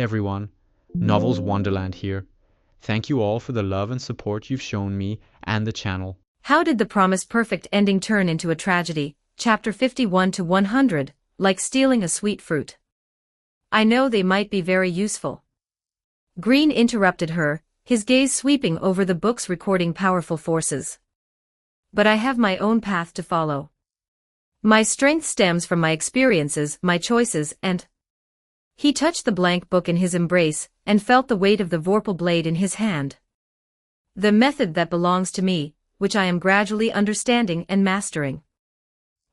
everyone, Novels Wonderland here. Thank you all for the love and support you've shown me and the channel. How did the promised perfect ending turn into a tragedy? Chapter 51 to 100, like stealing a sweet fruit. I know they might be very useful. Green interrupted her, his gaze sweeping over the books recording powerful forces. But I have my own path to follow. My strength stems from my experiences, my choices, and... He touched the blank book in his embrace, and felt the weight of the vorpal blade in his hand. The method that belongs to me, which I am gradually understanding and mastering.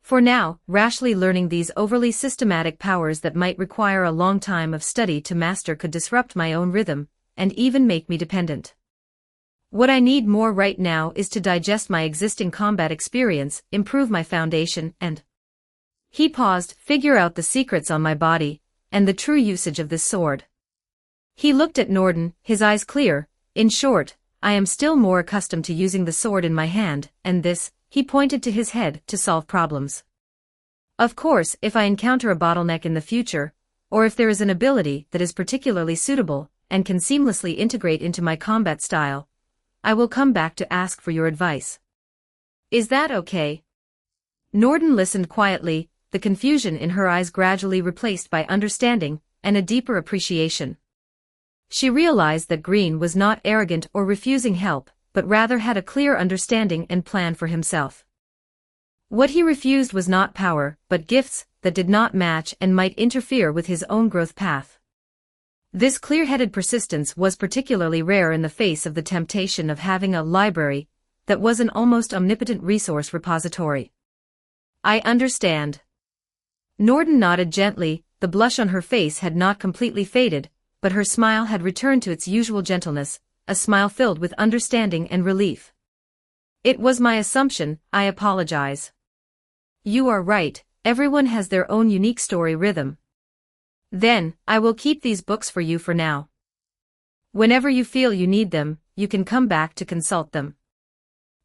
For now, rashly learning these overly systematic powers that might require a long time of study to master could disrupt my own rhythm, and even make me dependent. What I need more right now is to digest my existing combat experience, improve my foundation, and... He paused, figure out the secrets on my body, and the true usage of this sword. He looked at Norden, his eyes clear. In short, I am still more accustomed to using the sword in my hand, and this, he pointed to his head, to solve problems. Of course, if I encounter a bottleneck in the future, or if there is an ability that is particularly suitable, and can seamlessly integrate into my combat style, I will come back to ask for your advice. Is that okay? Norden listened quietly, the confusion in her eyes gradually replaced by understanding, and a deeper appreciation. She realized that Green was not arrogant or refusing help, but rather had a clear understanding and plan for himself. What he refused was not power, but gifts that did not match and might interfere with his own growth path. This clear-headed persistence was particularly rare in the face of the temptation of having a library that was an almost omnipotent resource repository. I understand. Norden nodded gently, the blush on her face had not completely faded, but her smile had returned to its usual gentleness, a smile filled with understanding and relief. It was my assumption, I apologize. You are right, everyone has their own unique story rhythm. Then, I will keep these books for you for now. Whenever you feel you need them, you can come back to consult them.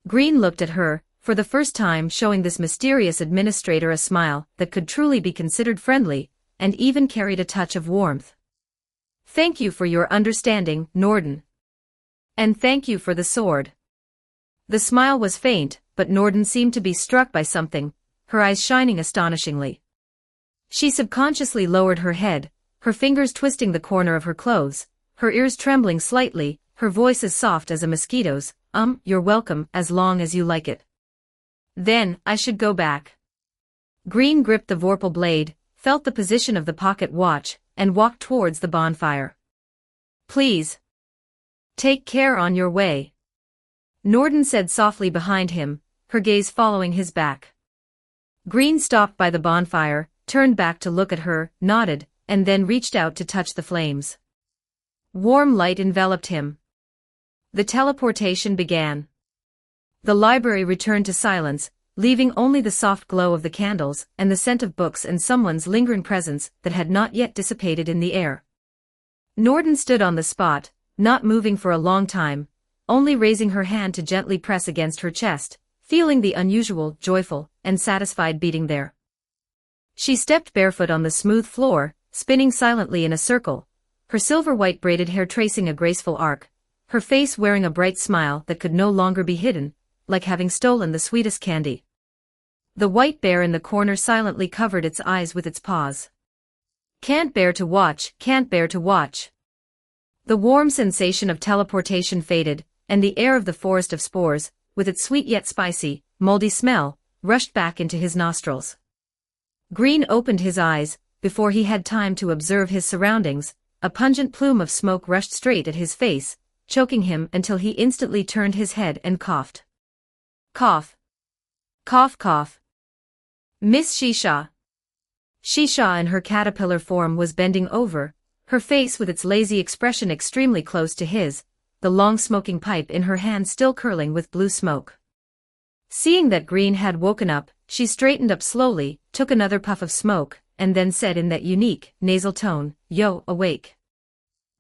Green looked at her, for the first time showing this mysterious administrator a smile that could truly be considered friendly, and even carried a touch of warmth. Thank you for your understanding, Norden. And thank you for the sword. The smile was faint, but Norden seemed to be struck by something, her eyes shining astonishingly. She subconsciously lowered her head, her fingers twisting the corner of her clothes, her ears trembling slightly, her voice as soft as a mosquito's. You're welcome, as long as you like it. Then, I should go back. Green gripped the vorpal blade, felt the position of the pocket watch, and walked towards the bonfire. Please. Take care on your way. Norden said softly behind him, her gaze following his back. Green stopped by the bonfire, turned back to look at her, nodded, and then reached out to touch the flames. Warm light enveloped him. The teleportation began. The library returned to silence, leaving only the soft glow of the candles and the scent of books and someone's lingering presence that had not yet dissipated in the air. Norden stood on the spot, not moving for a long time, only raising her hand to gently press against her chest, feeling the unusual, joyful, and satisfied beating there. She stepped barefoot on the smooth floor, spinning silently in a circle, her silver-white braided hair tracing a graceful arc, her face wearing a bright smile that could no longer be hidden, like having stolen the sweetest candy. The white bear in the corner silently covered its eyes with its paws. Can't bear to watch, can't bear to watch. The warm sensation of teleportation faded, and the air of the forest of spores, with its sweet yet spicy, moldy smell, rushed back into his nostrils. Green opened his eyes, before he had time to observe his surroundings, a pungent plume of smoke rushed straight at his face, choking him until he instantly turned his head and coughed. Cough. Cough cough. Miss Shisha. Shisha in her caterpillar form was bending over, her face with its lazy expression extremely close to his, the long smoking pipe in her hand still curling with blue smoke. Seeing that Green had woken up, she straightened up slowly, took another puff of smoke, and then said in that unique, nasal tone, "Yo, awake.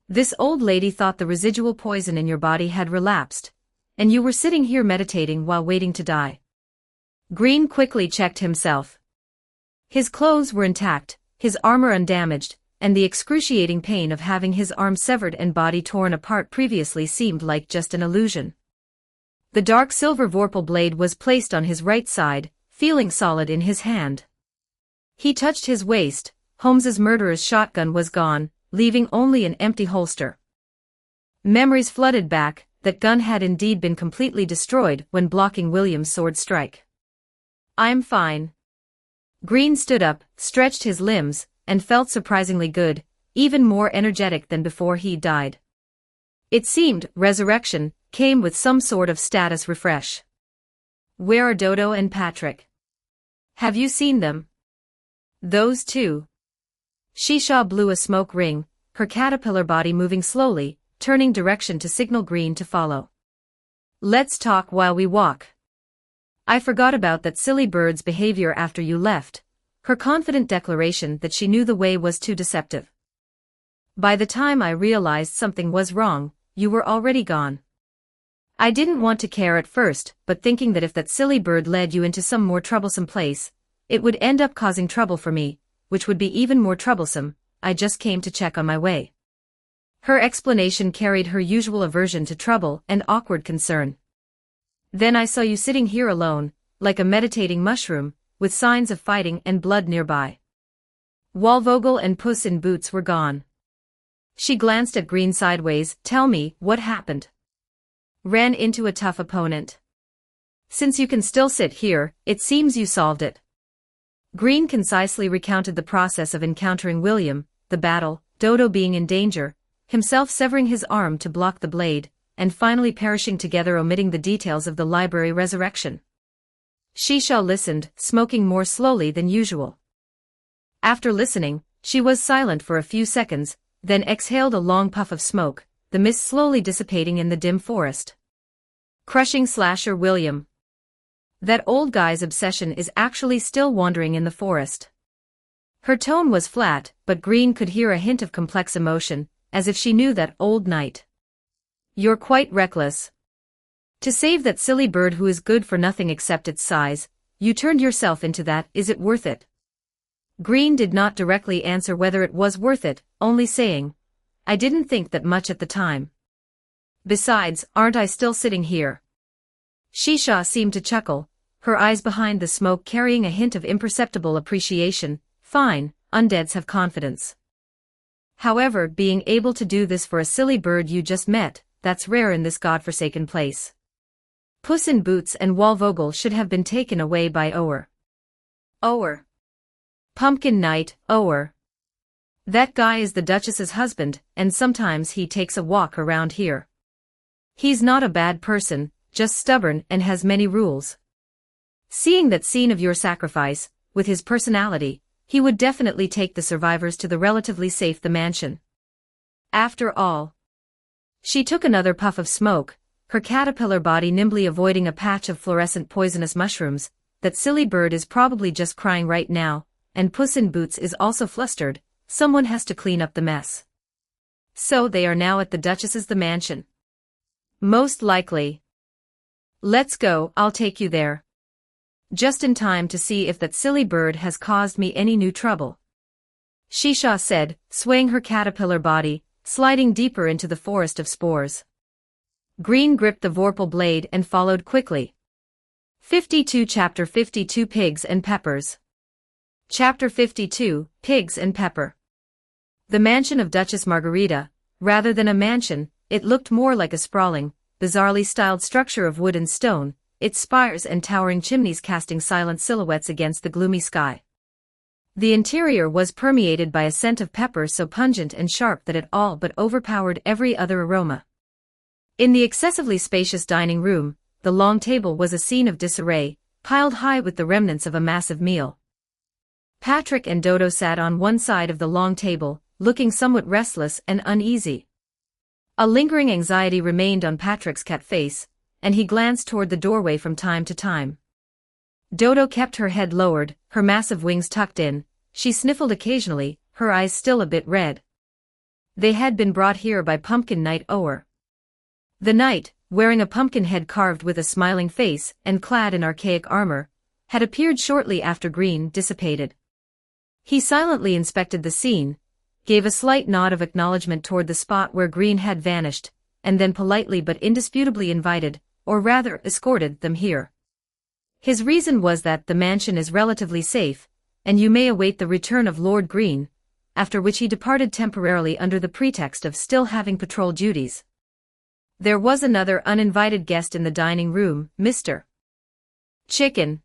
This old lady thought the residual poison in your body had relapsed, and you were sitting here meditating while waiting to die." Green quickly checked himself. His clothes were intact, his armor undamaged, and the excruciating pain of having his arm severed and body torn apart previously seemed like just an illusion. The dark silver vorpal blade was placed on his right side, feeling solid in his hand. He touched his waist. Holmes's murderer's shotgun was gone, leaving only an empty holster. Memories flooded back. That gun had indeed been completely destroyed when blocking William's sword strike. "I'm fine." Green stood up, stretched his limbs, and felt surprisingly good, even more energetic than before he died. It seemed resurrection came with some sort of status refresh. "Where are Dodo and Patrick? Have you seen them?" "Those two." Shisha blew a smoke ring, her caterpillar body moving slowly, turning direction to signal Green to follow. "Let's talk while we walk. I forgot about that silly bird's behavior after you left," her confident declaration that she knew the way was too deceptive. "By the time I realized something was wrong, you were already gone. I didn't want to care at first, but thinking that if that silly bird led you into some more troublesome place, it would end up causing trouble for me, which would be even more troublesome, I just came to check on my way." Her explanation carried her usual aversion to trouble and awkward concern. "Then I saw you sitting here alone, like a meditating mushroom, with signs of fighting and blood nearby. Walvogel and Puss in Boots were gone." She glanced at Green sideways. "Tell me, what happened?" "Ran into a tough opponent. Since you can still sit here, it seems you solved it." Green concisely recounted the process of encountering William, the battle, Dodo being in danger, himself severing his arm to block the blade, and finally perishing together, omitting the details of the library resurrection. Shisha listened, smoking more slowly than usual. After listening, she was silent for a few seconds, then exhaled a long puff of smoke, the mist slowly dissipating in the dim forest. "Crushing slasher William. That old guy's obsession is actually still wandering in the forest." Her tone was flat, but Green could hear a hint of complex emotion, as if she knew that old knight. "You're quite reckless. To save that silly bird who is good for nothing except its size, you turned yourself into that. Is it worth it?" Green did not directly answer whether it was worth it, only saying, "I didn't think that much at the time. Besides, aren't I still sitting here?" Shisha seemed to chuckle, her eyes behind the smoke carrying a hint of imperceptible appreciation. "Fine, undeads have confidence. However, being able to do this for a silly bird you just met, that's rare in this godforsaken place. Puss in Boots and Walvogel should have been taken away by Ower." "Ower? Pumpkin Knight, Ower. That guy is the Duchess's husband, and sometimes he takes a walk around here. He's not a bad person, just stubborn and has many rules. Seeing that scene of your sacrifice, with his personality, he would definitely take the survivors to the relatively safe the mansion. After all." She took another puff of smoke, her caterpillar body nimbly avoiding a patch of fluorescent poisonous mushrooms. "That silly bird is probably just crying right now, and Puss in Boots is also flustered. Someone has to clean up the mess." "So they are now at the Duchess's the mansion?" "Most likely." "Let's go, I'll take you there. Just in time to see if that silly bird has caused me any new trouble," Shisha said, swaying her caterpillar body, sliding deeper into the forest of spores. Green gripped the vorpal blade and followed quickly. 52 Chapter 52 Pigs and Peppers. Chapter 52, Pigs and Pepper. The mansion of Duchess Margarita, rather than a mansion, it looked more like a sprawling, bizarrely styled structure of wood and stone, its spires and towering chimneys casting silent silhouettes against the gloomy sky. The interior was permeated by a scent of pepper so pungent and sharp that it all but overpowered every other aroma. In the excessively spacious dining room, the long table was a scene of disarray, piled high with the remnants of a massive meal. Patrick and Dodo sat on one side of the long table, looking somewhat restless and uneasy. A lingering anxiety remained on Patrick's cat face, and he glanced toward the doorway from time to time. Dodo kept her head lowered, her massive wings tucked in. She sniffled occasionally, her eyes still a bit red. They had been brought here by Pumpkin Knight Ower. The knight, wearing a pumpkin head carved with a smiling face and clad in archaic armor, had appeared shortly after Green dissipated. He silently inspected the scene, gave a slight nod of acknowledgement toward the spot where Green had vanished, and then politely but indisputably invited, or rather escorted, them here. His reason was that the mansion is relatively safe, and you may await the return of Lord Green, after which he departed temporarily under the pretext of still having patrol duties. There was another uninvited guest in the dining room, Mr. Chicken.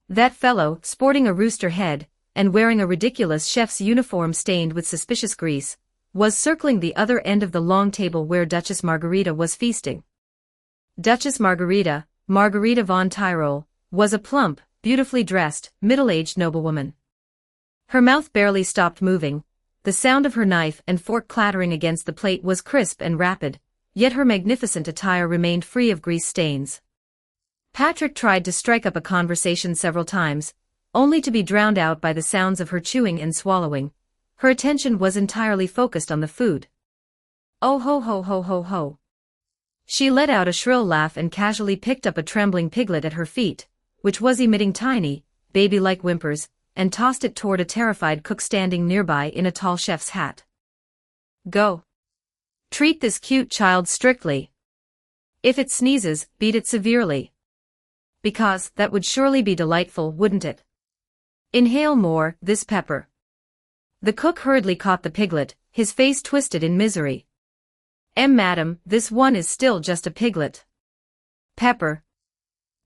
That fellow, sporting a rooster head, and wearing a ridiculous chef's uniform stained with suspicious grease, was circling the other end of the long table where Duchess Margarita was feasting. Duchess Margarita, Margarita von Tyrol, was a plump, beautifully dressed, middle-aged noblewoman. Her mouth barely stopped moving, the sound of her knife and fork clattering against the plate was crisp and rapid, yet her magnificent attire remained free of grease stains. Patrick tried to strike up a conversation several times, only to be drowned out by the sounds of her chewing and swallowing. Her attention was entirely focused on the food. Oh ho ho ho ho ho. She let out a shrill laugh and casually picked up a trembling piglet at her feet, which was emitting tiny, baby-like whimpers, and tossed it toward a terrified cook standing nearby in a tall chef's hat. Go. Treat this cute child strictly. If it sneezes, beat it severely. Because that would surely be delightful, wouldn't it? Inhale more, this pepper. The cook hurriedly caught the piglet, his face twisted in misery. Madam, this one is still just a piglet. Pepper.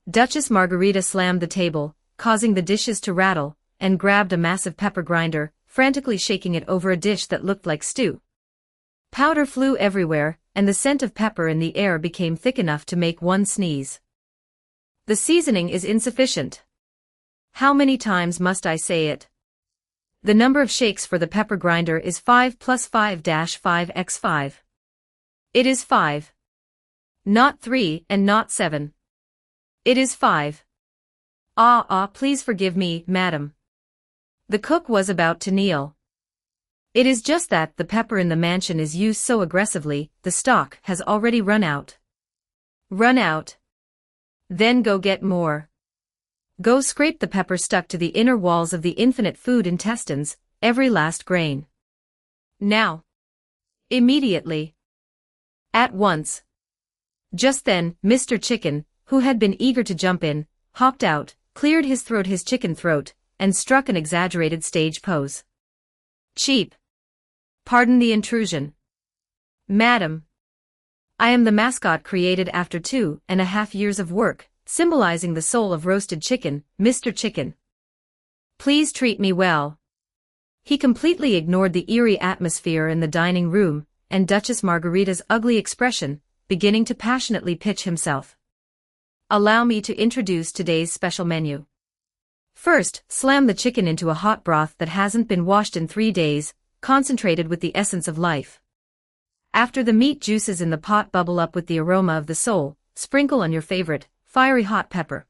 Duchess Margarita slammed the table, causing the dishes to rattle, and grabbed a massive pepper grinder, frantically shaking it over a dish that looked like stew. Powder flew everywhere, and the scent of pepper in the air became thick enough to make one sneeze. The seasoning is insufficient. How many times must I say it? The number of shakes for the pepper grinder is 5 plus 5-5x5. It is 5. Not 3 and not 7. It is 5. Please forgive me, madam. The cook was about to kneel. It is just that the pepper in the mansion is used so aggressively, the stock has already run out. Run out? Then go get more. Go scrape the pepper stuck to the inner walls of the infinite food intestines, every last grain. Now. Immediately. At once. Just then, Mr. Chicken, who had been eager to jump in, hopped out, cleared his chicken throat, and struck an exaggerated stage pose. Cheap. Pardon the intrusion. Madam. I am the mascot created after 2.5 years of work, symbolizing the soul of roasted chicken, Mr. Chicken. Please treat me well. He completely ignored the eerie atmosphere in the dining room, and Duchess Margarita's ugly expression, beginning to passionately pitch himself. Allow me to introduce today's special menu. First, slam the chicken into a hot broth that hasn't been washed in 3 days, concentrated with the essence of life. After the meat juices in the pot bubble up with the aroma of the soul, sprinkle on your favorite, fiery hot pepper.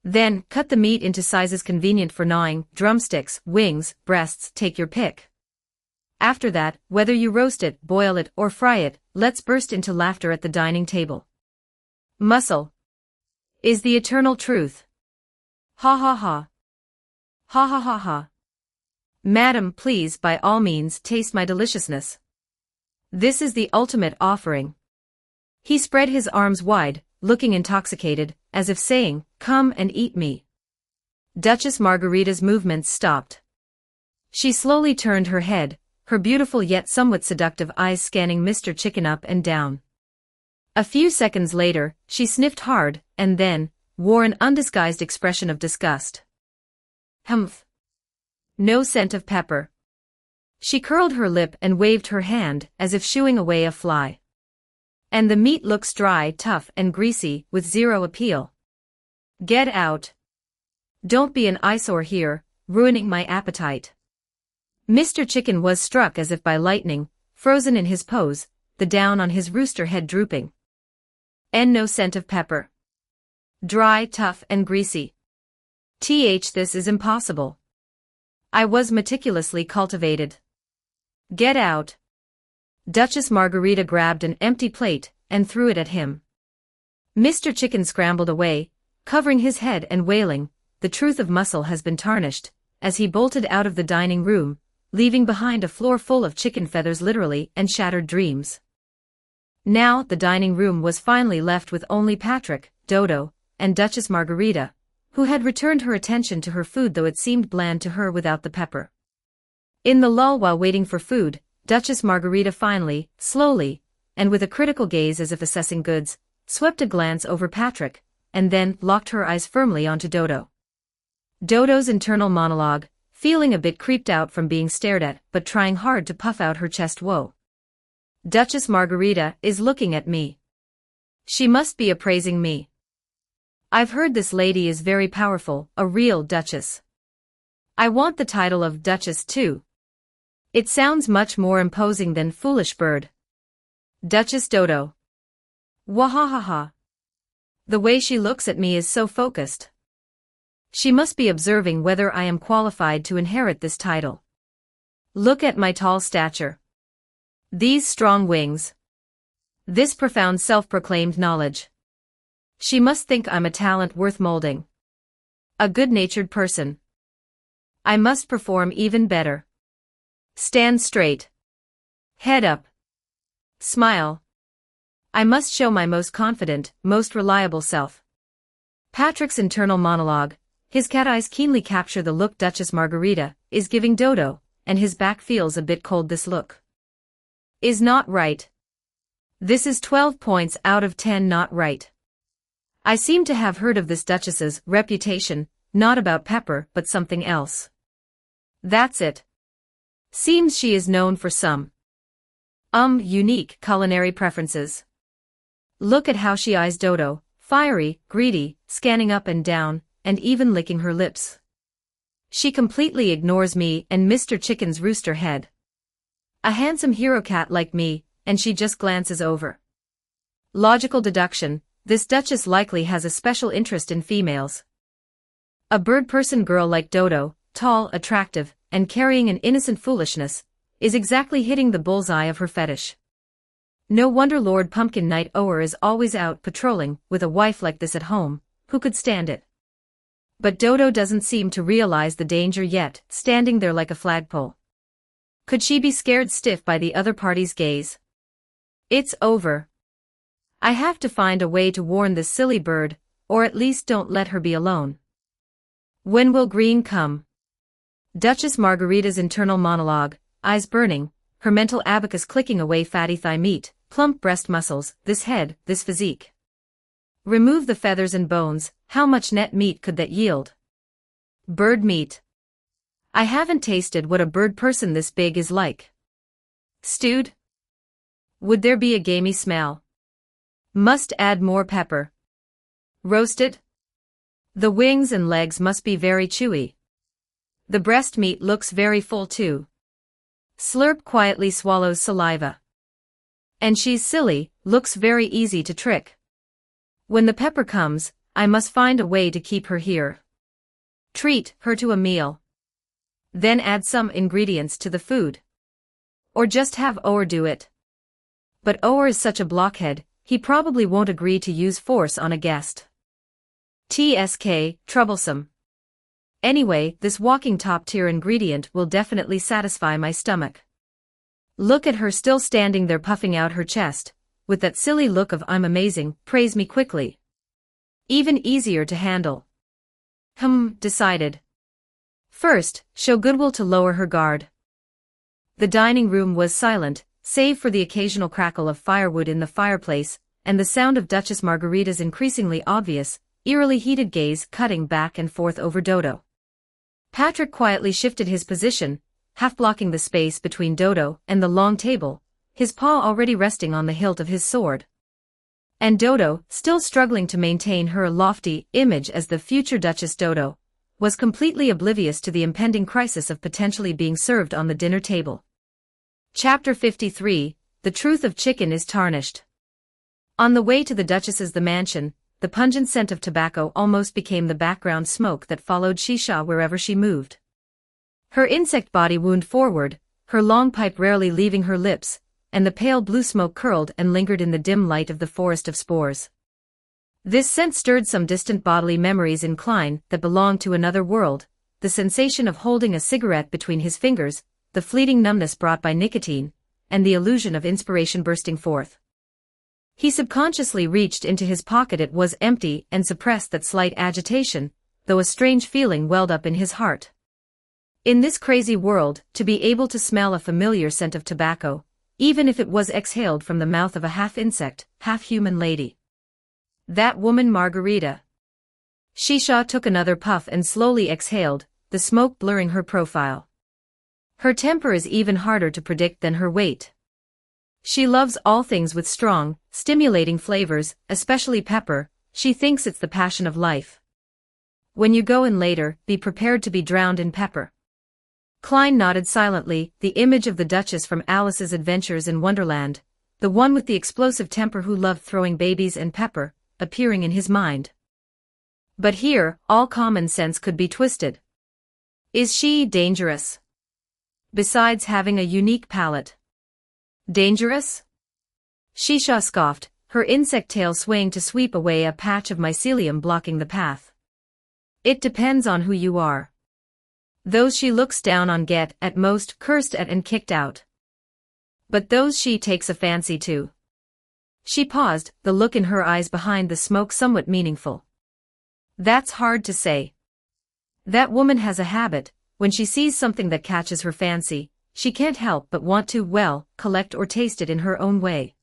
Then, cut the meat into sizes convenient for gnawing, drumsticks, wings, breasts, take your pick. After that, whether you roast it, boil it, or fry it, let's burst into laughter at the dining table. Muscle is the eternal truth. Ha ha ha. Ha ha ha ha. Madam, please by all means taste my deliciousness. This is the ultimate offering. He spread his arms wide, looking intoxicated, as if saying, come and eat me. Duchess Margarita's movements stopped. She slowly turned her head, her beautiful yet somewhat seductive eyes scanning Mr. Chicken up and down. A few seconds later, she sniffed hard, and then, wore an undisguised expression of disgust. Humph. No scent of pepper. She curled her lip and waved her hand, as if shooing away a fly. And the meat looks dry, tough, and greasy, with zero appeal. Get out. Don't be an eyesore here, ruining my appetite. Mr. Chicken was struck as if by lightning, frozen in his pose, the down on his rooster head drooping. And no scent of pepper. Dry, tough, and greasy. This is impossible. I was meticulously cultivated. Get out. Duchess Margarita grabbed an empty plate and threw it at him. Mr. Chicken scrambled away, covering his head and wailing, the truth of muscle has been tarnished, as he bolted out of the dining room, leaving behind a floor full of chicken feathers literally and shattered dreams. Now the dining room was finally left with only Patrick, Dodo, and Duchess Margarita, who had returned her attention to her food though it seemed bland to her without the pepper. In the lull while waiting for food, Duchess Margarita finally, slowly, and with a critical gaze as if assessing goods, swept a glance over Patrick, and then locked her eyes firmly onto Dodo. Dodo's internal monologue, feeling a bit creeped out from being stared at but trying hard to puff out her chest. Whoa. Duchess Margarita is looking at me. She must be appraising me. I've heard this lady is very powerful, a real duchess. I want the title of Duchess too. It sounds much more imposing than foolish bird. Duchess Dodo. Wahahaha. The way she looks at me is so focused. She must be observing whether I am qualified to inherit this title. Look at my tall stature. These strong wings. This profound self-proclaimed knowledge. She must think I'm a talent worth molding. A good-natured person. I must perform even better. Stand straight. Head up. Smile. I must show my most confident, most reliable self. Patrick's internal monologue, his cat eyes keenly capture the look Duchess Margarita is giving Dodo, and his back feels a bit cold. This look is not right. This is 12 points out of 10 not right. I seem to have heard of this duchess's reputation, not about pepper but something else. That's it. Seems she is known for some unique culinary preferences. Look at how she eyes Dodo, fiery, greedy, scanning up and down, and even licking her lips. She completely ignores me and Mr. Chicken's rooster head. A handsome hero cat like me, and she just glances over. Logical deduction, this duchess likely has a special interest in females. A bird-person girl like Dodo, tall, attractive, and carrying an innocent foolishness, is exactly hitting the bullseye of her fetish. No wonder Lord Pumpkin Knight Ower is always out patrolling with a wife like this at home. Who could stand it? But Dodo doesn't seem to realize the danger yet, standing there like a flagpole. Could she be scared stiff by the other party's gaze? It's over. I have to find a way to warn this silly bird, or at least don't let her be alone. When will green come? Duchess Margarita's internal monologue, eyes burning, her mental abacus clicking away. Fatty thigh meat, plump breast muscles, this head, this physique. Remove the feathers and bones, how much net meat could that yield? Bird meat. I haven't tasted what a bird person this big is like. Stewed? Would there be a gamey smell? Must add more pepper. Roasted? The wings and legs must be very chewy. The breast meat looks very full too. Slurp quietly swallows saliva. And she's silly, looks very easy to trick. When the pepper comes, I must find a way to keep her here. Treat her to a meal. Then add some ingredients to the food. Or just have Ower do it. But Ower is such a blockhead, he probably won't agree to use force on a guest. TSK, troublesome. Anyway, this walking top-tier ingredient will definitely satisfy my stomach. Look at her still standing there puffing out her chest, with that silly look of I'm amazing, praise me quickly. Even easier to handle. Decided. First, show goodwill to lower her guard. The dining room was silent, save for the occasional crackle of firewood in the fireplace, and the sound of Duchess Margarita's increasingly obvious, eerily heated gaze cutting back and forth over Dodo. Patrick quietly shifted his position, half blocking the space between Dodo and the long table, his paw already resting on the hilt of his sword. And Dodo, still struggling to maintain her lofty image as the future Duchess Dodo, was completely oblivious to the impending crisis of potentially being served on the dinner table. Chapter 53, The Truth of Chicken is Tarnished. On the way to the Duchess's mansion, the pungent scent of tobacco almost became the background smoke that followed Shisha wherever she moved. Her insect body wound forward, her long pipe rarely leaving her lips, and the pale blue smoke curled and lingered in the dim light of the forest of spores. This scent stirred some distant bodily memories in Klein that belonged to another world, the sensation of holding a cigarette between his fingers, the fleeting numbness brought by nicotine, and the illusion of inspiration bursting forth. He subconsciously reached into his pocket. It was empty, and suppressed that slight agitation, though a strange feeling welled up in his heart. In this crazy world, to be able to smell a familiar scent of tobacco, even if it was exhaled from the mouth of a half-insect, half-human lady. That woman Margarita. Shisha took another puff and slowly exhaled, the smoke blurring her profile. Her temper is even harder to predict than her weight. She loves all things with strong, stimulating flavors, especially pepper. She thinks it's the passion of life. When you go in later, be prepared to be drowned in pepper. Klein nodded silently, the image of the Duchess from Alice's Adventures in Wonderland, the one with the explosive temper who loved throwing babies and pepper, appearing in his mind. But here, all common sense could be twisted. Is she dangerous? Besides having a unique palate. Dangerous? Shisha scoffed, her insect tail swaying to sweep away a patch of mycelium blocking the path. It depends on who you are. Those she looks down on get, at most, cursed at and kicked out. But those she takes a fancy to. She paused, the look in her eyes behind the smoke somewhat meaningful. That's hard to say. That woman has a habit, when she sees something that catches her fancy, she can't help but want to, well, collect or taste it in her own way.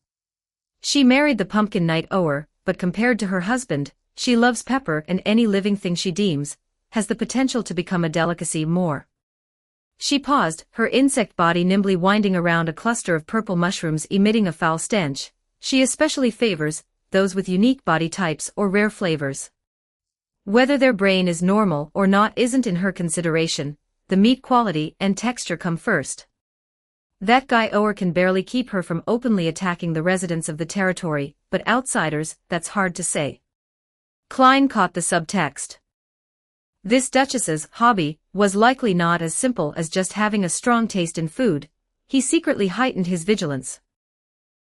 She married the pumpkin night ower, but compared to her husband, she loves pepper, and any living thing she deems has the potential to become a delicacy more. She paused, her insect body nimbly winding around a cluster of purple mushrooms emitting a foul stench. She especially favors those with unique body types or rare flavors. Whether their brain is normal or not isn't in her consideration, the meat quality and texture come first. That guy Ower can barely keep her from openly attacking the residents of the territory, but outsiders, that's hard to say. Klein caught the subtext. This Duchess's hobby was likely not as simple as just having a strong taste in food. He secretly heightened his vigilance.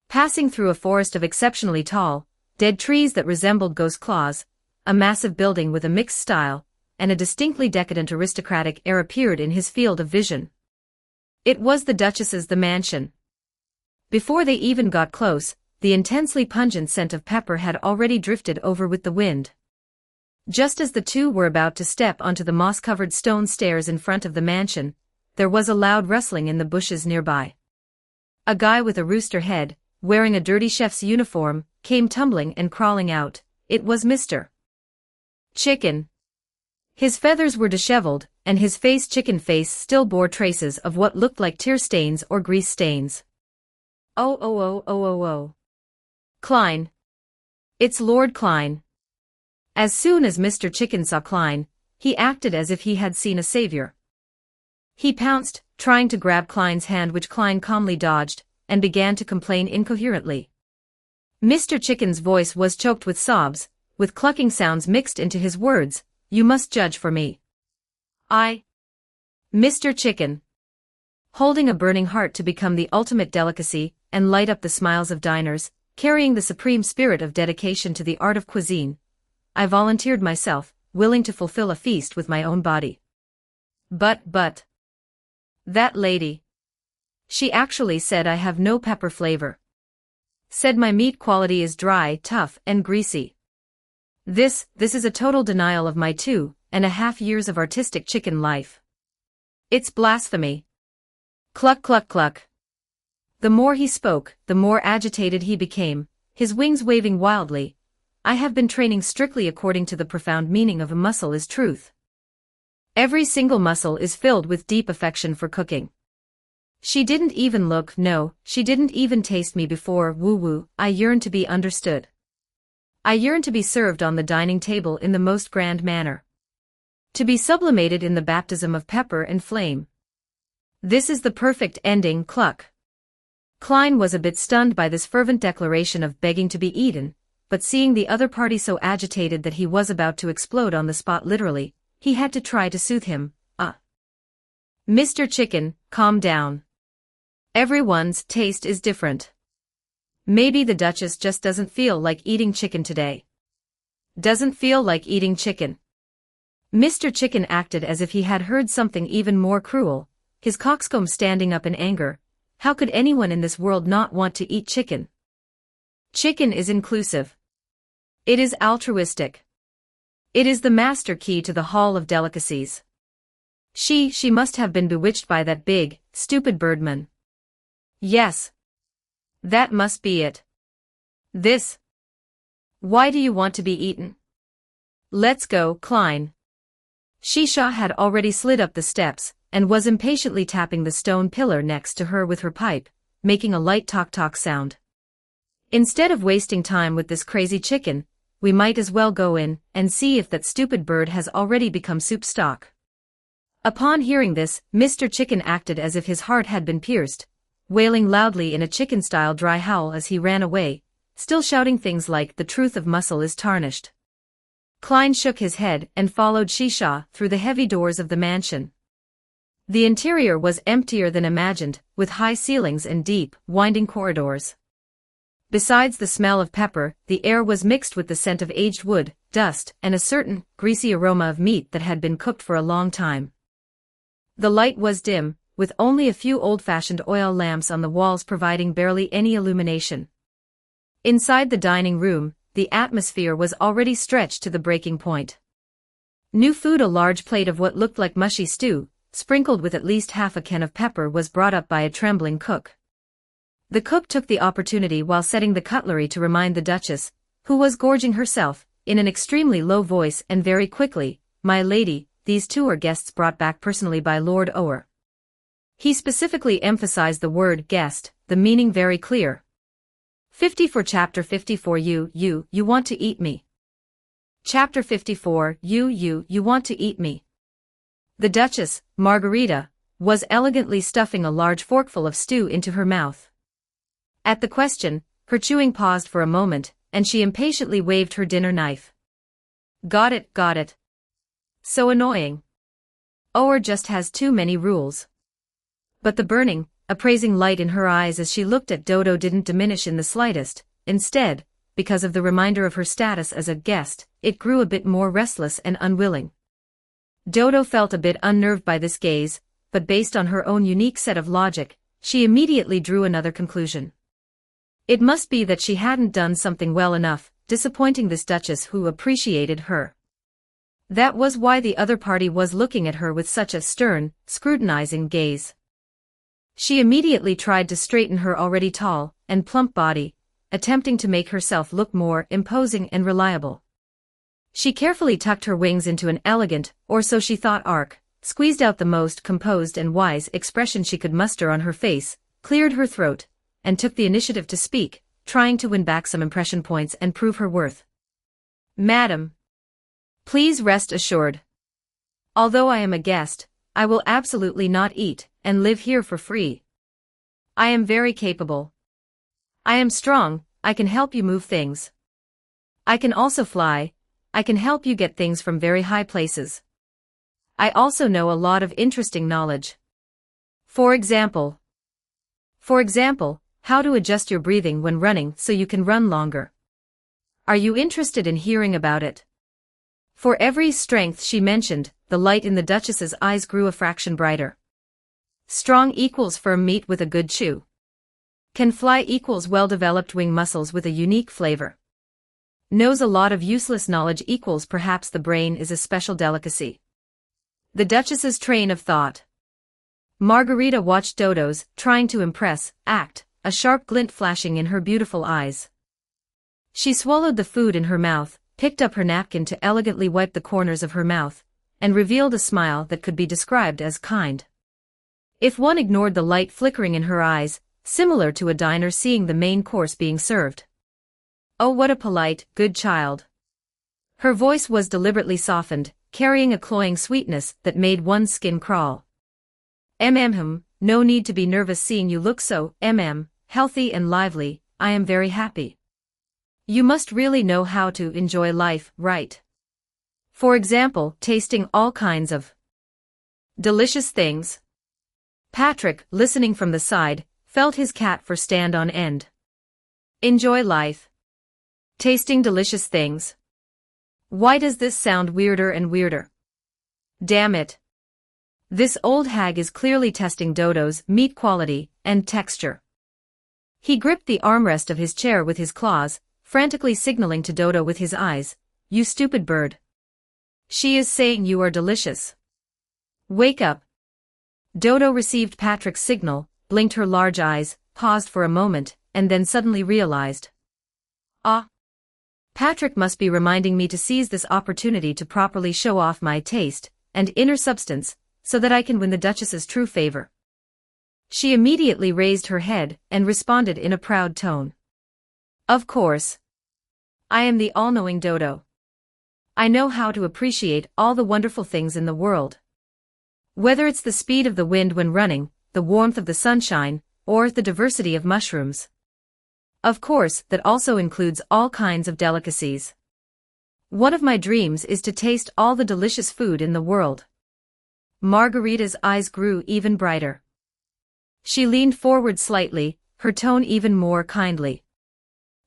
Passing through a forest of exceptionally tall, dead trees that resembled ghost claws, a massive building with a mixed style, and a distinctly decadent aristocratic air appeared in his field of vision. It was the Duchess's the mansion. Before they even got close, the intensely pungent scent of pepper had already drifted over with the wind. Just as the two were about to step onto the moss-covered stone stairs in front of the mansion, there was a loud rustling in the bushes nearby. A guy with a rooster head, wearing a dirty chef's uniform, came tumbling and crawling out. It was Mr. Chicken. His feathers were disheveled, and his chicken face still bore traces of what looked like tear stains or grease stains. Oh. Klein. It's Lord Klein. As soon as Mr. Chicken saw Klein, he acted as if he had seen a savior. He pounced, trying to grab Klein's hand, which Klein calmly dodged, and began to complain incoherently. Mr. Chicken's voice was choked with sobs, with clucking sounds mixed into his words. You must judge for me. Mr. Chicken. Holding a burning heart to become the ultimate delicacy and light up the smiles of diners, carrying the supreme spirit of dedication to the art of cuisine, I volunteered myself, willing to fulfill a feast with my own body. But. That lady. She actually said I have no pepper flavor. Said my meat quality is dry, tough, and greasy. This is a total denial of my 2.5 years of artistic chicken life. It's blasphemy. Cluck cluck cluck. The more he spoke, the more agitated he became, his wings waving wildly. I have been training strictly according to the profound meaning of a muscle is truth. Every single muscle is filled with deep affection for cooking. She didn't even look, no, she didn't even taste me before, woo-woo. I yearn to be understood. I yearn to be served on the dining table in the most grand manner. To be sublimated in the baptism of pepper and flame. This is the perfect ending, cluck. Klein was a bit stunned by this fervent declaration of begging to be eaten, but seeing the other party so agitated that he was about to explode on the spot literally, he had to try to soothe him. Mr. Chicken, calm down. Everyone's taste is different. Maybe the Duchess just doesn't feel like eating chicken today. Doesn't feel like eating chicken. Mr. Chicken acted as if he had heard something even more cruel. his coxcomb standing up in anger. How could anyone in this world not want to eat chicken? Chicken is inclusive. It is altruistic. It is the master key to the Hall of Delicacies. She must have been bewitched by that big, stupid birdman. Yes. That must be it. This. Why do you want to be eaten? Let's go, Klein. Shisha had already slid up the steps, and was impatiently tapping the stone pillar next to her with her pipe, making a light tock-tock sound. Instead of wasting time with this crazy chicken, we might as well go in and see if that stupid bird has already become soup stock. Upon hearing this, Mr. Chicken acted as if his heart had been pierced, wailing loudly in a chicken-style dry howl as he ran away, still shouting things like the truth of muscle is tarnished. Klein shook his head and followed Shisha through the heavy doors of the mansion. The interior was emptier than imagined, with high ceilings and deep, winding corridors. Besides the smell of pepper, the air was mixed with the scent of aged wood, dust, and a certain, greasy aroma of meat that had been cooked for a long time. The light was dim, with only a few old-fashioned oil lamps on the walls providing barely any illumination. Inside the dining room, the atmosphere was already stretched to the breaking point. New food, a large plate of what looked like mushy stew, sprinkled with at least half a can of pepper, was brought up by a trembling cook. The cook took the opportunity while setting the cutlery to remind the Duchess, who was gorging herself, in an extremely low voice and very quickly, "My lady, these two are guests brought back personally by Lord Ower." He specifically emphasized the word guest, the meaning very clear. 50 for Chapter 54. You want to eat me. Chapter 54. You want to eat me. The Duchess, Margarita, was elegantly stuffing a large forkful of stew into her mouth. At the question, her chewing paused for a moment, and she impatiently waved her dinner knife. Got it. So annoying. Ower just has too many rules. But the burning, appraising light in her eyes as she looked at Dodo didn't diminish in the slightest. Instead, because of the reminder of her status as a guest, it grew a bit more restless and unwilling. Dodo felt a bit unnerved by this gaze, but based on her own unique set of logic, she immediately drew another conclusion. It must be that she hadn't done something well enough, disappointing this Duchess who appreciated her. That was why the other party was looking at her with such a stern, scrutinizing gaze. She immediately tried to straighten her already tall and plump body, attempting to make herself look more imposing and reliable. She carefully tucked her wings into an elegant, or so she thought, arc, squeezed out the most composed and wise expression she could muster on her face, cleared her throat, and took the initiative to speak, trying to win back some impression points and prove her worth. Madam, please rest assured. Although I am a guest, I will absolutely not eat and live here for free. I am very capable. I am strong, I can help you move things. I can also fly, I can help you get things from very high places. I also know a lot of interesting knowledge. For example, how to adjust your breathing when running so you can run longer. Are you interested in hearing about it? For every strength she mentioned, the light in the Duchess's eyes grew a fraction brighter. Strong equals firm meat with a good chew. Can fly equals well-developed wing muscles with a unique flavor. Knows a lot of useless knowledge equals perhaps the brain is a special delicacy. The Duchess's train of thought. Margarita watched Dodo's, trying to impress, act, a sharp glint flashing in her beautiful eyes. She swallowed the food in her mouth, picked up her napkin to elegantly wipe the corners of her mouth, and revealed a smile that could be described as kind. If one ignored the light flickering in her eyes, similar to a diner seeing the main course being served. Oh, what a polite, good child. Her voice was deliberately softened, carrying a cloying sweetness that made one's skin crawl. No need to be nervous seeing you look so, healthy and lively. I am very happy. You must really know how to enjoy life, right? For example, tasting all kinds of delicious things. Patrick, listening from the side, felt his cat fur stand on end. Enjoy life. Tasting delicious things. Why does this sound weirder and weirder? Damn it. This old hag is clearly testing Dodo's meat quality and texture. He gripped the armrest of his chair with his claws, frantically signaling to Dodo with his eyes, "You stupid bird. She is saying you are delicious. Wake up." Dodo received Patrick's signal, blinked her large eyes, paused for a moment, and then suddenly realized. Ah! Patrick must be reminding me to seize this opportunity to properly show off my taste and inner substance, so that I can win the Duchess's true favor. She immediately raised her head and responded in a proud tone. "Of course. I am the all-knowing Dodo. I know how to appreciate all the wonderful things in the world. Whether it's the speed of the wind when running, the warmth of the sunshine, or the diversity of mushrooms. Of course, that also includes all kinds of delicacies. One of my dreams is to taste all the delicious food in the world." Margarita's eyes grew even brighter. She leaned forward slightly, her tone even more kindly.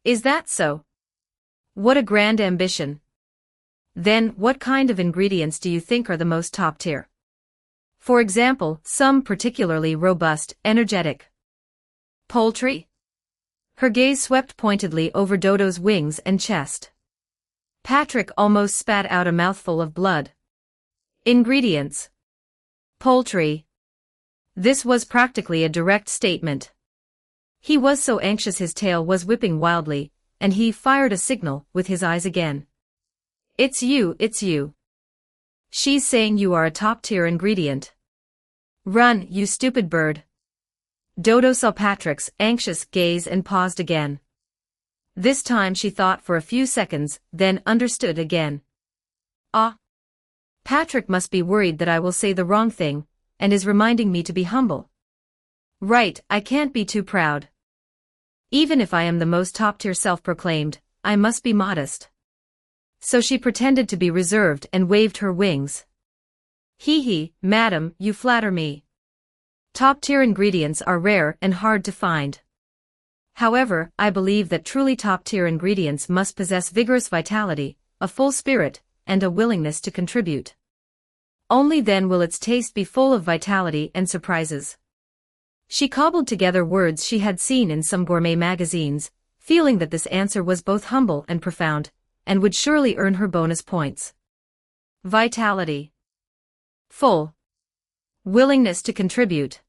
"Is that so? What a grand ambition. Then, what kind of ingredients do you think are the most top tier? For example, some particularly robust, energetic. Poultry?" Her gaze swept pointedly over Dodo's wings and chest. Patrick almost spat out a mouthful of blood. Ingredients. Poultry. This was practically a direct statement. He was so anxious his tail was whipping wildly, and he fired a signal with his eyes again. It's you. She's saying you are a top-tier ingredient. Run, you stupid bird." Dodo saw Patrick's anxious gaze and paused again. This time she thought for a few seconds, then understood again. Ah! Patrick must be worried that I will say the wrong thing, and is reminding me to be humble. Right, I can't be too proud. Even if I am the most top-tier self-proclaimed, I must be modest. So she pretended to be reserved and waved her wings. Hee, madam, you flatter me. Top-tier ingredients are rare and hard to find. However, I believe that truly top-tier ingredients must possess vigorous vitality, a full spirit, and a willingness to contribute. Only then will its taste be full of vitality and surprises. She cobbled together words she had seen in some gourmet magazines, feeling that this answer was both humble and profound, and would surely earn her bonus points. Vitality. Full. Willingness to contribute.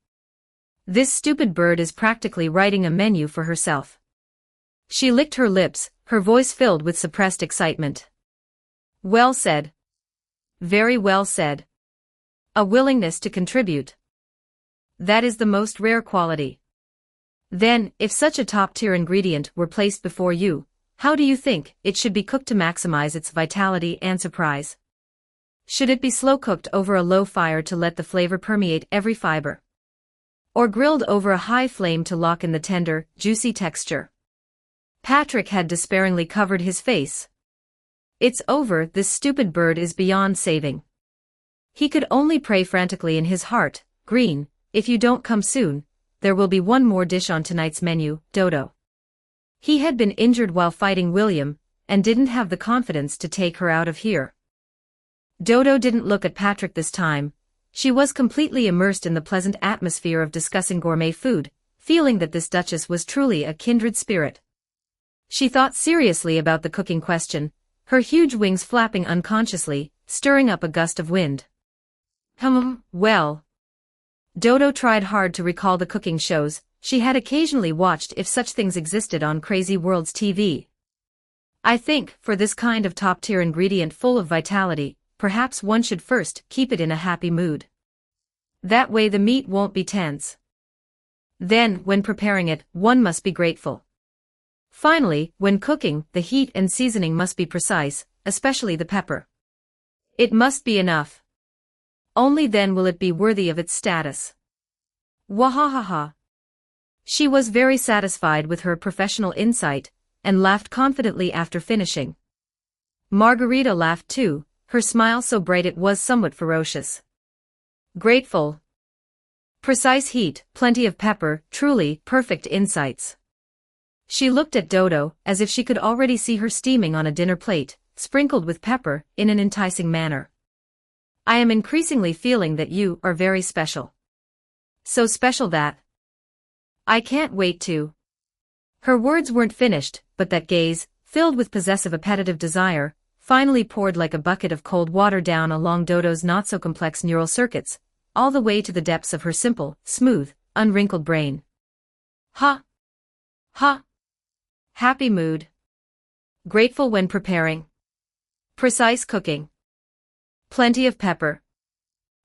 This stupid bird is practically writing a menu for herself. She licked her lips, her voice filled with suppressed excitement. Well said. Very well said. A willingness to contribute. That is the most rare quality. Then, if such a top-tier ingredient were placed before you, how do you think it should be cooked to maximize its vitality and surprise? Should it be slow-cooked over a low fire to let the flavor permeate every fiber? Or grilled over a high flame to lock in the tender, juicy texture? Patrick had despairingly covered his face. It's over, this stupid bird is beyond saving. He could only pray frantically in his heart, Green, if you don't come soon, there will be one more dish on tonight's menu, Dodo. He had been injured while fighting William, and didn't have the confidence to take her out of here. Dodo didn't look at Patrick this time. She was completely immersed in the pleasant atmosphere of discussing gourmet food, feeling that this Duchess was truly a kindred spirit. She thought seriously about the cooking question, her huge wings flapping unconsciously, stirring up a gust of wind. Well. Dodo tried hard to recall the cooking shows she had occasionally watched if such things existed on Crazy World's TV. I think, for this kind of top-tier ingredient full of vitality, perhaps one should first keep it in a happy mood. That way the meat won't be tense. Then, when preparing it, one must be grateful. Finally, when cooking, the heat and seasoning must be precise, especially the pepper. It must be enough. Only then will it be worthy of its status. Wahahaha. She was very satisfied with her professional insight, and laughed confidently after finishing. Margarita laughed too, her smile so bright it was somewhat ferocious. Grateful. Precise heat, plenty of pepper, truly perfect insights. She looked at Dodo as if she could already see her steaming on a dinner plate, sprinkled with pepper, in an enticing manner. I am increasingly feeling that you are very special. So special that I can't wait to. Her words weren't finished, but that gaze, filled with possessive appetitive desire, finally poured like a bucket of cold water down along Dodo's not-so-complex neural circuits, all the way to the depths of her simple, smooth, unwrinkled brain. Ha! Ha! Happy mood. Grateful when preparing. Precise cooking. Plenty of pepper.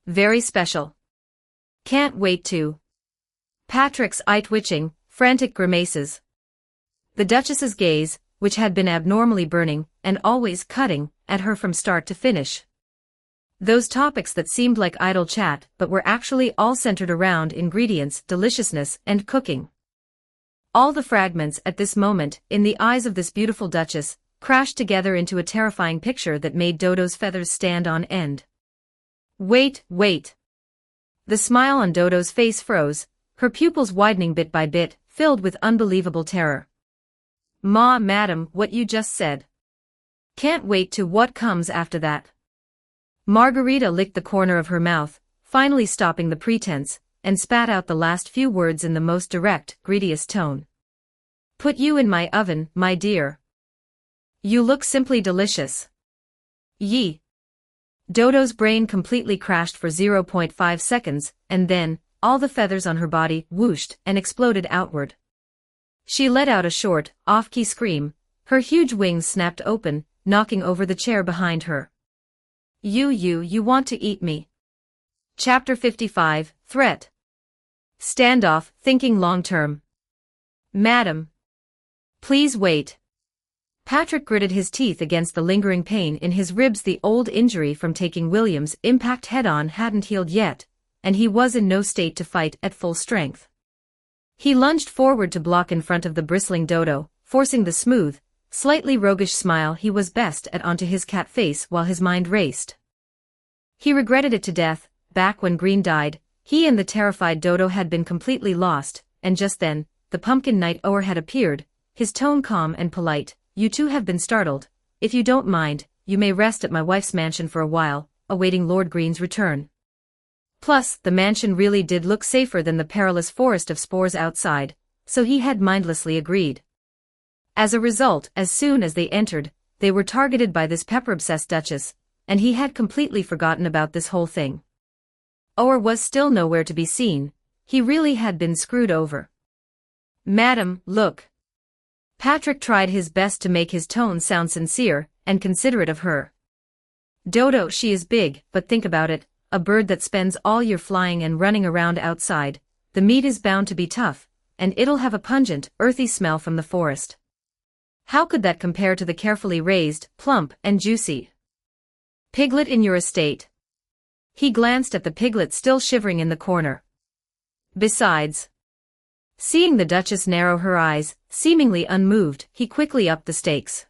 Very special. Can't wait to. Patrick's eye-twitching, frantic grimaces. The Duchess's gaze, which had been abnormally burning, and always cutting, at her from start to finish. Those topics that seemed like idle chat but were actually all centered around ingredients, deliciousness, and cooking. All the fragments at this moment, in the eyes of this beautiful Duchess, crashed together into a terrifying picture that made Dodo's feathers stand on end. Wait, wait. The smile on Dodo's face froze, her pupils widening bit by bit, filled with unbelievable terror. Madam, what you just said. Can't wait to what comes after that. Margarita licked the corner of her mouth, finally stopping the pretense, and spat out the last few words in the most direct, greediest tone. Put you in my oven, my dear. You look simply delicious. Yee. Dodo's brain completely crashed for 0.5 seconds, and then, all the feathers on her body whooshed and exploded outward. She let out a short, off-key scream, her huge wings snapped open, knocking over the chair behind her. You want to eat me. Chapter 55, Threat. Standoff, thinking long-term. Madam. Please wait. Patrick gritted his teeth against the lingering pain in his ribs. The old injury from taking William's impact head-on hadn't healed yet, and he was in no state to fight at full strength. He lunged forward to block in front of the bristling Dodo, forcing the smooth, slightly roguish smile he was best at onto his cat face while his mind raced. He regretted it to death. Back when Green died, he and the terrified Dodo had been completely lost, and just then, the Pumpkin Knight Ower had appeared, his tone calm and polite. You two have been startled. If you don't mind, you may rest at my wife's mansion for a while, awaiting Lord Green's return. Plus, the mansion really did look safer than the perilous forest of spores outside, so he had mindlessly agreed. As a result, as soon as they entered, they were targeted by this pepper-obsessed Duchess, and he had completely forgotten about this whole thing. Ower was still nowhere to be seen. He really had been screwed over. Madam, look. Patrick tried his best to make his tone sound sincere and considerate of her. Dodo, she is big, but think about it, a bird that spends all year flying and running around outside. The meat is bound to be tough, and it'll have a pungent, earthy smell from the forest. How could that compare to the carefully raised, plump, and juicy piglet in your estate? He glanced at the piglet still shivering in the corner. Besides, seeing the Duchess narrow her eyes, seemingly unmoved, he quickly upped the stakes.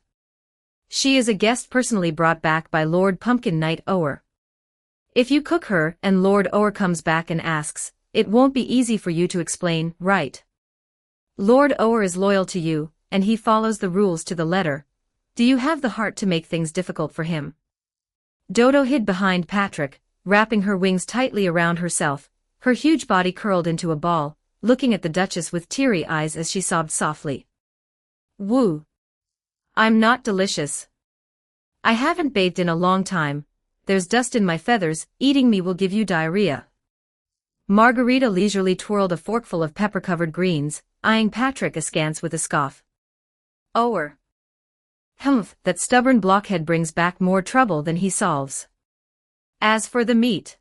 She is a guest personally brought back by Lord Pumpkin Knight Ower. If you cook her and Lord Ower comes back and asks, it won't be easy for you to explain, right? Lord Ower is loyal to you, and he follows the rules to the letter. Do you have the heart to make things difficult for him? Dodo hid behind Patrick, wrapping her wings tightly around herself, her huge body curled into a ball, looking at the Duchess with teary eyes as she sobbed softly. Woo! I'm not delicious. I haven't bathed in a long time. There's dust in my feathers. Eating me will give you diarrhea. Margarita leisurely twirled a forkful of pepper-covered greens, eyeing Patrick askance with a scoff. Ower. Humph, that stubborn blockhead brings back more trouble than he solves. As for the meat.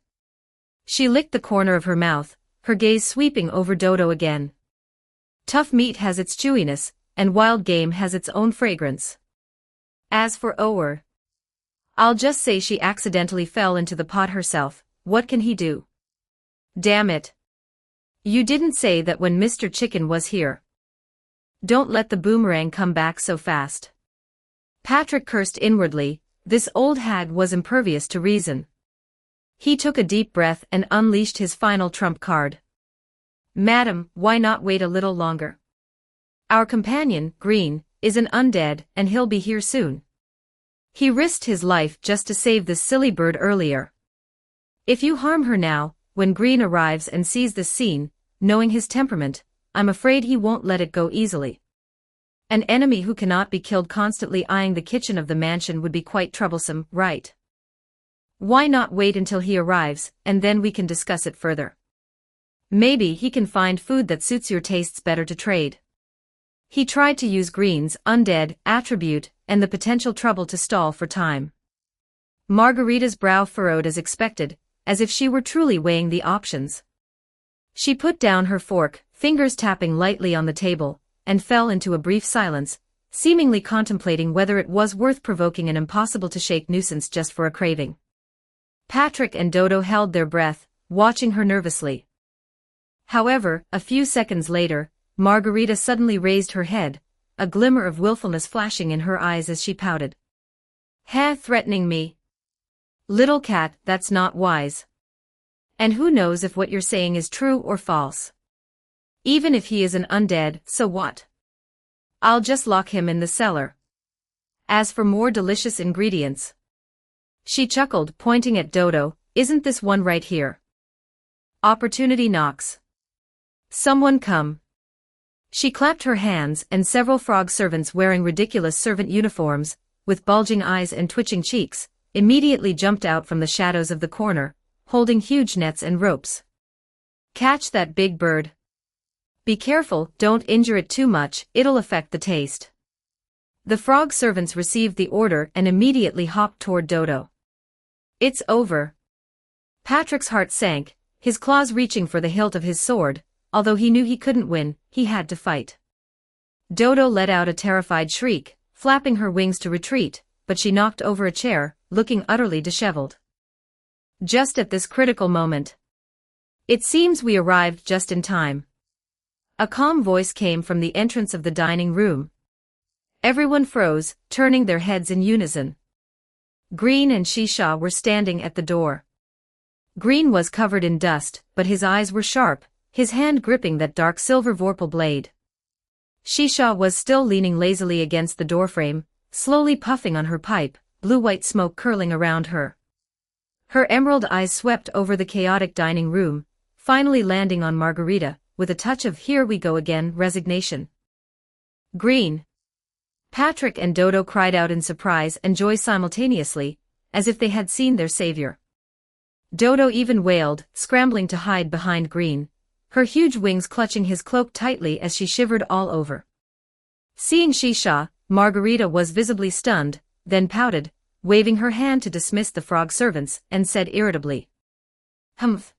She licked the corner of her mouth, her gaze sweeping over Dodo again. Tough meat has its chewiness, and wild game has its own fragrance. As for Ower, I'll just say she accidentally fell into the pot herself. What can he do? Damn it. You didn't say that when Mr. Chicken was here. Don't let the boomerang come back so fast. Patrick cursed inwardly. This old hag was impervious to reason. He took a deep breath and unleashed his final trump card. Madam, why not wait a little longer? Our companion, Green, is an undead, and he'll be here soon. He risked his life just to save this silly bird earlier. If you harm her now, when Green arrives and sees this scene, knowing his temperament, I'm afraid he won't let it go easily. An enemy who cannot be killed constantly eyeing the kitchen of the mansion would be quite troublesome, right? Why not wait until he arrives, and then we can discuss it further? Maybe he can find food that suits your tastes better to trade. He tried to use Green's undead attribute and the potential trouble to stall for time. Margarita's brow furrowed as expected, as if she were truly weighing the options. She put down her fork, fingers tapping lightly on the table, and fell into a brief silence, seemingly contemplating whether it was worth provoking an impossible-to-shake nuisance just for a craving. Patrick and Dodo held their breath, watching her nervously. However, a few seconds later, Margarita suddenly raised her head, a glimmer of willfulness flashing in her eyes as she pouted. Threatening me? Little cat, that's not wise. And who knows if what you're saying is true or false? Even if he is an undead, so what? I'll just lock him in the cellar. As for more delicious ingredients. She chuckled, pointing at Dodo, isn't this one right here? Opportunity knocks. Someone come. She clapped her hands and several frog servants wearing ridiculous servant uniforms, with bulging eyes and twitching cheeks, immediately jumped out from the shadows of the corner, holding huge nets and ropes. Catch that big bird. Be careful, don't injure it too much, it'll affect the taste. The frog servants received the order and immediately hopped toward Dodo. It's over. Patrick's heart sank, his claws reaching for the hilt of his sword. Although he knew he couldn't win, he had to fight. Dodo let out a terrified shriek, flapping her wings to retreat, but she knocked over a chair, looking utterly disheveled. Just at this critical moment. It seems we arrived just in time. A calm voice came from the entrance of the dining room. Everyone froze, turning their heads in unison. Green and Shisha were standing at the door. Green was covered in dust, but his eyes were sharp, his hand gripping that dark silver vorpal blade. Shisha was still leaning lazily against the doorframe, slowly puffing on her pipe, blue-white smoke curling around her. Her emerald eyes swept over the chaotic dining room, finally landing on Margarita, with a touch of here we go again resignation. Green. Patrick and Dodo cried out in surprise and joy simultaneously, as if they had seen their savior. Dodo even wailed, scrambling to hide behind Green, her huge wings clutching his cloak tightly as she shivered all over. Seeing Shisha, Margarita was visibly stunned, then pouted, waving her hand to dismiss the frog servants, and said irritably. Humph.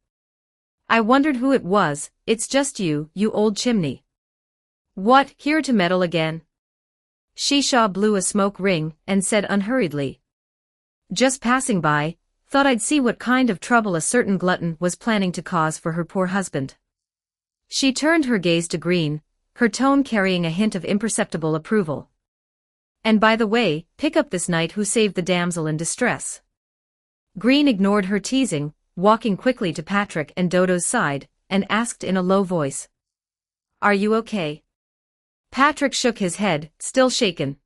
I wondered who it was, it's just you, you old chimney. What, here to meddle again? Shisha blew a smoke ring, and said unhurriedly. Just passing by, thought I'd see what kind of trouble a certain glutton was planning to cause for her poor husband. She turned her gaze to Green, her tone carrying a hint of imperceptible approval. And by the way, pick up this knight who saved the damsel in distress. Green ignored her teasing, walking quickly to Patrick and Dodo's side, and asked in a low voice. Are you okay? Patrick shook his head, still shaken.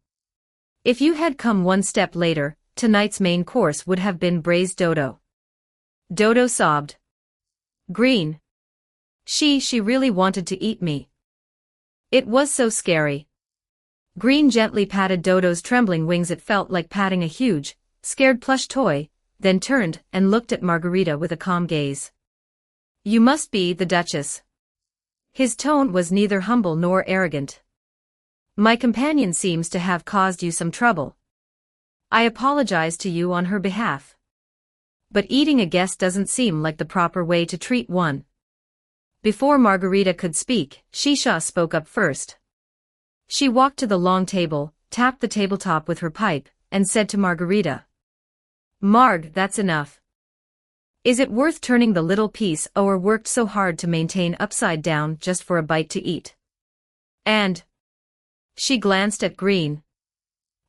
If you had come one step later, tonight's main course would have been braised dodo. Dodo sobbed. Green. She really wanted to eat me. It was so scary. Green gently patted Dodo's trembling wings. It felt like patting a huge, scared plush toy, then turned and looked at Margarita with a calm gaze. You must be the Duchess. His tone was neither humble nor arrogant. My companion seems to have caused you some trouble. I apologize to you on her behalf. But eating a guest doesn't seem like the proper way to treat one. Before Margarita could speak, Shisha spoke up first. She walked to the long table, tapped the tabletop with her pipe, and said to Margarita. Marg, that's enough. Is it worth turning the little piece or worked so hard to maintain upside down just for a bite to eat? And she glanced at Green.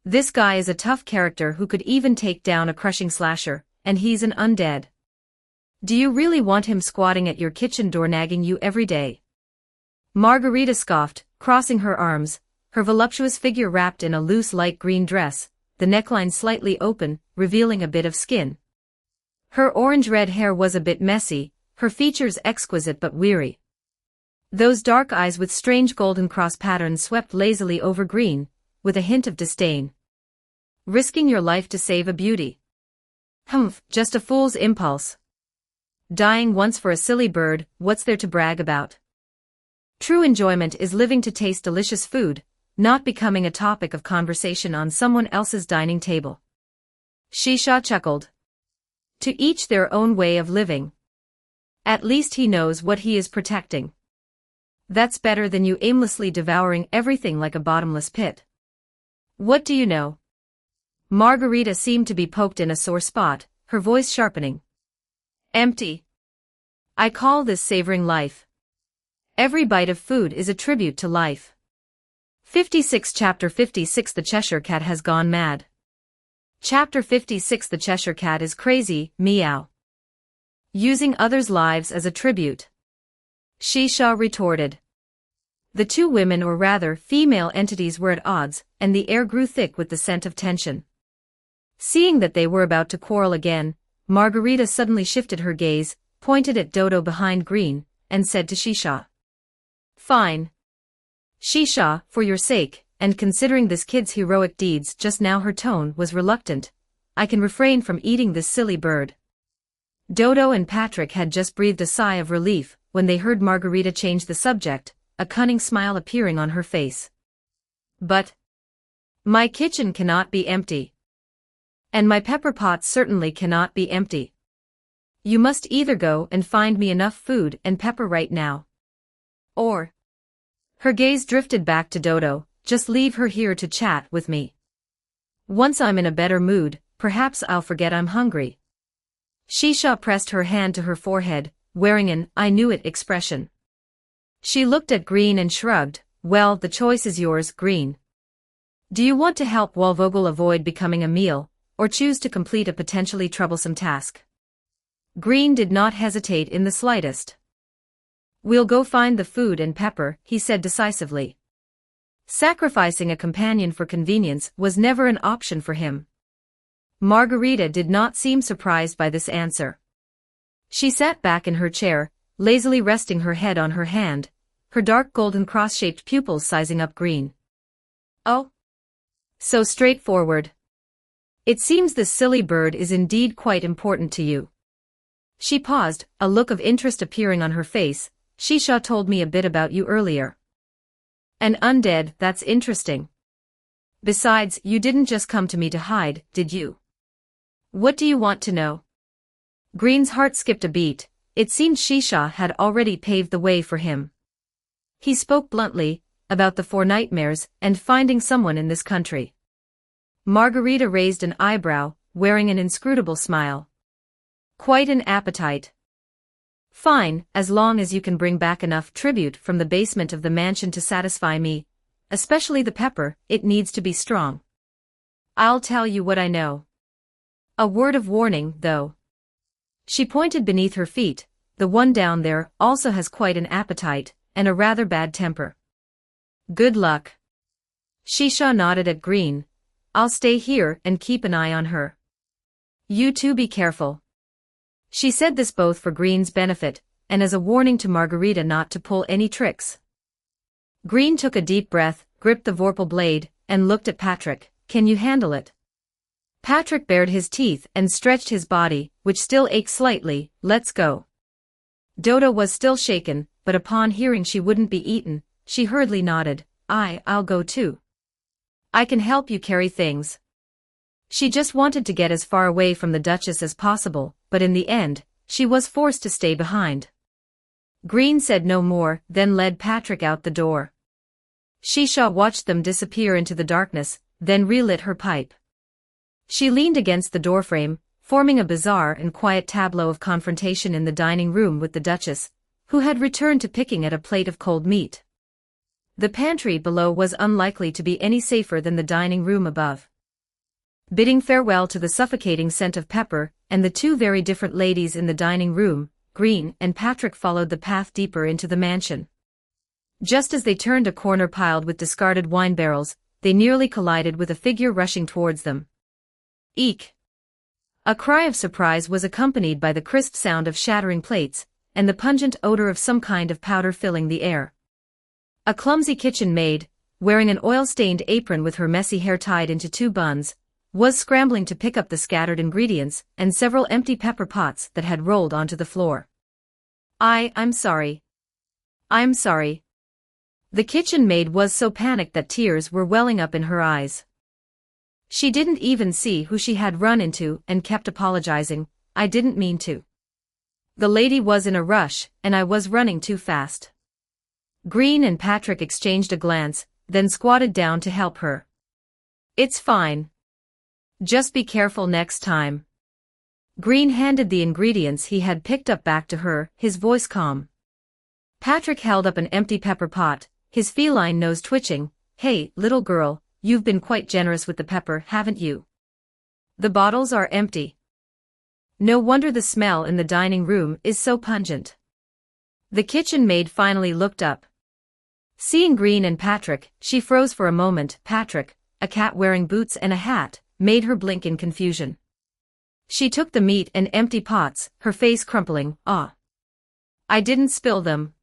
This guy is a tough character who could even take down a crushing slasher, and he's an undead. Do you really want him squatting at your kitchen door nagging you every day? Margarita scoffed, crossing her arms, her voluptuous figure wrapped in a loose light green dress, the neckline slightly open, revealing a bit of skin. Her orange-red hair was a bit messy, her features exquisite but weary. Those dark eyes with strange golden cross patterns swept lazily over Green, with a hint of disdain. Risking your life to save a beauty. Humph, just a fool's impulse. Dying once for a silly bird, what's there to brag about? True enjoyment is living to taste delicious food, not becoming a topic of conversation on someone else's dining table. Shisha chuckled. To each their own way of living. At least he knows what he is protecting. That's better than you aimlessly devouring everything like a bottomless pit. What do you know? Margarita seemed to be poked in a sore spot, her voice sharpening. Empty. I call this savoring life. Every bite of food is a tribute to life. 56 Chapter 56 The Cheshire Cat has gone mad. Chapter 56 The Cheshire Cat is crazy, meow. Using others' lives as a tribute. Shisha retorted. The two women, or rather female entities, were at odds, and the air grew thick with the scent of tension. Seeing that they were about to quarrel again, Margarita suddenly shifted her gaze, pointed at Dodo behind Green, and said to Shisha. Fine. Shisha, for your sake, and considering this kid's heroic deeds just now, her tone was reluctant. I can refrain from eating this silly bird. Dodo and Patrick had just breathed a sigh of relief when they heard Margarita change the subject, a cunning smile appearing on her face. But my kitchen cannot be empty. And my pepper pot certainly cannot be empty. You must either go and find me enough food and pepper right now. Or. Her gaze drifted back to Dodo, just leave her here to chat with me. Once I'm in a better mood, perhaps I'll forget I'm hungry. Shisha pressed her hand to her forehead, wearing an I knew it expression. She looked at Green and shrugged. Well, the choice is yours, Green. Do you want to help Walvogel avoid becoming a meal, or choose to complete a potentially troublesome task? Green did not hesitate in the slightest. We'll go find the food and pepper, he said decisively. Sacrificing a companion for convenience was never an option for him. Margarita did not seem surprised by this answer. She sat back in her chair, lazily resting her head on her hand, her dark golden cross-shaped pupils sizing up Green. Oh. So straightforward. It seems this silly bird is indeed quite important to you. She paused, a look of interest appearing on her face. Shisha told me a bit about you earlier. An undead, that's interesting. Besides, you didn't just come to me to hide, did you? What do you want to know? Green's heart skipped a beat. It seemed Shisha had already paved the way for him. He spoke bluntly, about the 4 nightmares, and finding someone in this country. Margarita raised an eyebrow, wearing an inscrutable smile. Quite an appetite. Fine, as long as you can bring back enough tribute from the basement of the mansion to satisfy me, especially the pepper, it needs to be strong. I'll tell you what I know. A word of warning, though. She pointed beneath her feet. The one down there also has quite an appetite, and a rather bad temper. Good luck. Shisha nodded at Green. I'll stay here and keep an eye on her. You two be careful. She said this both for Green's benefit, and as a warning to Margarita not to pull any tricks. Green took a deep breath, gripped the vorpal blade, and looked at Patrick. Can you handle it? Patrick bared his teeth and stretched his body, which still ached slightly. Let's go. Dodo was still shaken, but upon hearing she wouldn't be eaten, she hurriedly nodded. I'll go too. I can help you carry things. She just wanted to get as far away from the Duchess as possible, but in the end, she was forced to stay behind. Green said no more, then led Patrick out the door. Shisha watched them disappear into the darkness, then relit her pipe. She leaned against the doorframe, forming a bizarre and quiet tableau of confrontation in the dining room with the Duchess, who had returned to picking at a plate of cold meat. The pantry below was unlikely to be any safer than the dining room above. Bidding farewell to the suffocating scent of pepper, and the two very different ladies in the dining room, Green and Patrick followed the path deeper into the mansion. Just as they turned a corner piled with discarded wine barrels, they nearly collided with a figure rushing towards them. Eek! A cry of surprise was accompanied by the crisp sound of shattering plates, and the pungent odor of some kind of powder filling the air. A clumsy kitchen maid, wearing an oil-stained apron with her messy hair tied into two buns, was scrambling to pick up the scattered ingredients and several empty pepper pots that had rolled onto the floor. I'm sorry. I'm sorry. The kitchen maid was so panicked that tears were welling up in her eyes. She didn't even see who she had run into and kept apologizing. I didn't mean to. The lady was in a rush, and I was running too fast. Green and Patrick exchanged a glance, then squatted down to help her. It's fine. Just be careful next time. Green handed the ingredients he had picked up back to her, his voice calm. Patrick held up an empty pepper pot, his feline nose twitching. Hey, little girl, you've been quite generous with the pepper, haven't you? The bottles are empty. No wonder the smell in the dining room is so pungent. The kitchen maid finally looked up. Seeing Green and Patrick, she froze for a moment. Patrick, a cat wearing boots and a hat, made her blink in confusion. She took the meat and empty pots, her face crumpling. Ah. I didn't spill them.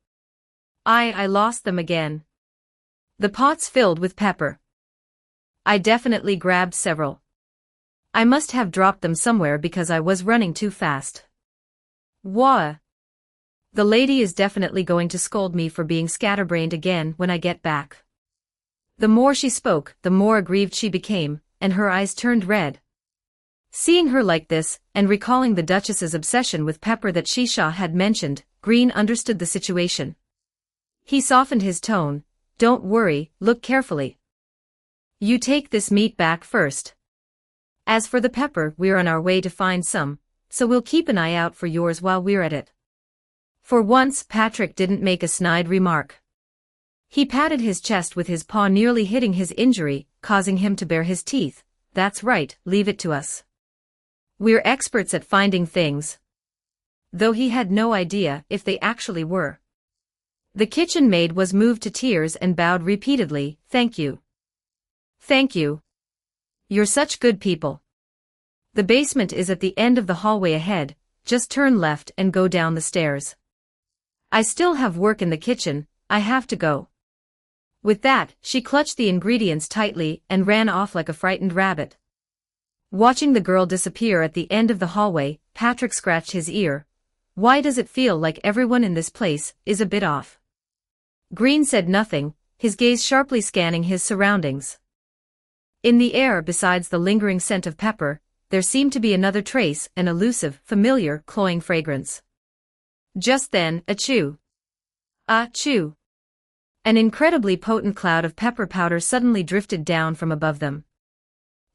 I lost them again. The pots filled with pepper. I definitely grabbed several. I must have dropped them somewhere because I was running too fast. Wah. The lady is definitely going to scold me for being scatterbrained again when I get back. The more she spoke, the more aggrieved she became, and her eyes turned red. Seeing her like this, and recalling the Duchess's obsession with pepper that Shisha had mentioned, Green understood the situation. He softened his tone. Don't worry, look carefully. You take this meat back first. As for the pepper, we're on our way to find some, so we'll keep an eye out for yours while we're at it. For once, Patrick didn't make a snide remark. He patted his chest with his paw, nearly hitting his injury, causing him to bare his teeth. That's right, leave it to us. We're experts at finding things. Though he had no idea if they actually were. The kitchen maid was moved to tears and bowed repeatedly. Thank you. Thank you. You're such good people. The basement is at the end of the hallway ahead, just turn left and go down the stairs. I still have work in the kitchen, I have to go. With that, she clutched the ingredients tightly and ran off like a frightened rabbit. Watching the girl disappear at the end of the hallway, Patrick scratched his ear. Why does it feel like everyone in this place is a bit off? Green said nothing, his gaze sharply scanning his surroundings. In the air, besides the lingering scent of pepper, there seemed to be another trace, an elusive, familiar, cloying fragrance. Just then, achoo! Achoo! An incredibly potent cloud of pepper powder suddenly drifted down from above them.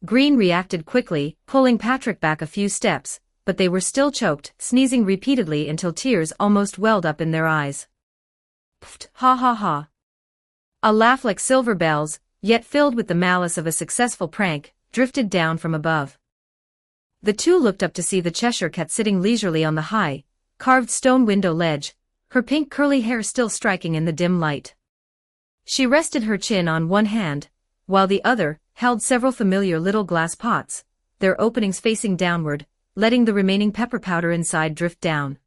Green reacted quickly, pulling Patrick back a few steps, but they were still choked, sneezing repeatedly until tears almost welled up in their eyes. Pfft, ha ha ha. A laugh like silver bells, yet filled with the malice of a successful prank, drifted down from above. The two looked up to see the Cheshire Cat sitting leisurely on the high, carved stone window ledge, her pink curly hair still striking in the dim light. She rested her chin on one hand, while the other held several familiar little glass pots, their openings facing downward, letting the remaining pepper powder inside drift down.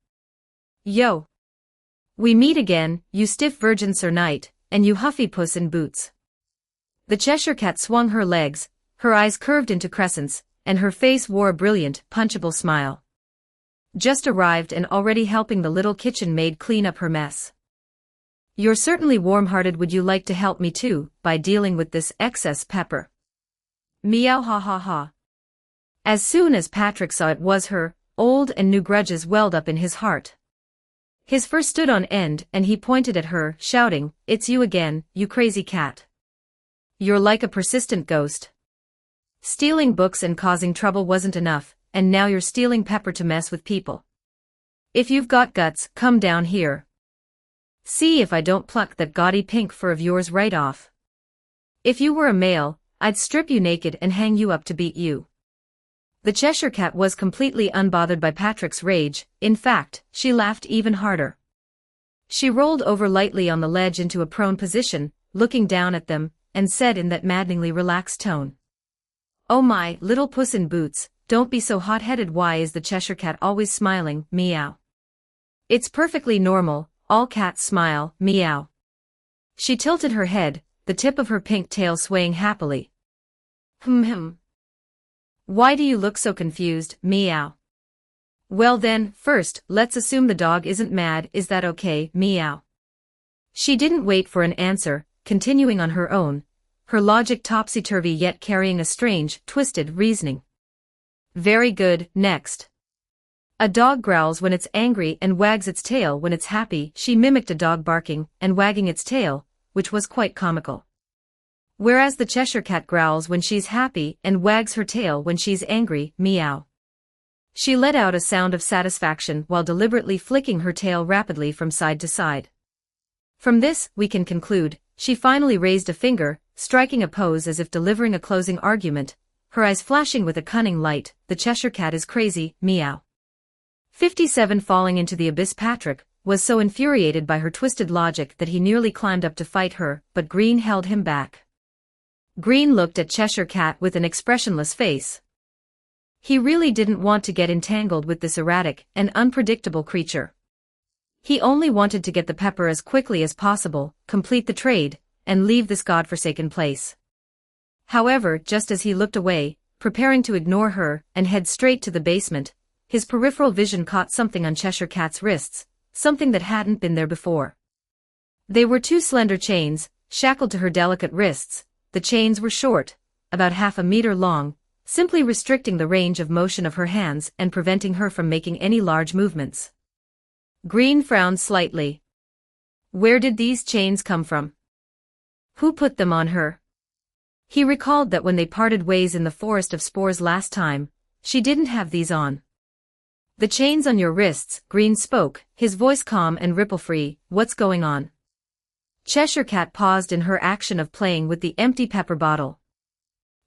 Yo! We meet again, you stiff virgin Sir Knight, and you huffy puss in boots. The Cheshire Cat swung her legs, her eyes curved into crescents, and her face wore a brilliant, punchable smile. Just arrived and already helping the little kitchen maid clean up her mess. You're certainly warm-hearted. Would you like to help me too, by dealing with this excess pepper? Meow ha ha ha. As soon as Patrick saw it was her, old and new grudges welled up in his heart. His fur stood on end and he pointed at her, shouting, It's you again, you crazy cat. You're like a persistent ghost. Stealing books and causing trouble wasn't enough, and now you're stealing pepper to mess with people. If you've got guts, come down here. See if I don't pluck that gaudy pink fur of yours right off. If you were a male, I'd strip you naked and hang you up to beat you. The Cheshire Cat was completely unbothered by Patrick's rage. In fact, she laughed even harder. She rolled over lightly on the ledge into a prone position, looking down at them, and said in that maddeningly relaxed tone, Oh my, little Puss in Boots, don't be so hot-headed. Why is the Cheshire Cat always smiling? Meow. It's perfectly normal, all cats smile, meow. She tilted her head, the tip of her pink tail swaying happily. Why do you look so confused? Meow. Well then, first, let's assume the dog isn't mad. Is that okay? Meow. She didn't wait for an answer, continuing on her own, her logic topsy-turvy yet carrying a strange, twisted reasoning. Very good, next. A dog growls when it's angry and wags its tail when it's happy. She mimicked a dog barking and wagging its tail, which was quite comical. Whereas the Cheshire Cat growls when she's happy and wags her tail when she's angry, meow. She let out a sound of satisfaction while deliberately flicking her tail rapidly from side to side. From this, we can conclude, she finally raised a finger, striking a pose as if delivering a closing argument, her eyes flashing with a cunning light. The Cheshire Cat is crazy, meow. 57 Falling into the abyss. Patrick was so infuriated by her twisted logic that he nearly climbed up to fight her, but Green held him back. Green looked at Cheshire Cat with an expressionless face. He really didn't want to get entangled with this erratic and unpredictable creature. He only wanted to get the pepper as quickly as possible, complete the trade, and leave this godforsaken place. However, just as he looked away, preparing to ignore her and head straight to the basement, his peripheral vision caught something on Cheshire Cat's wrists, something that hadn't been there before. They were two slender chains, shackled to her delicate wrists. The chains were short, about half a meter long, simply restricting the range of motion of her hands and preventing her from making any large movements. Green frowned slightly. Where did these chains come from? Who put them on her? He recalled that when they parted ways in the Forest of Spores last time, she didn't have these on. The chains on your wrists, Green spoke, his voice calm and ripple-free. What's going on? Cheshire Cat paused in her action of playing with the empty pepper bottle.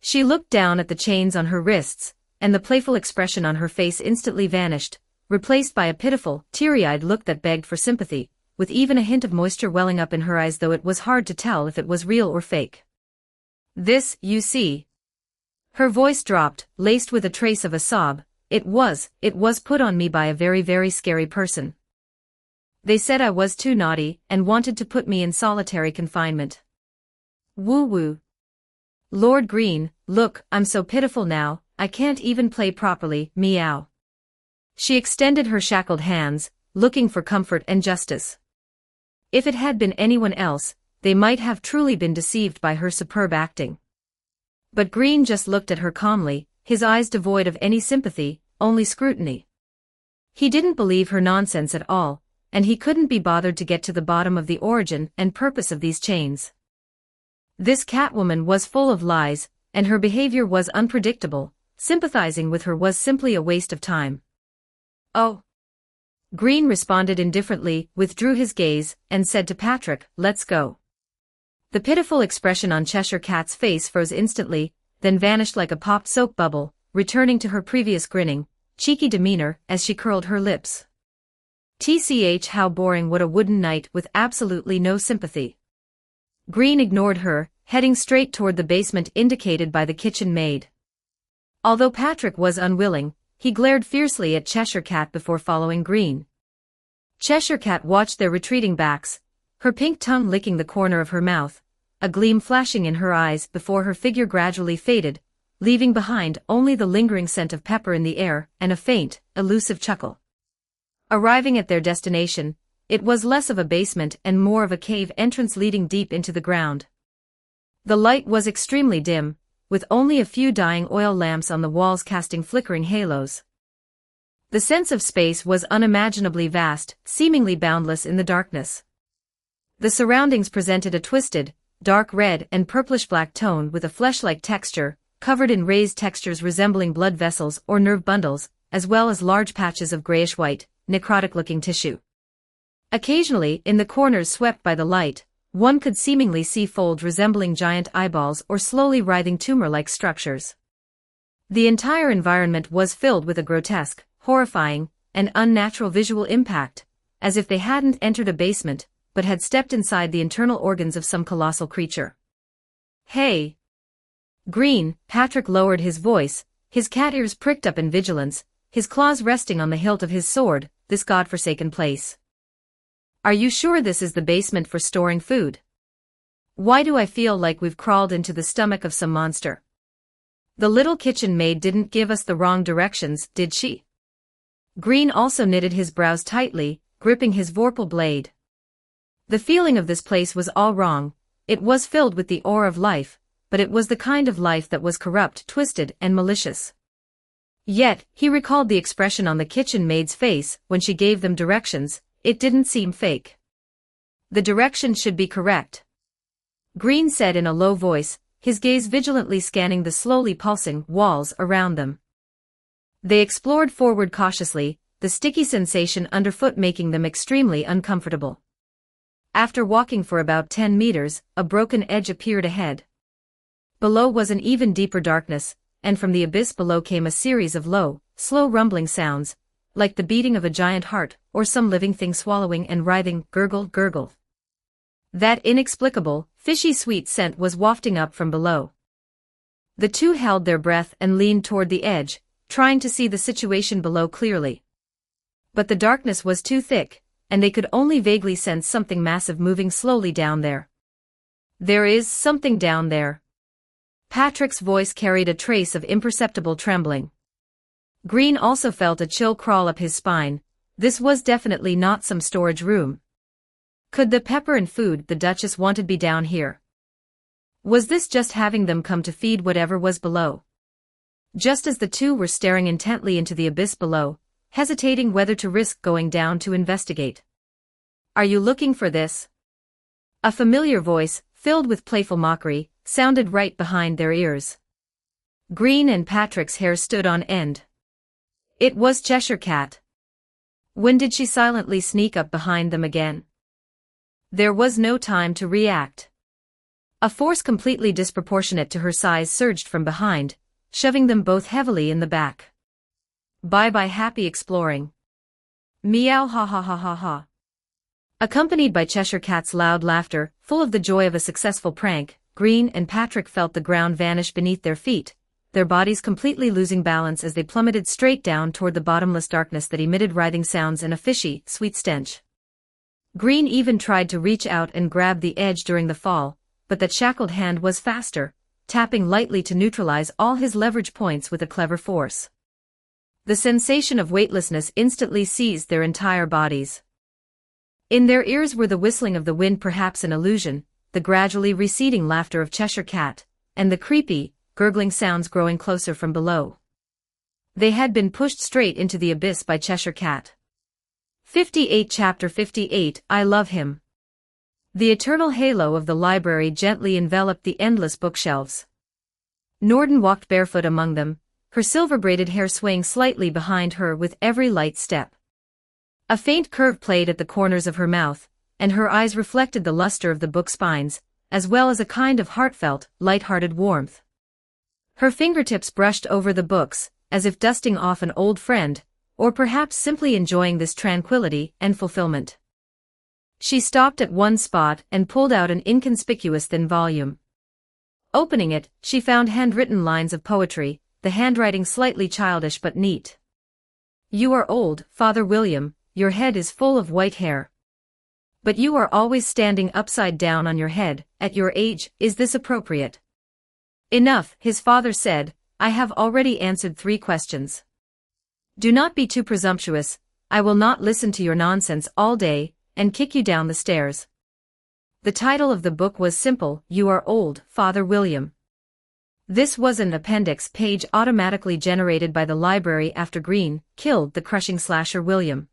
She looked down at the chains on her wrists, and the playful expression on her face instantly vanished, replaced by a pitiful, teary-eyed look that begged for sympathy, with even a hint of moisture welling up in her eyes, though it was hard to tell if it was real or fake. This, you see. Her voice dropped, laced with a trace of a sob. It was put on me by a very, very scary person. They said I was too naughty and wanted to put me in solitary confinement. Woo-woo. Lord Green, look, I'm so pitiful now, I can't even play properly, meow. She extended her shackled hands, looking for comfort and justice. If it had been anyone else, they might have truly been deceived by her superb acting. But Green just looked at her calmly, his eyes devoid of any sympathy, only scrutiny. He didn't believe her nonsense at all, and he couldn't be bothered to get to the bottom of the origin and purpose of these chains. This Catwoman was full of lies, and her behavior was unpredictable. Sympathizing with her was simply a waste of time. Oh. Green responded indifferently, withdrew his gaze, and said to Patrick, let's go. The pitiful expression on Cheshire Cat's face froze instantly, then vanished like a popped soap bubble, returning to her previous grinning, cheeky demeanor as she curled her lips. TCH, how boring. What a wooden knight with absolutely no sympathy. Green ignored her, heading straight toward the basement indicated by the kitchen maid. Although Patrick was unwilling, he glared fiercely at Cheshire Cat before following Green. Cheshire Cat watched their retreating backs, her pink tongue licking the corner of her mouth, a gleam flashing in her eyes before her figure gradually faded, leaving behind only the lingering scent of pepper in the air and a faint, elusive chuckle. Arriving at their destination, it was less of a basement and more of a cave entrance leading deep into the ground. The light was extremely dim, with only a few dying oil lamps on the walls casting flickering halos. The sense of space was unimaginably vast, seemingly boundless in the darkness. The surroundings presented a twisted, dark red and purplish-black tone with a flesh-like texture, covered in raised textures resembling blood vessels or nerve bundles, as well as large patches of grayish-white, necrotic-looking tissue. Occasionally, in the corners swept by the light, one could seemingly see folds resembling giant eyeballs or slowly writhing tumor-like structures. The entire environment was filled with a grotesque, horrifying, and unnatural visual impact, as if they hadn't entered a basement, but had stepped inside the internal organs of some colossal creature. Hey! Green, Patrick lowered his voice, his cat ears pricked up in vigilance, his claws resting on the hilt of his sword, this godforsaken place. Are you sure this is the basement for storing food? Why do I feel like we've crawled into the stomach of some monster? The little kitchen maid didn't give us the wrong directions, did she? Green also knitted his brows tightly, gripping his vorpal blade. The feeling of this place was all wrong. It was filled with the aura of life, but it was the kind of life that was corrupt, twisted, and malicious. Yet, he recalled the expression on the kitchen maid's face when she gave them directions. It didn't seem fake. The direction should be correct, Green said in a low voice, his gaze vigilantly scanning the slowly pulsing walls around them. They explored forward cautiously, the sticky sensation underfoot making them extremely uncomfortable. After walking for about 10 meters, a broken edge appeared ahead. Below was an even deeper darkness, and from the abyss below came a series of low, slow rumbling sounds, like the beating of a giant heart, or some living thing swallowing and writhing, gurgle, gurgle. That inexplicable, fishy sweet scent was wafting up from below. The two held their breath and leaned toward the edge, trying to see the situation below clearly. But the darkness was too thick, and they could only vaguely sense something massive moving slowly down there. There is something down there. Patrick's voice carried a trace of imperceptible trembling. Green also felt a chill crawl up his spine. This was definitely not some storage room. Could the pepper and food the Duchess wanted be down here? Was this just having them come to feed whatever was below? Just as the two were staring intently into the abyss below, hesitating whether to risk going down to investigate. Are you looking for this? A familiar voice, filled with playful mockery, sounded right behind their ears. Green and Patrick's hair stood on end. It was Cheshire Cat. When did she silently sneak up behind them again? There was no time to react. A force completely disproportionate to her size surged from behind, shoving them both heavily in the back. Bye-bye happy exploring. Meow ha ha ha ha ha. Accompanied by Cheshire Cat's loud laughter, full of the joy of a successful prank, Green and Patrick felt the ground vanish beneath their feet, their bodies completely losing balance as they plummeted straight down toward the bottomless darkness that emitted writhing sounds and a fishy, sweet stench. Green even tried to reach out and grab the edge during the fall, but that shackled hand was faster, tapping lightly to neutralize all his leverage points with a clever force. The sensation of weightlessness instantly seized their entire bodies. In their ears were the whistling of the wind, perhaps an illusion, the gradually receding laughter of Cheshire Cat, and the creepy, gurgling sounds growing closer from below. They had been pushed straight into the abyss by Cheshire Cat. 58 Chapter 58 I Love Him. The eternal halo of the library gently enveloped the endless bookshelves. Norden walked barefoot among them, her silver-braided hair swaying slightly behind her with every light step. A faint curve played at the corners of her mouth, and her eyes reflected the luster of the book spines, as well as a kind of heartfelt, light-hearted warmth. Her fingertips brushed over the books, as if dusting off an old friend, or perhaps simply enjoying this tranquility and fulfillment. She stopped at one spot and pulled out an inconspicuous thin volume. Opening it, she found handwritten lines of poetry, the handwriting slightly childish but neat. You are old, Father William, your head is full of white hair. But you are always standing upside down on your head, at your age, is this appropriate? Enough, his father said, I have already answered 3 questions. Do not be too presumptuous, I will not listen to your nonsense all day, and kick you down the stairs. The title of the book was simple, You Are Old, Father William. This was an appendix page automatically generated by the library after Green killed the crushing slasher William.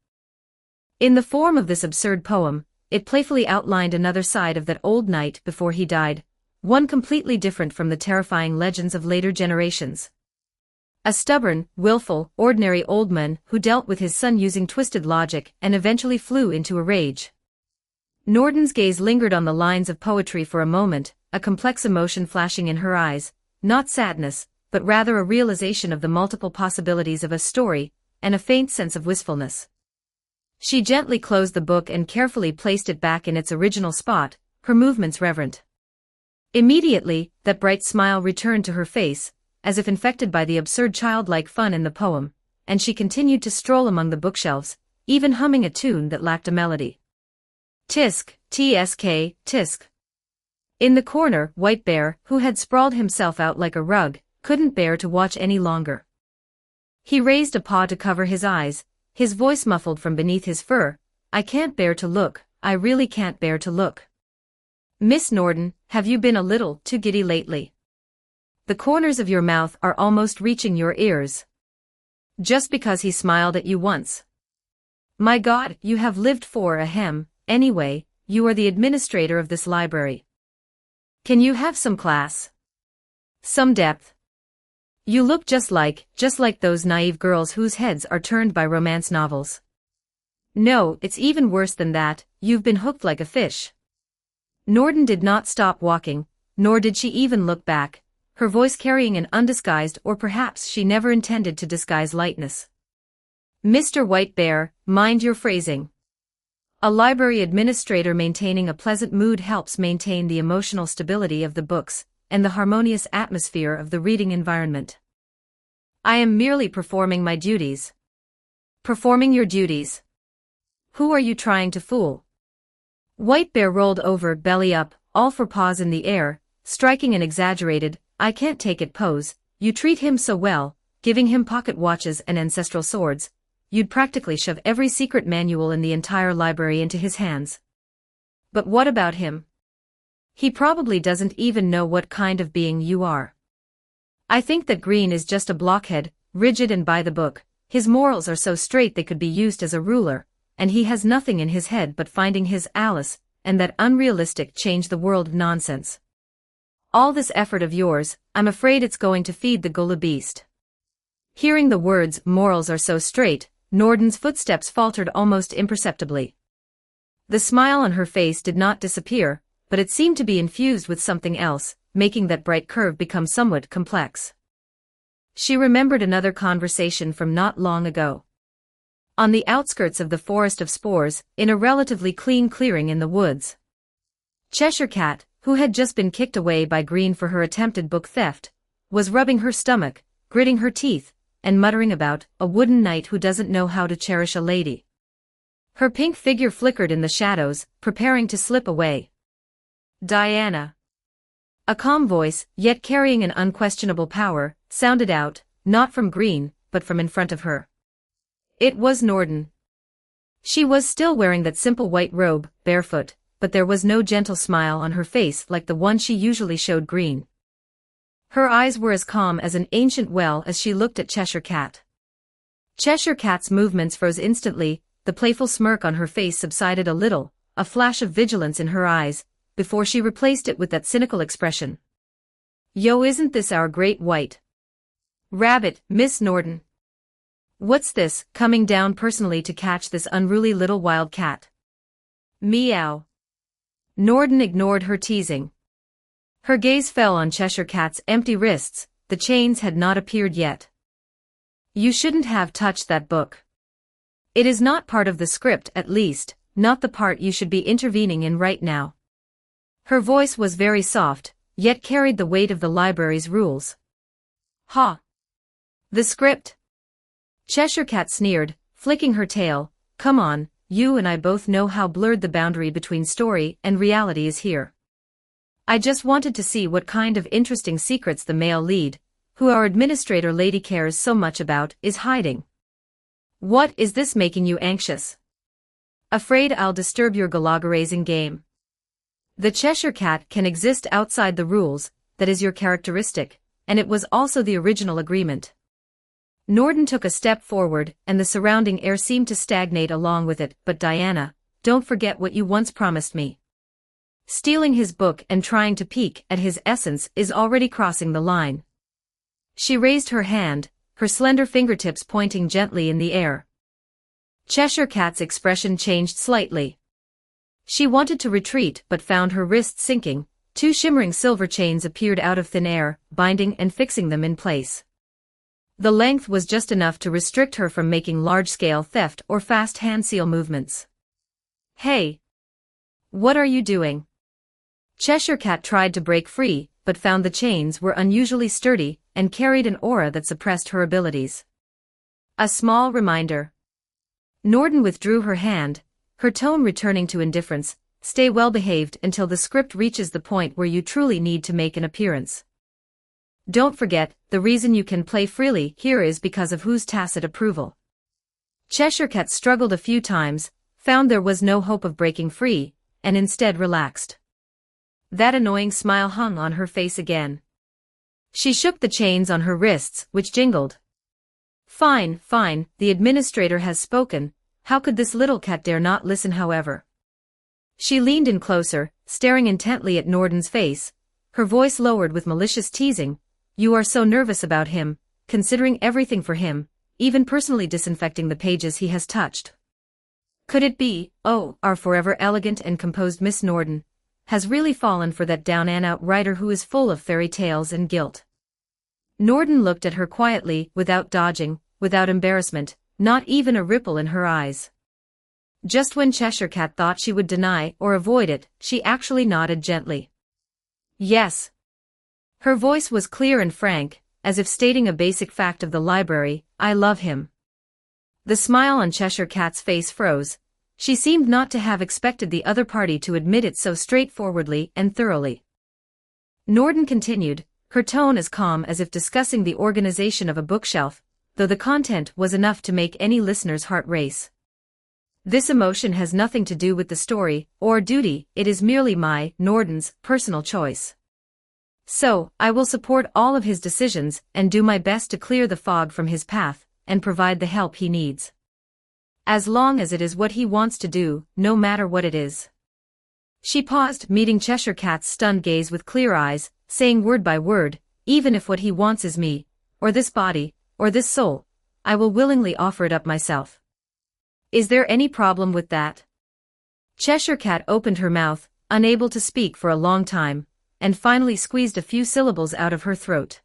In the form of this absurd poem, it playfully outlined another side of that old knight before he died, one completely different from the terrifying legends of later generations. A stubborn, willful, ordinary old man who dealt with his son using twisted logic and eventually flew into a rage. Norden's gaze lingered on the lines of poetry for a moment, a complex emotion flashing in her eyes, not sadness, but rather a realization of the multiple possibilities of a story, and a faint sense of wistfulness. She gently closed the book and carefully placed it back in its original spot, her movements reverent. Immediately, that bright smile returned to her face, as if infected by the absurd childlike fun in the poem, and she continued to stroll among the bookshelves, even humming a tune that lacked a melody. Tisk, tsk, tisk. In the corner, White Bear, who had sprawled himself out like a rug, couldn't bear to watch any longer. He raised a paw to cover his eyes, his voice muffled from beneath his fur. I can't bear to look, I really can't bear to look. Miss Norden, have you been a little too giddy lately? The corners of your mouth are almost reaching your ears. Just because he smiled at you once. My God, you have lived for a hem. Anyway, you are the administrator of this library. Can you have some class? Some depth? You look just like those naive girls whose heads are turned by romance novels. No, it's even worse than that, you've been hooked like a fish. Norden did not stop walking, nor did she even look back, her voice carrying an undisguised, or perhaps she never intended to disguise, lightness. Mr. White Bear, mind your phrasing. A library administrator maintaining a pleasant mood helps maintain the emotional stability of the books and the harmonious atmosphere of the reading environment. I am merely performing my duties. Performing your duties? Who are you trying to fool? White Bear rolled over, belly up, all four paws in the air, striking an exaggerated, I can't take it pose. You treat him so well, giving him pocket watches and ancestral swords. You'd practically shove every secret manual in the entire library into his hands. But what about him? He probably doesn't even know what kind of being you are. I think that Green is just a blockhead, rigid and by the book. His morals are so straight they could be used as a ruler, and he has nothing in his head but finding his Alice, and that unrealistic change the world nonsense. All this effort of yours, I'm afraid it's going to feed the gullah beast. Hearing the words, morals are so straight, Norden's footsteps faltered almost imperceptibly. The smile on her face did not disappear, but it seemed to be infused with something else, making that bright curve become somewhat complex. She remembered another conversation from not long ago. On the outskirts of the Forest of Spores, in a relatively clean clearing in the woods. Cheshire Cat, who had just been kicked away by Green for her attempted book theft, was rubbing her stomach, gritting her teeth, and muttering about a wooden knight who doesn't know how to cherish a lady. Her pink figure flickered in the shadows, preparing to slip away. Diana. A calm voice, yet carrying an unquestionable power, sounded out, not from Green, but from in front of her. It was Norden. She was still wearing that simple white robe, barefoot, but there was no gentle smile on her face like the one she usually showed Green. Her eyes were as calm as an ancient well as she looked at Cheshire Cat. Cheshire Cat's movements froze instantly, the playful smirk on her face subsided a little, a flash of vigilance in her eyes, before she replaced it with that cynical expression. Yo, isn't this our great white rabbit, Miss Norden? What's this, coming down personally to catch this unruly little wild cat? Meow. Norden ignored her teasing. Her gaze fell on Cheshire Cat's empty wrists, the chains had not appeared yet. You shouldn't have touched that book. It is not part of the script, at least, not the part you should be intervening in right now. Her voice was very soft, yet carried the weight of the library's rules. Ha! The script? Cheshire Cat sneered, flicking her tail. Come on, you and I both know how blurred the boundary between story and reality is here. I just wanted to see what kind of interesting secrets the male lead, who our administrator lady cares so much about, is hiding. What is this making you anxious? Afraid I'll disturb your gallagher-raising game? The Cheshire Cat can exist outside the rules, that is your characteristic, and it was also the original agreement. Norden took a step forward, and the surrounding air seemed to stagnate along with it. But Diana, don't forget what you once promised me. Stealing his book and trying to peek at his essence is already crossing the line. She raised her hand, her slender fingertips pointing gently in the air. Cheshire Cat's expression changed slightly. She wanted to retreat but found her wrists sinking. Two shimmering silver chains appeared out of thin air, binding and fixing them in place. The length was just enough to restrict her from making large-scale theft or fast hand seal movements. Hey! What are you doing? Cheshire Cat tried to break free, but found the chains were unusually sturdy and carried an aura that suppressed her abilities. A small reminder. Norden withdrew her hand, her tone returning to indifference. Stay well behaved until the script reaches the point where you truly need to make an appearance. Don't forget, the reason you can play freely here is because of whose tacit approval. Cheshire Cat struggled a few times, found there was no hope of breaking free, and instead relaxed. That annoying smile hung on her face again. She shook the chains on her wrists, which jingled. Fine, fine, the administrator has spoken. How could this little cat dare not listen, however? She leaned in closer, staring intently at Norden's face, her voice lowered with malicious teasing. You are so nervous about him, considering everything for him, even personally disinfecting the pages he has touched. Could it be, oh, our forever elegant and composed Miss Norden has really fallen for that down-and-out writer who is full of fairy tales and guilt? Norden looked at her quietly, without dodging, without embarrassment, not even a ripple in her eyes. Just when Cheshire Cat thought she would deny or avoid it, she actually nodded gently. Yes. Her voice was clear and frank, as if stating a basic fact of the library. I love him. The smile on Cheshire Cat's face froze. She seemed not to have expected the other party to admit it so straightforwardly and thoroughly. Norden continued, her tone as calm as if discussing the organization of a bookshelf, though the content was enough to make any listener's heart race. This emotion has nothing to do with the story or duty, it is merely my, Norden's, personal choice. So, I will support all of his decisions and do my best to clear the fog from his path and provide the help he needs. As long as it is what he wants to do, no matter what it is. She paused, meeting Cheshire Cat's stunned gaze with clear eyes, saying word by word, even if what he wants is me, or this body, or this soul, I will willingly offer it up myself. Is there any problem with that? Cheshire Cat opened her mouth, unable to speak for a long time, and finally squeezed a few syllables out of her throat.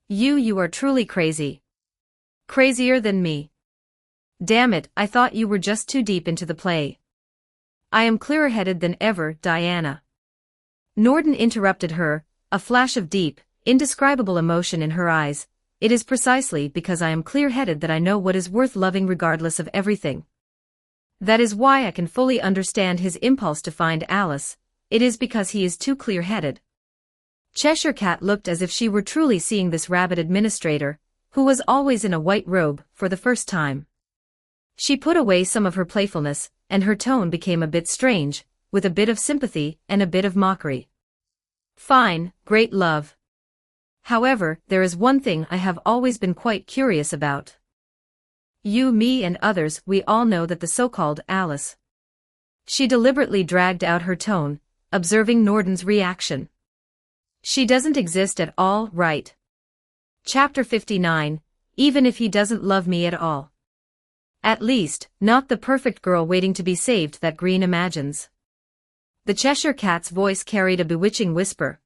You are truly crazy. Crazier than me. Damn it, I thought you were just too deep into the play. I am clearer-headed than ever, Diana. Norden interrupted her, a flash of deep, indescribable emotion in her eyes. It is precisely because I am clear-headed that I know what is worth loving regardless of everything. That is why I can fully understand his impulse to find Alice. It is because he is too clear-headed. Cheshire Cat looked as if she were truly seeing this rabid administrator, who was always in a white robe, for the first time. She put away some of her playfulness, and her tone became a bit strange, with a bit of sympathy and a bit of mockery. Fine, great love. However, there is one thing I have always been quite curious about. You, me and others, we all know that the so-called Alice. She deliberately dragged out her tone, observing Norden's reaction. She doesn't exist at all, right? Chapter 59, even if he doesn't love me at all. At least, not the perfect girl waiting to be saved that Green imagines. The Cheshire Cat's voice carried a bewitching whisper.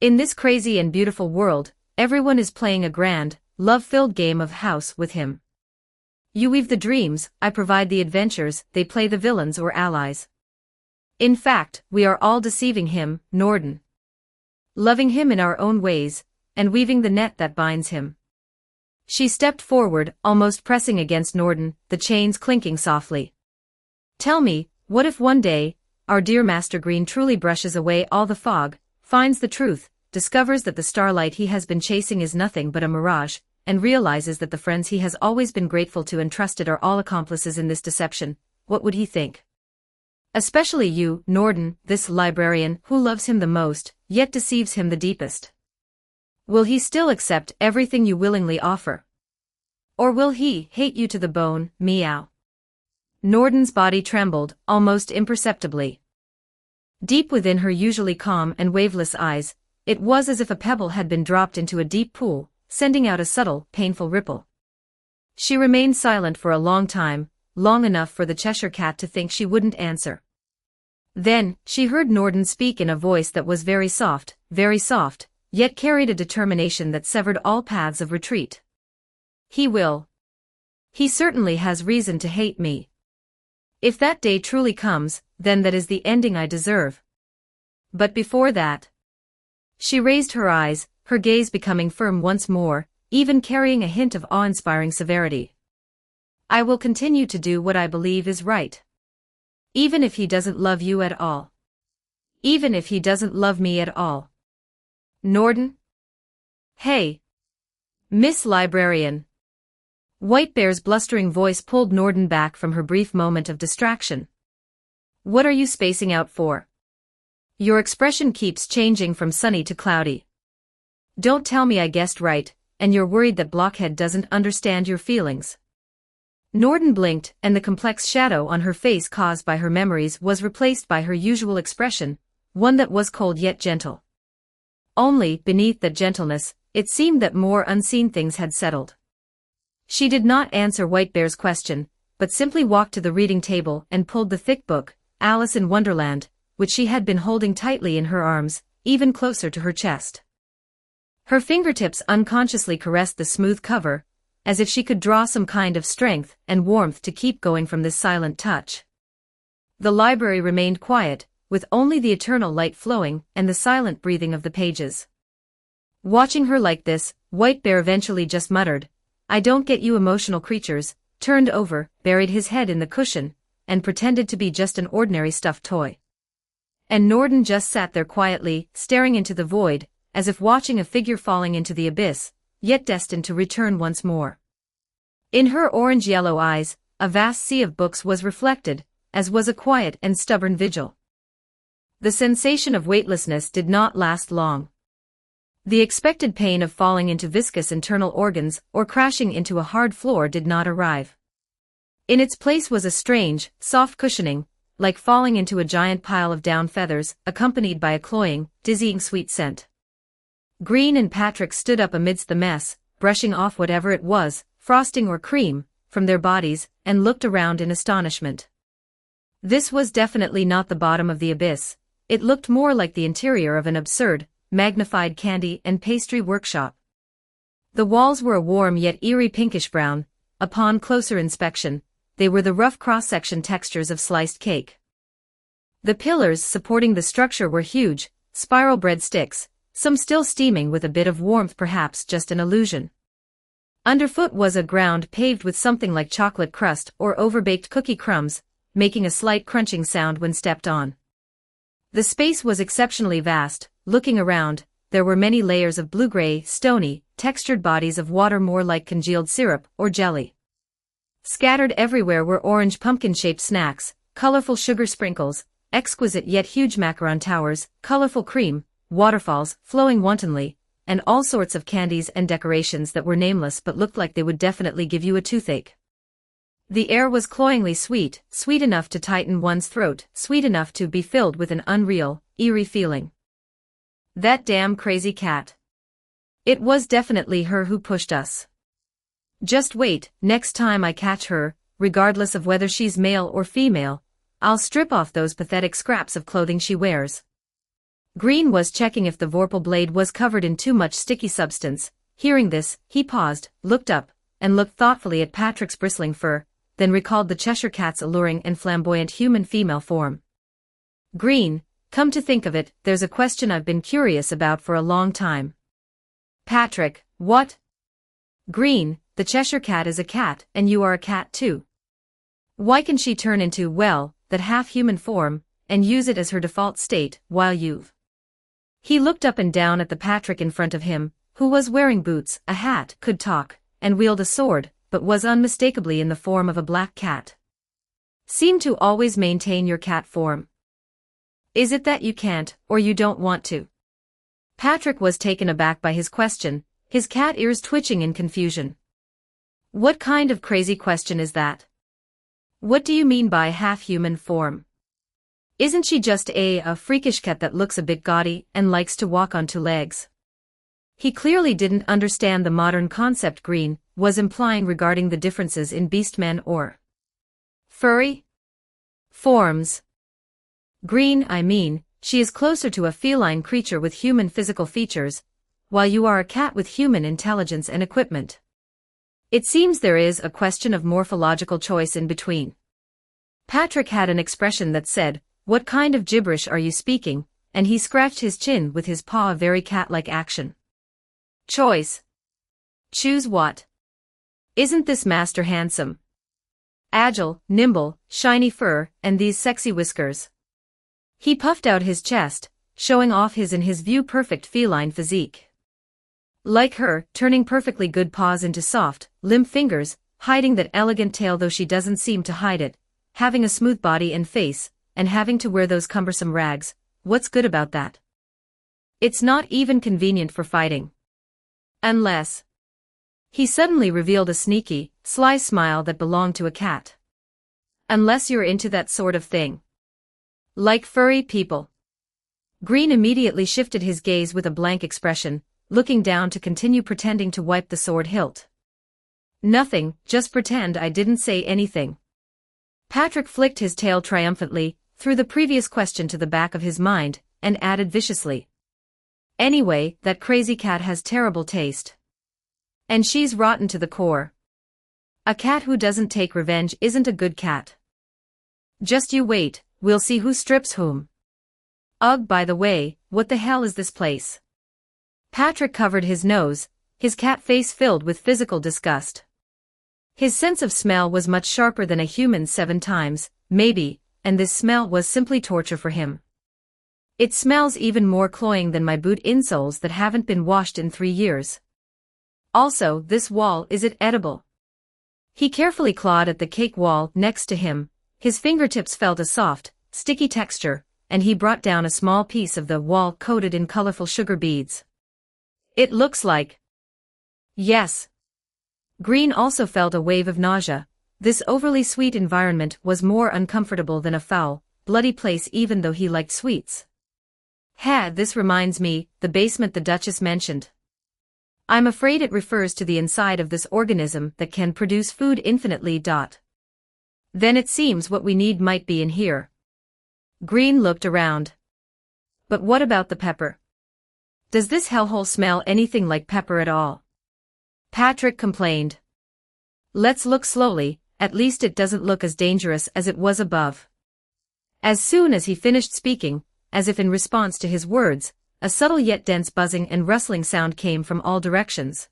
In this crazy and beautiful world, everyone is playing a grand, love-filled game of house with him. You weave the dreams, I provide the adventures, they play the villains or allies. In fact, we are all deceiving him, Norden. Loving him in our own ways, and weaving the net that binds him. She stepped forward, almost pressing against Norden, the chains clinking softly. Tell me, what if one day, our dear Master Green truly brushes away all the fog, finds the truth, discovers that the starlight he has been chasing is nothing but a mirage, and realizes that the friends he has always been grateful to and trusted are all accomplices in this deception, what would he think? Especially you, Norden, this librarian, who loves him the most, yet deceives him the deepest. Will he still accept everything you willingly offer? Or will he hate you to the bone, meow? Norden's body trembled, almost imperceptibly. Deep within her usually calm and waveless eyes, it was as if a pebble had been dropped into a deep pool, sending out a subtle, painful ripple. She remained silent for a long time, long enough for the Cheshire Cat to think she wouldn't answer. Then, she heard Norden speak in a voice that was very soft, yet carried a determination that severed all paths of retreat. He will. He certainly has reason to hate me. If that day truly comes, then that is the ending I deserve. But before that... She raised her eyes, her gaze becoming firm once more, even carrying a hint of awe-inspiring severity. I will continue to do what I believe is right. Even if he doesn't love you at all. Even if he doesn't love me at all. Norden? Hey. Miss Librarian. White Bear's blustering voice pulled Norden back from her brief moment of distraction. What are you spacing out for? Your expression keeps changing from sunny to cloudy. Don't tell me I guessed right, and you're worried that Blockhead doesn't understand your feelings. Norden blinked, and the complex shadow on her face caused by her memories was replaced by her usual expression, one that was cold yet gentle. Only, beneath that gentleness, it seemed that more unseen things had settled. She did not answer White Bear's question, but simply walked to the reading table and pulled the thick book, Alice in Wonderland, which she had been holding tightly in her arms, even closer to her chest. Her fingertips unconsciously caressed the smooth cover, as if she could draw some kind of strength and warmth to keep going from this silent touch. The library remained quiet, with only the eternal light flowing and the silent breathing of the pages. Watching her like this, White Bear eventually just muttered, I don't get you emotional creatures, turned over, buried his head in the cushion, and pretended to be just an ordinary stuffed toy. And Norden just sat there quietly, staring into the void, as if watching a figure falling into the abyss, yet destined to return once more. In her orange-yellow eyes, a vast sea of books was reflected, as was a quiet and stubborn vigil. The sensation of weightlessness did not last long. The expected pain of falling into viscous internal organs or crashing into a hard floor did not arrive. In its place was a strange, soft cushioning, like falling into a giant pile of down feathers, accompanied by a cloying, dizzying sweet scent. Green and Patrick stood up amidst the mess, brushing off whatever it was, frosting or cream, from their bodies, and looked around in astonishment. This was definitely not the bottom of the abyss. It looked more like the interior of an absurd, magnified candy and pastry workshop. The walls were a warm yet eerie pinkish-brown. Upon closer inspection, they were the rough cross-section textures of sliced cake. The pillars supporting the structure were huge, spiral breadsticks, some still steaming with a bit of warmth, perhaps just an illusion. Underfoot was a ground paved with something like chocolate crust or overbaked cookie crumbs, making a slight crunching sound when stepped on. The space was exceptionally vast. Looking around, there were many layers of blue-gray, stony, textured bodies of water more like congealed syrup or jelly. Scattered everywhere were orange pumpkin-shaped snacks, colorful sugar sprinkles, exquisite yet huge macaron towers, colorful cream, waterfalls flowing wantonly, and all sorts of candies and decorations that were nameless but looked like they would definitely give you a toothache. The air was cloyingly sweet, sweet enough to tighten one's throat, sweet enough to be filled with an unreal, eerie feeling. That damn crazy cat. It was definitely her who pushed us. Just wait, next time I catch her, regardless of whether she's male or female, I'll strip off those pathetic scraps of clothing she wears. Green was checking if the vorpal blade was covered in too much sticky substance. Hearing this, he paused, looked up, and looked thoughtfully at Patrick's bristling fur, then recalled the Cheshire Cat's alluring and flamboyant human female form. Green, come to think of it, there's a question I've been curious about for a long time. Patrick, what? Green, the Cheshire Cat is a cat, and you are a cat too. Why can she turn into, well, that half-human form, and use it as her default state, while you've... He looked up and down at the Patrick in front of him, who was wearing boots, a hat, could talk, and wield a sword, but was unmistakably in the form of a black cat. Seem to always maintain your cat form. Is it that you can't, or you don't want to? Patrick was taken aback by his question, his cat ears twitching in confusion. What kind of crazy question is that? What do you mean by half-human form? Isn't she just a freakish cat that looks a bit gaudy and likes to walk on two legs? He clearly didn't understand the modern concept Green was implying regarding the differences in beastmen or furry forms. Green, I mean, she is closer to a feline creature with human physical features, while you are a cat with human intelligence and equipment. It seems there is a question of morphological choice in between. Patrick had an expression that said, "What kind of gibberish are you speaking?" and he scratched his chin with his paw, a very cat-like action. Choice. Choose what? Isn't this master handsome? Agile, nimble, shiny fur, and these sexy whiskers. He puffed out his chest, showing off his in his view perfect feline physique. Like her, turning perfectly good paws into soft, limp fingers, hiding that elegant tail though she doesn't seem to hide it, having a smooth body and face, and having to wear those cumbersome rags, what's good about that? It's not even convenient for fighting. Unless... He suddenly revealed a sneaky, sly smile that belonged to a cat. Unless you're into that sort of thing. Like furry people. Green immediately shifted his gaze with a blank expression, looking down to continue pretending to wipe the sword hilt. Nothing, just pretend I didn't say anything. Patrick flicked his tail triumphantly, threw the previous question to the back of his mind, and added viciously. Anyway, that crazy cat has terrible taste. And she's rotten to the core. A cat who doesn't take revenge isn't a good cat. Just you wait, we'll see who strips whom. Ugh, by the way, what the hell is this place? Patrick covered his nose, his cat face filled with physical disgust. His sense of smell was much sharper than a human's 7 times, maybe, and this smell was simply torture for him. It smells even more cloying than my boot insoles that haven't been washed in 3 years. Also, this wall, is it edible? He carefully clawed at the cake wall next to him, his fingertips felt a soft, sticky texture, and he brought down a small piece of the wall coated in colorful sugar beads. It looks like... Yes. Green also felt a wave of nausea. This overly sweet environment was more uncomfortable than a foul, bloody place even though he liked sweets. This reminds me, the basement the Duchess mentioned. I'm afraid it refers to the inside of this organism that can produce food infinitely. Then it seems what we need might be in here. Green looked around. But what about the pepper? Does this hellhole smell anything like pepper at all? Patrick complained. Let's look slowly, at least it doesn't look as dangerous as it was above. As soon as he finished speaking, as if in response to his words, a subtle yet dense buzzing and rustling sound came from all directions.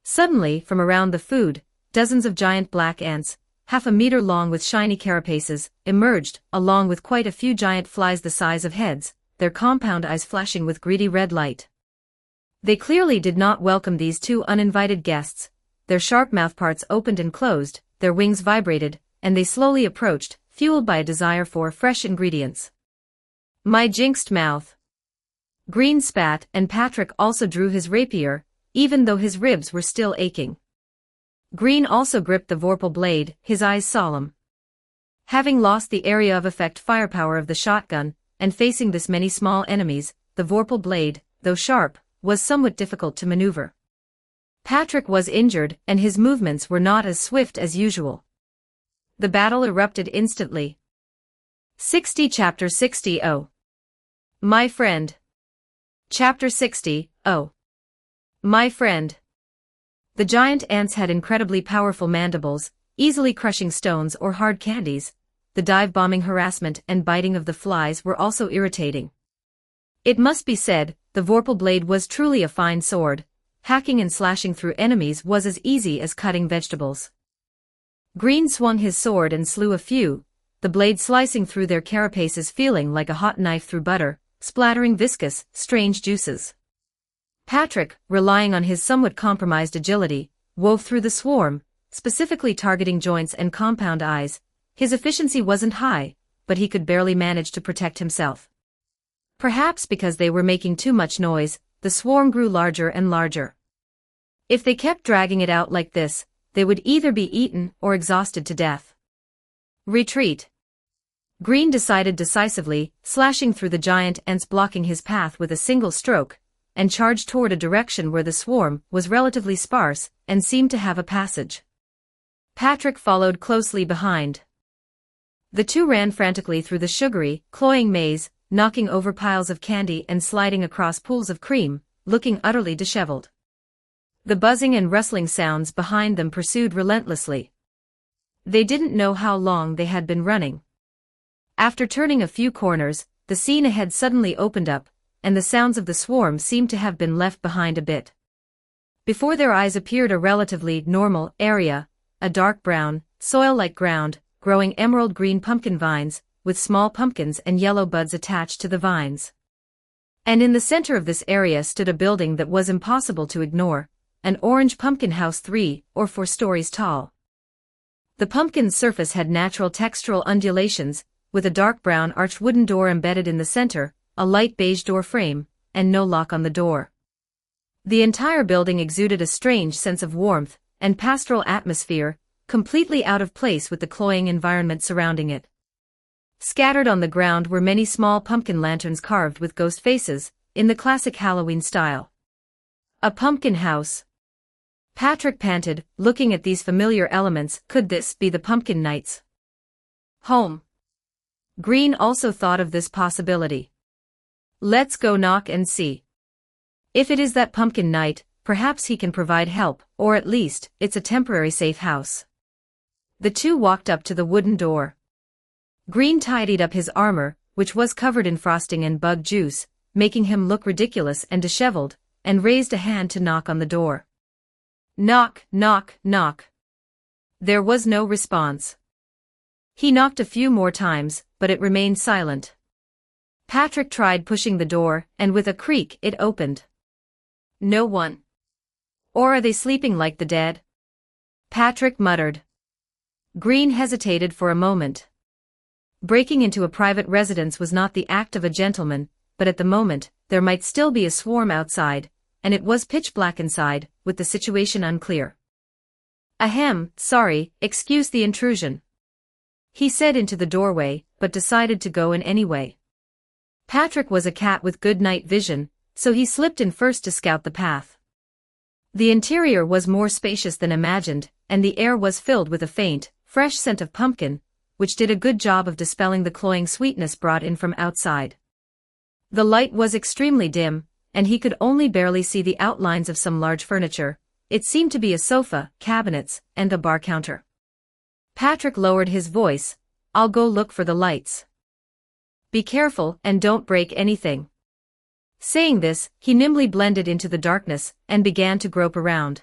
Suddenly, from around the food, dozens of giant black ants, half a meter long with shiny carapaces, emerged, along with quite a few giant flies the size of heads, their compound eyes flashing with greedy red light. They clearly did not welcome these 2 uninvited guests. Their sharp mouthparts opened and closed, their wings vibrated, and they slowly approached, fueled by a desire for fresh ingredients. My jinxed mouth. Green spat, and Patrick also drew his rapier, even though his ribs were still aching. Green also gripped the vorpal blade, his eyes solemn. Having lost the area of effect firepower of the shotgun, and facing this many small enemies, the vorpal blade, though sharp, was somewhat difficult to maneuver. Patrick was injured, and his movements were not as swift as usual. The battle erupted instantly. 60 Chapter 60 Oh. My friend. Chapter 60, Oh. My friend. The giant ants had incredibly powerful mandibles, easily crushing stones or hard candies. The dive-bombing harassment and biting of the flies were also irritating. It must be said, the vorpal blade was truly a fine sword. Hacking and slashing through enemies was as easy as cutting vegetables. Green swung his sword and slew a few, the blade slicing through their carapaces feeling like a hot knife through butter, splattering viscous, strange juices. Patrick, relying on his somewhat compromised agility, wove through the swarm, specifically targeting joints and compound eyes. His efficiency wasn't high, but he could barely manage to protect himself. Perhaps because they were making too much noise, the swarm grew larger and larger. If they kept dragging it out like this, they would either be eaten or exhausted to death. Retreat. Green decided decisively, slashing through the giant ants blocking his path with a single stroke, and charged toward a direction where the swarm was relatively sparse and seemed to have a passage. Patrick followed closely behind. The 2 ran frantically through the sugary, cloying maze, knocking over piles of candy and sliding across pools of cream, looking utterly disheveled. The buzzing and rustling sounds behind them pursued relentlessly. They didn't know how long they had been running. After turning a few corners, the scene ahead suddenly opened up, and the sounds of the swarm seemed to have been left behind a bit. Before their eyes appeared a relatively normal area, a dark brown, soil-like ground, growing emerald green pumpkin vines, with small pumpkins and yellow buds attached to the vines. And in the center of this area stood a building that was impossible to ignore, an orange pumpkin house 3 or 4 stories tall. The pumpkin's surface had natural textural undulations, with a dark brown arched wooden door embedded in the center, a light beige door frame, and no lock on the door. The entire building exuded a strange sense of warmth and pastoral atmosphere, completely out of place with the cloying environment surrounding it. Scattered on the ground were many small pumpkin lanterns carved with ghost faces, in the classic Halloween style. A pumpkin house. Patrick panted, looking at these familiar elements. Could this be the Pumpkin Knight's home? Green also thought of this possibility. Let's go knock and see. If it is that Pumpkin Knight, perhaps he can provide help, or at least, it's a temporary safe house. The two walked up to the wooden door. Green tidied up his armor, which was covered in frosting and bug juice, making him look ridiculous and disheveled, and raised a hand to knock on the door. Knock, knock, knock. There was no response. He knocked a few more times, but it remained silent. Patrick tried pushing the door, and with a creak it opened. No one. Or are they sleeping like the dead? Patrick muttered. Green hesitated for a moment. Breaking into a private residence was not the act of a gentleman, but at the moment, there might still be a swarm outside, and it was pitch black inside, with the situation unclear. Ahem, sorry, excuse the intrusion. He said into the doorway, but decided to go in anyway. Patrick was a cat with good night vision, so he slipped in first to scout the path. The interior was more spacious than imagined, and the air was filled with a faint, fresh scent of pumpkin, which did a good job of dispelling the cloying sweetness brought in from outside. The light was extremely dim, and he could only barely see the outlines of some large furniture. It seemed to be a sofa, cabinets, and a bar counter. Patrick lowered his voice. I'll go look for the lights. Be careful and don't break anything. Saying this, he nimbly blended into the darkness and began to grope around.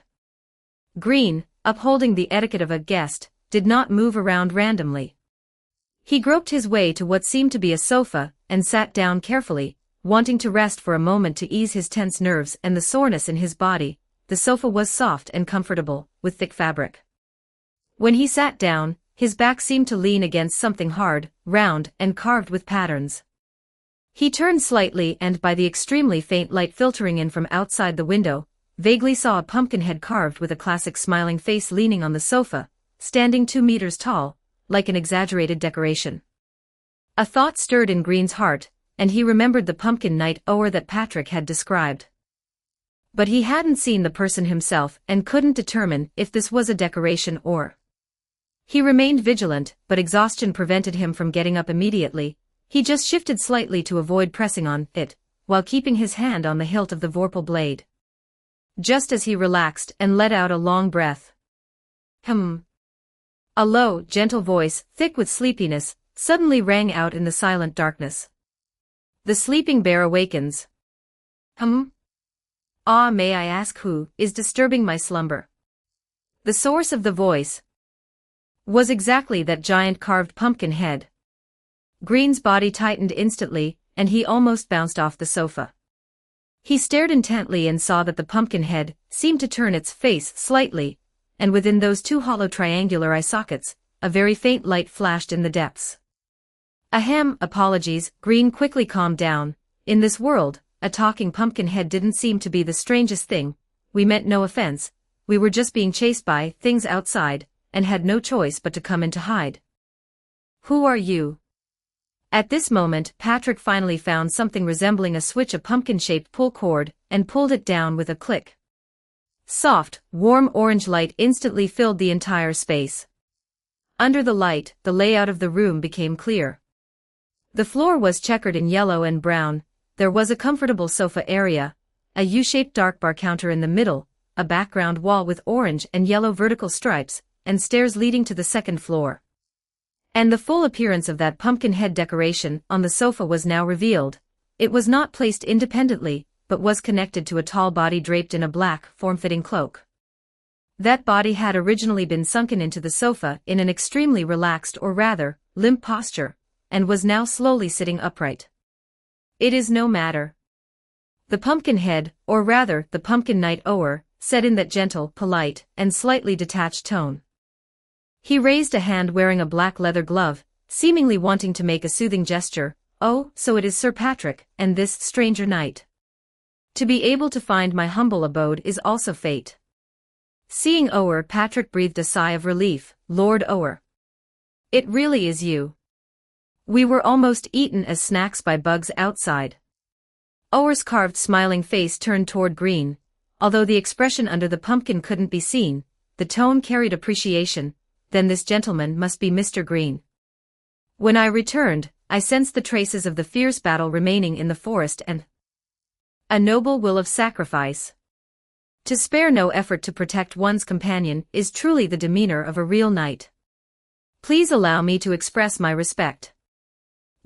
Green, upholding the etiquette of a guest, did not move around randomly. He groped his way to what seemed to be a sofa and sat down carefully, wanting to rest for a moment to ease his tense nerves and the soreness in his body. The sofa was soft and comfortable, with thick fabric. When he sat down, his back seemed to lean against something hard, round, and carved with patterns. He turned slightly and by the extremely faint light filtering in from outside the window, vaguely saw a pumpkin head carved with a classic smiling face leaning on the sofa, standing 2 meters tall, like an exaggerated decoration. A thought stirred in Green's heart, and he remembered the Pumpkin Knight that Patrick had described. But he hadn't seen the person himself and couldn't determine if this was a decoration or... He remained vigilant, but exhaustion prevented him from getting up immediately. He just shifted slightly to avoid pressing on it, while keeping his hand on the hilt of the vorpal blade. Just as he relaxed and let out a long breath. A low, gentle voice, thick with sleepiness, suddenly rang out in the silent darkness. The sleeping bear awakens. Ah, may I ask who is disturbing my slumber? The source of the voice was exactly that giant carved pumpkin head. Green's body tightened instantly, and he almost bounced off the sofa. He stared intently and saw that the pumpkin head seemed to turn its face slightly, and within those 2 hollow triangular eye sockets, a very faint light flashed in the depths. Apologies, Green quickly calmed down. In this world, a talking pumpkin head didn't seem to be the strangest thing. We meant no offense, we were just being chased by things outside, and had no choice but to come in to hide. Who are you? At this moment, Patrick finally found something resembling a switch, a pumpkin-shaped pull cord, and pulled it down with a click. Soft, warm orange light instantly filled the entire space. Under the light, the layout of the room became clear. The floor was checkered in yellow and brown. There was a comfortable sofa area, a U-shaped dark bar counter in the middle, a background wall with orange and yellow vertical stripes, and stairs leading to the second floor. And the full appearance of that pumpkin head decoration on the sofa was now revealed. It was not placed independently, but was connected to a tall body draped in a black, form-fitting cloak. That body had originally been sunken into the sofa in an extremely relaxed or rather, limp posture, and was now slowly sitting upright. "It is no matter." The pumpkin head, or rather the pumpkin knight Ower, said in that gentle, polite, and slightly detached tone. He raised a hand wearing a black leather glove, seemingly wanting to make a soothing gesture. "Oh, so it is Sir Patrick, and this stranger knight. To be able to find my humble abode is also fate." Seeing Ower, Patrick breathed a sigh of relief. "Lord Ower. It really is you. We were almost eaten as snacks by bugs outside." Ower's carved smiling face turned toward Green. Although the expression under the pumpkin couldn't be seen, the tone carried appreciation. "Then this gentleman must be Mr. Green. When I returned, I sensed the traces of the fierce battle remaining in the forest and a noble will of sacrifice. To spare no effort to protect one's companion is truly the demeanor of a real knight. Please allow me to express my respect."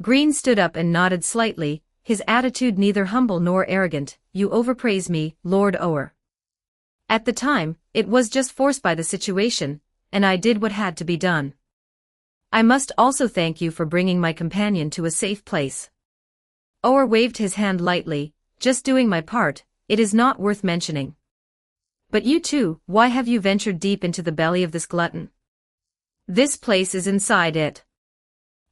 Green stood up and nodded slightly, his attitude neither humble nor arrogant. "You overpraise me, Lord Ower. At the time, it was just forced by the situation, and I did what had to be done. I must also thank you for bringing my companion to a safe place." Ower waved his hand lightly. "Just doing my part, it is not worth mentioning. But you too, why have you ventured deep into the belly of this glutton? This place is inside it.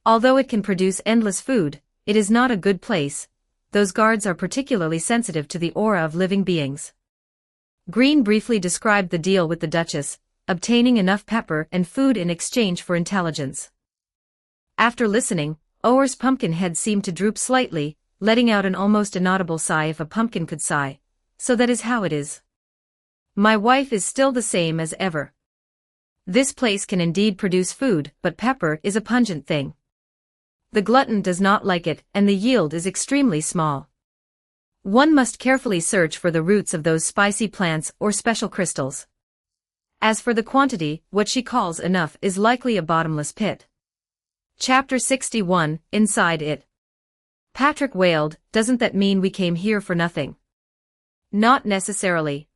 Although it can produce endless food, it is not a good place. Those guards are particularly sensitive to the aura of living beings." Green briefly described the deal with the Duchess, obtaining enough pepper and food in exchange for intelligence. After listening, Ower's pumpkin head seemed to droop slightly, letting out an almost inaudible sigh if a pumpkin could sigh. "So that is how it is. My wife is still the same as ever. This place can indeed produce food, but pepper is a pungent thing. The glutton does not like it, and the yield is extremely small. One must carefully search for the roots of those spicy plants or special crystals. As for the quantity, what she calls enough is likely a bottomless pit." Chapter 61, Inside It. Patrick wailed, "Doesn't that mean we came here for nothing?" "Not necessarily,"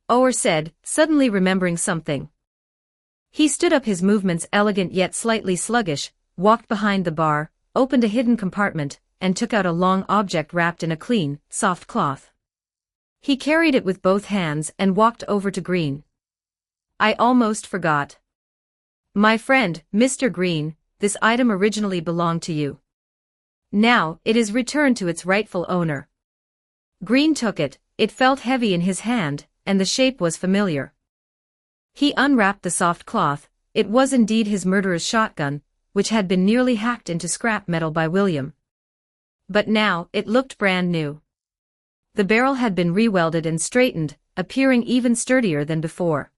Ower said, suddenly remembering something. He stood up, his movements elegant yet slightly sluggish, walked behind the bar, opened a hidden compartment, and took out a long object wrapped in a clean, soft cloth. He carried it with both hands and walked over to Green. "I almost forgot. My friend, Mr. Green, this item originally belonged to you. Now, it is returned to its rightful owner." Green took it. It felt heavy in his hand, and the shape was familiar. He unwrapped the soft cloth. It was indeed his murderer's shotgun, which had been nearly hacked into scrap metal by William. But now, it looked brand new. The barrel had been re-welded and straightened, appearing even sturdier than before.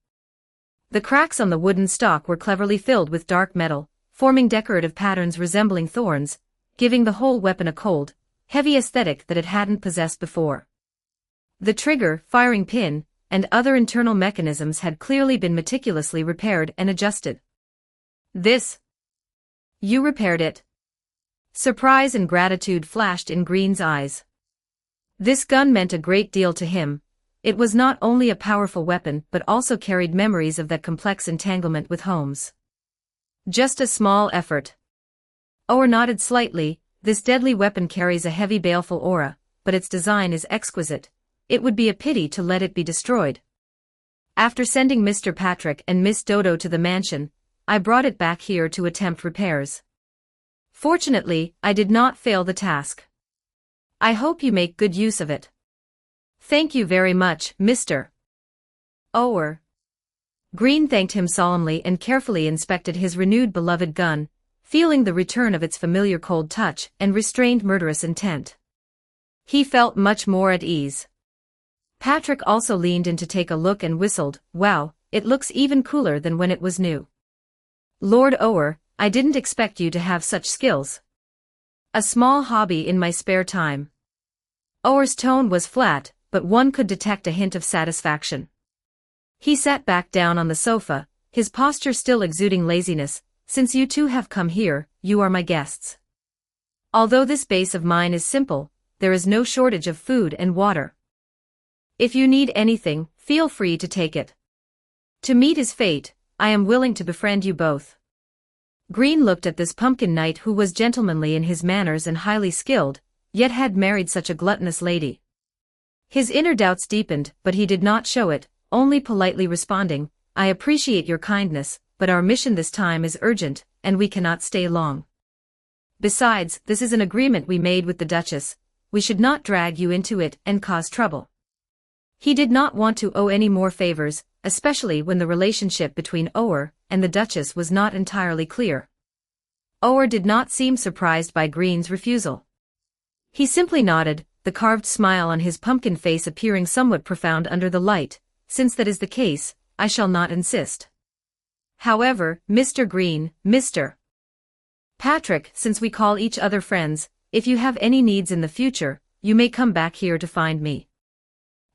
The cracks on the wooden stock were cleverly filled with dark metal, forming decorative patterns resembling thorns, giving the whole weapon a cold, heavy aesthetic that it hadn't possessed before. The trigger, firing pin, and other internal mechanisms had clearly been meticulously repaired and adjusted. "This? You repaired it?" Surprise and gratitude flashed in Green's eyes. This gun meant a great deal to him. It was not only a powerful weapon but also carried memories of that complex entanglement with Holmes. "Just a small effort." Ower nodded slightly. "This deadly weapon carries a heavy baleful aura, but its design is exquisite. It would be a pity to let it be destroyed. After sending Mr. Patrick and Miss Dodo to the mansion, I brought it back here to attempt repairs. Fortunately, I did not fail the task. I hope you make good use of it." "Thank you very much, Mr. Ower." Green thanked him solemnly and carefully inspected his renewed beloved gun, feeling the return of its familiar cold touch and restrained murderous intent. He felt much more at ease. Patrick also leaned in to take a look and whistled. "Wow, it looks even cooler than when it was new. Lord Ower, I didn't expect you to have such skills." "A small hobby in my spare time." Ower's tone was flat, but one could detect a hint of satisfaction. He sat back down on the sofa, his posture still exuding laziness, since you two have come here, you are my guests. Although this base of mine is simple, there is no shortage of food and water. If you need anything, feel free to take it. To meet his fate, I am willing to befriend you both. Green looked at this pumpkin knight who was gentlemanly in his manners and highly skilled, yet had married such a gluttonous lady. His inner doubts deepened, but he did not show it, only politely responding, I appreciate your kindness, but our mission this time is urgent, and we cannot stay long. Besides, this is an agreement we made with the Duchess, we should not drag you into it and cause trouble. He did not want to owe any more favors, especially when the relationship between Ower and the Duchess was not entirely clear. Ower did not seem surprised by Green's refusal. He simply nodded, the carved smile on his pumpkin face appearing somewhat profound under the light. Since that is the case, I shall not insist. However, Mr. Green, Mr. Patrick, since we call each other friends, if you have any needs in the future, you may come back here to find me.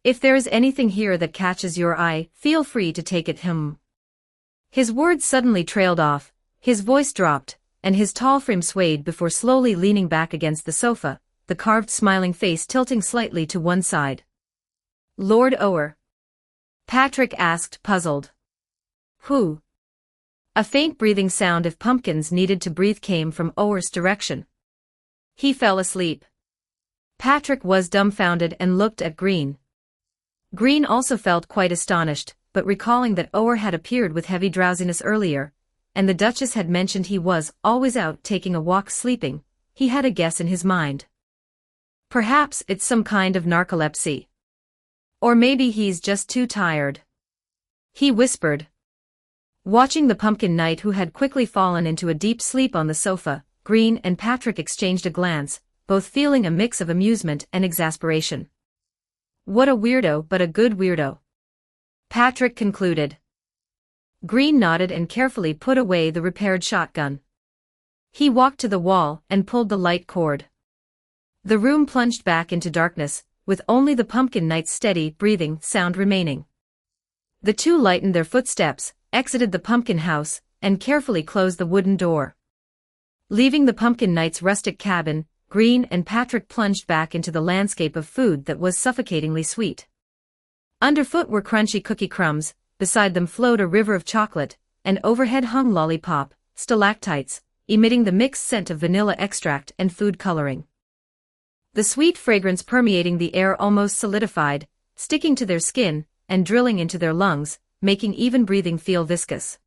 If there is anything here that catches your eye, feel free to take it. His words suddenly trailed off, his voice dropped, and his tall frame swayed before slowly leaning back against the sofa, the carved smiling face tilting slightly to one side. Lord Ower? Patrick asked, puzzled. Who? A faint breathing sound if pumpkins needed to breathe came from Ower's direction. He fell asleep. Patrick was dumbfounded and looked at Green. Green also felt quite astonished, but recalling that Ower had appeared with heavy drowsiness earlier, and the Duchess had mentioned he was always out taking a walk sleeping, he had a guess in his mind. Perhaps it's some kind of narcolepsy. Or maybe he's just too tired. He whispered. Watching the pumpkin knight who had quickly fallen into a deep sleep on the sofa, Green and Patrick exchanged a glance, both feeling a mix of amusement and exasperation. What a weirdo, but a good weirdo. Patrick concluded. Green nodded and carefully put away the repaired shotgun. He walked to the wall and pulled the light cord. The room plunged back into darkness, with only the pumpkin knight's steady breathing sound remaining. The two lightened their footsteps, exited the pumpkin house, and carefully closed the wooden door. Leaving the pumpkin knight's rustic cabin, Green and Patrick plunged back into the landscape of food that was suffocatingly sweet. Underfoot were crunchy cookie crumbs, beside them flowed a river of chocolate, and overhead hung lollipop, stalactites, emitting the mixed scent of vanilla extract and food coloring. The sweet fragrance permeating the air almost solidified, sticking to their skin, and drilling into their lungs, making even breathing feel viscous.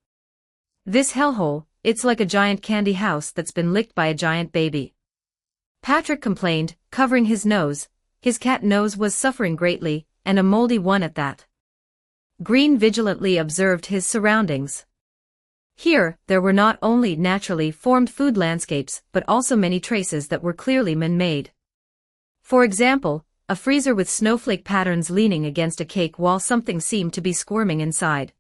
This hellhole, it's like a giant candy house that's been licked by a giant baby. Patrick complained, covering his nose. His cat nose was suffering greatly, and a moldy one at that. Green vigilantly observed his surroundings. Here, there were not only naturally formed food landscapes but also many traces that were clearly man-made. For example, a freezer with snowflake patterns leaning against a cake while something seemed to be squirming inside.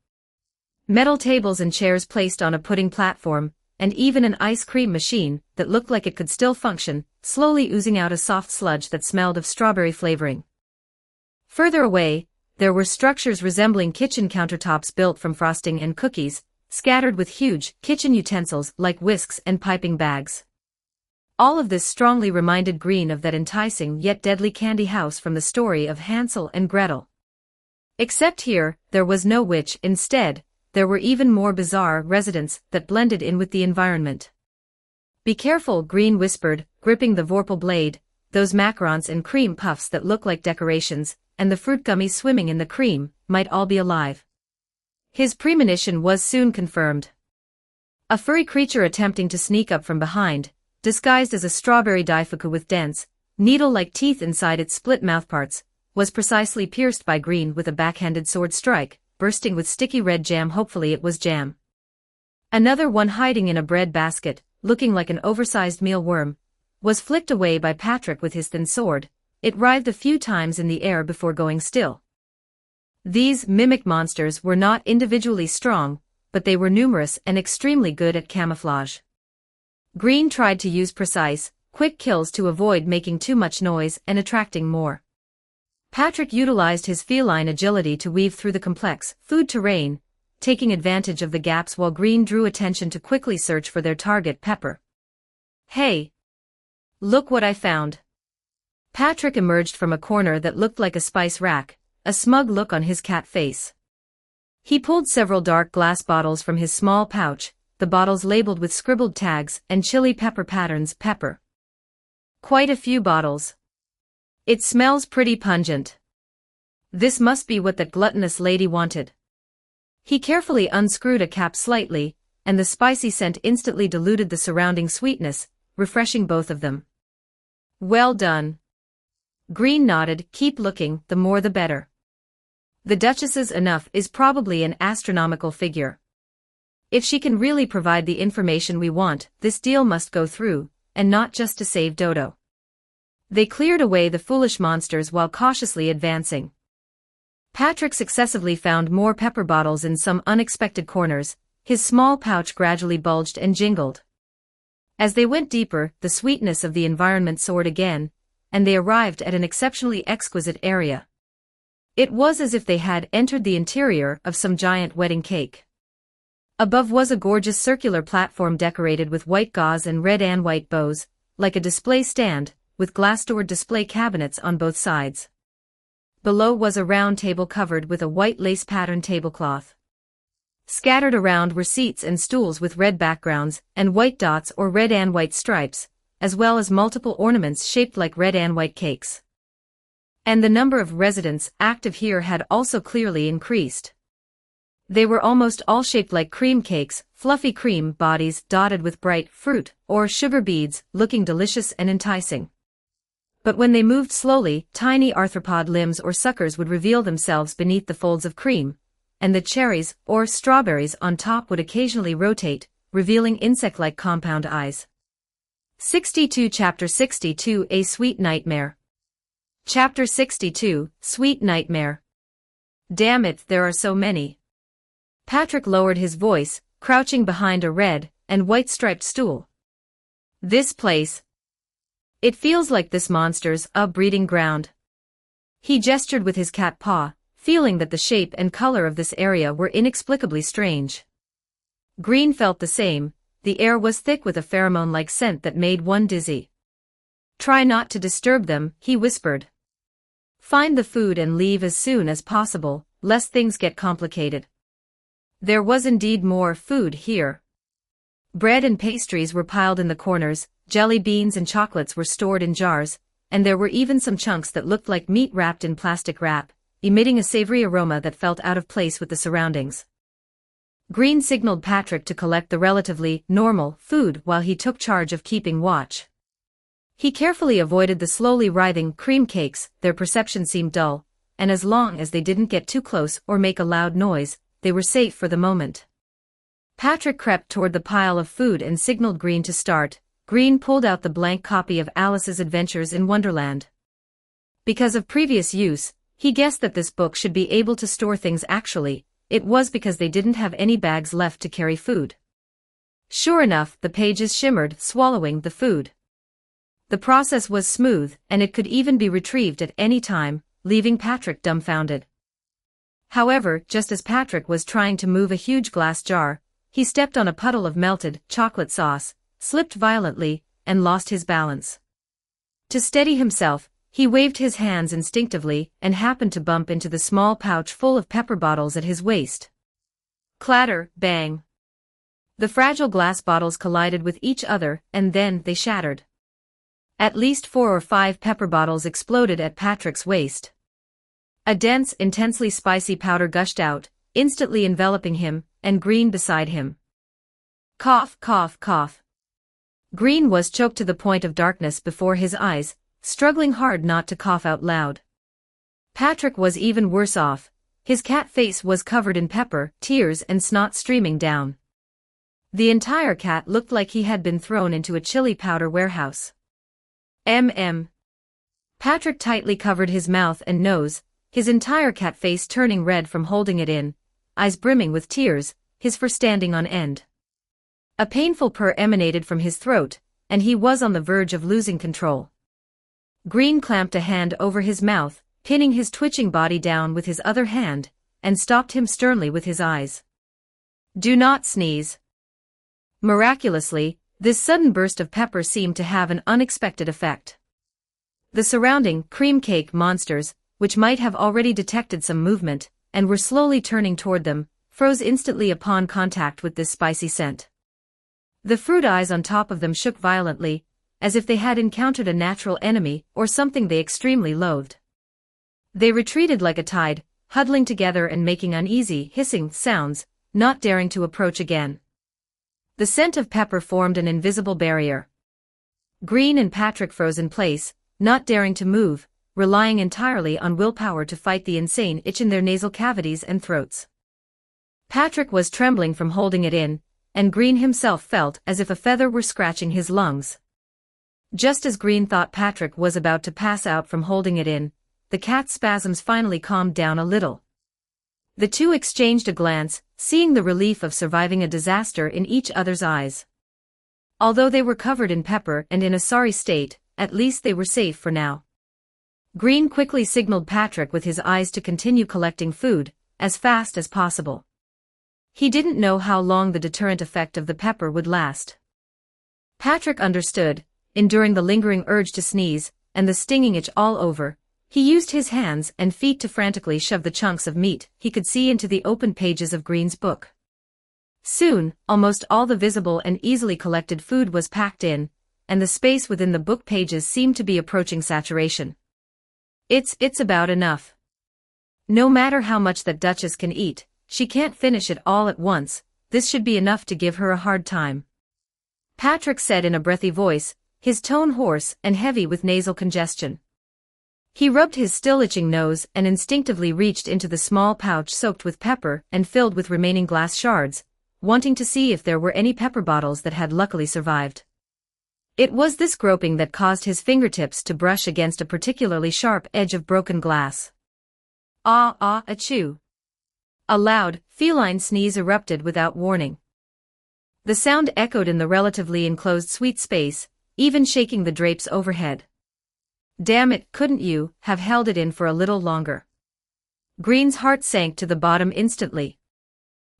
Metal tables and chairs placed on a pudding platform, and even an ice cream machine that looked like it could still function, slowly oozing out a soft sludge that smelled of strawberry flavoring. Further away, there were structures resembling kitchen countertops built from frosting and cookies, scattered with huge kitchen utensils like whisks and piping bags. All of this strongly reminded Green of that enticing yet deadly candy house from the story of Hansel and Gretel. Except here, there was no witch. Instead, there were even more bizarre residents that blended in with the environment. Be careful, Green whispered, gripping the vorpal blade, those macarons and cream puffs that look like decorations, and the fruit gummies swimming in the cream, might all be alive. His premonition was soon confirmed. A furry creature attempting to sneak up from behind, disguised as a strawberry daifuku with dense, needle-like teeth inside its split mouthparts, was precisely pierced by Green with a backhanded sword strike, bursting with sticky red jam. Hopefully it was jam. Another one hiding in a bread basket, looking like an oversized mealworm, was flicked away by Patrick with his thin sword. It writhed a few times in the air before going still. These mimic monsters were not individually strong, but they were numerous and extremely good at camouflage. Green tried to use precise, quick kills to avoid making too much noise and attracting more. Patrick utilized his feline agility to weave through the complex food terrain, taking advantage of the gaps while Green drew attention to quickly search for their target, Pepper. "Hey! Look what I found." Patrick emerged from a corner that looked like a spice rack, a smug look on his cat face. He pulled several dark glass bottles from his small pouch, the bottles labeled with scribbled tags and chili pepper patterns. "Pepper. Quite a few bottles. It smells pretty pungent. This must be what that gluttonous lady wanted." He carefully unscrewed a cap slightly, and the spicy scent instantly diluted the surrounding sweetness, refreshing both of them. "Well done." Green nodded. "Keep looking, the more the better. The Duchess's enough is probably an astronomical figure. If she can really provide the information we want, this deal must go through, and not just to save Dodo." They cleared away the foolish monsters while cautiously advancing. Patrick successively found more pepper bottles in some unexpected corners. His small pouch gradually bulged and jingled. As they went deeper, the sweetness of the environment soared again, and they arrived at an exceptionally exquisite area. It was as if they had entered the interior of some giant wedding cake. Above was a gorgeous circular platform decorated with white gauze and red and white bows, like a display stand, with glass-doored display cabinets on both sides. Below was a round table covered with a white lace-patterned tablecloth. Scattered around were seats and stools with red backgrounds and white dots or red and white stripes, as well as multiple ornaments shaped like red and white cakes. And the number of residents active here had also clearly increased. They were almost all shaped like cream cakes, fluffy cream bodies dotted with bright fruit or sugar beads, looking delicious and enticing. But when they moved slowly, tiny arthropod limbs or suckers would reveal themselves beneath the folds of cream, and the cherries or strawberries on top would occasionally rotate, revealing insect-like compound eyes. 62 Chapter 62 A Sweet Nightmare. Chapter 62, Sweet Nightmare. Damn it, there are so many. Patrick lowered his voice, crouching behind a red and white striped stool. This place. It feels like this monster's breeding ground. He gestured with his cat paw, feeling that the shape and color of this area were inexplicably strange. Green felt the same. The air was thick with a pheromone-like scent that made one dizzy. "Try not to disturb them," he whispered. "Find the food and leave as soon as possible, lest things get complicated." There was indeed more food here. Bread and pastries were piled in the corners, jelly beans and chocolates were stored in jars, and there were even some chunks that looked like meat wrapped in plastic wrap, emitting a savory aroma that felt out of place with the surroundings. Green signaled Patrick to collect the relatively normal food while he took charge of keeping watch. He carefully avoided the slowly writhing cream cakes. Their perception seemed dull, and as long as they didn't get too close or make a loud noise, they were safe for the moment. Patrick crept toward the pile of food and signaled Green to start. Green pulled out the blank copy of Alice's Adventures in Wonderland. Because of previous use, he guessed that this book should be able to store things. Actually, it was because they didn't have any bags left to carry food. Sure enough, the pages shimmered, swallowing the food. The process was smooth, and it could even be retrieved at any time, leaving Patrick dumbfounded. However, just as Patrick was trying to move a huge glass jar, he stepped on a puddle of melted chocolate sauce, slipped violently, and lost his balance. To steady himself, he waved his hands instinctively and happened to bump into the small pouch full of pepper bottles at his waist. Clatter, bang. The fragile glass bottles collided with each other, and then they shattered. At least 4 or 5 pepper bottles exploded at Patrick's waist. A dense, intensely spicy powder gushed out, instantly enveloping him, and Green beside him. Cough, cough, cough. Green was choked to the point of darkness before his eyes, struggling hard not to cough out loud. Patrick was even worse off. His cat face was covered in pepper, tears and snot streaming down. The entire cat looked like he had been thrown into a chili powder warehouse. Patrick tightly covered his mouth and nose, his entire cat face turning red from holding it in, eyes brimming with tears, his fur standing on end. A painful purr emanated from his throat, and he was on the verge of losing control. Green clamped a hand over his mouth, pinning his twitching body down with his other hand, and stopped him sternly with his eyes. Do not sneeze. Miraculously, this sudden burst of pepper seemed to have an unexpected effect. The surrounding cream cake monsters, which might have already detected some movement, and were slowly turning toward them, froze instantly upon contact with this spicy scent. The fruit eyes on top of them shook violently, as if they had encountered a natural enemy or something they extremely loathed. They retreated like a tide, huddling together and making uneasy, hissing sounds, not daring to approach again. The scent of pepper formed an invisible barrier. Green and Patrick froze in place, not daring to move, relying entirely on willpower to fight the insane itch in their nasal cavities and throats. Patrick was trembling from holding it in, and Green himself felt as if a feather were scratching his lungs. Just as Green thought Patrick was about to pass out from holding it in, the cat's spasms finally calmed down a little. The two exchanged a glance, seeing the relief of surviving a disaster in each other's eyes. Although they were covered in pepper and in a sorry state, at least they were safe for now. Green quickly signaled Patrick with his eyes to continue collecting food, as fast as possible. He didn't know how long the deterrent effect of the pepper would last. Patrick understood, enduring the lingering urge to sneeze, and the stinging itch all over. He used his hands and feet to frantically shove the chunks of meat he could see into the open pages of Green's book. Soon, almost all the visible and easily collected food was packed in, and the space within the book pages seemed to be approaching saturation. It's about enough. No matter how much that Duchess can eat, she can't finish it all at once. This should be enough to give her a hard time. Patrick said in a breathy voice, his tone hoarse and heavy with nasal congestion. He rubbed his still itching nose and instinctively reached into the small pouch soaked with pepper and filled with remaining glass shards, wanting to see if there were any pepper bottles that had luckily survived. It was this groping that caused his fingertips to brush against a particularly sharp edge of broken glass. Achoo! A loud, feline sneeze erupted without warning. The sound echoed in the relatively enclosed sweet space, even shaking the drapes overhead. Damn it, couldn't you have held it in for a little longer? Green's heart sank to the bottom instantly.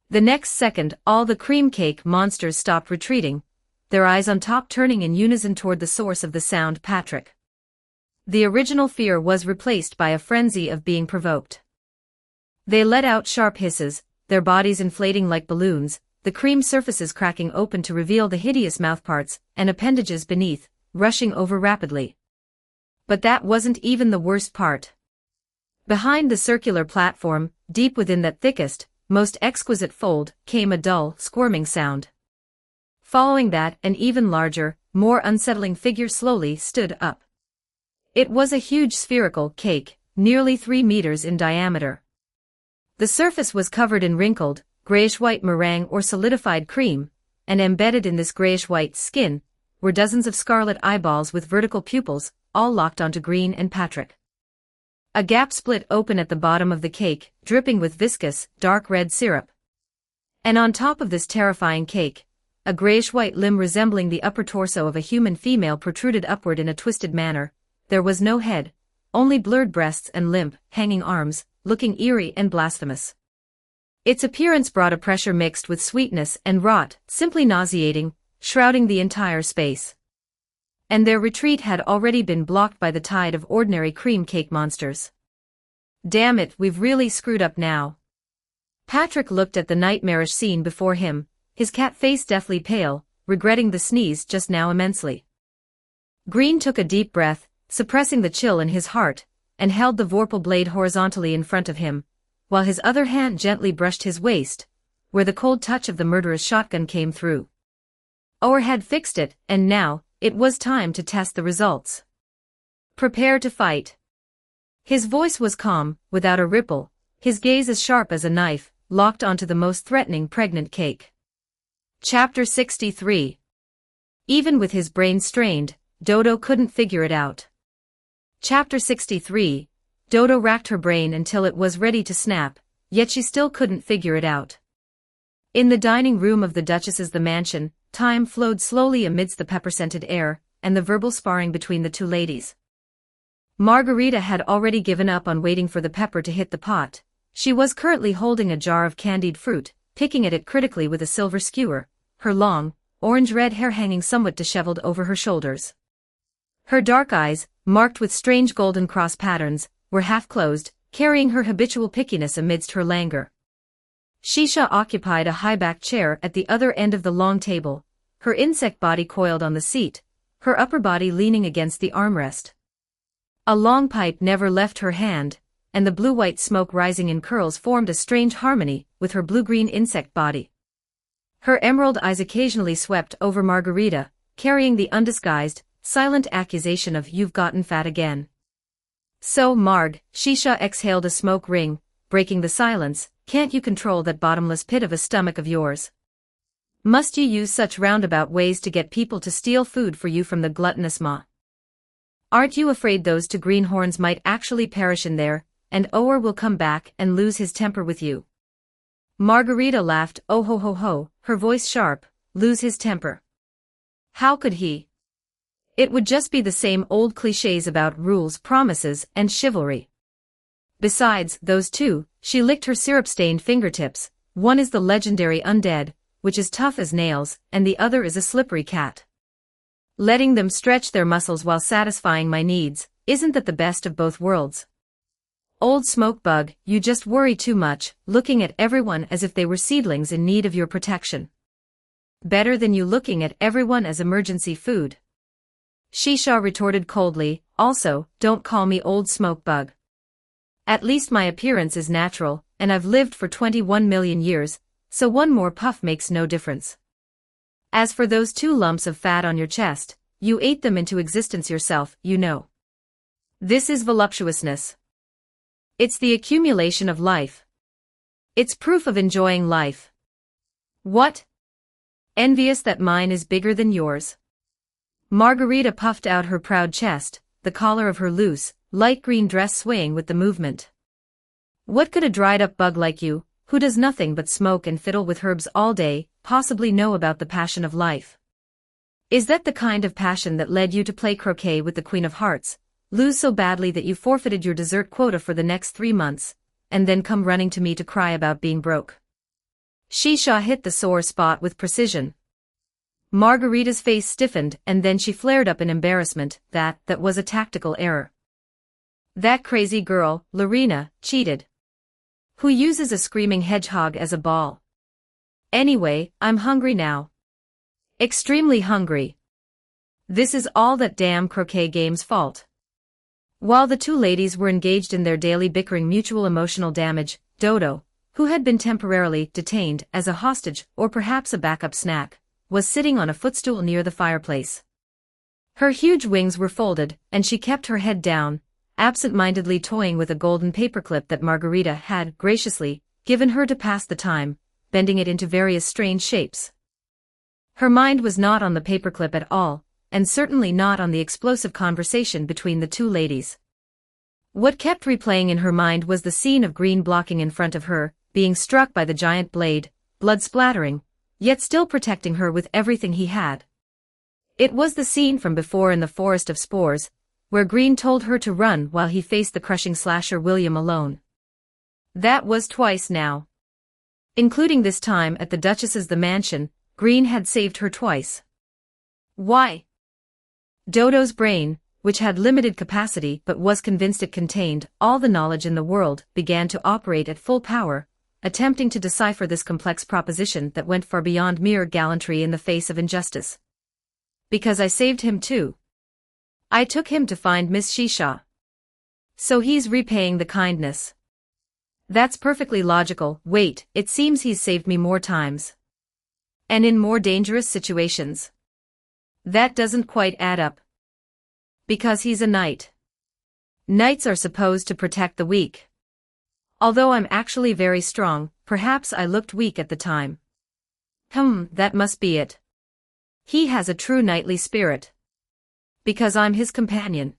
The next second, all the cream cake monsters stopped retreating, their eyes on top turning in unison toward the source of the sound, Patrick. The original fear was replaced by a frenzy of being provoked. They let out sharp hisses, their bodies inflating like balloons, the cream surfaces cracking open to reveal the hideous mouthparts and appendages beneath, rushing over rapidly. But that wasn't even the worst part. Behind the circular platform, deep within that thickest, most exquisite fold, came a dull, squirming sound. Following that, an even larger, more unsettling figure slowly stood up. It was a huge spherical cake, nearly 3 meters in diameter. The surface was covered in wrinkled, grayish-white meringue or solidified cream, and embedded in this grayish-white skin were dozens of scarlet eyeballs with vertical pupils, all locked onto Green and Patrick. A gap split open at the bottom of the cake, dripping with viscous, dark red syrup. And on top of this terrifying cake, a grayish-white limb resembling the upper torso of a human female protruded upward in a twisted manner. There was no head, only blurred breasts and limp, hanging arms, looking eerie and blasphemous. Its appearance brought a pressure mixed with sweetness and wrought, simply nauseating, shrouding the entire space. And their retreat had already been blocked by the tide of ordinary cream cake monsters. Damn it, we've really screwed up now. Patrick looked at the nightmarish scene before him, his cat face deathly pale, regretting the sneeze just now immensely. Green took a deep breath, suppressing the chill in his heart, and held the vorpal blade horizontally in front of him, while his other hand gently brushed his waist, where the cold touch of the murderous shotgun came through. Ower had fixed it, and now, it was time to test the results. Prepare to fight. His voice was calm, without a ripple, his gaze as sharp as a knife, locked onto the most threatening pregnant cake. Chapter 63. Even with his brain strained, Dodo couldn't figure it out. Chapter 63. Dodo racked her brain until it was ready to snap, yet she still couldn't figure it out. In the dining room of the Duchess's the mansion, time flowed slowly amidst the pepper-scented air, and the verbal sparring between the two ladies. Margarita had already given up on waiting for the pepper to hit the pot. She was currently holding a jar of candied fruit, picking at it critically with a silver skewer, her long, orange-red hair hanging somewhat disheveled over her shoulders. Her dark eyes, marked with strange golden cross patterns, were half-closed, carrying her habitual pickiness amidst her languor. Shisha occupied a high-backed chair at the other end of the long table, her insect body coiled on the seat, her upper body leaning against the armrest. A long pipe never left her hand, and the blue-white smoke rising in curls formed a strange harmony with her blue-green insect body. Her emerald eyes occasionally swept over Margarita, carrying the undisguised, silent accusation of "You've gotten fat again." "So, Marg," Shisha exhaled a smoke ring, breaking the silence, "can't you control that bottomless pit of a stomach of yours? Must you use such roundabout ways to get people to steal food for you from the gluttonous maw? Aren't you afraid those two greenhorns might actually perish in there, and Ower will come back and lose his temper with you?" Margarita laughed, "Oh ho ho ho," her voice sharp, "lose his temper. How could he? It would just be the same old clichés about rules, promises, and chivalry. Besides, those two," she licked her syrup-stained fingertips, "one is the legendary undead, which is tough as nails, and the other is a slippery cat. Letting them stretch their muscles while satisfying my needs, isn't that the best of both worlds? Old smoke bug, you just worry too much, looking at everyone as if they were seedlings in need of your protection. Better than you looking at everyone as emergency food." Shisha retorted coldly, "Also, don't call me old smoke bug. At least my appearance is natural, and I've lived for 21 million years, so one more puff makes no difference. As for those 2 lumps of fat on your chest, you ate them into existence yourself, you know. This is voluptuousness. It's the accumulation of life. It's proof of enjoying life. What? Envious that mine is bigger than yours?" Margarita puffed out her proud chest, the collar of her loose, light green dress swaying with the movement. "What could a dried-up bug like you, who does nothing but smoke and fiddle with herbs all day, possibly know about the passion of life? Is that the kind of passion that led you to play croquet with the Queen of Hearts, lose so badly that you forfeited your dessert quota for the next 3 months, and then come running to me to cry about being broke?" Shisha hit the sore spot with precision. Margarita's face stiffened and then she flared up in embarrassment. That was a tactical error. That crazy girl, Lorena, cheated. Who uses a screaming hedgehog as a ball? Anyway, I'm hungry now. Extremely hungry. This is all that damn croquet game's fault. While the 2 ladies were engaged in their daily bickering mutual emotional damage, Dodo, who had been temporarily detained as a hostage or perhaps a backup snack, was sitting on a footstool near the fireplace. Her huge wings were folded, and she kept her head down, absent-mindedly toying with a golden paperclip that Margarita had, graciously, given her to pass the time, bending it into various strange shapes. Her mind was not on the paperclip at all, and certainly not on the explosive conversation between the 2 ladies. What kept replaying in her mind was the scene of Green blocking in front of her, being struck by the giant blade, blood splattering, yet still protecting her with everything he had. It was the scene from before in the Forest of Spores, where Green told her to run while he faced the crushing slasher William alone. That was twice now. Including this time at the Duchess's the mansion, Green had saved her twice. Why? Dodo's brain, which had limited capacity but was convinced it contained all the knowledge in the world, began to operate at full power, attempting to decipher this complex proposition that went far beyond mere gallantry in the face of injustice. Because I saved him too. I took him to find Miss Shisha. So he's repaying the kindness. That's perfectly logical. Wait, it seems he's saved me more times. And in more dangerous situations. That doesn't quite add up. Because he's a knight. Knights are supposed to protect the weak. Although I'm actually very strong, perhaps I looked weak at the time. That must be it. He has a true knightly spirit. Because I'm his companion.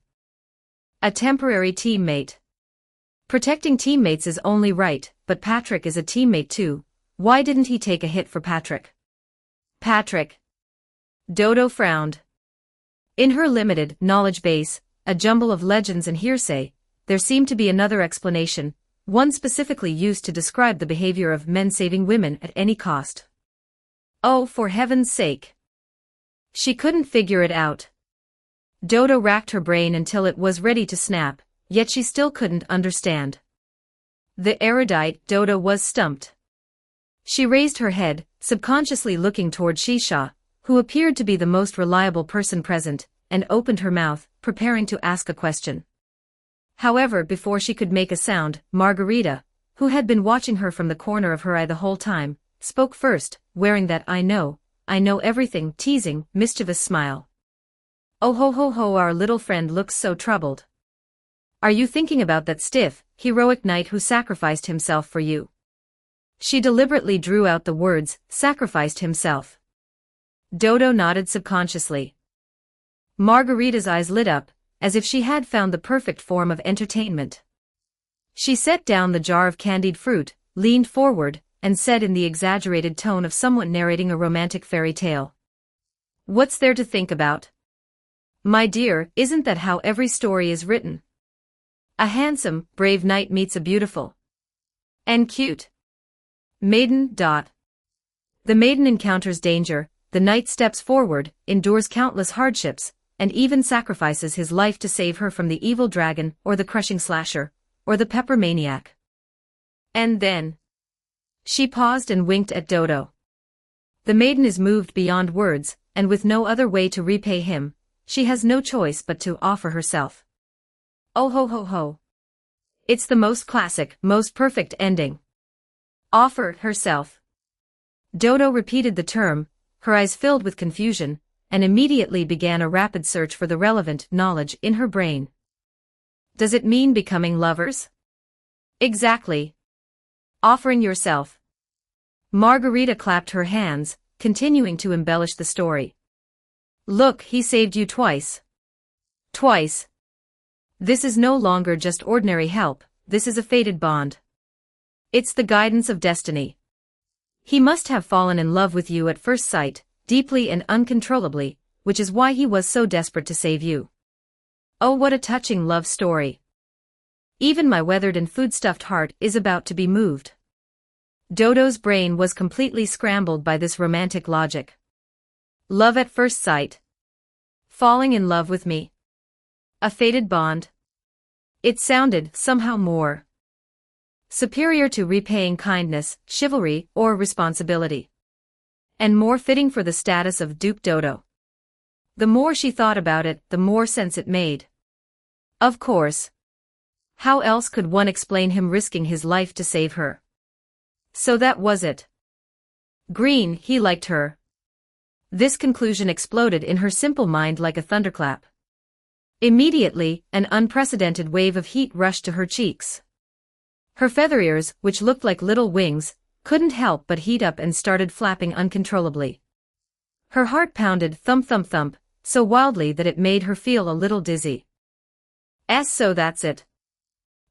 A temporary teammate. Protecting teammates is only right, but Patrick is a teammate too. Why didn't he take a hit for Patrick? Patrick. Dodo frowned. In her limited knowledge base, a jumble of legends and hearsay, there seemed to be another explanation, one specifically used to describe the behavior of men saving women at any cost. Oh, for heaven's sake! She couldn't figure it out. Dodo racked her brain until it was ready to snap, yet she still couldn't understand. The erudite Dodo was stumped. She raised her head, subconsciously looking toward Shisha, who appeared to be the most reliable person present, and opened her mouth, preparing to ask a question. However, before she could make a sound, Margarita, who had been watching her from the corner of her eye the whole time, spoke first, wearing that I know everything, teasing, mischievous smile. Oh ho ho ho, our little friend looks so troubled. Are you thinking about that stiff, heroic knight who sacrificed himself for you? She deliberately drew out the words, sacrificed himself. Dodo nodded subconsciously. Margarita's eyes lit up, as if she had found the perfect form of entertainment. She set down the jar of candied fruit, leaned forward, and said in the exaggerated tone of someone narrating a romantic fairy tale. What's there to think about? My dear, isn't that how every story is written? A handsome, brave knight meets a beautiful and cute maiden. The maiden encounters danger, the knight steps forward, endures countless hardships, and even sacrifices his life to save her from the evil dragon, or the crushing slasher, or the pepper maniac. And then... She paused and winked at Dodo. The maiden is moved beyond words, and with no other way to repay him, she has no choice but to offer herself. Oh ho ho ho. It's the most classic, most perfect ending. Offer herself. Dodo repeated the term, her eyes filled with confusion, and immediately began a rapid search for the relevant knowledge in her brain. Does it mean becoming lovers? Exactly. Offering yourself. Margarita clapped her hands, continuing to embellish the story. Look, he saved you twice. Twice. This is no longer just ordinary help, this is a fated bond. It's the guidance of destiny. He must have fallen in love with you at first sight, deeply and uncontrollably, which is why he was so desperate to save you. Oh, what a touching love story. Even my weathered and food-stuffed heart is about to be moved. Dodo's brain was completely scrambled by this romantic logic. Love at first sight. Falling in love with me. A fated bond. It sounded, somehow, more superior to repaying kindness, chivalry, or responsibility. And more fitting for the status of Duke Dodo. The more she thought about it, the more sense it made. Of course. How else could one explain him risking his life to save her? So that was it. Green, he liked her. This conclusion exploded in her simple mind like a thunderclap. Immediately, an unprecedented wave of heat rushed to her cheeks. Her feather ears, which looked like little wings, couldn't help but heat up and started flapping uncontrollably. Her heart pounded thump thump thump, so wildly that it made her feel a little dizzy. So that's it.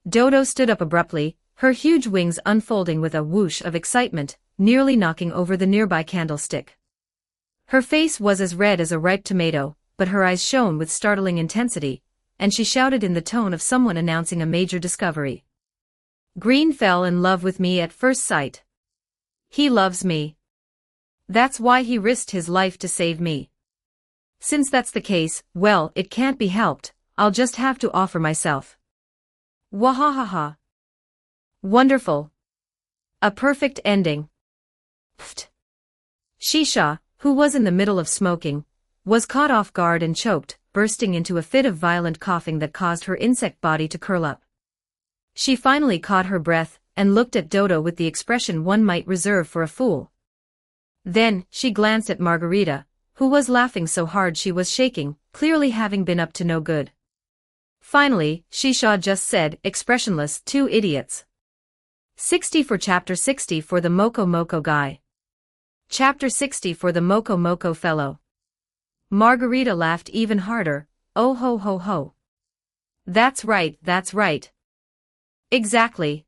Dodo stood up abruptly, her huge wings unfolding with a whoosh of excitement, nearly knocking over the nearby candlestick. Her face was as red as a ripe tomato, but her eyes shone with startling intensity, and she shouted in the tone of someone announcing a major discovery. Green fell in love with me at first sight. He loves me. That's why he risked his life to save me. Since that's the case, well, it can't be helped, I'll just have to offer myself. Wahahaha. Wonderful. A perfect ending. Pfft. Shisha, who was in the middle of smoking, was caught off guard and choked, bursting into a fit of violent coughing that caused her insect body to curl up. She finally caught her breath, and looked at Dodo with the expression one might reserve for a fool. Then, she glanced at Margarita, who was laughing so hard she was shaking, clearly having been up to no good. Finally, Shisha just said, expressionless, 2 idiots. 60 for Chapter 60 for the Moko Moko guy. Chapter 60 for the Moko Moko fellow. Margarita laughed even harder, oh ho ho ho. That's right, that's right. Exactly.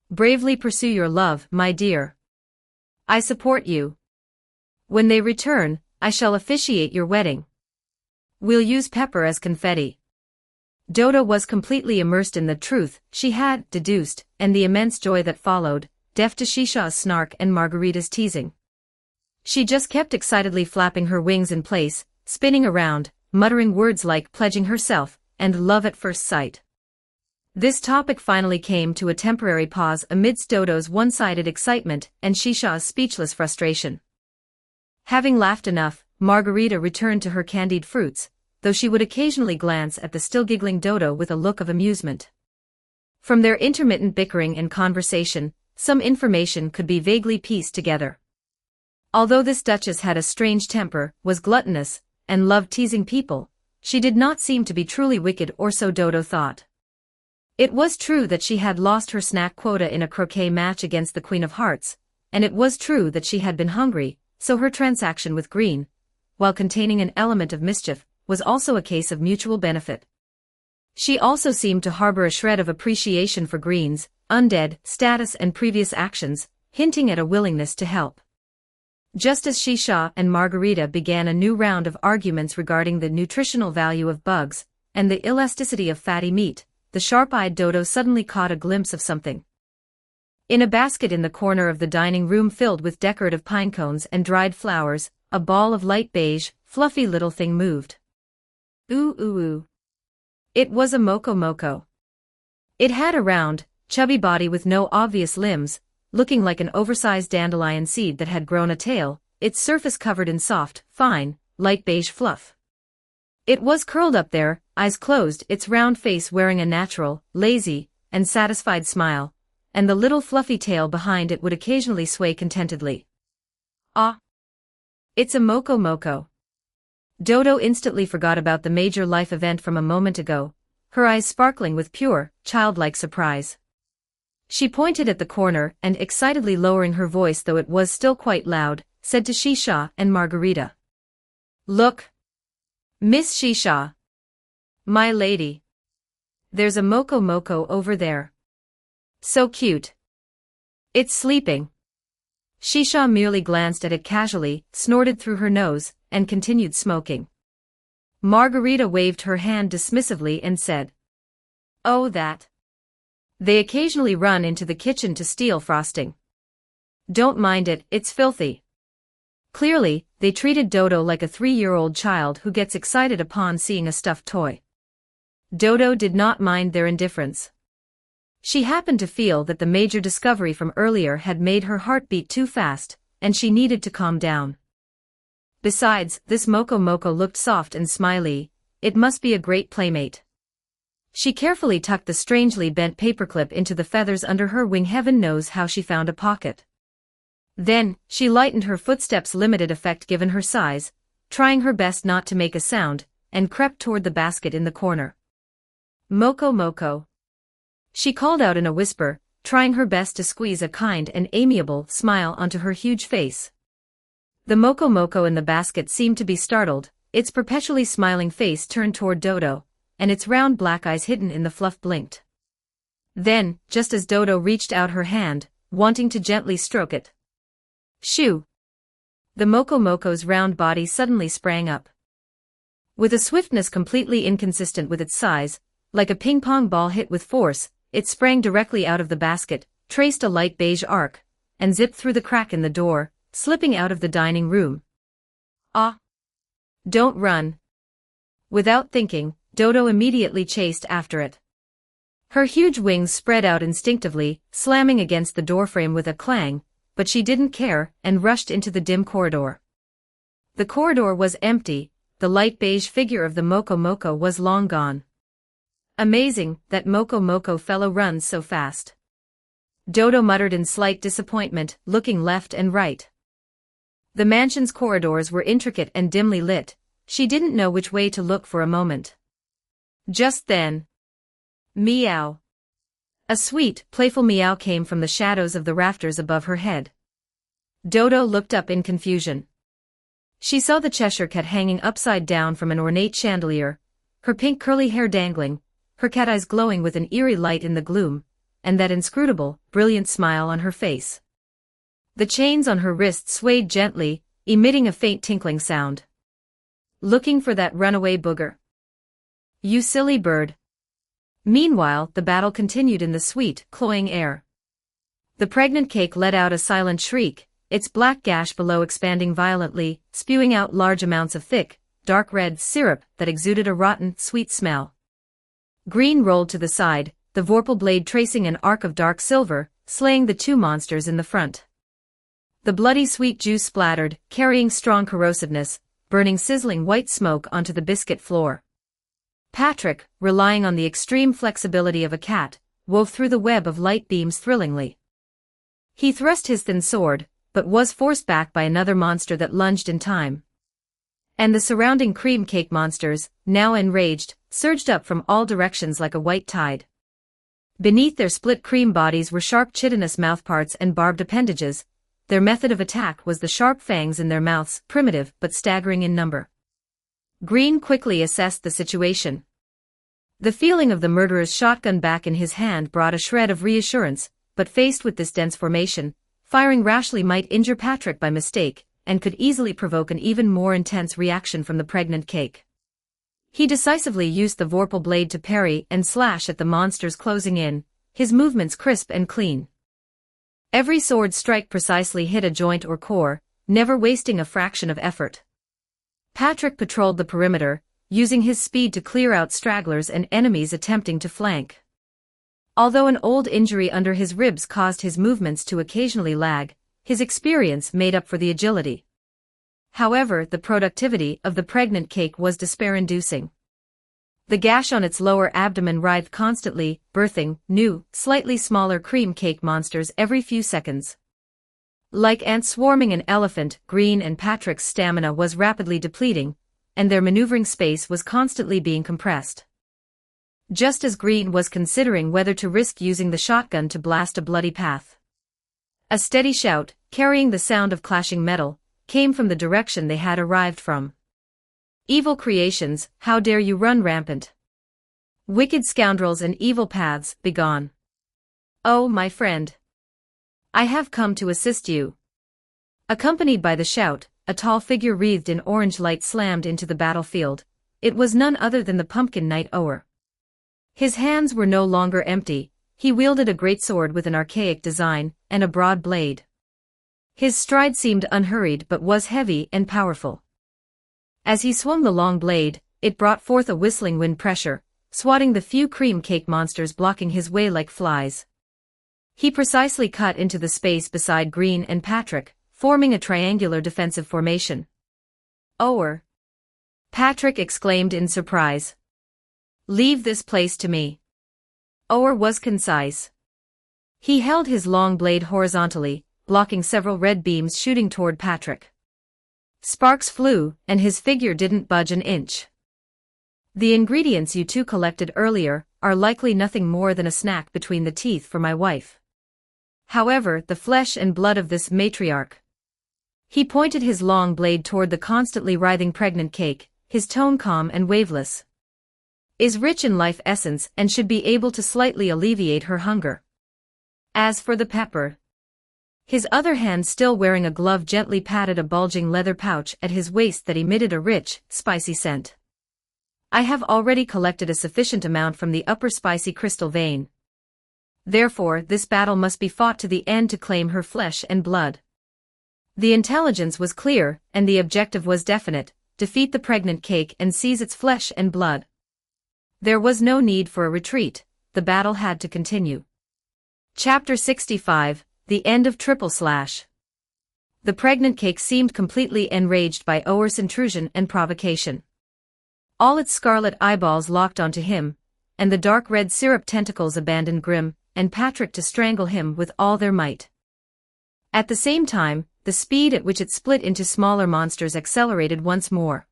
Bravely pursue your love, my dear. I support you. When they return, I shall officiate your wedding. We'll use pepper as confetti. Dodo was completely immersed in the truth she had deduced, and the immense joy that followed, deaf to Shisha's snark and Margarita's teasing. She just kept excitedly flapping her wings in place, spinning around, muttering words like pledging herself, and love at first sight. This topic finally came to a temporary pause amidst Dodo's one-sided excitement and Shisha's speechless frustration. Having laughed enough, Margarita returned to her candied fruits, though she would occasionally glance at the still giggling Dodo with a look of amusement. From their intermittent bickering and conversation, some information could be vaguely pieced together. Although this duchess had a strange temper, was gluttonous, and loved teasing people, she did not seem to be truly wicked, or so Dodo thought. It was true that she had lost her snack quota in a croquet match against the Queen of Hearts, and it was true that she had been hungry, so her transaction with Green, while containing an element of mischief, was also a case of mutual benefit. She also seemed to harbor a shred of appreciation for Green's undead status and previous actions, hinting at a willingness to help. Just as Shisha and Margarita began a new round of arguments regarding the nutritional value of bugs and the elasticity of fatty meat, the sharp-eyed Dodo suddenly caught a glimpse of something. In a basket in the corner of the dining room filled with decorative pine cones and dried flowers, a ball of light beige, fluffy little thing moved. Ooh ooh ooh. It was a moko. It had a round, chubby body with no obvious limbs, looking like an oversized dandelion seed that had grown a tail, its surface covered in soft, fine, light beige fluff. It was curled up there, eyes closed, its round face wearing a natural, lazy, and satisfied smile, and the little fluffy tail behind it would occasionally sway contentedly. Ah! It's a moko. Dodo instantly forgot about the major life event from a moment ago, her eyes sparkling with pure, childlike surprise. She pointed at the corner and, excitedly lowering her voice though it was still quite loud, said to Shisha and Margarita. "Look! Miss Shisha! My lady! There's a moko over there. So cute. It's sleeping." Shisha merely glanced at it casually, snorted through her nose, and continued smoking. Margarita waved her hand dismissively and said, "Oh, that. They occasionally run into the kitchen to steal frosting. Don't mind it, it's filthy." Clearly, they treated Dodo like a 3-year-old child who gets excited upon seeing a stuffed toy. Dodo did not mind their indifference. She happened to feel that the major discovery from earlier had made her heart beat too fast, and she needed to calm down. Besides, this moko looked soft and smiley, it must be a great playmate. She carefully tucked the strangely bent paperclip into the feathers under her wing. Heaven knows how she found a pocket. Then, she lightened her footsteps, limited effect given her size, trying her best not to make a sound, and crept toward the basket in the corner. "Moko." She called out in a whisper, trying her best to squeeze a kind and amiable smile onto her huge face. The moko in the basket seemed to be startled, its perpetually smiling face turned toward Dodo, and its round black eyes hidden in the fluff blinked. Then, just as Dodo reached out her hand, wanting to gently stroke it, shoo! The moko's round body suddenly sprang up. With a swiftness completely inconsistent with its size, like a ping-pong ball hit with force, it sprang directly out of the basket, traced a light beige arc, and zipped through the crack in the door, slipping out of the dining room. "Ah! Don't run." Without thinking, Dodo immediately chased after it. Her huge wings spread out instinctively, slamming against the doorframe with a clang, but she didn't care and rushed into the dim corridor. The corridor was empty, the light beige figure of the moko was long gone. Amazing that moko fellow runs so fast. Dodo muttered in slight disappointment, looking left and right. The mansion's corridors were intricate and dimly lit, she didn't know which way to look for a moment. Just then, meow. A sweet, playful meow came from the shadows of the rafters above her head. Dodo looked up in confusion. She saw the Cheshire cat hanging upside down from an ornate chandelier, her pink curly hair dangling, her cat eyes glowing with an eerie light in the gloom, and that inscrutable, brilliant smile on her face. The chains on her wrists swayed gently, emitting a faint tinkling sound. "Looking for that runaway booger? You silly bird." Meanwhile, the battle continued in the sweet, cloying air. The pregnant cake let out a silent shriek, its black gash below expanding violently, spewing out large amounts of thick, dark red syrup that exuded a rotten, sweet smell. Green rolled to the side, the vorpal blade tracing an arc of dark silver, slaying the two monsters in the front. The bloody sweet juice splattered, carrying strong corrosiveness, burning sizzling white smoke onto the biscuit floor. Patrick, relying on the extreme flexibility of a cat, wove through the web of light beams thrillingly. He thrust his thin sword, but was forced back by another monster that lunged in time. And the surrounding cream cake monsters, now enraged, surged up from all directions like a white tide. Beneath their split cream bodies were sharp chitinous mouthparts and barbed appendages. Their method of attack was the sharp fangs in their mouths, primitive but staggering in number. Green quickly assessed the situation. The feeling of the murderer's shotgun back in his hand brought a shred of reassurance, but faced with this dense formation, firing rashly might injure Patrick by mistake, and could easily provoke an even more intense reaction from the pregnant cake. He decisively used the vorpal blade to parry and slash at the monsters closing in, his movements crisp and clean. Every sword strike precisely hit a joint or core, never wasting a fraction of effort. Patrick patrolled the perimeter, using his speed to clear out stragglers and enemies attempting to flank. Although an old injury under his ribs caused his movements to occasionally lag, his experience made up for the agility. However, the productivity of the pregnant cake was despair-inducing. The gash on its lower abdomen writhed constantly, birthing new, slightly smaller cream cake monsters every few seconds. Like ants swarming an elephant, Green and Patrick's stamina was rapidly depleting, and their maneuvering space was constantly being compressed. Just as Green was considering whether to risk using the shotgun to blast a bloody path, a steady shout, carrying the sound of clashing metal, came from the direction they had arrived from. "Evil creations, how dare you run rampant? Wicked scoundrels and evil paths, begone. Oh, my friend, I have come to assist you." Accompanied by the shout, a tall figure wreathed in orange light slammed into the battlefield. It was none other than the Pumpkin Knight Ower. His hands were no longer empty, he wielded a greatsword with an archaic design, and a broad blade. His stride seemed unhurried but was heavy and powerful. As he swung the long blade, it brought forth a whistling wind pressure, swatting the few cream cake monsters blocking his way like flies. He precisely cut into the space beside Green and Patrick, forming a triangular defensive formation. "Ower!" Patrick exclaimed in surprise. "Leave this place to me." Ower was concise. He held his long blade horizontally, blocking several red beams shooting toward Patrick. Sparks flew, and his figure didn't budge an inch. "The ingredients you two collected earlier are likely nothing more than a snack between the teeth for my wife. However, the flesh and blood of this matriarch." He pointed his long blade toward the constantly writhing pregnant cake, his tone calm and waveless. "Is rich in life essence and should be able to slightly alleviate her hunger. As for the pepper..." His other hand, still wearing a glove, gently patted a bulging leather pouch at his waist that emitted a rich, spicy scent. "I have already collected a sufficient amount from the upper spicy crystal vein. Therefore, this battle must be fought to the end to claim her flesh and blood." The intelligence was clear, and the objective was definite: defeat the pregnant cake and seize its flesh and blood. There was no need for a retreat, the battle had to continue. Chapter 65, The End of Triple Slash. The pregnant cake seemed completely enraged by Ower's intrusion and provocation. All its scarlet eyeballs locked onto him, and the dark red syrup tentacles abandoned Grim and Patrick to strangle him with all their might. At the same time, the speed at which it split into smaller monsters accelerated once more.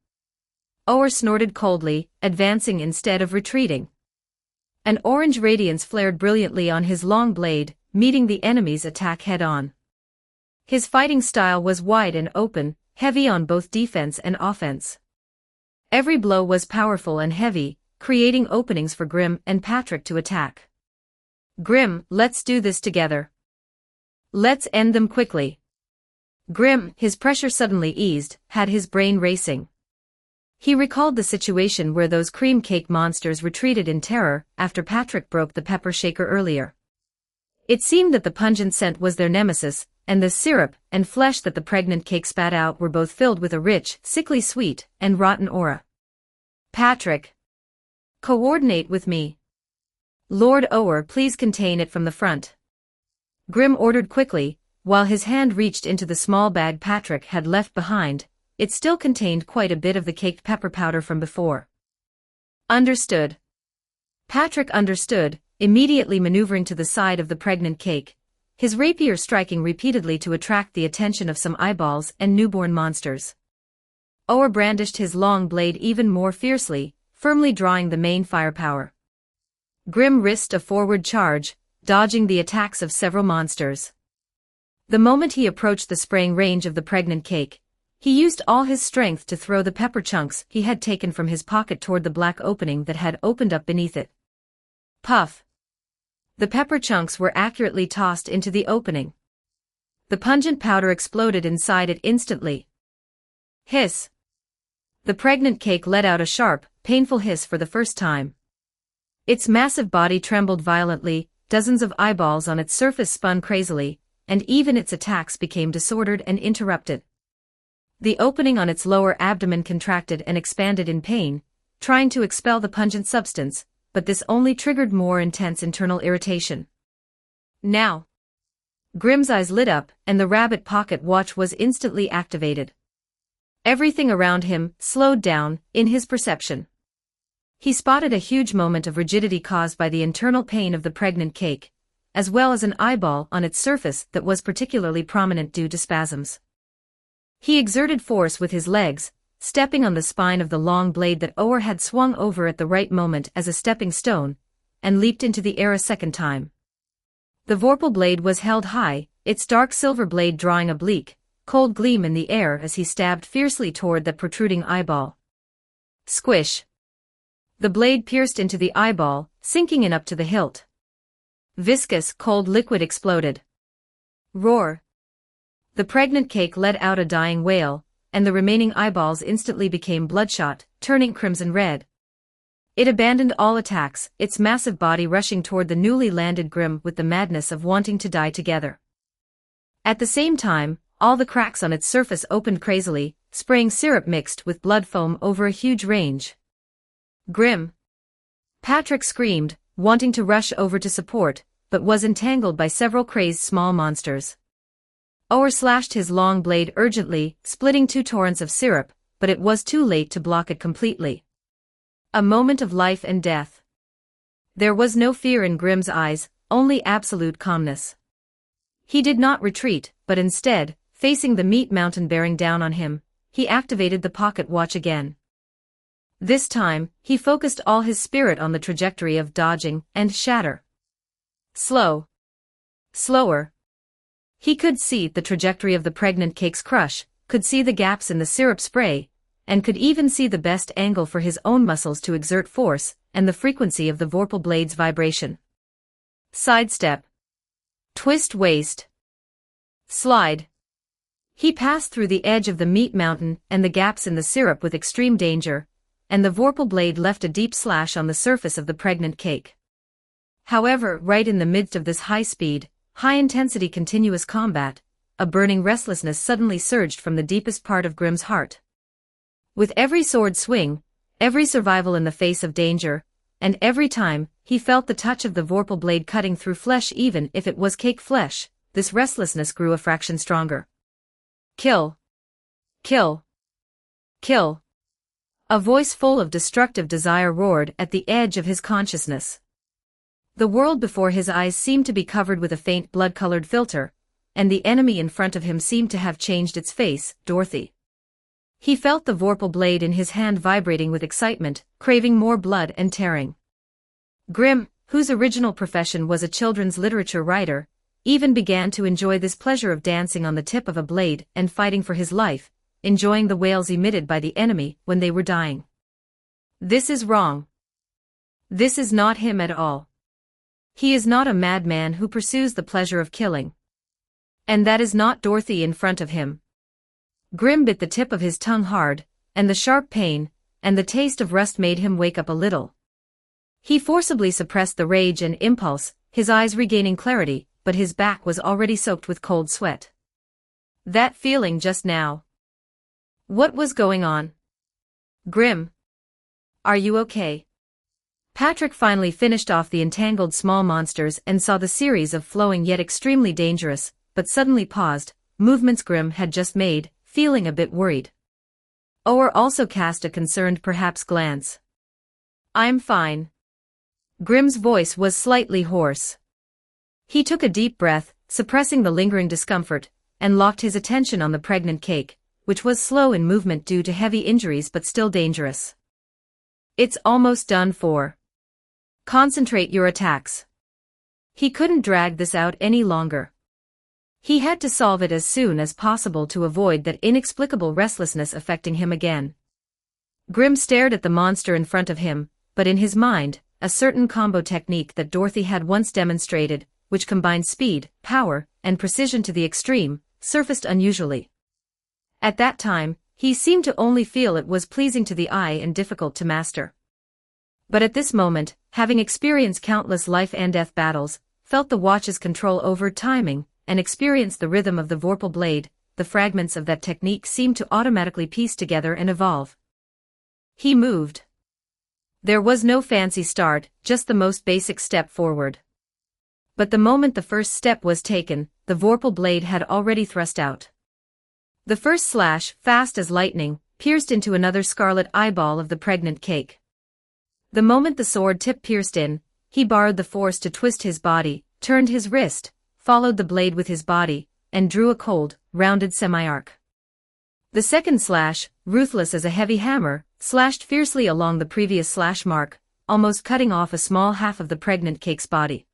Ower snorted coldly, advancing instead of retreating. An orange radiance flared brilliantly on his long blade, meeting the enemy's attack head-on. His fighting style was wide and open, heavy on both defense and offense. Every blow was powerful and heavy, creating openings for Grim and Patrick to attack. "Grim, let's do this together. Let's end them quickly." Grim, his pressure suddenly eased, had his brain racing. He recalled the situation where those cream cake monsters retreated in terror after Patrick broke the pepper shaker earlier. It seemed that the pungent scent was their nemesis, and the syrup and flesh that the pregnant cake spat out were both filled with a rich, sickly sweet, and rotten aura. Patrick. Coordinate with me. Lord Ower, please contain it from the front. Grim ordered quickly, while his hand reached into the small bag Patrick had left behind. It still contained quite a bit of the caked pepper powder from before. Understood. Patrick understood, immediately maneuvering to the side of the pregnant cake, his rapier striking repeatedly to attract the attention of some eyeballs and newborn monsters. Ower brandished his long blade even more fiercely, firmly drawing the main firepower. Grim risked a forward charge, dodging the attacks of several monsters. The moment he approached the spraying range of the pregnant cake, he used all his strength to throw the pepper chunks he had taken from his pocket toward the black opening that had opened up beneath it. Puff! The pepper chunks were accurately tossed into the opening. The pungent powder exploded inside it instantly. Hiss! The pregnant cake let out a sharp, painful hiss for the first time. Its massive body trembled violently, dozens of eyeballs on its surface spun crazily, and even its attacks became disordered and interrupted. The opening on its lower abdomen contracted and expanded in pain, trying to expel the pungent substance, but this only triggered more intense internal irritation. Now! Grim's eyes lit up, and the rabbit pocket watch was instantly activated. Everything around him slowed down in his perception. He spotted a huge moment of rigidity caused by the internal pain of the pregnant cake, as well as an eyeball on its surface that was particularly prominent due to spasms. He exerted force with his legs, stepping on the spine of the long blade that Ower had swung over at the right moment as a stepping stone, and leaped into the air a second time. The vorpal blade was held high, its dark silver blade drawing a bleak, cold gleam in the air as he stabbed fiercely toward that protruding eyeball. Squish! The blade pierced into the eyeball, sinking in up to the hilt. Viscous, cold liquid exploded. Roar! The pregnant cake let out a dying wail, and the remaining eyeballs instantly became bloodshot, turning crimson red. It abandoned all attacks, its massive body rushing toward the newly landed Grim with the madness of wanting to die together. At the same time, all the cracks on its surface opened crazily, spraying syrup mixed with blood foam over a huge range. Grim! Patrick screamed, wanting to rush over to support, but was entangled by several crazed small monsters. Ower slashed his long blade urgently, splitting two torrents of syrup, but it was too late to block it completely. A moment of life and death. There was no fear in Grim's eyes, only absolute calmness. He did not retreat, but instead, facing the meat mountain bearing down on him, he activated the pocket watch again. This time, he focused all his spirit on the trajectory of dodging and shatter. Slow. Slower. He could see the trajectory of the pregnant cake's crush, could see the gaps in the syrup spray, and could even see the best angle for his own muscles to exert force, and the frequency of the vorpal blade's vibration. Sidestep. Twist waist. Slide. He passed through the edge of the meat mountain and the gaps in the syrup with extreme danger, and the vorpal blade left a deep slash on the surface of the pregnant cake. However, right in the midst of this high-speed, high-intensity continuous combat, a burning restlessness suddenly surged from the deepest part of Grim's heart. With every sword swing, every survival in the face of danger, and every time he felt the touch of the vorpal blade cutting through flesh even if it was cake flesh, this restlessness grew a fraction stronger. Kill! Kill! Kill! A voice full of destructive desire roared at the edge of his consciousness. The world before his eyes seemed to be covered with a faint blood-colored filter, and the enemy in front of him seemed to have changed its face, Dorothy. He felt the vorpal blade in his hand vibrating with excitement, craving more blood and tearing. Grim, whose original profession was a children's literature writer, even began to enjoy this pleasure of dancing on the tip of a blade and fighting for his life, enjoying the wails emitted by the enemy when they were dying. This is wrong. This is not him at all. He is not a madman who pursues the pleasure of killing. And that is not Dorothy in front of him. Grim bit the tip of his tongue hard, and the sharp pain, and the taste of rust made him wake up a little. He forcibly suppressed the rage and impulse, his eyes regaining clarity, but his back was already soaked with cold sweat. That feeling just now. What was going on? Grim. Are you okay? Patrick finally finished off the entangled small monsters and saw the series of flowing yet extremely dangerous, but suddenly paused, movements Grim had just made, feeling a bit worried. Ower also cast a concerned perhaps glance. I'm fine. Grim's voice was slightly hoarse. He took a deep breath, suppressing the lingering discomfort, and locked his attention on the pregnant cake, which was slow in movement due to heavy injuries but still dangerous. It's almost done for. Concentrate your attacks. He couldn't drag this out any longer. He had to solve it as soon as possible to avoid that inexplicable restlessness affecting him again. Grim stared at the monster in front of him, but in his mind, a certain combo technique that Dorothy had once demonstrated, which combined speed, power, and precision to the extreme, surfaced unusually. At that time, he seemed to only feel it was pleasing to the eye and difficult to master. But at this moment, having experienced countless life and death battles, felt the watch's control over timing, and experienced the rhythm of the Vorpal blade, the fragments of that technique seemed to automatically piece together and evolve. He moved. There was no fancy start, just the most basic step forward. But the moment the first step was taken, the Vorpal blade had already thrust out. The first slash, fast as lightning, pierced into another scarlet eyeball of the pregnant cake. The moment the sword tip pierced in, he borrowed the force to twist his body, turned his wrist, followed the blade with his body, and drew a cold, rounded semi-arc. The second slash, ruthless as a heavy hammer, slashed fiercely along the previous slash mark, almost cutting off a small half of the pregnant cake's body.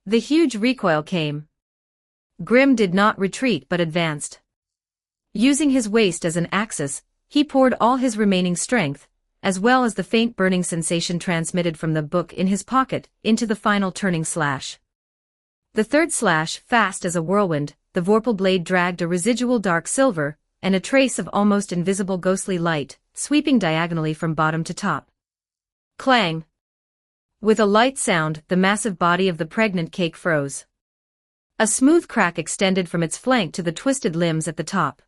The huge recoil came. Grim did not retreat but advanced. Using his waist as an axis, he poured all his remaining strength, as well as the faint burning sensation transmitted from the book in his pocket, into the final turning slash. The third slash, fast as a whirlwind, the Vorpal blade dragged a residual dark silver, and a trace of almost invisible ghostly light, sweeping diagonally from bottom to top. Clang! With a light sound, the massive body of the pregnant cake froze. A smooth crack extended from its flank to the twisted limbs at the top.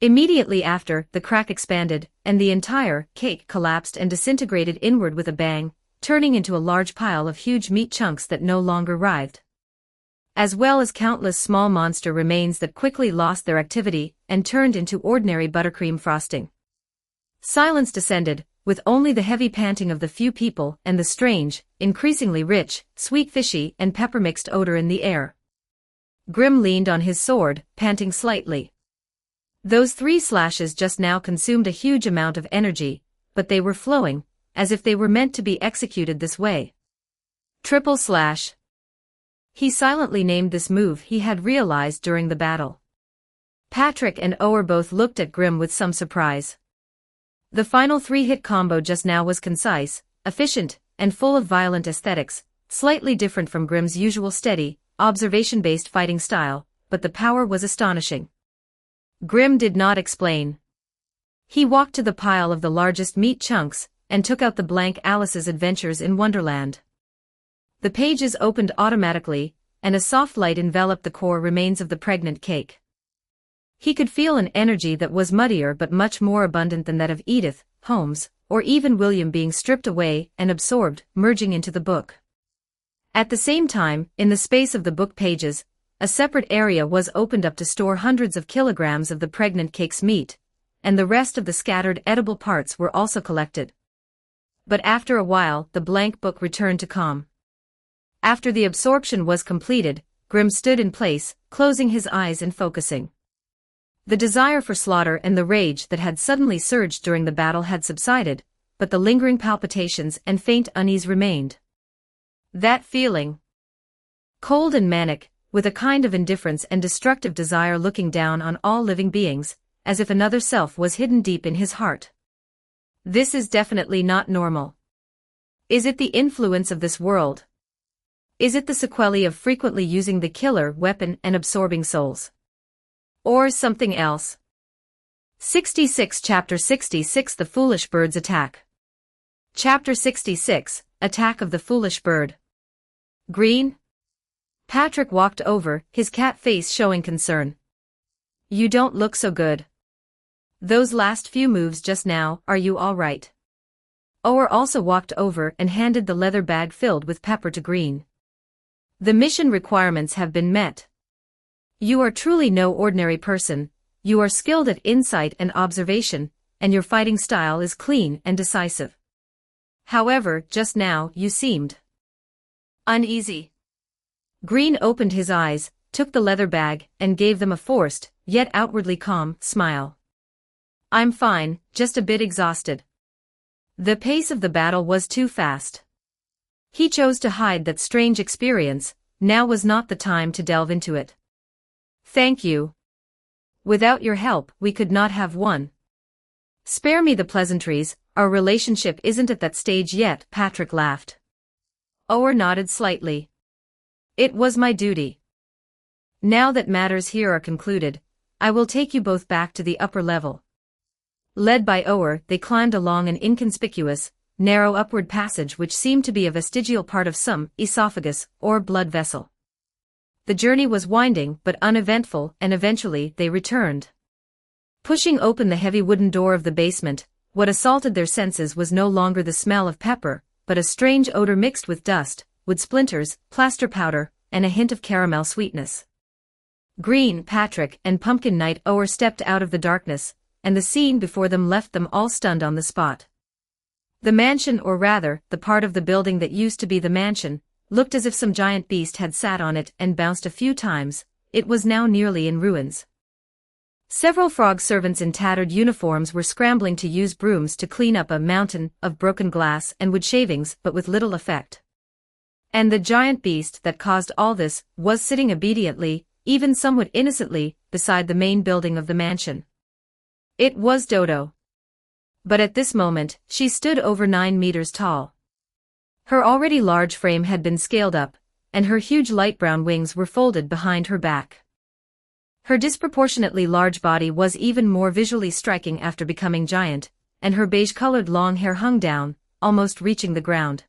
Immediately after, the crack expanded, and the entire cake collapsed and disintegrated inward with a bang, turning into a large pile of huge meat chunks that no longer writhed. As well as countless small monster remains that quickly lost their activity and turned into ordinary buttercream frosting. Silence descended, with only the heavy panting of the few people and the strange, increasingly rich, sweet fishy and pepper-mixed odor in the air. Grim leaned on his sword, panting slightly. Those 3 slashes just now consumed a huge amount of energy, but they were flowing, as if they were meant to be executed this way. Triple slash. He silently named this move he had realized during the battle. Patrick and Ower both looked at Grim with some surprise. The final 3-hit combo just now was concise, efficient, and full of violent aesthetics, slightly different from Grim's usual steady, observation-based fighting style, but the power was astonishing. Grim did not explain. He walked to the pile of the largest meat chunks, and took out the blank Alice's Adventures in Wonderland. The pages opened automatically, and a soft light enveloped the core remains of the pregnant cake. He could feel an energy that was muddier but much more abundant than that of Edith, Holmes, or even William being stripped away and absorbed, merging into the book. At the same time, in the space of the book pages, a separate area was opened up to store hundreds of kilograms of the pregnant cake's meat, and the rest of the scattered edible parts were also collected. But after a while, the blank book returned to calm. After the absorption was completed, Grim stood in place, closing his eyes and focusing. The desire for slaughter and the rage that had suddenly surged during the battle had subsided, but the lingering palpitations and faint unease remained. That feeling, cold and manic, with a kind of indifference and destructive desire looking down on all living beings, as if another self was hidden deep in his heart. This is definitely not normal. Is it the influence of this world? Is it the sequelae of frequently using the killer weapon and absorbing souls? Or something else? 66 Chapter 66 The Foolish Bird's Attack. Chapter 66 Attack of the Foolish Bird. Green? Patrick walked over, his cat face showing concern. You don't look so good. Those last few moves just now, are you all right? Ower also walked over and handed the leather bag filled with pepper to Green. The mission requirements have been met. You are truly no ordinary person, you are skilled at insight and observation, and your fighting style is clean and decisive. However, just now, you seemed uneasy. Green opened his eyes, took the leather bag, and gave them a forced, yet outwardly calm, smile. I'm fine, just a bit exhausted. The pace of the battle was too fast. He chose to hide that strange experience, now was not the time to delve into it. Thank you. Without your help, we could not have won. Spare me the pleasantries, our relationship isn't at that stage yet, Patrick laughed. Ower nodded slightly. It was my duty. Now that matters here are concluded, I will take you both back to the upper level. Led by Ower, they climbed along an inconspicuous, narrow upward passage which seemed to be a vestigial part of some esophagus or blood vessel. The journey was winding but uneventful, and eventually they returned. Pushing open the heavy wooden door of the basement, what assaulted their senses was no longer the smell of pepper, but a strange odor mixed with dust, wood splinters, plaster powder, and a hint of caramel sweetness. Green, Patrick, and Pumpkin Knight Ower stepped out of the darkness, and the scene before them left them all stunned on the spot. The mansion, or rather, the part of the building that used to be the mansion, looked as if some giant beast had sat on it and bounced a few times. It was now nearly in ruins. Several frog servants in tattered uniforms were scrambling to use brooms to clean up a mountain of broken glass and wood shavings, but with little effect. And the giant beast that caused all this was sitting obediently, even somewhat innocently, beside the main building of the mansion. It was Dodo. But at this moment, she stood over 9 meters tall. Her already large frame had been scaled up, and her huge light brown wings were folded behind her back. Her disproportionately large body was even more visually striking after becoming giant, and her beige-colored long hair hung down, almost reaching the ground.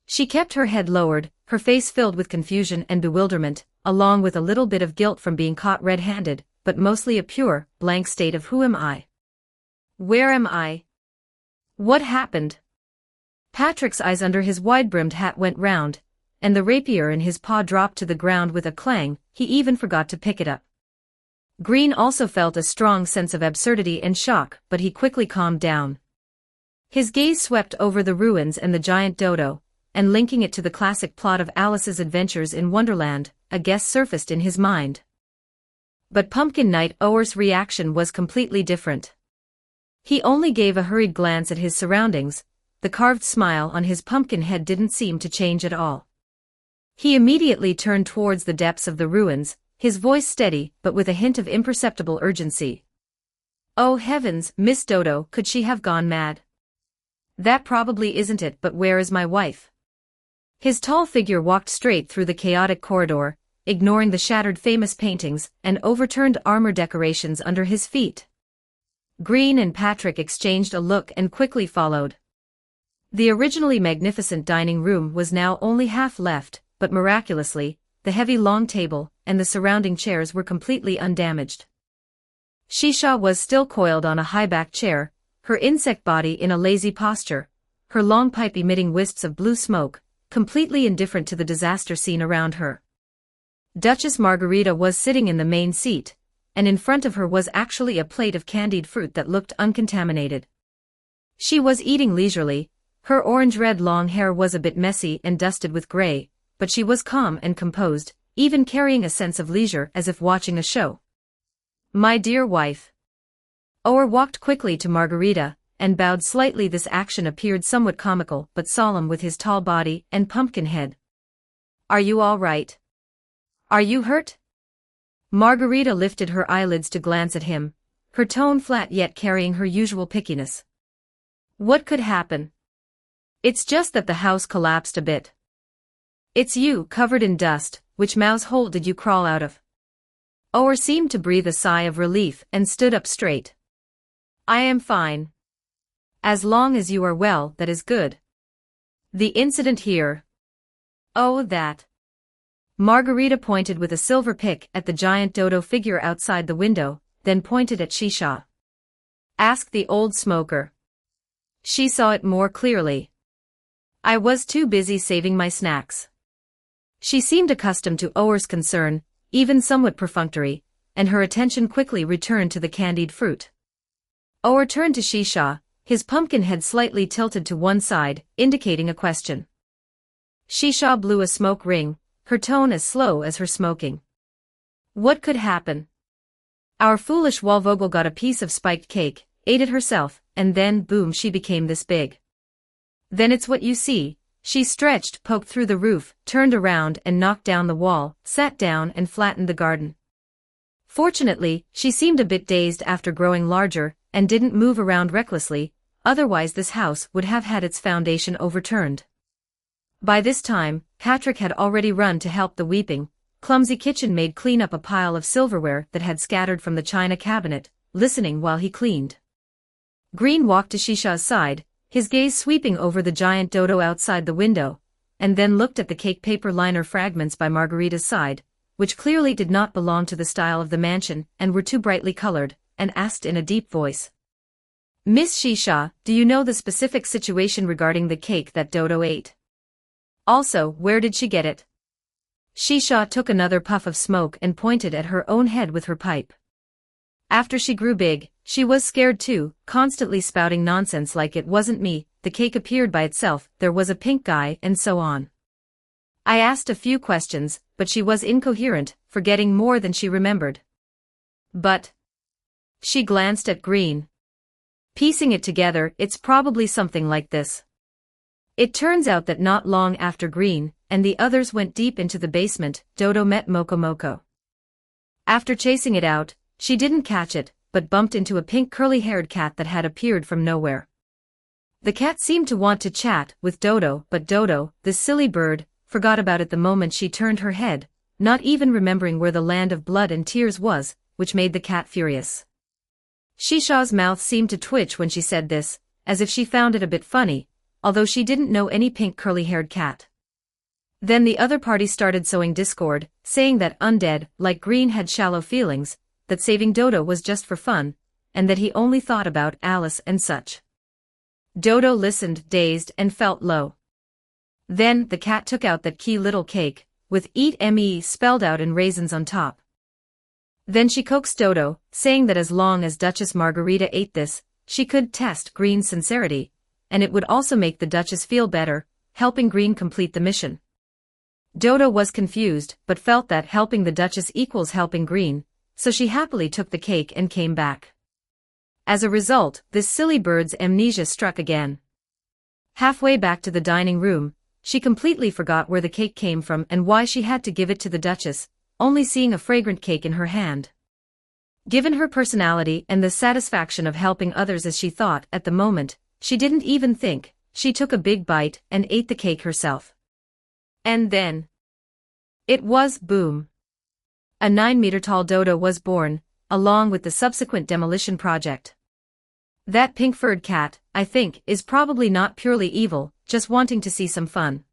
She kept her head lowered, her face filled with confusion and bewilderment, along with a little bit of guilt from being caught red-handed, but mostly a pure, blank state of who am I? Where am I? What happened? Patrick's eyes under his wide-brimmed hat went round, and the rapier in his paw dropped to the ground with a clang. He even forgot to pick it up. Green also felt a strong sense of absurdity and shock, but he quickly calmed down. His gaze swept over the ruins and the giant Dodo, and linking it to the classic plot of Alice's Adventures in Wonderland, a guess surfaced in his mind. But Pumpkin Knight Ower's reaction was completely different. He only gave a hurried glance at his surroundings. The carved smile on his pumpkin head didn't seem to change at all. He immediately turned towards the depths of the ruins, his voice steady but with a hint of imperceptible urgency. Oh heavens, Miss Dodo, could she have gone mad? That probably isn't it, but where is my wife? His tall figure walked straight through the chaotic corridor, ignoring the shattered famous paintings and overturned armor decorations under his feet. Green and Patrick exchanged a look and quickly followed. The originally magnificent dining room was now only half left, but miraculously, the heavy long table and the surrounding chairs were completely undamaged. Shisha was still coiled on a high-backed chair, her insect body in a lazy posture, her long pipe emitting wisps of blue smoke, completely indifferent to the disaster scene around her. Duchess Margarita was sitting in the main seat, and in front of her was actually a plate of candied fruit that looked uncontaminated. She was eating leisurely, her orange-red long hair was a bit messy and dusted with gray, but she was calm and composed, even carrying a sense of leisure as if watching a show. My dear wife. Ower walked quickly to Margarita, and bowed slightly. This action appeared somewhat comical but solemn with his tall body and pumpkin head. Are you all right? Are you hurt? Margarita lifted her eyelids to glance at him, her tone flat yet carrying her usual pickiness. What could happen? It's just that the house collapsed a bit. It's you, covered in dust. Which mouse hole did you crawl out of? Ower seemed to breathe a sigh of relief and stood up straight. I am fine. As long as you are well, that is good. The incident here. Oh, that. Margarita pointed with a silver pick at the giant dodo figure outside the window, then pointed at Shisha. Ask the old smoker. She saw it more clearly. I was too busy saving my snacks. She seemed accustomed to Ower's concern, even somewhat perfunctory, and her attention quickly returned to the candied fruit. Ower turned to Shisha, his pumpkin head slightly tilted to one side, indicating a question. Shisha blew a smoke ring, her tone as slow as her smoking. What could happen? Our foolish Walvogel got a piece of spiked cake, ate it herself, and then, boom, she became this big. Then it's what you see. She stretched, poked through the roof, turned around and knocked down the wall, sat down and flattened the garden. Fortunately, she seemed a bit dazed after growing larger, and didn't move around recklessly, otherwise this house would have had its foundation overturned. By this time, Patrick had already run to help the weeping, clumsy kitchen maid clean up a pile of silverware that had scattered from the china cabinet, listening while he cleaned. Green walked to Shisha's side, his gaze sweeping over the giant dodo outside the window, and then looked at the cake paper liner fragments by Margarita's side, which clearly did not belong to the style of the mansion and were too brightly colored, and asked in a deep voice. Miss Shisha, do you know the specific situation regarding the cake that Dodo ate? Also, where did she get it? Shisha took another puff of smoke and pointed at her own head with her pipe. After she grew big, she was scared too, constantly spouting nonsense like it wasn't me, the cake appeared by itself, there was a pink guy, and so on. I asked a few questions, but she was incoherent, forgetting more than she remembered. But she glanced at Green. Piecing it together, it's probably something like this. It turns out that not long after Green and the others went deep into the basement, Dodo met Moko Moko. After chasing it out, she didn't catch it, but bumped into a pink curly-haired cat that had appeared from nowhere. The cat seemed to want to chat with Dodo, but Dodo, this silly bird, forgot about it the moment she turned her head, not even remembering where the land of blood and tears was, which made the cat furious. Shisha's mouth seemed to twitch when she said this, as if she found it a bit funny, although she didn't know any pink curly-haired cat. Then the other party started sowing discord, saying that Undead, like Green, had shallow feelings, that saving Dodo was just for fun, and that he only thought about Alice and such. Dodo listened, dazed, and felt low. Then the cat took out that key little cake, with Eat Me spelled out in raisins on top. Then she coaxed Dodo, saying that as long as Duchess Margarita ate this, she could test Green's sincerity, and it would also make the Duchess feel better, helping Green complete the mission. Dodo was confused, but felt that helping the Duchess equals helping Green, so she happily took the cake and came back. As a result, this silly bird's amnesia struck again. Halfway back to the dining room, she completely forgot where the cake came from and why she had to give it to the Duchess, only seeing a fragrant cake in her hand. Given her personality and the satisfaction of helping others as she thought at the moment, she didn't even think, she took a big bite and ate the cake herself. And then it was boom. A 9-meter-tall dodo was born, along with the subsequent demolition project. That pink-furred cat, I think, is probably not purely evil, just wanting to see some fun.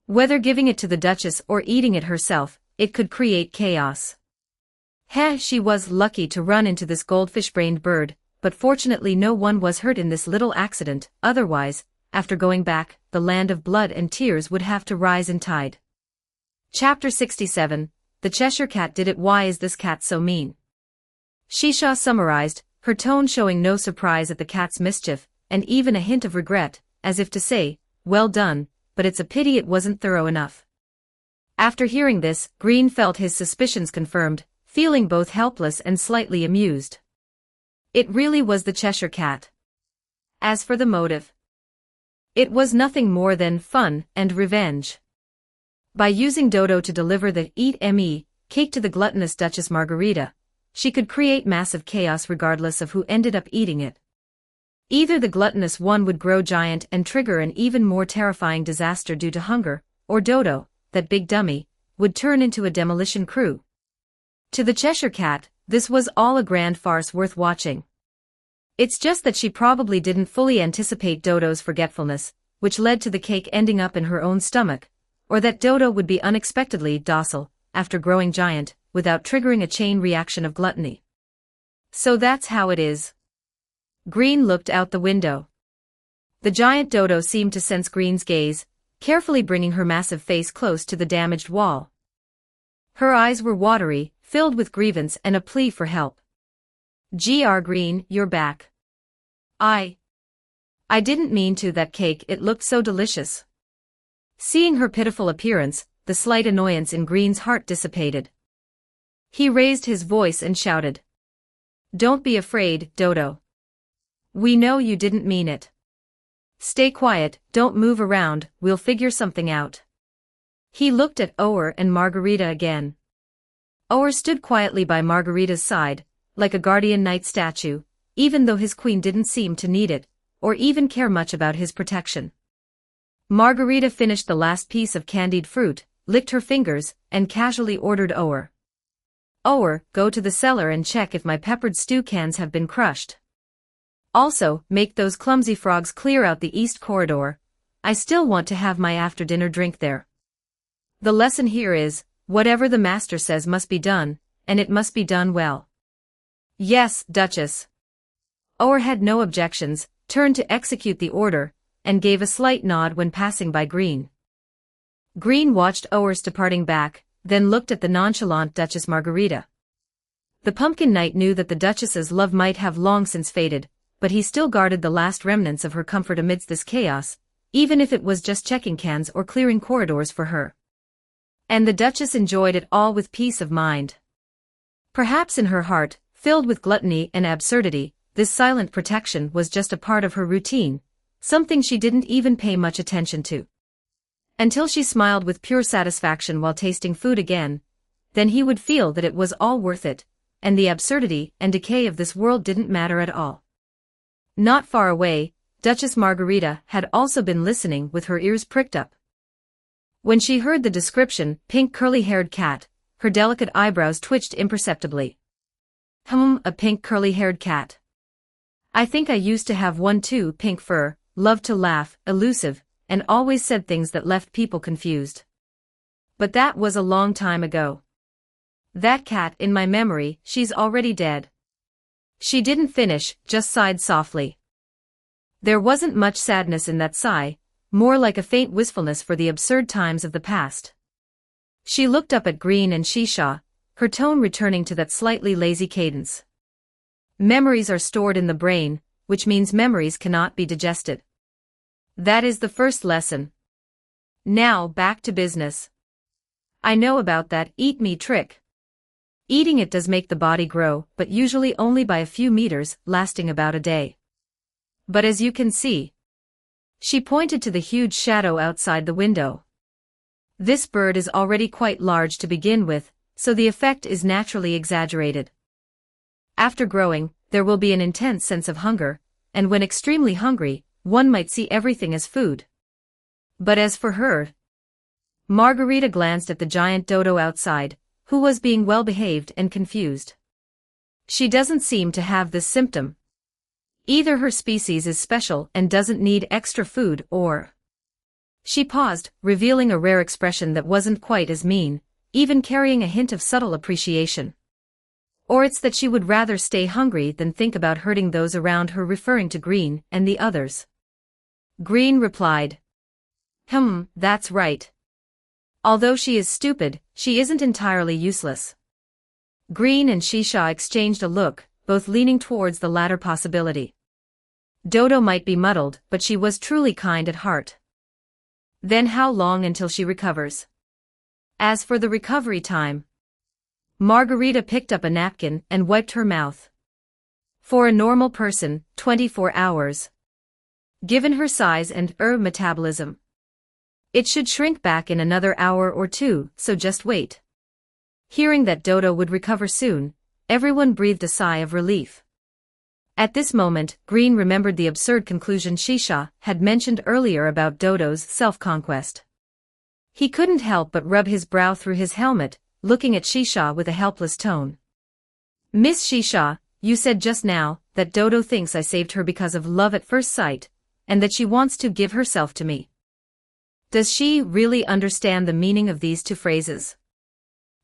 Whether giving it to the Duchess or eating it herself, it could create chaos. Heh, she was lucky to run into this goldfish-brained bird, but fortunately no one was hurt in this little accident, otherwise, after going back, the land of blood and tears would have to rise in tide. Chapter 67, The Cheshire Cat Did It. Why is this cat so mean? Shisha summarized, her tone showing no surprise at the cat's mischief, and even a hint of regret, as if to say, well done, but it's a pity it wasn't thorough enough. After hearing this, Green felt his suspicions confirmed, feeling both helpless and slightly amused. It really was the Cheshire Cat. As for the motive, it was nothing more than fun and revenge. By using Dodo to deliver the Eat Me cake to the gluttonous Duchess Margarita, she could create massive chaos regardless of who ended up eating it. Either the gluttonous one would grow giant and trigger an even more terrifying disaster due to hunger, or Dodo, that big dummy, would turn into a demolition crew. To the Cheshire Cat, this was all a grand farce worth watching. It's just that she probably didn't fully anticipate Dodo's forgetfulness, which led to the cake ending up in her own stomach, or that Dodo would be unexpectedly docile, after growing giant, without triggering a chain reaction of gluttony. So that's how it is. Green looked out the window. The giant Dodo seemed to sense Green's gaze, carefully bringing her massive face close to the damaged wall. Her eyes were watery, filled with grievance and a plea for help. "Gr Green, you're back. I didn't mean to that cake, it looked so delicious." Seeing her pitiful appearance, the slight annoyance in Green's heart dissipated. He raised his voice and shouted. "Don't be afraid, Dodo. We know you didn't mean it. Stay quiet, don't move around, we'll figure something out." He looked at Ower and Margarita again. Ower stood quietly by Margarita's side, like a guardian knight statue, even though his queen didn't seem to need it, or even care much about his protection. Margarita finished the last piece of candied fruit, licked her fingers, and casually ordered Ower. "Ower, go to the cellar and check if my peppered stew cans have been crushed. Also, make those clumsy frogs clear out the east corridor. I still want to have my after-dinner drink there." The lesson here is, whatever the master says must be done, and it must be done well. "Yes, Duchess." Ower had no objections, turned to execute the order, and gave a slight nod when passing by Green. Green watched Ower's departing back, then looked at the nonchalant Duchess Margarita. The Pumpkin Knight knew that the Duchess's love might have long since faded, but he still guarded the last remnants of her comfort amidst this chaos, even if it was just checking cans or clearing corridors for her. And the Duchess enjoyed it all with peace of mind. Perhaps in her heart, filled with gluttony and absurdity, this silent protection was just a part of her routine, something she didn't even pay much attention to. Until she smiled with pure satisfaction while tasting food again, then he would feel that it was all worth it, and the absurdity and decay of this world didn't matter at all. Not far away, Duchess Margarita had also been listening with her ears pricked up. When she heard the description, pink curly-haired cat, her delicate eyebrows twitched imperceptibly. A pink curly-haired cat. I think I used to have one too, pink fur, loved to laugh, elusive, and always said things that left people confused. But that was a long time ago. That cat in my memory, she's already dead." She didn't finish, just sighed softly. There wasn't much sadness in that sigh, more like a faint wistfulness for the absurd times of the past. She looked up at Green and Shisha, her tone returning to that slightly lazy cadence. Memories are stored in the brain, which means memories cannot be digested. That is the first lesson. Now back to business. I know about that eat me trick. Eating it does make the body grow, but usually only by a few meters, lasting about a day. But as you can see, she pointed to the huge shadow outside the window. This bird is already quite large to begin with, so the effect is naturally exaggerated. After growing, there will be an intense sense of hunger, and when extremely hungry, one might see everything as food. But as for her, Margarita glanced at the giant dodo outside, who was being well-behaved and confused. She doesn't seem to have this symptom. Either her species is special and doesn't need extra food or... She paused, revealing a rare expression that wasn't quite as mean, even carrying a hint of subtle appreciation. Or it's that she would rather stay hungry than think about hurting those around her, referring to Green and the others. Green replied. That's right. Although she is stupid, she isn't entirely useless. Green and Shisha exchanged a look, both leaning towards the latter possibility. Dodo might be muddled, but she was truly kind at heart. Then how long until she recovers? As for the recovery time, Margarita picked up a napkin and wiped her mouth. For a normal person, 24 hours. Given her size and metabolism, it should shrink back in another hour or two, so just wait. Hearing that Dodo would recover soon, everyone breathed a sigh of relief. At this moment, Green remembered the absurd conclusion Shisha had mentioned earlier about Dodo's self-conquest. He couldn't help but rub his brow through his helmet, looking at Shisha with a helpless tone. Miss Shisha, you said just now that Dodo thinks I saved her because of love at first sight, and that she wants to give herself to me. Does she really understand the meaning of these two phrases?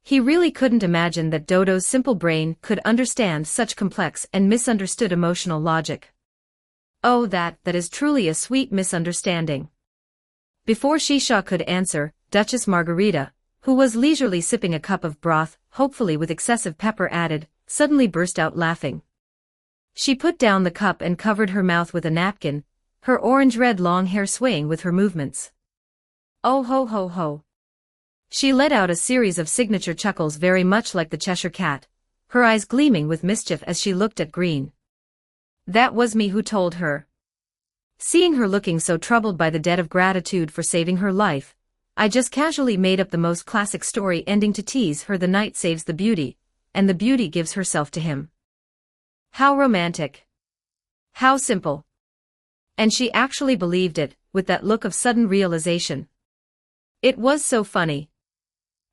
He really couldn't imagine that Dodo's simple brain could understand such complex and misunderstood emotional logic. Oh, that is truly a sweet misunderstanding. Before Shisha could answer, Duchess Margarita, who was leisurely sipping a cup of broth, hopefully with excessive pepper added, suddenly burst out laughing. She put down the cup and covered her mouth with a napkin, her orange-red long hair swaying with her movements. Oh ho ho ho. She let out a series of signature chuckles very much like the Cheshire Cat, her eyes gleaming with mischief as she looked at Green. That was me who told her. Seeing her looking so troubled by the debt of gratitude for saving her life, I just casually made up the most classic story ending to tease her. The knight saves the beauty, and the beauty gives herself to him. How romantic. How simple. And she actually believed it, with that look of sudden realization. It was so funny.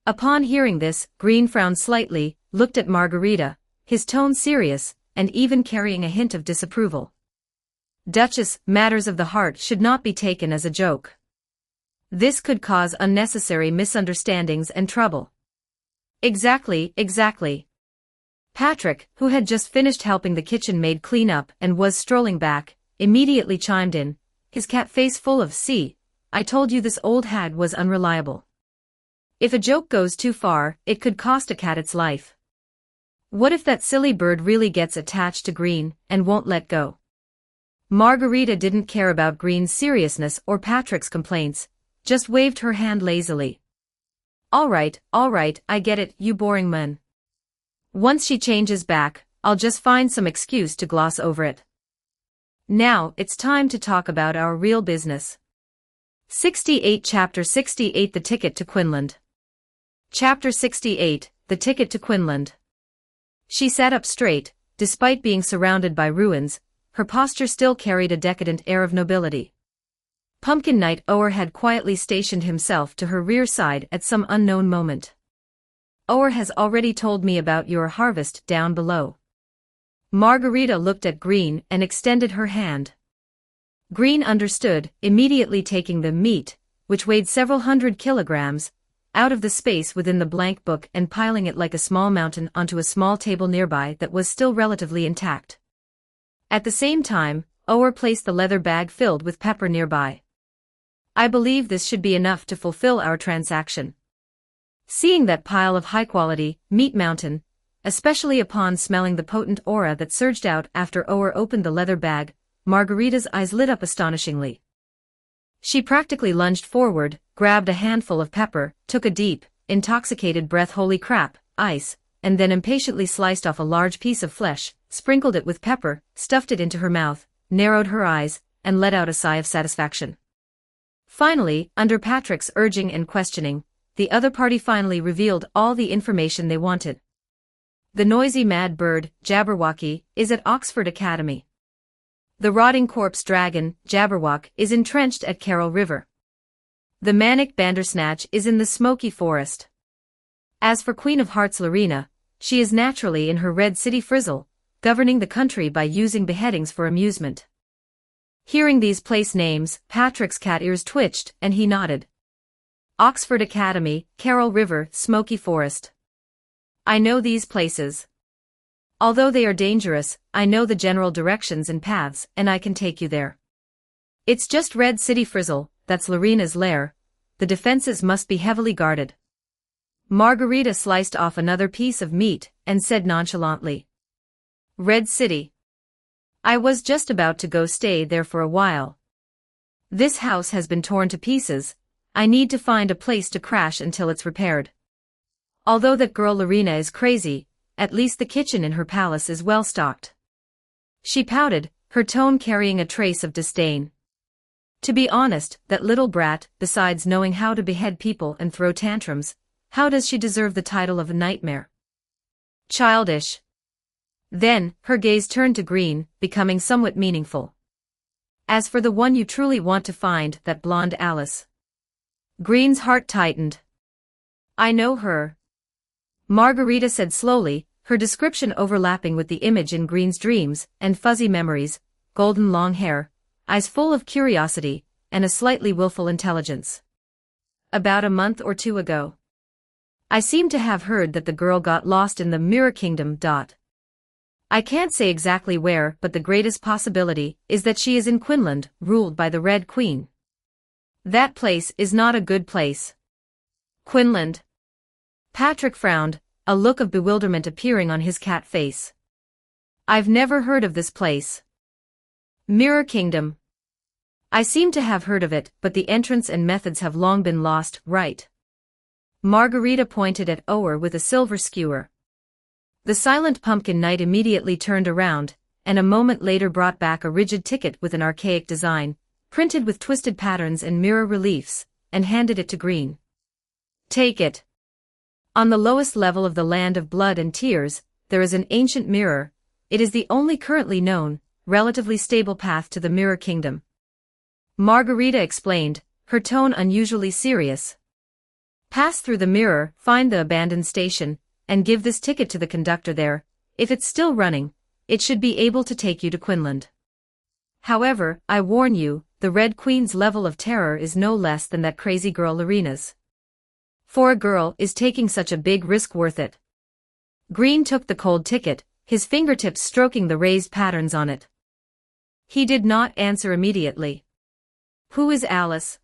Upon hearing this, Green frowned slightly, looked at Margarita, his tone serious, and even carrying a hint of disapproval. Duchess, matters of the heart should not be taken as a joke. This could cause unnecessary misunderstandings and trouble. Exactly. Patrick, who had just finished helping the kitchen maid clean up and was strolling back, immediately chimed in, his cat face full of "See, I told you this old hag was unreliable. If a joke goes too far, it could cost a cat its life. What if that silly bird really gets attached to Green and won't let go?" Margarita didn't care about Green's seriousness or Patrick's complaints, just waved her hand lazily. All right, I get it, you boring man. Once she changes back, I'll just find some excuse to gloss over it. Now, it's time to talk about our real business. 68 Chapter 68 The Ticket to Quinlan. Chapter 68 The Ticket to Quinlan. She sat up straight, despite being surrounded by ruins, her posture still carried a decadent air of nobility. Pumpkin Knight Ower had quietly stationed himself to her rear side at some unknown moment. Ower has already told me about your harvest down below. Margarita looked at Green and extended her hand. Green understood, immediately taking the meat, which weighed several hundred kilograms, out of the space within the blank book and piling it like a small mountain onto a small table nearby that was still relatively intact. At the same time, Ower placed the leather bag filled with pepper nearby. I believe this should be enough to fulfill our transaction. Seeing that pile of high-quality meat mountain, especially upon smelling the potent aura that surged out after Ower opened the leather bag, Margarita's eyes lit up astonishingly. She practically lunged forward, grabbed a handful of pepper, took a deep, intoxicated breath, holy crap, ice, and then impatiently sliced off a large piece of flesh, sprinkled it with pepper, stuffed it into her mouth, narrowed her eyes, and let out a sigh of satisfaction. Finally, under Patrick's urging and questioning, the other party finally revealed all the information they wanted. The noisy mad bird, Jabberwocky, is at Oxford Academy. The rotting corpse dragon, Jabberwock, is entrenched at Carroll River. The manic Bandersnatch is in the smoky forest. As for Queen of Hearts Lorena, she is naturally in her Red City Frizzle, governing the country by using beheadings for amusement. Hearing these place names, Patrick's cat ears twitched and he nodded. Oxford Academy, Carroll River, Smoky Forest. I know these places. Although they are dangerous, I know the general directions and paths and I can take you there. It's just Red City Frizzle, that's Lorena's lair. The defenses must be heavily guarded. Margarita sliced off another piece of meat and said nonchalantly. Red City. I was just about to go stay there for a while. This house has been torn to pieces. I need to find a place to crash until it's repaired. Although that girl Lorena is crazy, at least the kitchen in her palace is well stocked. She pouted, her tone carrying a trace of disdain. To be honest, that little brat, besides knowing how to behead people and throw tantrums, how does she deserve the title of a nightmare? Childish. Then, her gaze turned to Green, becoming somewhat meaningful. As for the one you truly want to find, that blonde Alice. Green's heart tightened. I know her. Margarita said slowly, her description overlapping with the image in Green's dreams, and fuzzy memories, golden long hair, eyes full of curiosity, and a slightly willful intelligence. About a month or two ago. I seem to have heard that the girl got lost in the Mirror Kingdom. I can't say exactly where, but the greatest possibility is that she is in Quinlan, ruled by the Red Queen. That place is not a good place. Quinlan. Patrick frowned, a look of bewilderment appearing on his cat face. I've never heard of this place. Mirror Kingdom. I seem to have heard of it, but the entrance and methods have long been lost, right? Margarita pointed at Ower with a silver skewer. The silent pumpkin knight immediately turned around, and a moment later brought back a rigid ticket with an archaic design, printed with twisted patterns and mirror reliefs, and handed it to Green. Take it. On the lowest level of the land of blood and tears, there is an ancient mirror. It is the only currently known, relatively stable path to the Mirror Kingdom. Margarita explained, her tone unusually serious. Pass through the mirror, find the abandoned station, and give this ticket to the conductor there. If it's still running, it should be able to take you to Quinlan. However, I warn you, the Red Queen's level of terror is no less than that crazy girl Lorena's. For a girl, is taking such a big risk worth it? Green took the cold ticket, his fingertips stroking the raised patterns on it. He did not answer immediately. Who is Alice?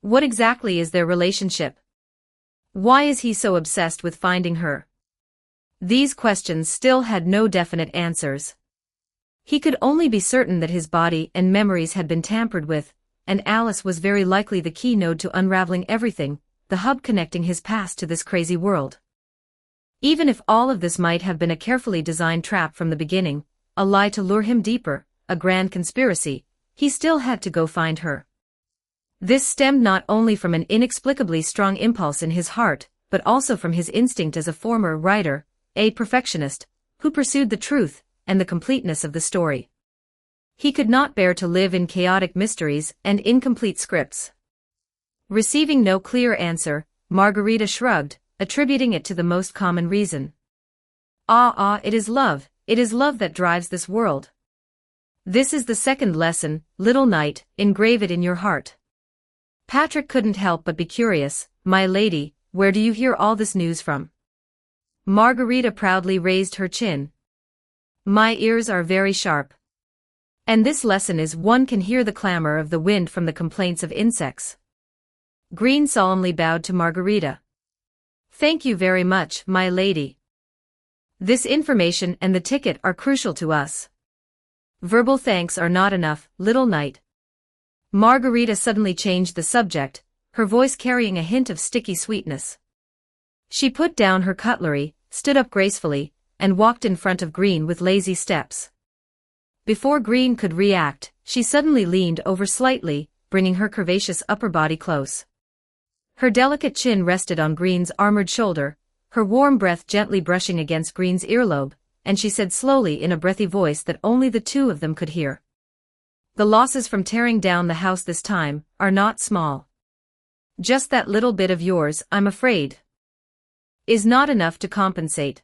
What exactly is their relationship? Why is he so obsessed with finding her? These questions still had no definite answers. He could only be certain that his body and memories had been tampered with, and Alice was very likely the key node to unraveling everything, the hub connecting his past to this crazy world. Even if all of this might have been a carefully designed trap from the beginning, a lie to lure him deeper, a grand conspiracy, he still had to go find her. This stemmed not only from an inexplicably strong impulse in his heart, but also from his instinct as a former writer, a perfectionist, who pursued the truth and the completeness of the story. He could not bear to live in chaotic mysteries and incomplete scripts. Receiving no clear answer, Margarita shrugged, attributing it to the most common reason. It is love that drives this world. This is the second lesson, little knight, engrave it in your heart. Patrick couldn't help but be curious. My lady, where do you hear all this news from? Margarita proudly raised her chin. My ears are very sharp. And this lesson is one can hear the clamor of the wind from the complaints of insects. Green solemnly bowed to Margarita. Thank you very much, my lady. This information and the ticket are crucial to us. Verbal thanks are not enough, little knight. Margarita suddenly changed the subject, her voice carrying a hint of sticky sweetness. She put down her cutlery, stood up gracefully, and walked in front of Green with lazy steps. Before Green could react, she suddenly leaned over slightly, bringing her curvaceous upper body close. Her delicate chin rested on Green's armored shoulder, her warm breath gently brushing against Green's earlobe, and she said slowly in a breathy voice that only the two of them could hear. The losses from tearing down the house this time are not small. Just that little bit of yours, I'm afraid, is not enough to compensate.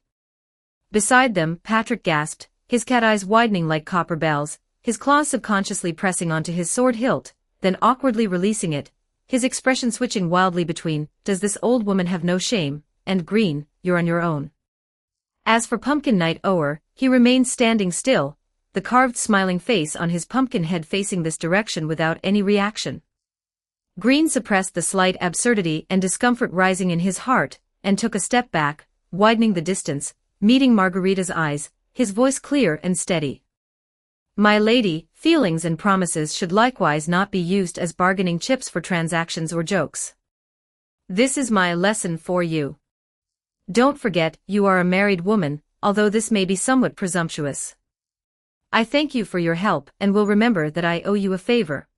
Beside them, Patrick gasped, his cat eyes widening like copper bells, his claws subconsciously pressing onto his sword hilt, then awkwardly releasing it, his expression switching wildly between, does this old woman have no shame, and Green, you're on your own. As for Pumpkin Knight Ower, he remained standing still, the carved smiling face on his pumpkin head facing this direction without any reaction. Green suppressed the slight absurdity and discomfort rising in his heart, and took a step back, widening the distance, meeting Margarita's eyes, his voice clear and steady. My lady, feelings and promises should likewise not be used as bargaining chips for transactions or jokes. This is my lesson for you. Don't forget, you are a married woman, although this may be somewhat presumptuous. I thank you for your help and will remember that I owe you a favor.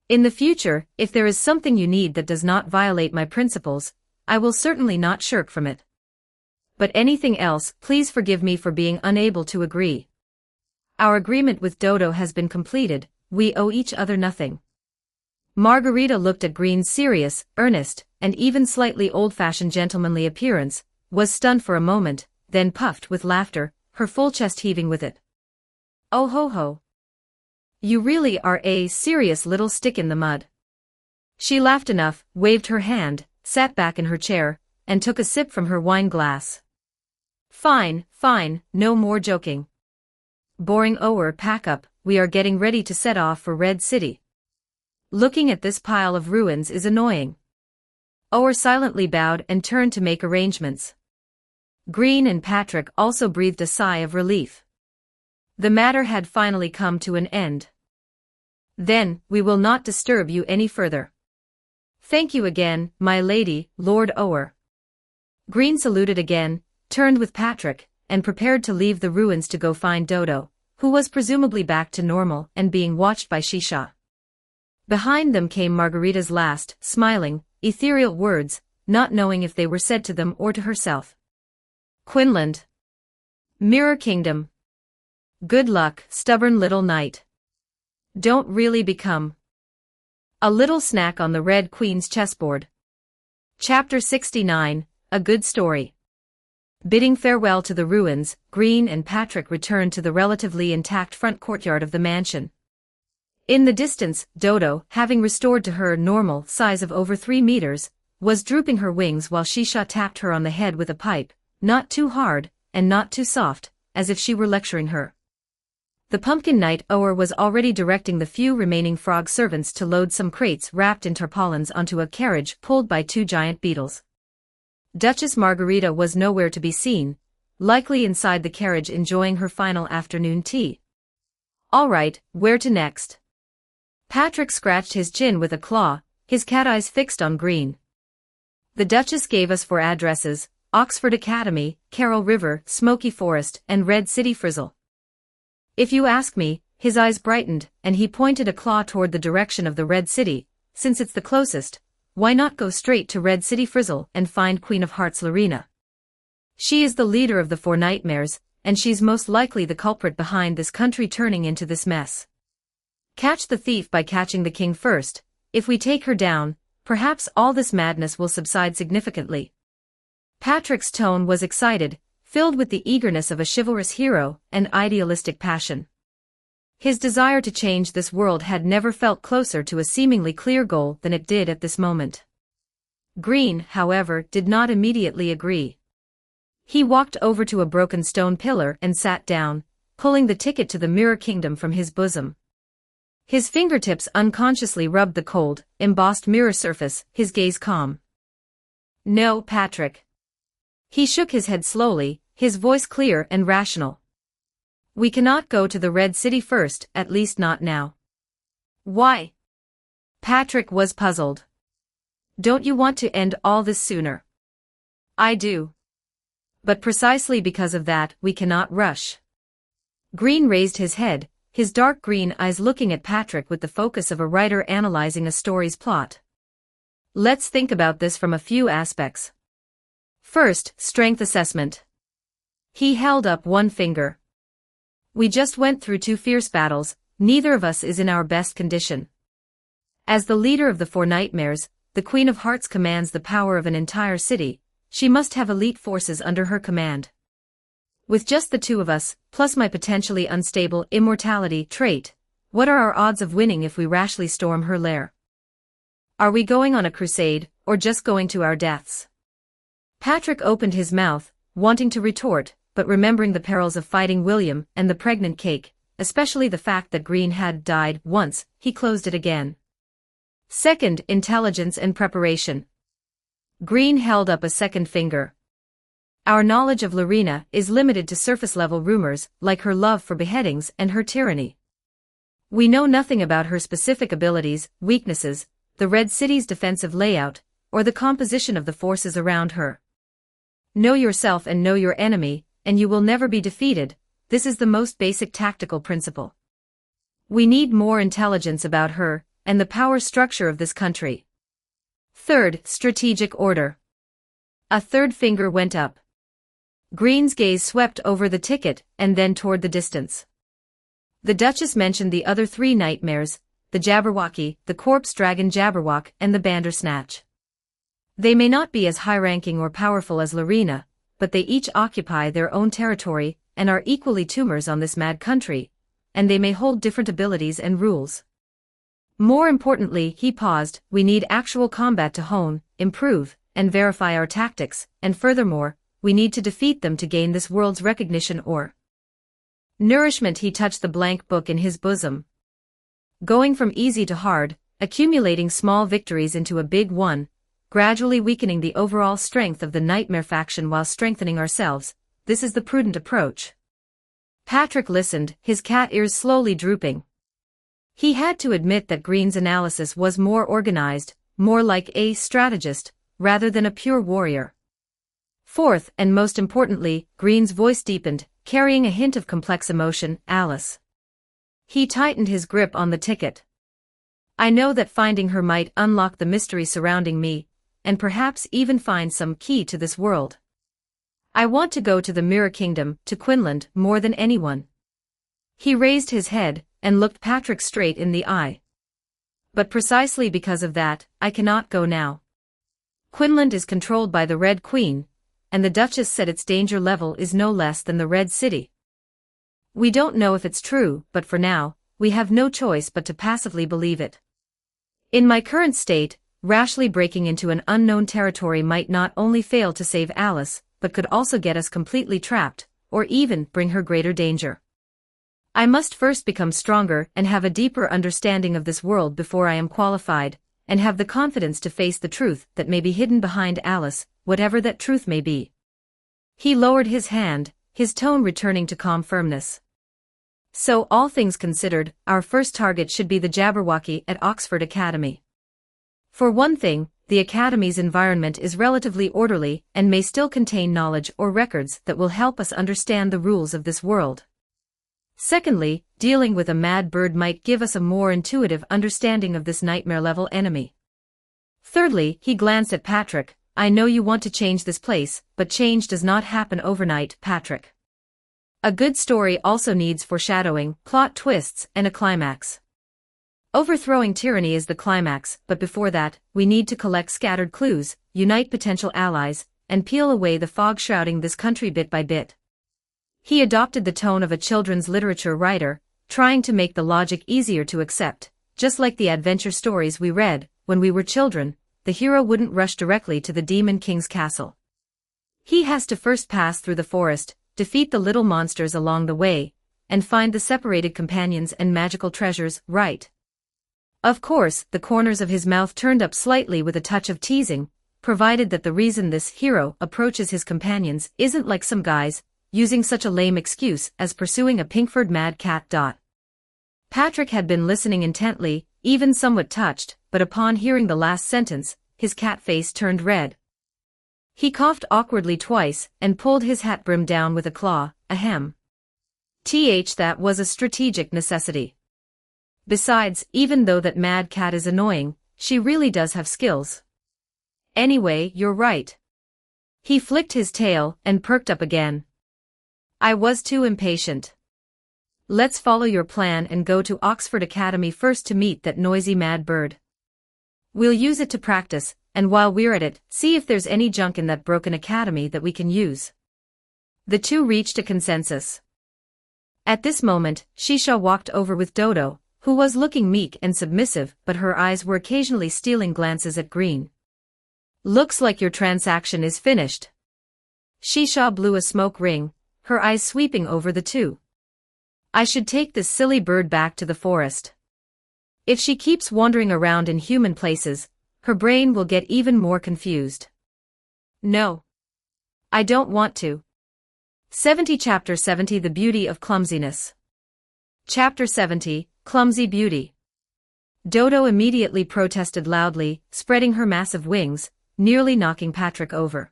In the future, if there is something you need that does not violate my principles, I will certainly not shirk from it. But anything else, please forgive me for being unable to agree. Our agreement with Dodo has been completed, we owe each other nothing. Margarita looked at Green's serious, earnest, and even slightly old-fashioned gentlemanly appearance, was stunned for a moment, then puffed with laughter, her full chest heaving with it. Oh ho ho. You really are a serious little stick in the mud. She laughed enough, waved her hand, sat back in her chair, and took a sip from her wine glass. Fine, fine, no more joking. Boring Ower, pack up, we are getting ready to set off for Red City. Looking at this pile of ruins is annoying. Ower silently bowed and turned to make arrangements. Green and Patrick also breathed a sigh of relief. The matter had finally come to an end. Then, we will not disturb you any further. Thank you again, my lady, Lord Ower. Green saluted again, turned with Patrick, and prepared to leave the ruins to go find Dodo, who was presumably back to normal and being watched by Shisha. Behind them came Margarita's last, smiling, ethereal words, not knowing if they were said to them or to herself. Quinland. Mirror Kingdom. Good luck, stubborn little knight. Don't really become a little snack on the Red Queen's chessboard. Chapter 69, A Good Story. Bidding farewell to the ruins, Green and Patrick returned to the relatively intact front courtyard of the mansion. In the distance, Dodo, having restored to her normal size of over 3 meters, was drooping her wings while Shisha tapped her on the head with a pipe, not too hard, and not too soft, as if she were lecturing her. The Pumpkin Knight Ower was already directing the few remaining frog servants to load some crates wrapped in tarpaulins onto a carriage pulled by 2 giant beetles. Duchess Margarita was nowhere to be seen, likely inside the carriage enjoying her final afternoon tea. All right, where to next? Patrick scratched his chin with a claw, his cat eyes fixed on Green. The Duchess gave us 4 addresses: Oxford Academy, Carroll River, Smoky Forest, and Red City Frizzle. If you ask me, his eyes brightened, and he pointed a claw toward the direction of the Red City. Since it's the closest, why not go straight to Red City Frizzle and find Queen of Hearts Lorena? She is the leader of the 4 nightmares, and she's most likely the culprit behind this country turning into this mess. Catch the thief by catching the king first. If we take her down, perhaps all this madness will subside significantly. Patrick's tone was excited, filled with the eagerness of a chivalrous hero and idealistic passion. His desire to change this world had never felt closer to a seemingly clear goal than it did at this moment. Green, however, did not immediately agree. He walked over to a broken stone pillar and sat down, pulling the ticket to the Mirror Kingdom from his bosom. His fingertips unconsciously rubbed the cold, embossed mirror surface, his gaze calm. No, Patrick. He shook his head slowly, his voice clear and rational. We cannot go to the Red City first, at least not now. Why? Patrick was puzzled. Don't you want to end all this sooner? I do. But precisely because of that, we cannot rush. Green raised his head, his dark green eyes looking at Patrick with the focus of a writer analyzing a story's plot. Let's think about this from a few aspects. First, strength assessment. He held up one finger. We just went through 2 fierce battles, neither of us is in our best condition. As the leader of the 4 nightmares, the Queen of Hearts commands the power of an entire city. She must have elite forces under her command. With just the 2 of us, plus my potentially unstable immortality trait, what are our odds of winning if we rashly storm her lair? Are we going on a crusade, or just going to our deaths? Patrick opened his mouth, wanting to retort, but remembering the perils of fighting William and the pregnant cake, especially the fact that Green had died once, he closed it again. Second, intelligence and preparation. Green held up a second finger. Our knowledge of Lorena is limited to surface-level rumors, like her love for beheadings and her tyranny. We know nothing about her specific abilities, weaknesses, the Red City's defensive layout, or the composition of the forces around her. Know yourself and know your enemy, and you will never be defeated. This is the most basic tactical principle. We need more intelligence about her, and the power structure of this country. Third, strategic order. A third finger went up. Green's gaze swept over the ticket, and then toward the distance. The Duchess mentioned the other 3 nightmares, the Jabberwocky, the Corpse Dragon Jabberwock, and the Bandersnatch. They may not be as high-ranking or powerful as Lorena, but they each occupy their own territory and are equally tumors on this mad country, and they may hold different abilities and rules. More importantly, he paused, we need actual combat to hone, improve, and verify our tactics, and furthermore, we need to defeat them to gain this world's recognition or nourishment. He touched the blank book in his bosom. Going from easy to hard, accumulating small victories into a big one, gradually weakening the overall strength of the Nightmare faction while strengthening ourselves, this is the prudent approach. Patrick listened, his cat ears slowly drooping. He had to admit that Green's analysis was more organized, more like a strategist, rather than a pure warrior. Fourth, and most importantly, Green's voice deepened, carrying a hint of complex emotion, Alice. He tightened his grip on the ticket. I know that finding her might unlock the mystery surrounding me, and perhaps even find some key to this world. I want to go to the Mirror Kingdom, to Quinlan, more than anyone. He raised his head, and looked Patrick straight in the eye. But precisely because of that, I cannot go now. Quinlan is controlled by the Red Queen, and the Duchess said its danger level is no less than the Red City. We don't know if it's true, but for now, we have no choice but to passively believe it. In my current state, rashly breaking into an unknown territory might not only fail to save Alice, but could also get us completely trapped, or even bring her greater danger. I must first become stronger and have a deeper understanding of this world before I am qualified, and have the confidence to face the truth that may be hidden behind Alice, whatever that truth may be. He lowered his hand, his tone returning to calm firmness. So, all things considered, our first target should be the Jabberwocky at Oxford Academy. For one thing, the Academy's environment is relatively orderly and may still contain knowledge or records that will help us understand the rules of this world. Secondly, dealing with a mad bird might give us a more intuitive understanding of this nightmare-level enemy. Thirdly, he glanced at Patrick. I know you want to change this place, but change does not happen overnight, Patrick. A good story also needs foreshadowing, plot twists, and a climax. Overthrowing tyranny is the climax, but before that, we need to collect scattered clues, unite potential allies, and peel away the fog shrouding this country bit by bit. He adopted the tone of a children's literature writer, trying to make the logic easier to accept. Just like the adventure stories we read when we were children, the hero wouldn't rush directly to the Demon King's castle. He has to first pass through the forest, defeat the little monsters along the way, and find the separated companions and magical treasures, right? Of course, the corners of his mouth turned up slightly with a touch of teasing, provided that the reason this hero approaches his companions isn't like some guys, using such a lame excuse as pursuing a pink-furred mad cat. Patrick had been listening intently, even somewhat touched, but upon hearing the last sentence, his cat face turned red. He coughed awkwardly twice, and pulled his hat brim down with a claw, ahem. That was a strategic necessity. Besides, even though that mad cat is annoying, she really does have skills. Anyway, you're right. He flicked his tail, and perked up again. I was too impatient. Let's follow your plan and go to Oxford Academy first to meet that noisy mad bird. We'll use it to practice, and while we're at it, see if there's any junk in that broken academy that we can use. The two reached a consensus. At this moment, Shisha walked over with Dodo, who was looking meek and submissive, but her eyes were occasionally stealing glances at Green. Looks like your transaction is finished. Shisha blew a smoke ring, her eyes sweeping over the two. I should take this silly bird back to the forest. If she keeps wandering around in human places, her brain will get even more confused. No. I don't want to. 70 Chapter 70 The Beauty of Clumsiness. Chapter 70, Clumsy Beauty. Dodo immediately protested loudly, spreading her massive wings, nearly knocking Patrick over.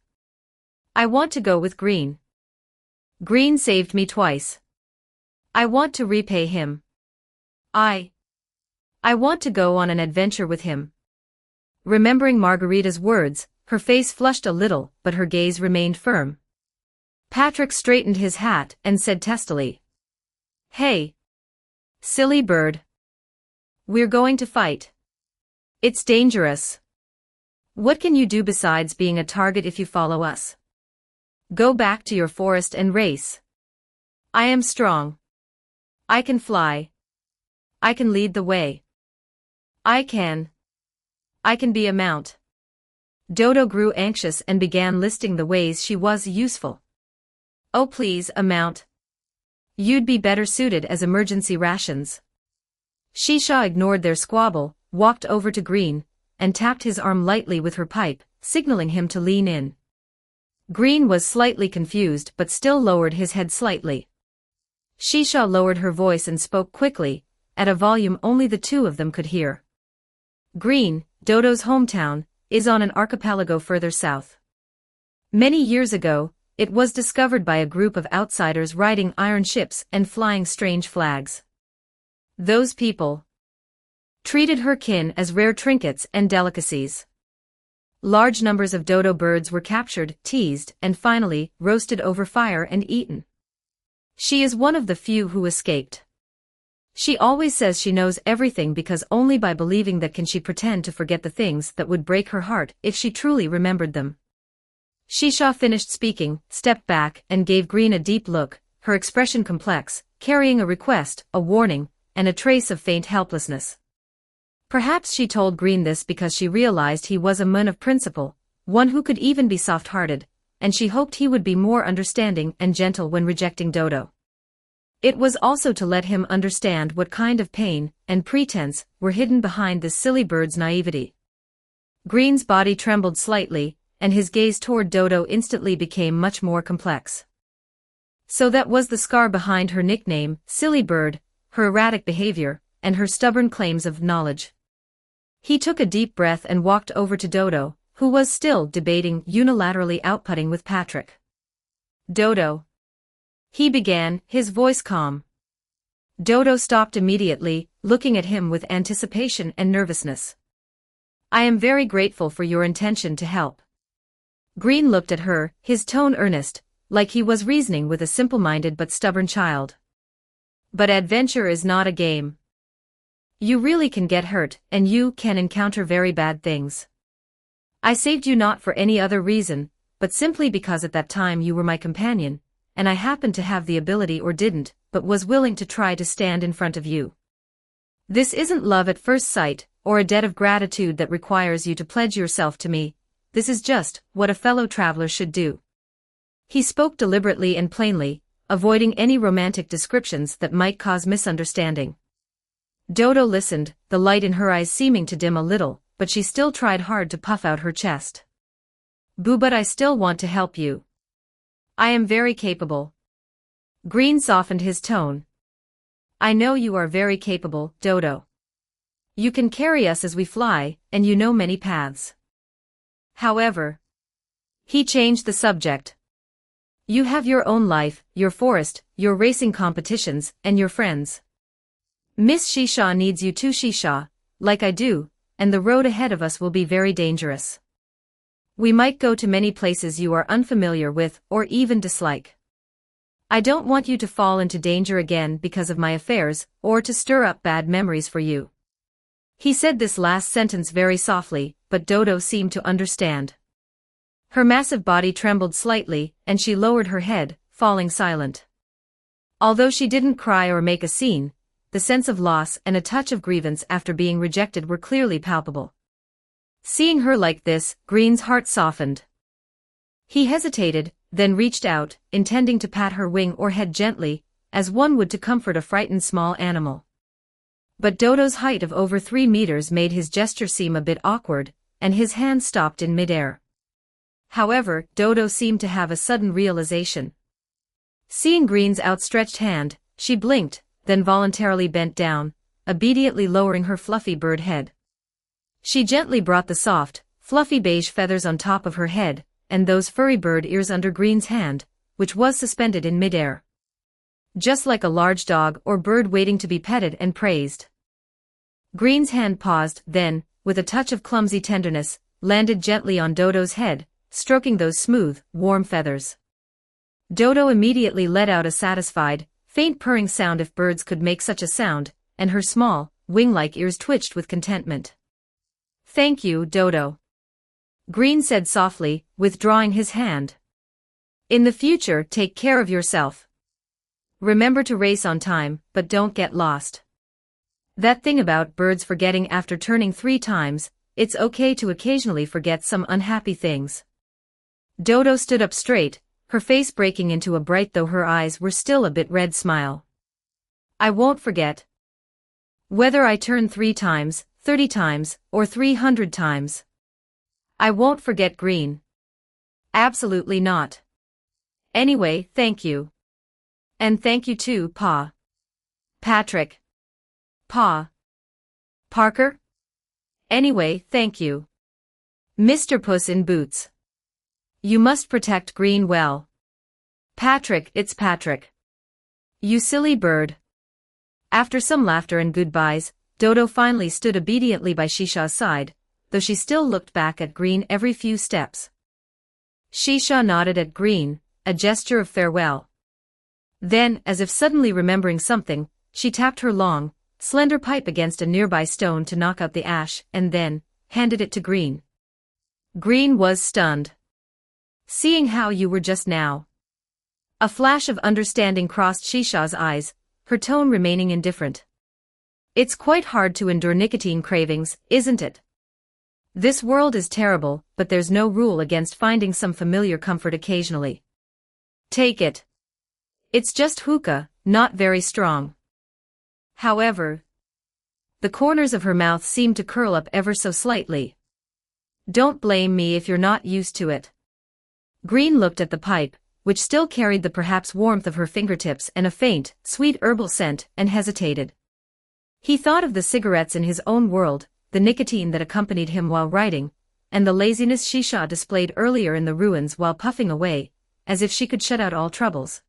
I want to go with Green. Green saved me twice. I want to repay him. I want to go on an adventure with him. Remembering Margarita's words, her face flushed a little, but her gaze remained firm. Patrick straightened his hat and said testily. Hey. Silly bird. We're going to fight. It's dangerous. What can you do besides being a target if you follow us? Go back to your forest and race. I am strong. I can fly. I can lead the way. I can be a mount. Dodo grew anxious and began listing the ways she was useful. Oh please, a mount. You'd be better suited as emergency rations. Shisha ignored their squabble, walked over to Green, and tapped his arm lightly with her pipe, signaling him to lean in. Green was slightly confused but still lowered his head slightly. Shisha lowered her voice and spoke quickly, at a volume only the two of them could hear. Green, Dodo's hometown, is on an archipelago further south. Many years ago, it was discovered by a group of outsiders riding iron ships and flying strange flags. Those people treated her kin as rare trinkets and delicacies. Large numbers of dodo birds were captured, teased, and finally, roasted over fire and eaten. She is one of the few who escaped. She always says she knows everything because only by believing that can she pretend to forget the things that would break her heart if she truly remembered them. Shisha finished speaking, stepped back, and gave Green a deep look, her expression complex, carrying a request, a warning, and a trace of faint helplessness. Perhaps she told Green this because she realized he was a man of principle, one who could even be soft-hearted, and she hoped he would be more understanding and gentle when rejecting Dodo. It was also to let him understand what kind of pain and pretense were hidden behind this silly bird's naivety. Green's body trembled slightly, and his gaze toward Dodo instantly became much more complex. So that was the scar behind her nickname, Silly Bird, her erratic behavior, and her stubborn claims of knowledge. He took a deep breath and walked over to Dodo, who was still debating unilaterally outputting with Patrick. Dodo. He began, his voice calm. Dodo stopped immediately, looking at him with anticipation and nervousness. I am very grateful for your intention to help. Green looked at her, his tone earnest, like he was reasoning with a simple-minded but stubborn child. But adventure is not a game. You really can get hurt, and you can encounter very bad things. I saved you not for any other reason, but simply because at that time you were my companion, and I happened to have the ability or didn't, but was willing to try to stand in front of you. This isn't love at first sight, or a debt of gratitude that requires you to pledge yourself to me. This is just what a fellow traveler should do. He spoke deliberately and plainly, avoiding any romantic descriptions that might cause misunderstanding. Dodo listened, the light in her eyes seeming to dim a little, but she still tried hard to puff out her chest. Boo, but I still want to help you. I am very capable. Green softened his tone. I know you are very capable, Dodo. You can carry us as we fly, and you know many paths. However, he changed the subject. You have your own life, your forest, your racing competitions, and your friends. Miss Shisha needs you too, Shisha, like I do, and the road ahead of us will be very dangerous. We might go to many places you are unfamiliar with or even dislike. I don't want you to fall into danger again because of my affairs, or to stir up bad memories for you. He said this last sentence very softly, but Dodo seemed to understand. Her massive body trembled slightly, and she lowered her head, falling silent. Although she didn't cry or make a scene, the sense of loss and a touch of grievance after being rejected were clearly palpable. Seeing her like this, Green's heart softened. He hesitated, then reached out, intending to pat her wing or head gently, as one would to comfort a frightened small animal. But Dodo's height of over 3 meters made his gesture seem a bit awkward, and his hand stopped in midair. However, Dodo seemed to have a sudden realization. Seeing Green's outstretched hand, she blinked, then voluntarily bent down, obediently lowering her fluffy bird head. She gently brought the soft, fluffy beige feathers on top of her head, and those furry bird ears under Green's hand, which was suspended in midair. Just like a large dog or bird waiting to be petted and praised. Green's hand paused, then, with a touch of clumsy tenderness, landed gently on Dodo's head, stroking those smooth, warm feathers. Dodo immediately let out a satisfied, faint purring sound if birds could make such a sound, and her small, wing-like ears twitched with contentment. Thank you, Dodo. Green said softly, withdrawing his hand. In the future, take care of yourself. Remember to race on time, but don't get lost. That thing about birds forgetting after turning 3 times, it's okay to occasionally forget some unhappy things. Dodo stood up straight, her face breaking into a bright though her eyes were still a bit red smile. I won't forget. Whether I turn 3 times, 30 times, or 300 times. I won't forget Green. Absolutely not. Anyway, thank you. And thank you too, Pa. Patrick. Pa. Parker? Anyway, thank you. Mr. Puss in Boots. You must protect Green well. Patrick, it's Patrick. You silly bird. After some laughter and goodbyes, Dodo finally stood obediently by Shisha's side, though she still looked back at Green every few steps. Shisha nodded at Green, a gesture of farewell. Then, as if suddenly remembering something, she tapped her long, slender pipe against a nearby stone to knock out the ash and then handed it to Green. Green was stunned. Seeing how you were just now. A flash of understanding crossed Shisha's eyes, her tone remaining indifferent. It's quite hard to endure nicotine cravings, isn't it? This world is terrible, but there's no rule against finding some familiar comfort occasionally. Take it. It's just hookah, not very strong. However, the corners of her mouth seemed to curl up ever so slightly. Don't blame me if you're not used to it. Green looked at the pipe, which still carried the perhaps warmth of her fingertips and a faint, sweet herbal scent, and hesitated. He thought of the cigarettes in his own world, the nicotine that accompanied him while writing, and the laziness Shisha displayed earlier in the ruins while puffing away, as if she could shut out all troubles.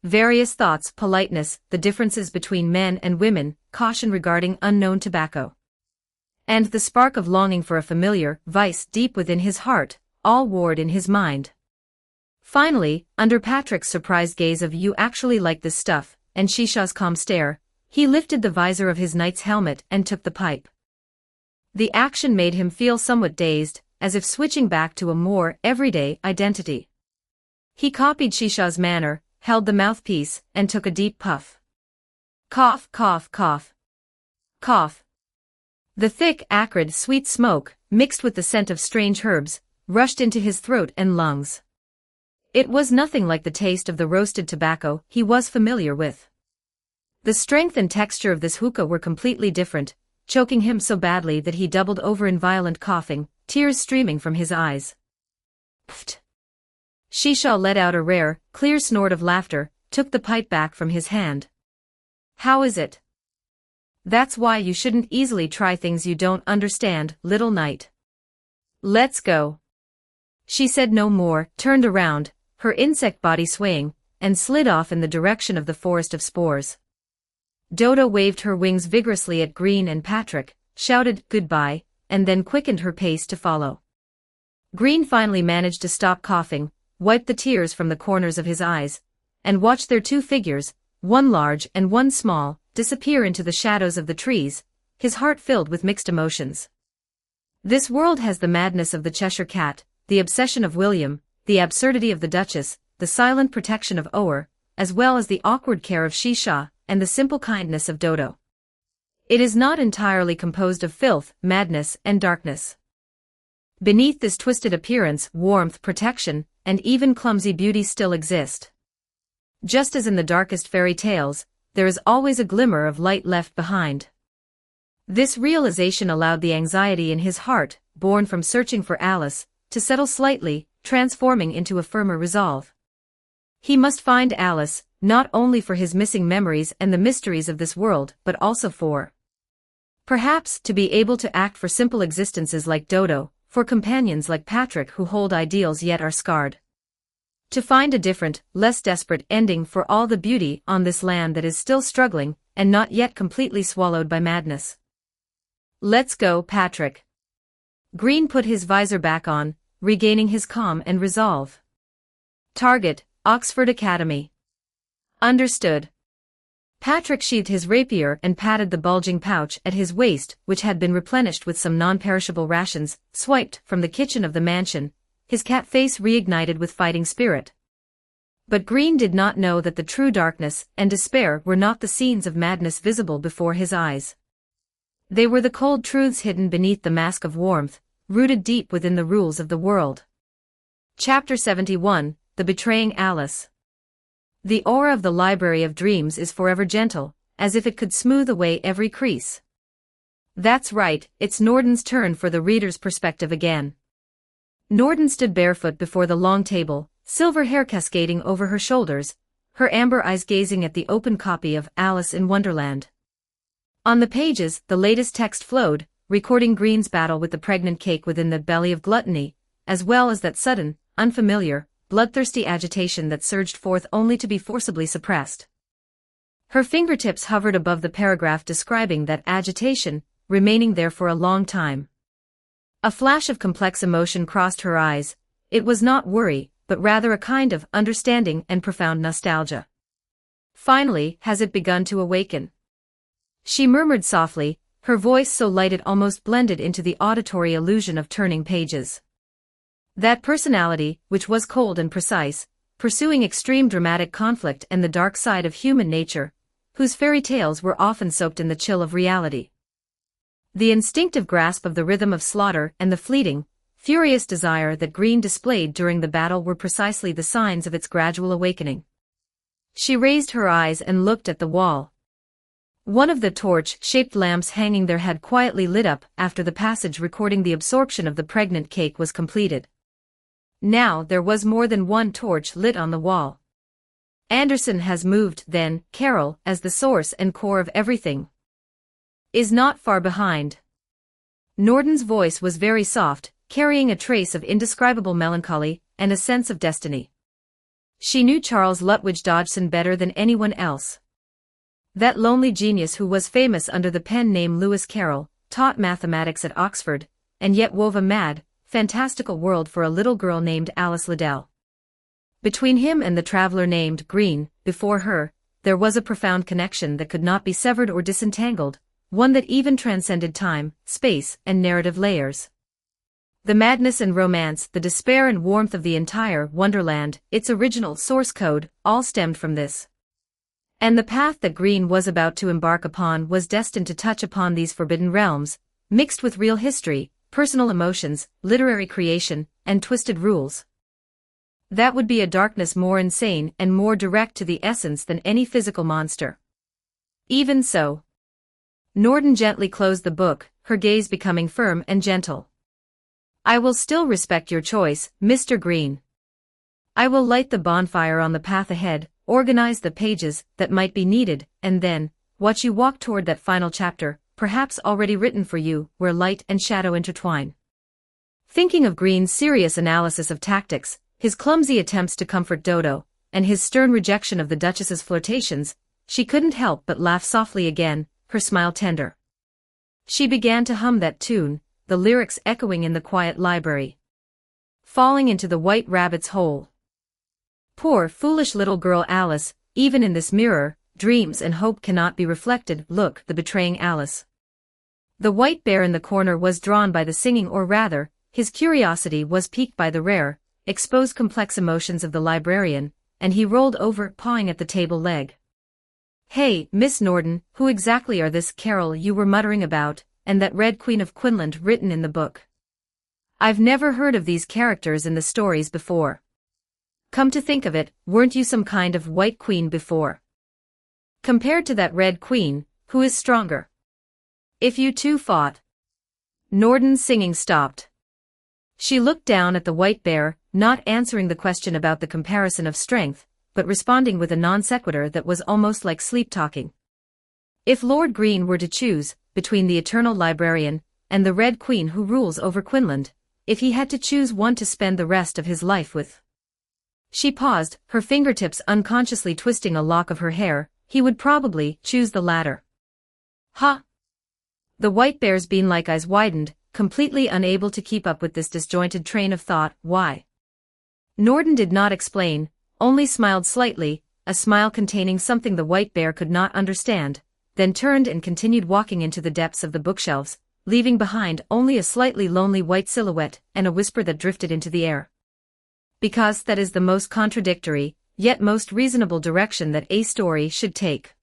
Various thoughts, politeness, the differences between men and women, caution regarding unknown tobacco. And the spark of longing for a familiar vice deep within his heart, all warred in his mind. Finally, under Patrick's surprised gaze of "You actually like this stuff," and Shisha's calm stare, he lifted the visor of his knight's helmet and took the pipe. The action made him feel somewhat dazed, as if switching back to a more everyday identity. He copied Shisha's manner, held the mouthpiece, and took a deep puff. Cough, cough, cough. Cough. The thick, acrid, sweet smoke, mixed with the scent of strange herbs, rushed into his throat and lungs. It was nothing like the taste of the roasted tobacco he was familiar with. The strength and texture of this hookah were completely different, choking him so badly that he doubled over in violent coughing, tears streaming from his eyes. Pfft. Shisha let out a rare, clear snort of laughter, took the pipe back from his hand. How is it? That's why you shouldn't easily try things you don't understand, little knight. Let's go. She said no more, turned around, her insect body swaying, and slid off in the direction of the forest of spores. Dodo waved her wings vigorously at Green and Patrick, shouted goodbye, and then quickened her pace to follow. Green finally managed to stop coughing, wiped the tears from the corners of his eyes, and watched their 2 figures, one large and one small, disappear into the shadows of the trees, his heart filled with mixed emotions. This world has the madness of the Cheshire Cat, the obsession of William, the absurdity of the Duchess, the silent protection of Ower, as well as the awkward care of Shisha, and the simple kindness of Dodo. It is not entirely composed of filth, madness, and darkness. Beneath this twisted appearance, warmth, protection, and even clumsy beauty still exist. Just as in the darkest fairy tales, there is always a glimmer of light left behind. This realization allowed the anxiety in his heart, born from searching for Alice, to settle slightly, transforming into a firmer resolve. He must find Alice, not only for his missing memories and the mysteries of this world, but also perhaps to be able to act for simple existences like Dodo, for companions like Patrick who hold ideals yet are scarred. To find a different, less desperate ending for all the beauty on this land that is still struggling, and not yet completely swallowed by madness. Let's go, Patrick. Green put his visor back on, regaining his calm and resolve. Target, Oxford Academy. Understood. Patrick sheathed his rapier and patted the bulging pouch at his waist, which had been replenished with some non-perishable rations, swiped from the kitchen of the mansion, his cat face reignited with fighting spirit. But Green did not know that the true darkness and despair were not the scenes of madness visible before his eyes. They were the cold truths hidden beneath the mask of warmth, rooted deep within the rules of the world. Chapter 71, The Betraying Alice. The aura of the Library of Dreams is forever gentle, as if it could smooth away every crease. That's right, it's Nordon's turn for the reader's perspective again. Nordon stood barefoot before the long table, silver hair cascading over her shoulders, her amber eyes gazing at the open copy of Alice in Wonderland. On the pages, the latest text flowed, recording Green's battle with the pregnant cake within the belly of gluttony, as well as that sudden, unfamiliar, bloodthirsty agitation that surged forth only to be forcibly suppressed. Her fingertips hovered above the paragraph describing that agitation, remaining there for a long time. A flash of complex emotion crossed her eyes. It was not worry, but rather a kind of understanding and profound nostalgia. Finally, has it begun to awaken? She murmured softly, her voice so light it almost blended into the auditory illusion of turning pages. That personality, which was cold and precise, pursuing extreme dramatic conflict and the dark side of human nature, whose fairy tales were often soaked in the chill of reality. The instinctive grasp of the rhythm of slaughter and the fleeting, furious desire that Green displayed during the battle were precisely the signs of its gradual awakening. She raised her eyes and looked at the wall. One of the torch-shaped lamps hanging there had quietly lit up after the passage recording the absorption of the pregnant cake was completed. Now there was more than one torch lit on the wall. Anderson has moved, then, Carol, as the source and core of everything, is not far behind. Nordon's voice was very soft, carrying a trace of indescribable melancholy and a sense of destiny. She knew Charles Lutwidge Dodgson better than anyone else. That lonely genius who was famous under the pen name Lewis Carroll, taught mathematics at Oxford, and yet wove a mad, fantastical world for a little girl named Alice Liddell. Between him and the traveler named Green, before her, there was a profound connection that could not be severed or disentangled, one that even transcended time, space, and narrative layers. The madness and romance, the despair and warmth of the entire Wonderland, its original source code, all stemmed from this. And the path that Green was about to embark upon was destined to touch upon these forbidden realms, mixed with real history, personal emotions, literary creation, and twisted rules. That would be a darkness more insane and more direct to the essence than any physical monster. Even so, Nordon gently closed the book, her gaze becoming firm and gentle. I will still respect your choice, Mr. Green. I will light the bonfire on the path ahead, organize the pages that might be needed, and then, watch you walk toward that final chapter, perhaps already written for you, where light and shadow intertwine. Thinking of Green's serious analysis of tactics, his clumsy attempts to comfort Dodo, and his stern rejection of the Duchess's flirtations, she couldn't help but laugh softly again, her smile tender. She began to hum that tune, the lyrics echoing in the quiet library. Falling into the white rabbit's hole. Poor, foolish little girl Alice, even in this mirror, dreams and hope cannot be reflected. Look, the betraying Alice. The white bear in the corner was drawn by the singing, or rather, his curiosity was piqued by the rare, exposed complex emotions of the librarian, and he rolled over, pawing at the table leg. Hey, Miss Nordon, who exactly are this Carol you were muttering about, and that Red Queen of Quinlan written in the book? I've never heard of these characters in the stories before. Come to think of it, weren't you some kind of White Queen before? Compared to that Red Queen, who is stronger? If you two fought. Nordon's singing stopped. She looked down at the white bear, not answering the question about the comparison of strength, but responding with a non sequitur that was almost like sleep-talking. If Lord Green were to choose between the eternal librarian and the Red Queen who rules over Quinlan, if he had to choose one to spend the rest of his life with. She paused, her fingertips unconsciously twisting a lock of her hair. He would probably choose the latter. Ha! The white bear's bean-like eyes widened, completely unable to keep up with this disjointed train of thought. Why? Nordon did not explain, only smiled slightly, a smile containing something the white bear could not understand, then turned and continued walking into the depths of the bookshelves, leaving behind only a slightly lonely white silhouette and a whisper that drifted into the air. Because that is the most contradictory, yet most reasonable direction that a story should take.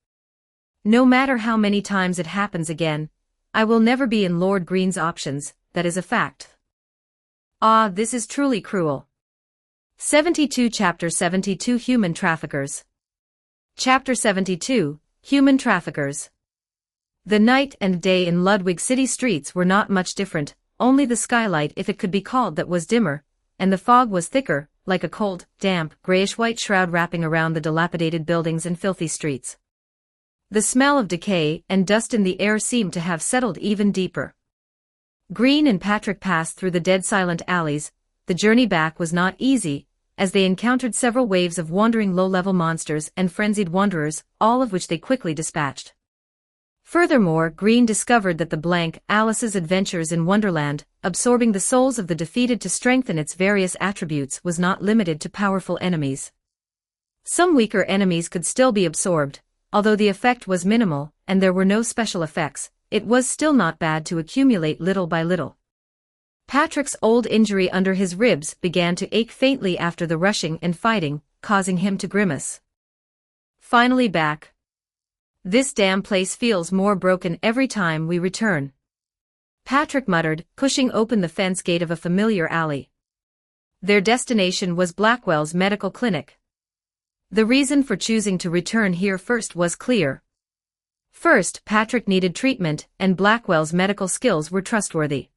No matter how many times it happens again, I will never be in Lord Green's options, that is a fact. Ah, this is truly cruel. 72 Chapter 72 Human Traffickers. Chapter 72, Human Traffickers. The night and day in Ludwig City streets were not much different, only the skylight, if it could be called that, was dimmer, and the fog was thicker, like a cold, damp, grayish-white shroud wrapping around the dilapidated buildings and filthy streets. The smell of decay and dust in the air seemed to have settled even deeper. Green and Patrick passed through the dead-silent alleys. The journey back was not easy, as they encountered several waves of wandering low-level monsters and frenzied wanderers, all of which they quickly dispatched. Furthermore, Green discovered that the blank Alice's Adventures in Wonderland, absorbing the souls of the defeated to strengthen its various attributes, was not limited to powerful enemies. Some weaker enemies could still be absorbed, although the effect was minimal, and there were no special effects. It was still not bad to accumulate little by little. Patrick's old injury under his ribs began to ache faintly after the rushing and fighting, causing him to grimace. Finally back. This damn place feels more broken every time we return, Patrick muttered, pushing open the fence gate of a familiar alley. Their destination was Blackwell's medical clinic. The reason for choosing to return here first was clear. First, Patrick needed treatment, and Blackwell's medical skills were trustworthy.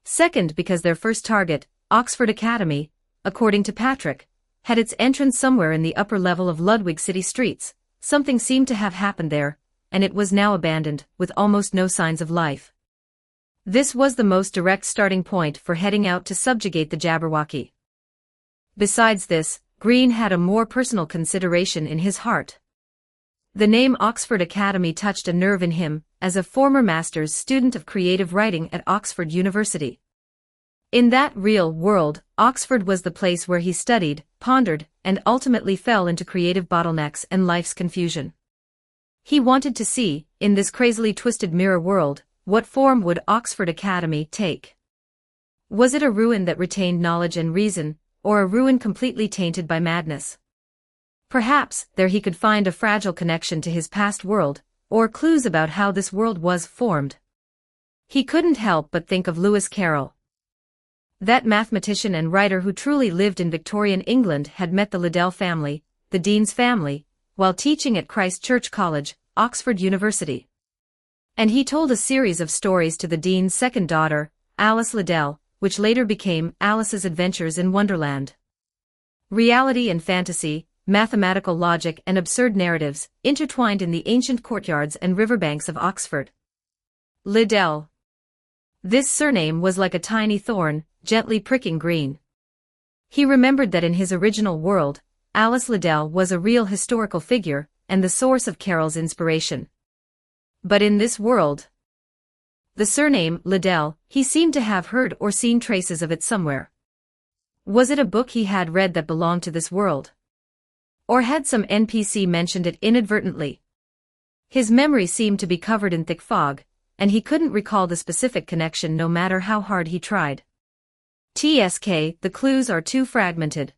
Second, because their first target, Oxford Academy, according to Patrick, had its entrance somewhere in the upper level of Ludwig City streets. Something seemed to have happened there, and it was now abandoned, with almost no signs of life. This was the most direct starting point for heading out to subjugate the Jabberwocky. Besides this, Green had a more personal consideration in his heart. The name Oxford Academy touched a nerve in him, as a former master's student of creative writing at Oxford University. In that real world, Oxford was the place where he studied, pondered, and ultimately fell into creative bottlenecks and life's confusion. He wanted to see, in this crazily twisted mirror world, what form would Oxford Academy take? Was it a ruin that retained knowledge and reason, or a ruin completely tainted by madness? Perhaps, there he could find a fragile connection to his past world, or clues about how this world was formed. He couldn't help but think of Lewis Carroll. That mathematician and writer who truly lived in Victorian England had met the Liddell family, the Dean's family, while teaching at Christ Church College, Oxford University. And he told a series of stories to the Dean's second daughter, Alice Liddell, which later became Alice's Adventures in Wonderland. Reality and fantasy, mathematical logic and absurd narratives, intertwined in the ancient courtyards and riverbanks of Oxford. Liddell. This surname was like a tiny thorn, gently pricking Green. He remembered that in his original world, Alice Liddell was a real historical figure, and the source of Carroll's inspiration. But in this world, the surname, Liddell, he seemed to have heard or seen traces of it somewhere. Was it a book he had read that belonged to this world? Or had some NPC mentioned it inadvertently? His memory seemed to be covered in thick fog, and he couldn't recall the specific connection no matter how hard he tried. TSK, the clues are too fragmented.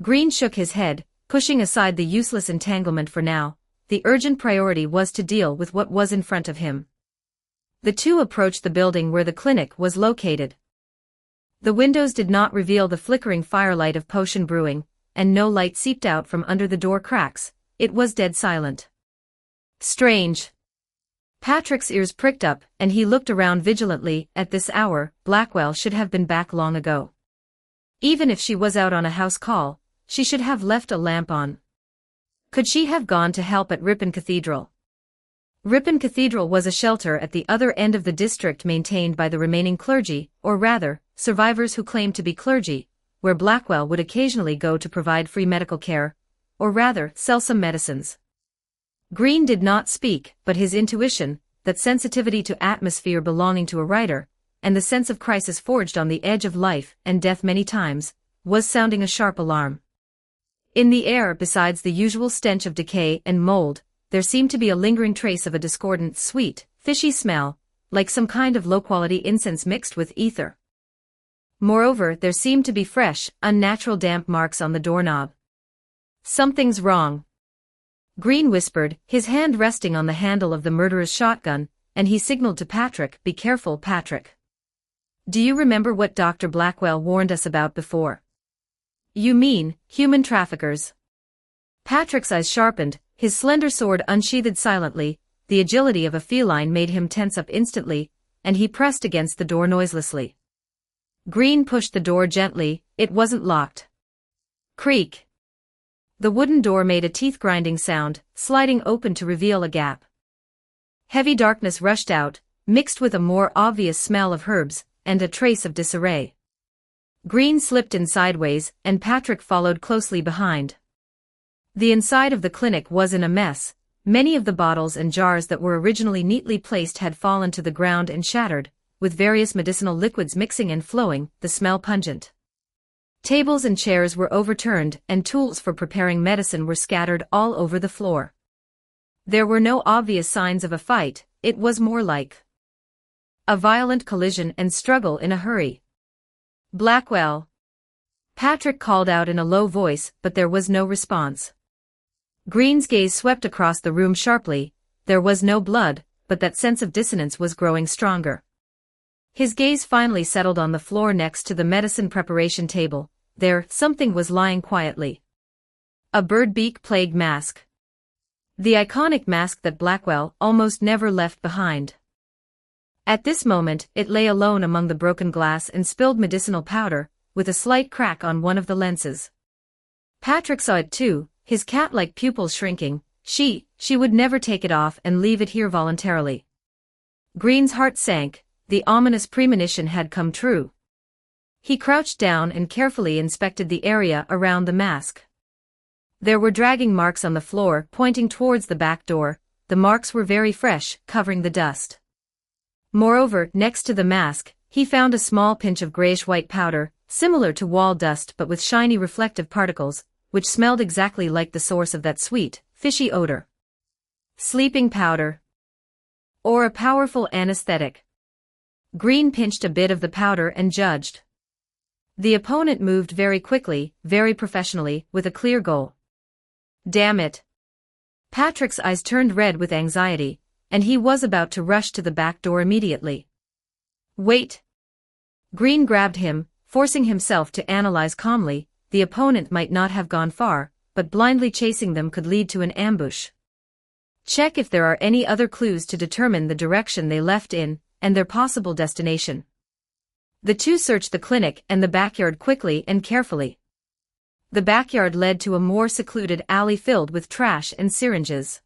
Green shook his head, pushing aside the useless entanglement for now. The urgent priority was to deal with what was in front of him. The two approached the building where the clinic was located. The windows did not reveal the flickering firelight of potion brewing, and no light seeped out from under the door cracks. It was dead silent. Strange. Patrick's ears pricked up, and he looked around vigilantly. At this hour, Blackwell should have been back long ago. Even if she was out on a house call, she should have left a lamp on. Could she have gone to help at Ripon Cathedral? Ripon Cathedral was a shelter at the other end of the district maintained by the remaining clergy, or rather, survivors who claimed to be clergy, where Blackwell would occasionally go to provide free medical care, or rather, sell some medicines. Green did not speak, but his intuition, that sensitivity to atmosphere belonging to a writer, and the sense of crisis forged on the edge of life and death many times, was sounding a sharp alarm. In the air, besides the usual stench of decay and mold, there seemed to be a lingering trace of a discordant, sweet, fishy smell, like some kind of low-quality incense mixed with ether. Moreover, there seemed to be fresh, unnatural damp marks on the doorknob. Something's wrong. Green whispered, his hand resting on the handle of the murderer's shotgun, and he signaled to Patrick, "Be careful, Patrick. Do you remember what Dr. Blackwell warned us about before?" "You mean, human traffickers?" Patrick's eyes sharpened, his slender sword unsheathed silently. The agility of a feline made him tense up instantly, and he pressed against the door noiselessly. Green pushed the door gently, it wasn't locked. Creak. The wooden door made a teeth-grinding sound, sliding open to reveal a gap. Heavy darkness rushed out, mixed with a more obvious smell of herbs, and a trace of disarray. Green slipped in sideways, and Patrick followed closely behind. The inside of the clinic was in a mess. Many of the bottles and jars that were originally neatly placed had fallen to the ground and shattered, with various medicinal liquids mixing and flowing, the smell pungent. Tables and chairs were overturned, and tools for preparing medicine were scattered all over the floor. There were no obvious signs of a fight, it was more like a violent collision and struggle in a hurry. "Blackwell!" Patrick called out in a low voice, but there was no response. Green's gaze swept across the room sharply. There was no blood, but that sense of dissonance was growing stronger. His gaze finally settled on the floor next to the medicine preparation table. There, something was lying quietly. A bird beak plague mask. The iconic mask that Blackwell almost never left behind. At this moment, it lay alone among the broken glass and spilled medicinal powder, with a slight crack on one of the lenses. Patrick saw it too, his cat-like pupils shrinking. She would never take it off and leave it here voluntarily. Green's heart sank, the ominous premonition had come true. He crouched down and carefully inspected the area around the mask. There were dragging marks on the floor, pointing towards the back door. The marks were very fresh, covering the dust. Moreover, next to the mask, he found a small pinch of grayish-white powder, similar to wall dust but with shiny reflective particles, which smelled exactly like the source of that sweet, fishy odor. Sleeping powder. Or a powerful anesthetic. Green pinched a bit of the powder and judged. The opponent moved very quickly, very professionally, with a clear goal. Damn it. Patrick's eyes turned red with anxiety, and he was about to rush to the back door immediately. Wait. Green grabbed him, forcing himself to analyze calmly. The opponent might not have gone far, but blindly chasing them could lead to an ambush. Check if there are any other clues to determine the direction they left in, and their possible destination. The two searched the clinic and the backyard quickly and carefully. The backyard led to a more secluded alley filled with trash and syringes.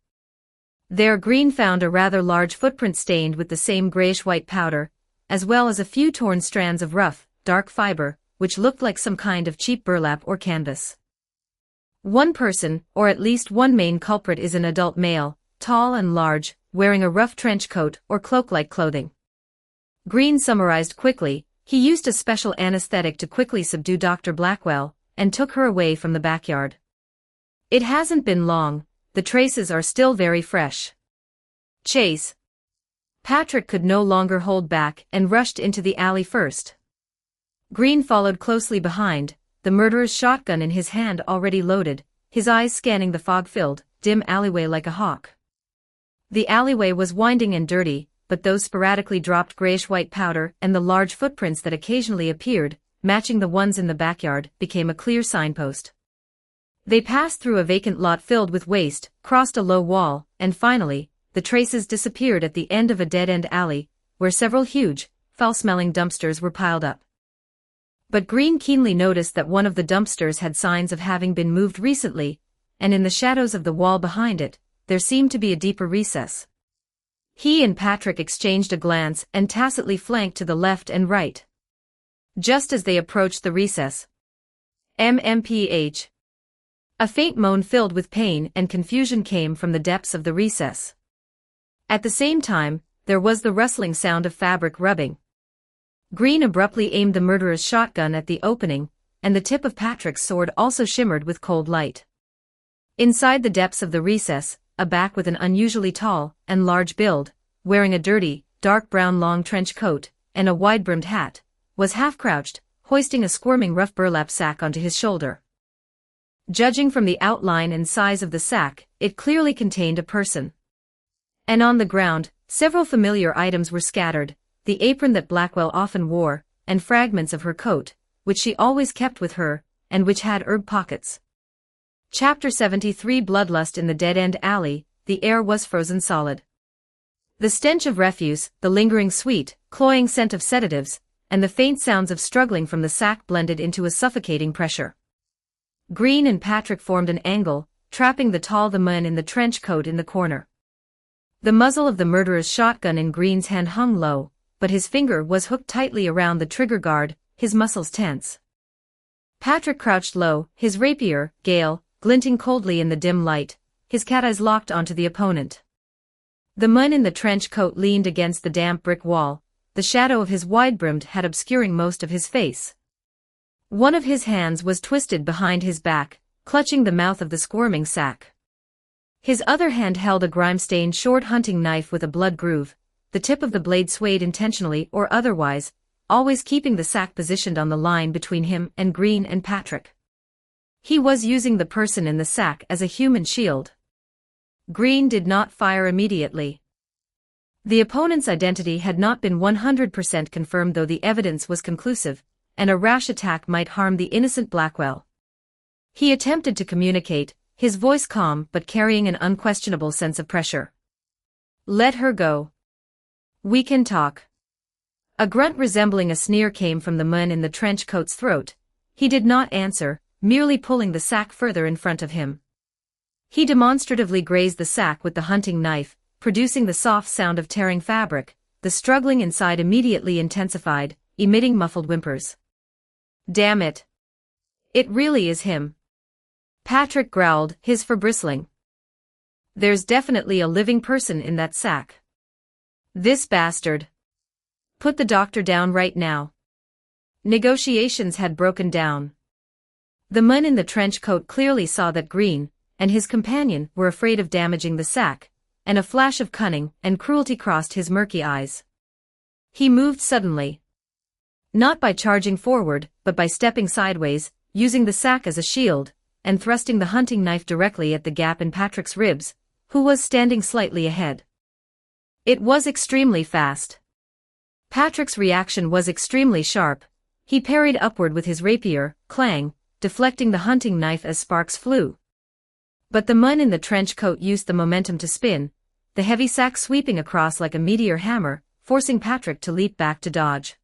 There Green found a rather large footprint stained with the same grayish-white powder, as well as a few torn strands of rough, dark fiber, which looked like some kind of cheap burlap or canvas. One person, or at least one main culprit, is an adult male, tall and large, wearing a rough trench coat or cloak-like clothing. Green summarized quickly. He used a special anesthetic to quickly subdue Dr. Blackwell, and took her away from the backyard. It hasn't been long, the traces are still very fresh. Chase. Patrick could no longer hold back and rushed into the alley first. Green followed closely behind, the murderer's shotgun in his hand already loaded, his eyes scanning the fog-filled, dim alleyway like a hawk. The alleyway was winding and dirty, but those sporadically dropped grayish-white powder and the large footprints that occasionally appeared, matching the ones in the backyard, became a clear signpost. They passed through a vacant lot filled with waste, crossed a low wall, and finally, the traces disappeared at the end of a dead-end alley, where several huge, foul-smelling dumpsters were piled up. But Green keenly noticed that one of the dumpsters had signs of having been moved recently, and in the shadows of the wall behind it, there seemed to be a deeper recess. He and Patrick exchanged a glance and tacitly flanked to the left and right. Just as they approached the recess, MMPH. A faint moan filled with pain and confusion came from the depths of the recess. At the same time, there was the rustling sound of fabric rubbing. Green abruptly aimed the murderer's shotgun at the opening, and the tip of Patrick's sword also shimmered with cold light. Inside the depths of the recess, a back with an unusually tall and large build, wearing a dirty, dark brown long trench coat and a wide-brimmed hat, was half-crouched, hoisting a squirming rough burlap sack onto his shoulder. Judging from the outline and size of the sack, it clearly contained a person. And on the ground, several familiar items were scattered, the apron that Blackwell often wore, and fragments of her coat, which she always kept with her, and which had herb pockets. Chapter 73 Bloodlust in the Dead-End Alley. The air was frozen solid. The stench of refuse, the lingering sweet, cloying scent of sedatives, and the faint sounds of struggling from the sack blended into a suffocating pressure. Green and Patrick formed an angle, trapping the man in the trench coat in the corner. The muzzle of the murderer's shotgun in Green's hand hung low, but his finger was hooked tightly around the trigger guard, his muscles tense. Patrick crouched low, his rapier, Gale, glinting coldly in the dim light, his cat eyes locked onto the opponent. The man in the trench coat leaned against the damp brick wall, the shadow of his wide-brimmed hat obscuring most of his face. One of his hands was twisted behind his back, clutching the mouth of the squirming sack. His other hand held a grime-stained short hunting knife with a blood groove, the tip of the blade swayed intentionally or otherwise, always keeping the sack positioned on the line between him and Green and Patrick. He was using the person in the sack as a human shield. Green did not fire immediately. The opponent's identity had not been 100% confirmed, though the evidence was conclusive, and a rash attack might harm the innocent Blackwell. He attempted to communicate, his voice calm but carrying an unquestionable sense of pressure. "Let her go. We can talk." A grunt resembling a sneer came from the man in the trench coat's throat. He did not answer, merely pulling the sack further in front of him. He demonstratively grazed the sack with the hunting knife, producing the soft sound of tearing fabric. The struggling inside immediately intensified, emitting muffled whimpers. "Damn it. It really is him," Patrick growled, his fur bristling. "There's definitely a living person in that sack. This bastard. Put the doctor down right now." Negotiations had broken down. The man in the trench coat clearly saw that Green and his companion were afraid of damaging the sack, and a flash of cunning and cruelty crossed his murky eyes. He moved suddenly. Not by charging forward, but by stepping sideways, using the sack as a shield, and thrusting the hunting knife directly at the gap in Patrick's ribs, who was standing slightly ahead. It was extremely fast. Patrick's reaction was extremely sharp. He parried upward with his rapier, clang, deflecting the hunting knife as sparks flew. But the man in the trench coat used the momentum to spin, the heavy sack sweeping across like a meteor hammer, forcing Patrick to leap back to dodge.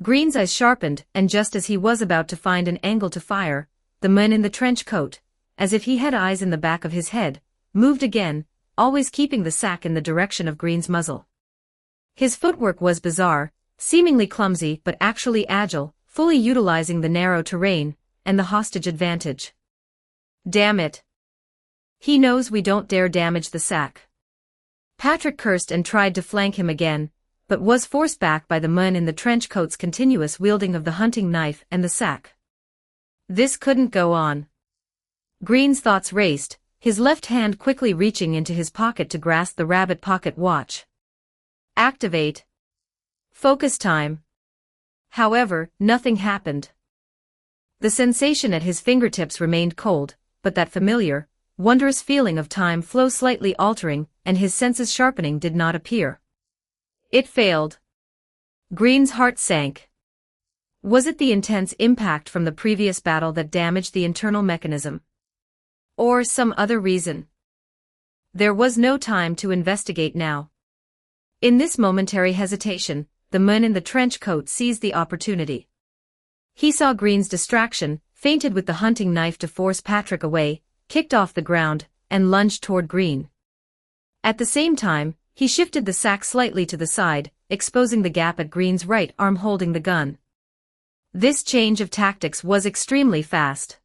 Green's eyes sharpened, and just as he was about to find an angle to fire, the man in the trench coat, as if he had eyes in the back of his head, moved again, always keeping the sack in the direction of Green's muzzle. His footwork was bizarre, seemingly clumsy but actually agile, fully utilizing the narrow terrain and the hostage advantage. "Damn it. He knows we don't dare damage the sack." Patrick cursed and tried to flank him again, but was forced back by the man in the trench coat's continuous wielding of the hunting knife and the sack. This couldn't go on. Green's thoughts raced, his left hand quickly reaching into his pocket to grasp the rabbit pocket watch. Activate. Focus time. However, nothing happened. The sensation at his fingertips remained cold, but that familiar, wondrous feeling of time flow slightly altering, and his senses sharpening did not appear. It failed. Green's heart sank. Was it the intense impact from the previous battle that damaged the internal mechanism? Or some other reason? There was no time to investigate now. In this momentary hesitation, the man in the trench coat seized the opportunity. He saw Green's distraction, feinted with the hunting knife to force Patrick away, kicked off the ground, and lunged toward Green. At the same time, he shifted the sack slightly to the side, exposing the gap at Green's right arm holding the gun. This change of tactics was extremely fast.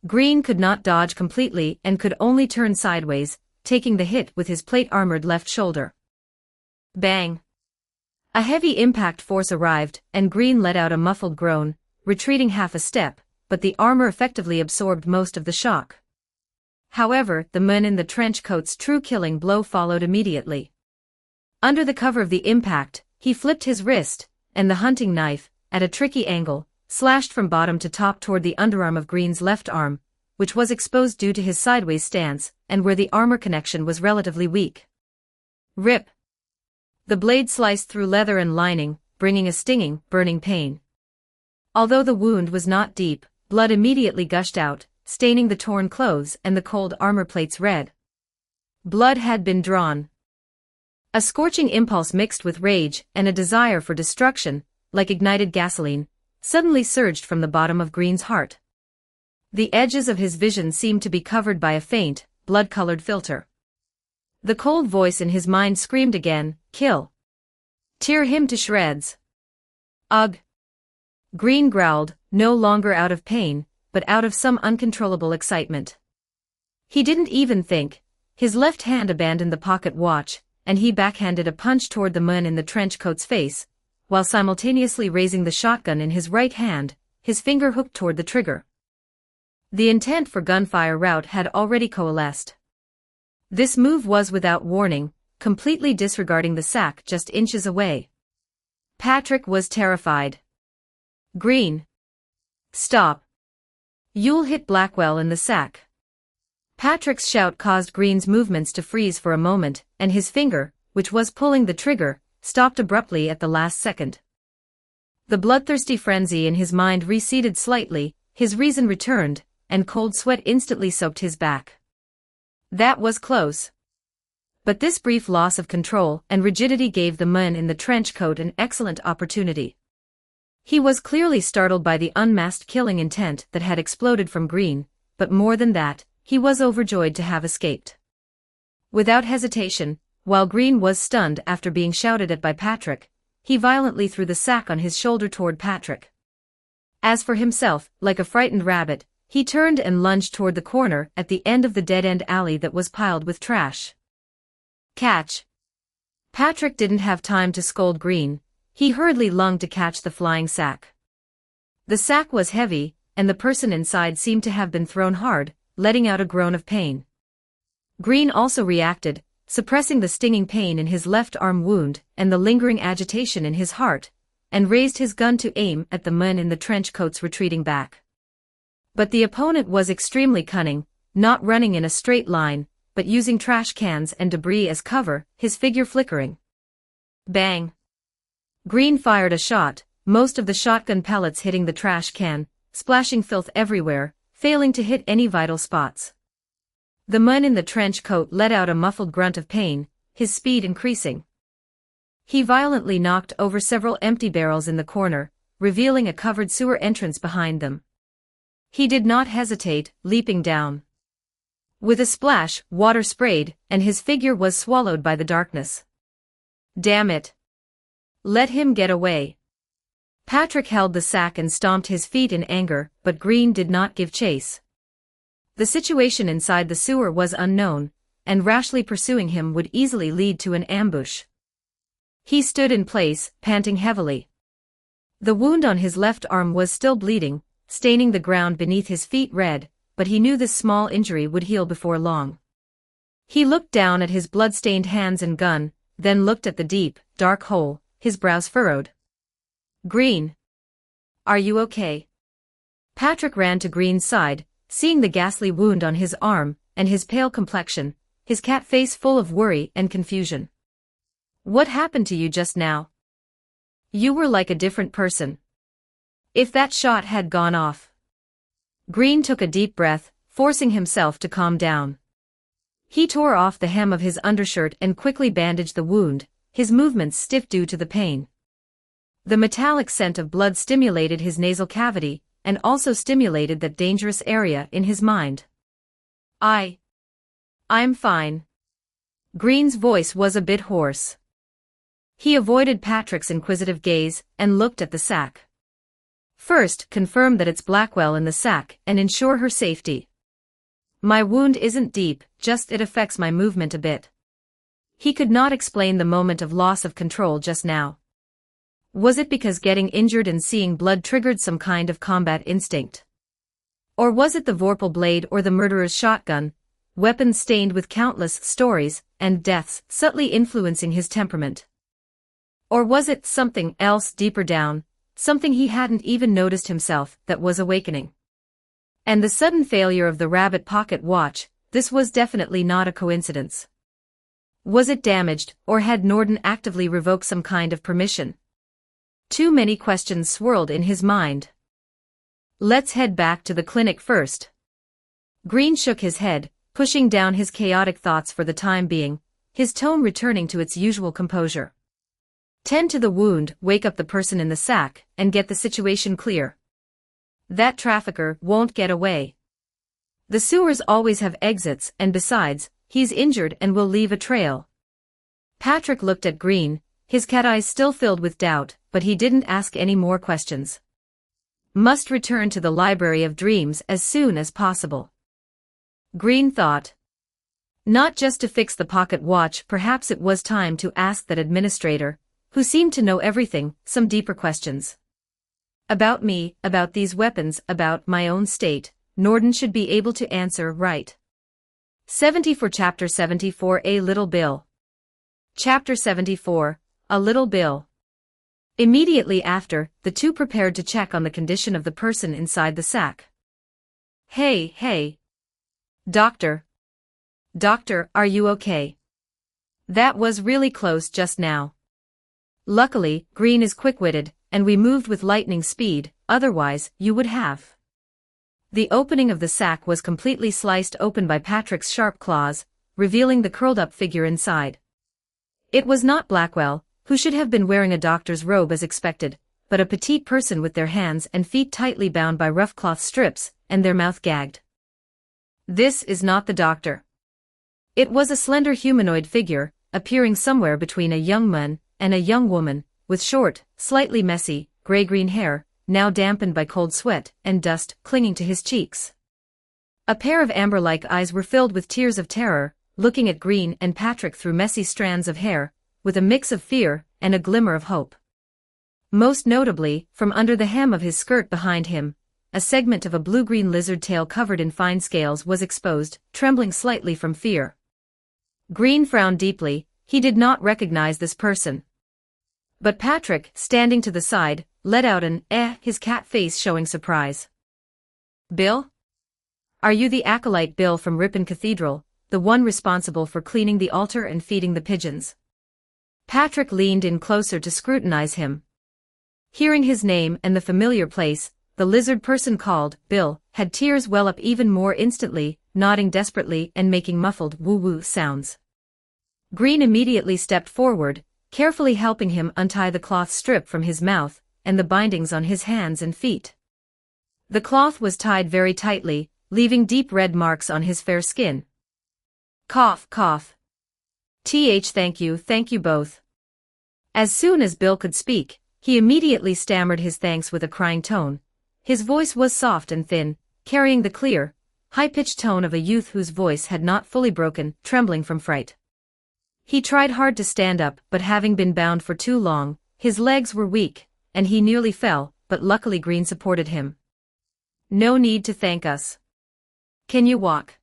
Green could not dodge completely and could only turn sideways, taking the hit with his plate-armored left shoulder. Bang! A heavy impact force arrived, and Green let out a muffled groan, retreating half a step, but the armor effectively absorbed most of the shock. However, the man in the trench coat's true killing blow followed immediately. Under the cover of the impact, he flipped his wrist, and the hunting knife, at a tricky angle, slashed from bottom to top toward the underarm of Green's left arm, which was exposed due to his sideways stance, and where the armor connection was relatively weak. Rip! The blade sliced through leather and lining, bringing a stinging, burning pain. Although the wound was not deep, blood immediately gushed out, staining the torn clothes and the cold armor plates red. Blood had been drawn. A scorching impulse mixed with rage and a desire for destruction, like ignited gasoline, suddenly surged from the bottom of Green's heart. The edges of his vision seemed to be covered by a faint, blood-colored filter. The cold voice in his mind screamed again, "Kill! Tear him to shreds!" Ugh! Green growled, no longer out of pain, but out of some uncontrollable excitement. He didn't even think. His left hand abandoned the pocket watch, and he backhanded a punch toward the man in the trench coat's face, while simultaneously raising the shotgun in his right hand, his finger hooked toward the trigger. The intent for gunfire rout had already coalesced. This move was without warning, completely disregarding the sack just inches away. Patrick was terrified. "Green! Stop! You'll hit Blackwell in the sack." Patrick's shout caused Green's movements to freeze for a moment, and his finger, which was pulling the trigger, stopped abruptly at the last second. The bloodthirsty frenzy in his mind receded slightly, his reason returned, and cold sweat instantly soaked his back. That was close. But this brief loss of control and rigidity gave the man in the trench coat an excellent opportunity. He was clearly startled by the unmasked killing intent that had exploded from Green, but more than that, he was overjoyed to have escaped. Without hesitation, while Green was stunned after being shouted at by Patrick, he violently threw the sack on his shoulder toward Patrick. As for himself, like a frightened rabbit, he turned and lunged toward the corner at the end of the dead-end alley that was piled with trash. Catch! Patrick didn't have time to scold Green. He hurriedly lunged to catch the flying sack. The sack was heavy, and the person inside seemed to have been thrown hard, letting out a groan of pain. Green also reacted, suppressing the stinging pain in his left arm wound and the lingering agitation in his heart, and raised his gun to aim at the man in the trench coat's retreating back. But the opponent was extremely cunning, not running in a straight line, but using trash cans and debris as cover, his figure flickering. Bang! Green fired a shot, most of the shotgun pellets hitting the trash can, splashing filth everywhere, failing to hit any vital spots. The man in the trench coat let out a muffled grunt of pain, his speed increasing. He violently knocked over several empty barrels in the corner, revealing a covered sewer entrance behind them. He did not hesitate, leaping down. With a splash, water sprayed, and his figure was swallowed by the darkness. Damn it! Let him get away. Patrick held the sack and stomped his feet in anger, but Green did not give chase. The situation inside the sewer was unknown, and rashly pursuing him would easily lead to an ambush. He stood in place, panting heavily. The wound on his left arm was still bleeding, staining the ground beneath his feet red, but he knew this small injury would heal before long. He looked down at his blood-stained hands and gun, then looked at the deep, dark hole, his brows furrowed. "Green. Are you okay?" Patrick ran to Green's side, seeing the ghastly wound on his arm, and his pale complexion, his cat face full of worry and confusion. "What happened to you just now? You were like a different person. If that shot had gone off." Green took a deep breath, forcing himself to calm down. He tore off the hem of his undershirt and quickly bandaged the wound, his movements stiff due to the pain. The metallic scent of blood stimulated his nasal cavity, and also stimulated that dangerous area in his mind. I'm fine." Green's voice was a bit hoarse. He avoided Patrick's inquisitive gaze, and looked at the sack. "First, confirm that it's Blackwell in the sack, and ensure her safety. My wound isn't deep, just it affects my movement a bit." He could not explain the moment of loss of control just now. Was it because getting injured and seeing blood triggered some kind of combat instinct? Or was it the Vorpal blade or the murderer's shotgun, weapons stained with countless stories and deaths subtly influencing his temperament? Or was it something else deeper down, something he hadn't even noticed himself, that was awakening? And the sudden failure of the rabbit pocket watch, this was definitely not a coincidence. Was it damaged, or had Norden actively revoked some kind of permission? Too many questions swirled in his mind. Let's head back to the clinic first. Green shook his head, pushing down his chaotic thoughts for the time being, his tone returning to its usual composure. Tend to the wound, wake up the person in the sack, and get the situation clear. That trafficker won't get away. The sewers always have exits, and besides, he's injured and will leave a trail. Patrick looked at Green, his cat eyes still filled with doubt, but he didn't ask any more questions. Must return to the Library of Dreams as soon as possible. Green thought. Not just to fix the pocket watch, perhaps it was time to ask that administrator, who seemed to know everything, some deeper questions. About me, about these weapons, about my own state, Norden should be able to answer right. 74 Chapter 74 A Little Bill. Chapter 74, A Little Bill. Immediately after, the two prepared to check on the condition of the person inside the sack. Hey. Doctor. Doctor, are you okay? That was really close just now. Luckily, Green is quick-witted, and we moved with lightning speed, otherwise, you would have. The opening of the sack was completely sliced open by Patrick's sharp claws, revealing the curled-up figure inside. It was not Blackwell, who should have been wearing a doctor's robe as expected, but a petite person with their hands and feet tightly bound by rough cloth strips, and their mouth gagged. This is not the doctor. It was a slender humanoid figure, appearing somewhere between a young man and a young woman, with short, slightly messy, gray-green hair, now dampened by cold sweat and dust clinging to his cheeks. A pair of amber-like eyes were filled with tears of terror, looking at Green and Patrick through messy strands of hair, with a mix of fear and a glimmer of hope. Most notably, from under the hem of his skirt behind him, a segment of a blue-green lizard tail covered in fine scales was exposed, trembling slightly from fear. Green frowned deeply. He did not recognize this person. But Patrick, standing to the side, let out an his cat face showing surprise. Bill? Are you the acolyte Bill from Ripon Cathedral, the one responsible for cleaning the altar and feeding the pigeons? Patrick leaned in closer to scrutinize him. Hearing his name and the familiar place, the lizard person called Bill had tears well up even more instantly, nodding desperately and making muffled woo-woo sounds. Green immediately stepped forward, carefully helping him untie the cloth strip from his mouth and the bindings on his hands and feet. The cloth was tied very tightly, leaving deep red marks on his fair skin. Cough. Thank you both. As soon as Bill could speak, he immediately stammered his thanks with a crying tone. His voice was soft and thin, carrying the clear, high-pitched tone of a youth whose voice had not fully broken, trembling from fright. He tried hard to stand up, but having been bound for too long, his legs were weak, and he nearly fell, but luckily Green supported him. No need to thank us. Can you walk?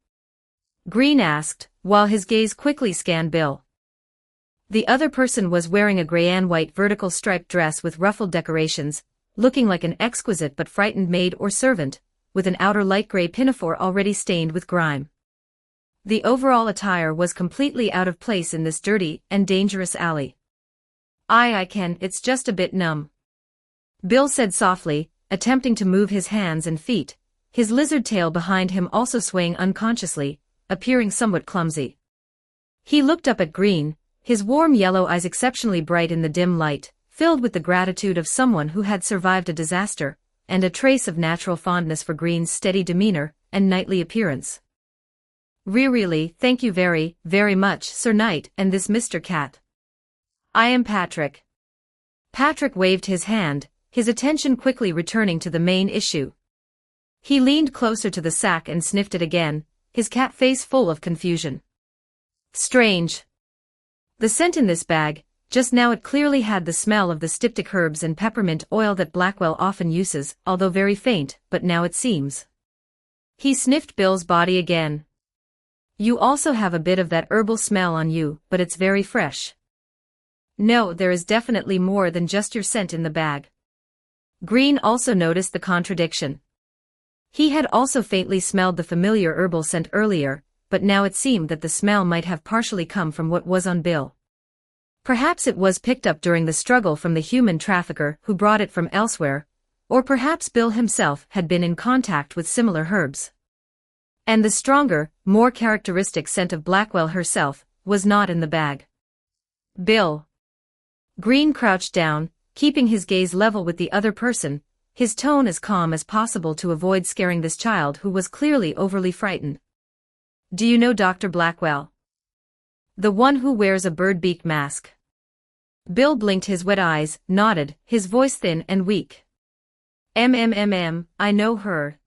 Green asked, while his gaze quickly scanned Bill. The other person was wearing a gray and white vertical striped dress with ruffled decorations, looking like an exquisite but frightened maid or servant, with an outer light gray pinafore already stained with grime. The overall attire was completely out of place in this dirty and dangerous alley. I can, it's just a bit numb. Bill said softly, attempting to move his hands and feet, his lizard tail behind him also swaying unconsciously, appearing somewhat clumsy. He looked up at Green, his warm yellow eyes exceptionally bright in the dim light, filled with the gratitude of someone who had survived a disaster, and a trace of natural fondness for Green's steady demeanor and knightly appearance. Really, thank you very, very much, Sir Knight and this Mr. Cat. I am Patrick. Patrick waved his hand, his attention quickly returning to the main issue. He leaned closer to the sack and sniffed it again, his cat face full of confusion. Strange. The scent in this bag, just now it clearly had the smell of the styptic herbs and peppermint oil that Blackwell often uses, although very faint, but now it seems. He sniffed Bill's body again. You also have a bit of that herbal smell on you, but it's very fresh. No, there is definitely more than just your scent in the bag. Green also noticed the contradiction. He had also faintly smelled the familiar herbal scent earlier, but now it seemed that the smell might have partially come from what was on Bill. Perhaps it was picked up during the struggle from the human trafficker who brought it from elsewhere, or perhaps Bill himself had been in contact with similar herbs. And the stronger, more characteristic scent of Blackwell herself was not in the bag. Bill. Green crouched down, keeping his gaze level with the other person, his tone as calm as possible to avoid scaring this child who was clearly overly frightened. Do you know Dr. Blackwell? The one who wears a bird-beak mask. Bill blinked his wet eyes, nodded, his voice thin and weak. I know her.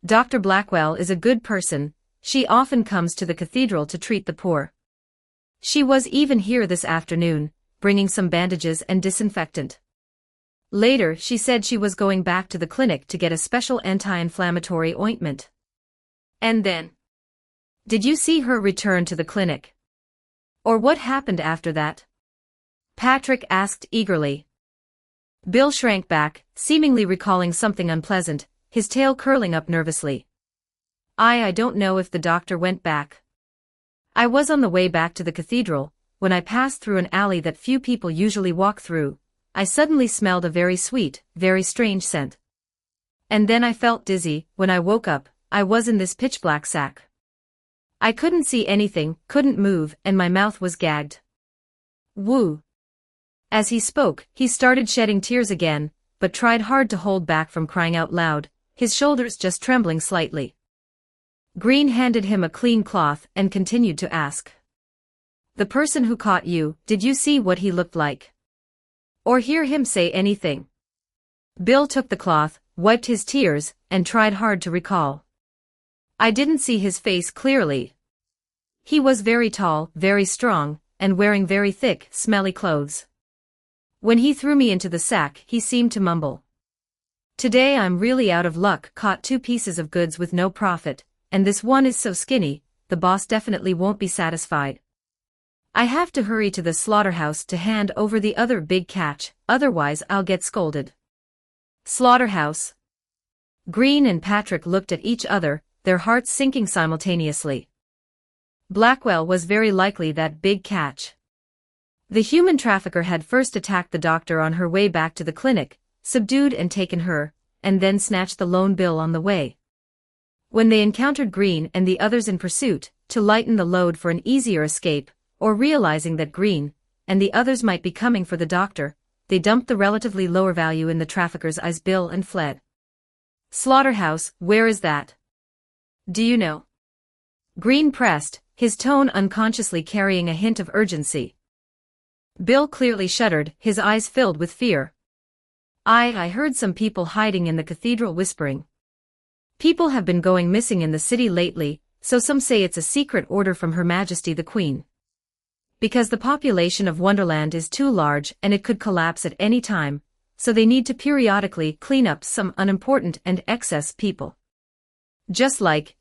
Dr. Blackwell is a good person, she often comes to the cathedral to treat the poor. She was even here this afternoon, bringing some bandages and disinfectant. Later she said she was going back to the clinic to get a special anti-inflammatory ointment. And then? Did you see her return to the clinic? Or what happened after that? Patrick asked eagerly. Bill shrank back, seemingly recalling something unpleasant, his tail curling up nervously. I don't know if the doctor went back. I was on the way back to the cathedral, when I passed through an alley that few people usually walk through. I suddenly smelled a very sweet, very strange scent. And then I felt dizzy. When I woke up, I was in this pitch-black sack. I couldn't see anything, couldn't move, and my mouth was gagged. Woo. As he spoke, he started shedding tears again, but tried hard to hold back from crying out loud, his shoulders just trembling slightly. Green handed him a clean cloth and continued to ask. The person who caught you, did you see what he looked like? Or hear him say anything? Bill took the cloth, wiped his tears, and tried hard to recall. I didn't see his face clearly. He was very tall, very strong, and wearing very thick, smelly clothes. When he threw me into the sack, he seemed to mumble. Today I'm really out of luck, caught 2 pieces of goods with no profit, and this one is so skinny, the boss definitely won't be satisfied. I have to hurry to the slaughterhouse to hand over the other big catch, otherwise I'll get scolded. Slaughterhouse. Green and Patrick looked at each other, their hearts sinking simultaneously. Blackwell was very likely that big catch. The human trafficker had first attacked the doctor on her way back to the clinic, subdued and taken her, and then snatched the lone Bill on the way. When they encountered Green and the others in pursuit, to lighten the load for an easier escape, or realizing that Green and the others might be coming for the doctor, they dumped the relatively lower value in the trafficker's eyes Bill and fled. Slaughterhouse, where is that? Do you know? Green pressed, his tone unconsciously carrying a hint of urgency. Bill clearly shuddered, his eyes filled with fear. I heard some people hiding in the cathedral whispering. People have been going missing in the city lately, so some say it's a secret order from Her Majesty the Queen. Because the population of Wonderland is too large and it could collapse at any time, so they need to periodically clean up some unimportant and excess people. Just like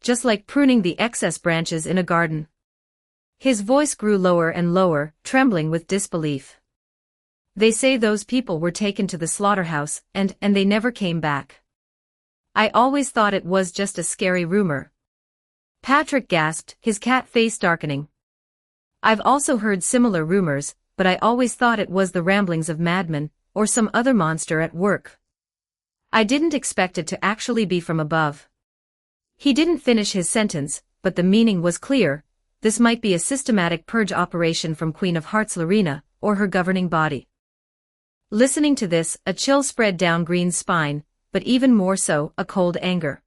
pruning the excess branches in a garden. His voice grew lower and lower, trembling with disbelief. They say those people were taken to the slaughterhouse and they never came back. I always thought it was just a scary rumor. Patrick gasped, his cat face darkening. I've also heard similar rumors, but I always thought it was the ramblings of madmen, or some other monster at work. I didn't expect it to actually be from above. He didn't finish his sentence, but the meaning was clear. This might be a systematic purge operation from Queen of Hearts Lorena, or her governing body. Listening to this, a chill spread down Green's spine, but even more so, a cold anger.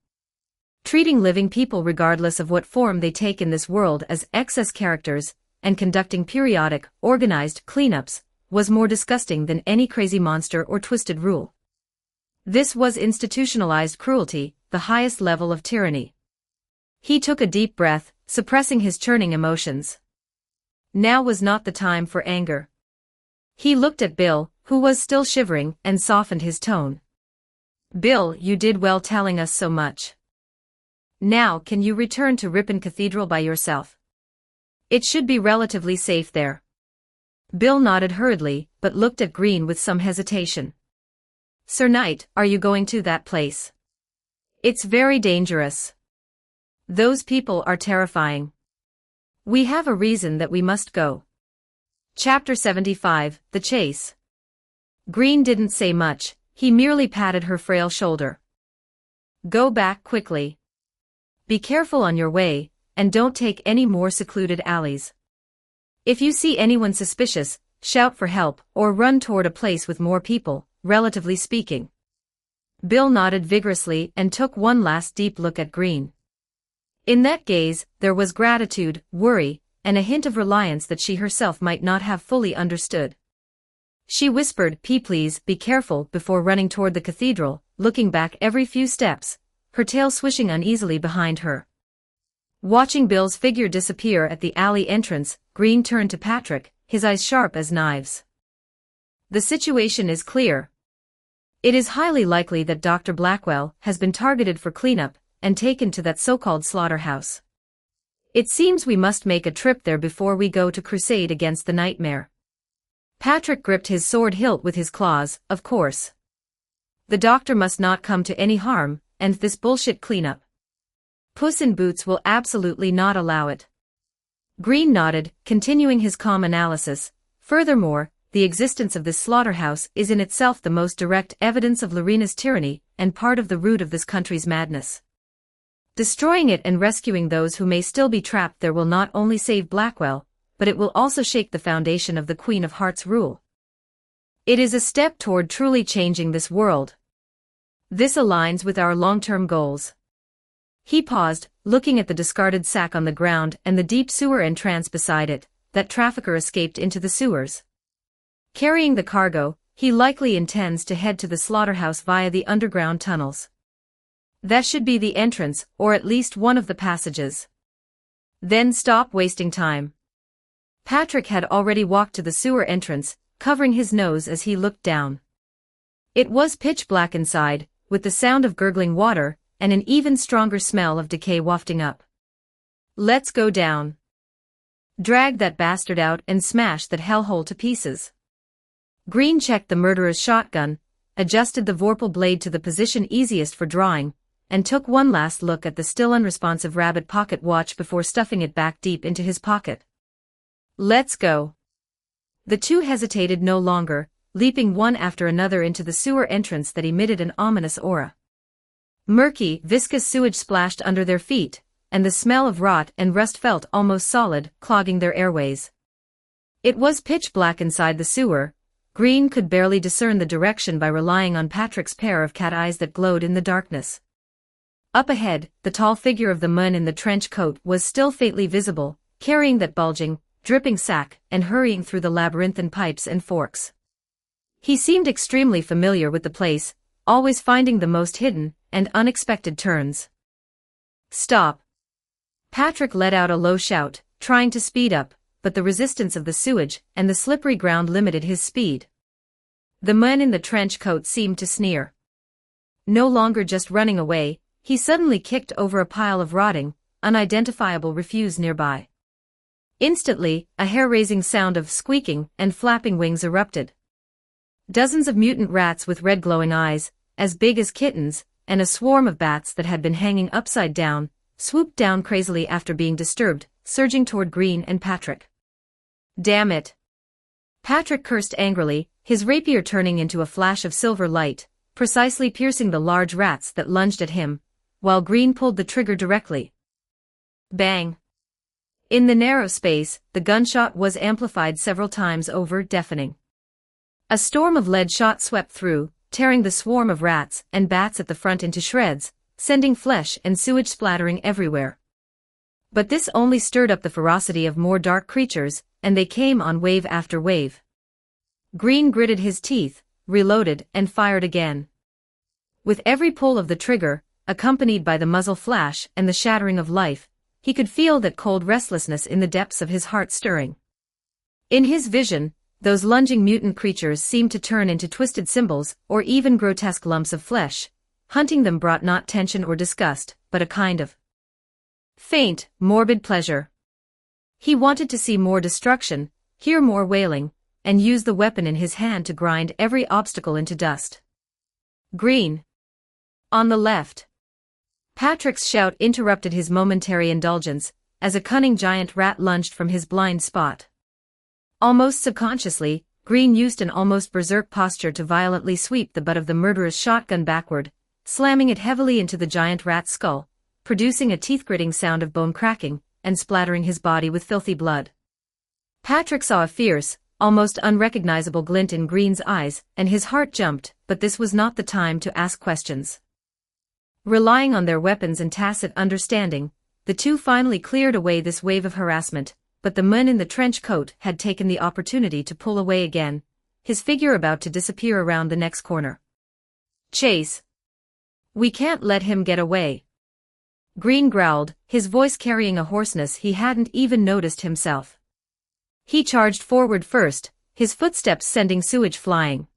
Treating living people regardless of what form they take in this world as excess characters, and conducting periodic, organized cleanups, was more disgusting than any crazy monster or twisted rule. This was institutionalized cruelty, the highest level of tyranny. He took a deep breath, suppressing his churning emotions. Now was not the time for anger. He looked at Bill, who was still shivering, and softened his tone. Bill, you did well telling us so much. Now can you return to Ripon Cathedral by yourself? It should be relatively safe there. Bill nodded hurriedly, but looked at Green with some hesitation. Sir Knight, are you going to that place? It's very dangerous. Those people are terrifying. We have a reason that we must go. Chapter 75, The Chase. Green didn't say much, he merely patted her frail shoulder. Go back quickly. Be careful on your way, and don't take any more secluded alleys. If you see anyone suspicious, shout for help or run toward a place with more people, relatively speaking. Bill nodded vigorously and took one last deep look at Green. In that gaze, there was gratitude, worry, and a hint of reliance that she herself might not have fully understood. She whispered, Please, be careful," before running toward the cathedral, looking back every few steps, her tail swishing uneasily behind her. Watching Bill's figure disappear at the alley entrance, Green turned to Patrick, his eyes sharp as knives. The situation is clear. It is highly likely that Dr. Blackwell has been targeted for cleanup and taken to that so-called slaughterhouse. It seems we must make a trip there before we go to crusade against the nightmare. Patrick gripped his sword hilt with his claws, of course. The doctor must not come to any harm, and this bullshit cleanup. Puss in Boots will absolutely not allow it. Green nodded, continuing his calm analysis. Furthermore, the existence of this slaughterhouse is in itself the most direct evidence of Lorena's tyranny and part of the root of this country's madness. Destroying it and rescuing those who may still be trapped there will not only save Blackwell, but it will also shake the foundation of the Queen of Hearts' rule. It is a step toward truly changing this world. This aligns with our long-term goals. He paused, looking at the discarded sack on the ground and the deep sewer entrance beside it. That trafficker escaped into the sewers. Carrying the cargo, he likely intends to head to the slaughterhouse via the underground tunnels. That should be the entrance, or at least one of the passages. Then stop wasting time. Patrick had already walked to the sewer entrance, covering his nose as he looked down. It was pitch black inside, with the sound of gurgling water, and an even stronger smell of decay wafting up. Let's go down. Drag that bastard out and smash that hellhole to pieces. Green checked the murderer's shotgun, adjusted the vorpal blade to the position easiest for drawing, and took one last look at the still unresponsive rabbit pocket watch before stuffing it back deep into his pocket. Let's go. The two hesitated no longer, leaping one after another into the sewer entrance that emitted an ominous aura. Murky, viscous sewage splashed under their feet, and the smell of rot and rust felt almost solid, clogging their airways. It was pitch black inside the sewer. Green could barely discern the direction by relying on Patrick's pair of cat eyes that glowed in the darkness. Up ahead, the tall figure of the man in the trench coat was still faintly visible, carrying that bulging, dripping sack and hurrying through the labyrinthine pipes and forks. He seemed extremely familiar with the place, always finding the most hidden and unexpected turns. Stop. Patrick let out a low shout, trying to speed up, but the resistance of the sewage and the slippery ground limited his speed. The man in the trench coat seemed to sneer. No longer just running away, he suddenly kicked over a pile of rotting, unidentifiable refuse nearby. Instantly, a hair-raising sound of squeaking and flapping wings erupted. Dozens of mutant rats with red glowing eyes, as big as kittens, and a swarm of bats that had been hanging upside down, swooped down crazily after being disturbed, surging toward Green and Patrick. Damn it! Patrick cursed angrily, his rapier turning into a flash of silver light, precisely piercing the large rats that lunged at him, while Green pulled the trigger directly. Bang! In the narrow space, the gunshot was amplified several times over, deafening. A storm of lead shot swept through, tearing the swarm of rats and bats at the front into shreds, sending flesh and sewage splattering everywhere. But this only stirred up the ferocity of more dark creatures, and they came on wave after wave. Green gritted his teeth, reloaded, and fired again. With every pull of the trigger, accompanied by the muzzle flash and the shattering of life, he could feel that cold restlessness in the depths of his heart stirring. In his vision, those lunging mutant creatures seemed to turn into twisted symbols or even grotesque lumps of flesh. Hunting them brought not tension or disgust, but a kind of faint, morbid pleasure. He wanted to see more destruction, hear more wailing, and use the weapon in his hand to grind every obstacle into dust. Green. On the left. Patrick's shout interrupted his momentary indulgence, as a cunning giant rat lunged from his blind spot. Almost subconsciously, Green used an almost berserk posture to violently sweep the butt of the murderous shotgun backward, slamming it heavily into the giant rat's skull, producing a teeth-gritting sound of bone cracking, and splattering his body with filthy blood. Patrick saw a fierce, almost unrecognizable glint in Green's eyes, and his heart jumped, but this was not the time to ask questions. Relying on their weapons and tacit understanding, the two finally cleared away this wave of harassment, but the man in the trench coat had taken the opportunity to pull away again, his figure about to disappear around the next corner. "Chase! We can't let him get away," Green growled, his voice carrying a hoarseness he hadn't even noticed himself. He charged forward first, his footsteps sending sewage flying.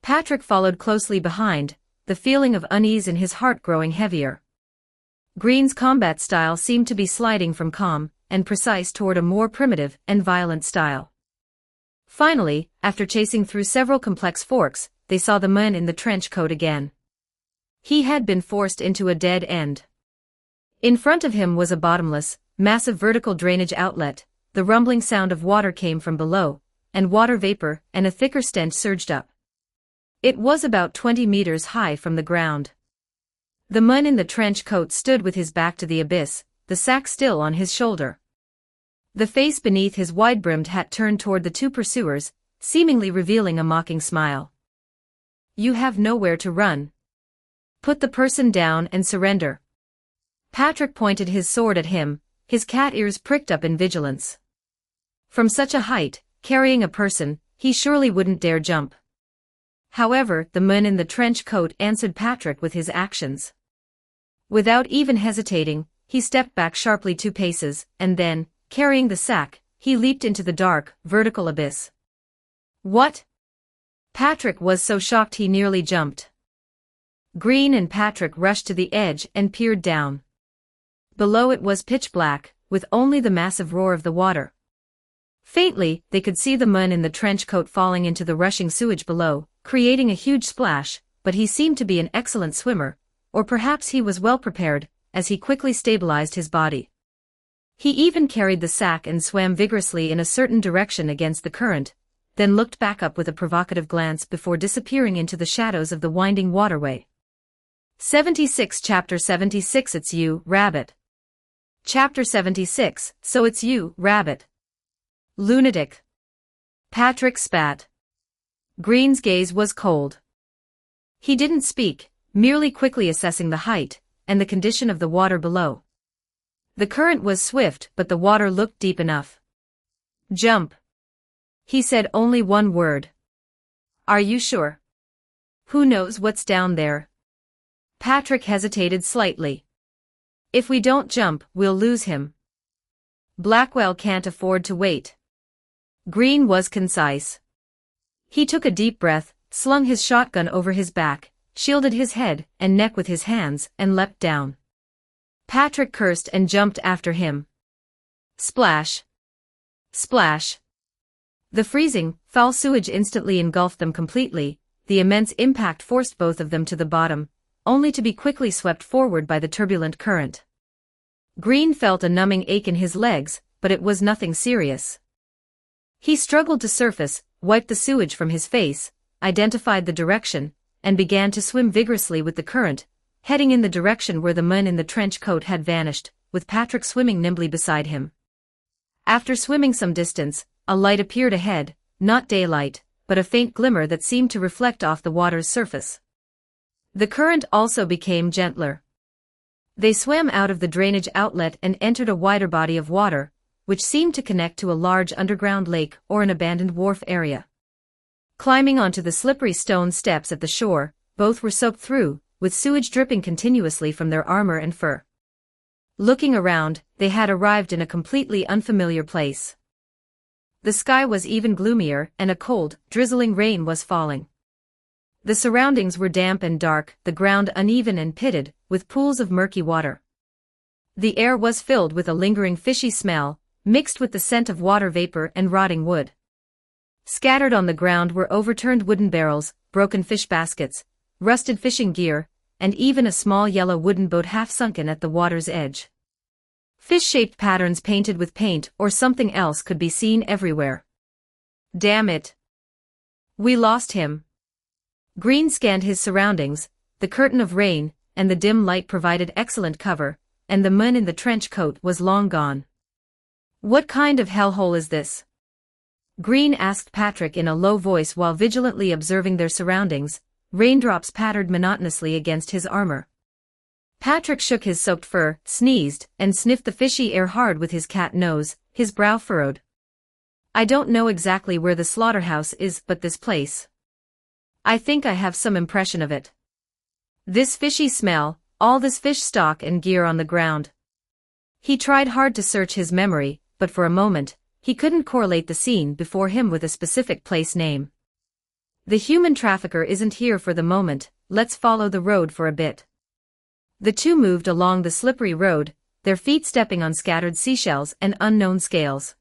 Patrick followed closely behind, the feeling of unease in his heart growing heavier. Green's combat style seemed to be sliding from calm and precise toward a more primitive and violent style. Finally, after chasing through several complex forks, they saw the man in the trench coat again. He had been forced into a dead end. In front of him was a bottomless, massive vertical drainage outlet. The rumbling sound of water came from below, and water vapor and a thicker stench surged up. It was about 20 meters high from the ground. The man in the trench coat stood with his back to the abyss, the sack still on his shoulder. The face beneath his wide-brimmed hat turned toward the two pursuers, seemingly revealing a mocking smile. "You have nowhere to run. Put the person down and surrender." Patrick pointed his sword at him, his cat ears pricked up in vigilance. From such a height, carrying a person, he surely wouldn't dare jump. However, the man in the trench coat answered Patrick with his actions. Without even hesitating, he stepped back sharply 2 paces, and then, carrying the sack, he leaped into the dark, vertical abyss. "What?" Patrick was so shocked he nearly jumped. Green and Patrick rushed to the edge and peered down. Below it was pitch black, with only the massive roar of the water. Faintly, they could see the man in the trench coat falling into the rushing sewage below, creating a huge splash, but he seemed to be an excellent swimmer, or perhaps he was well prepared, as he quickly stabilized his body. He even carried the sack and swam vigorously in a certain direction against the current, then looked back up with a provocative glance before disappearing into the shadows of the winding waterway. 76 Chapter 76 It's You, Rabbit. Chapter 76 So It's You, Rabbit. Lunatic. Patrick spat. Green's gaze was cold. He didn't speak, merely quickly assessing the height and the condition of the water below. The current was swift, but the water looked deep enough. "Jump." He said only one word. "Are you sure? Who knows what's down there?" Patrick hesitated slightly. "If we don't jump, we'll lose him. Blackwell can't afford to wait." Green was concise. He took a deep breath, slung his shotgun over his back, shielded his head and neck with his hands, and leapt down. Patrick cursed and jumped after him. Splash! Splash! The freezing, foul sewage instantly engulfed them completely. The immense impact forced both of them to the bottom, only to be quickly swept forward by the turbulent current. Green felt a numbing ache in his legs, but it was nothing serious. He struggled to surface, wiped the sewage from his face, identified the direction, and began to swim vigorously with the current, heading in the direction where the man in the trench coat had vanished, with Patrick swimming nimbly beside him. After swimming some distance, a light appeared ahead, not daylight, but a faint glimmer that seemed to reflect off the water's surface. The current also became gentler. They swam out of the drainage outlet and entered a wider body of water, which seemed to connect to a large underground lake or an abandoned wharf area. Climbing onto the slippery stone steps at the shore, both were soaked through, with sewage dripping continuously from their armor and fur. Looking around, they had arrived in a completely unfamiliar place. The sky was even gloomier, and a cold, drizzling rain was falling. The surroundings were damp and dark, the ground uneven and pitted, with pools of murky water. The air was filled with a lingering fishy smell, mixed with the scent of water vapor and rotting wood. Scattered on the ground were overturned wooden barrels, broken fish baskets, rusted fishing gear, and even a small yellow wooden boat half sunken at the water's edge. Fish-shaped patterns painted with paint or something else could be seen everywhere. Damn it. We lost him. Green scanned his surroundings. The curtain of rain and the dim light provided excellent cover, and the man in the trench coat was long gone. What kind of hellhole is this? Green asked Patrick in a low voice while vigilantly observing their surroundings. Raindrops pattered monotonously against his armor. Patrick shook his soaked fur, sneezed, and sniffed the fishy air hard with his cat nose, his brow furrowed. I don't know exactly where the slaughterhouse is, but this place. I think I have some impression of it. This fishy smell, all this fish stock and gear on the ground. He tried hard to search his memory, but for a moment, he couldn't correlate the scene before him with a specific place name. The human trafficker isn't here for the moment, let's follow the road for a bit. The two moved along the slippery road, their feet stepping on scattered seashells and unknown scales.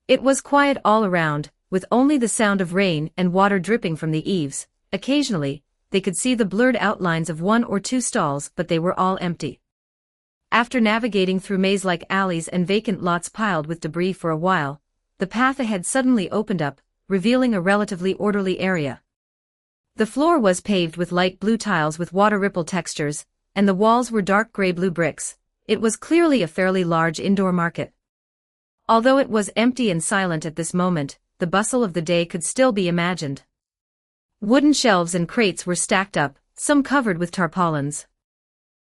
It was quiet all around, with only the sound of rain and water dripping from the eaves. Occasionally, they could see the blurred outlines of one or two stalls, but they were all empty. After navigating through maze-like alleys and vacant lots piled with debris for a while, the path ahead suddenly opened up, revealing a relatively orderly area. The floor was paved with light blue tiles with water ripple textures, and the walls were dark gray-blue bricks. It was clearly a fairly large indoor market. Although it was empty and silent at this moment, the bustle of the day could still be imagined. Wooden shelves and crates were stacked up, some covered with tarpaulins.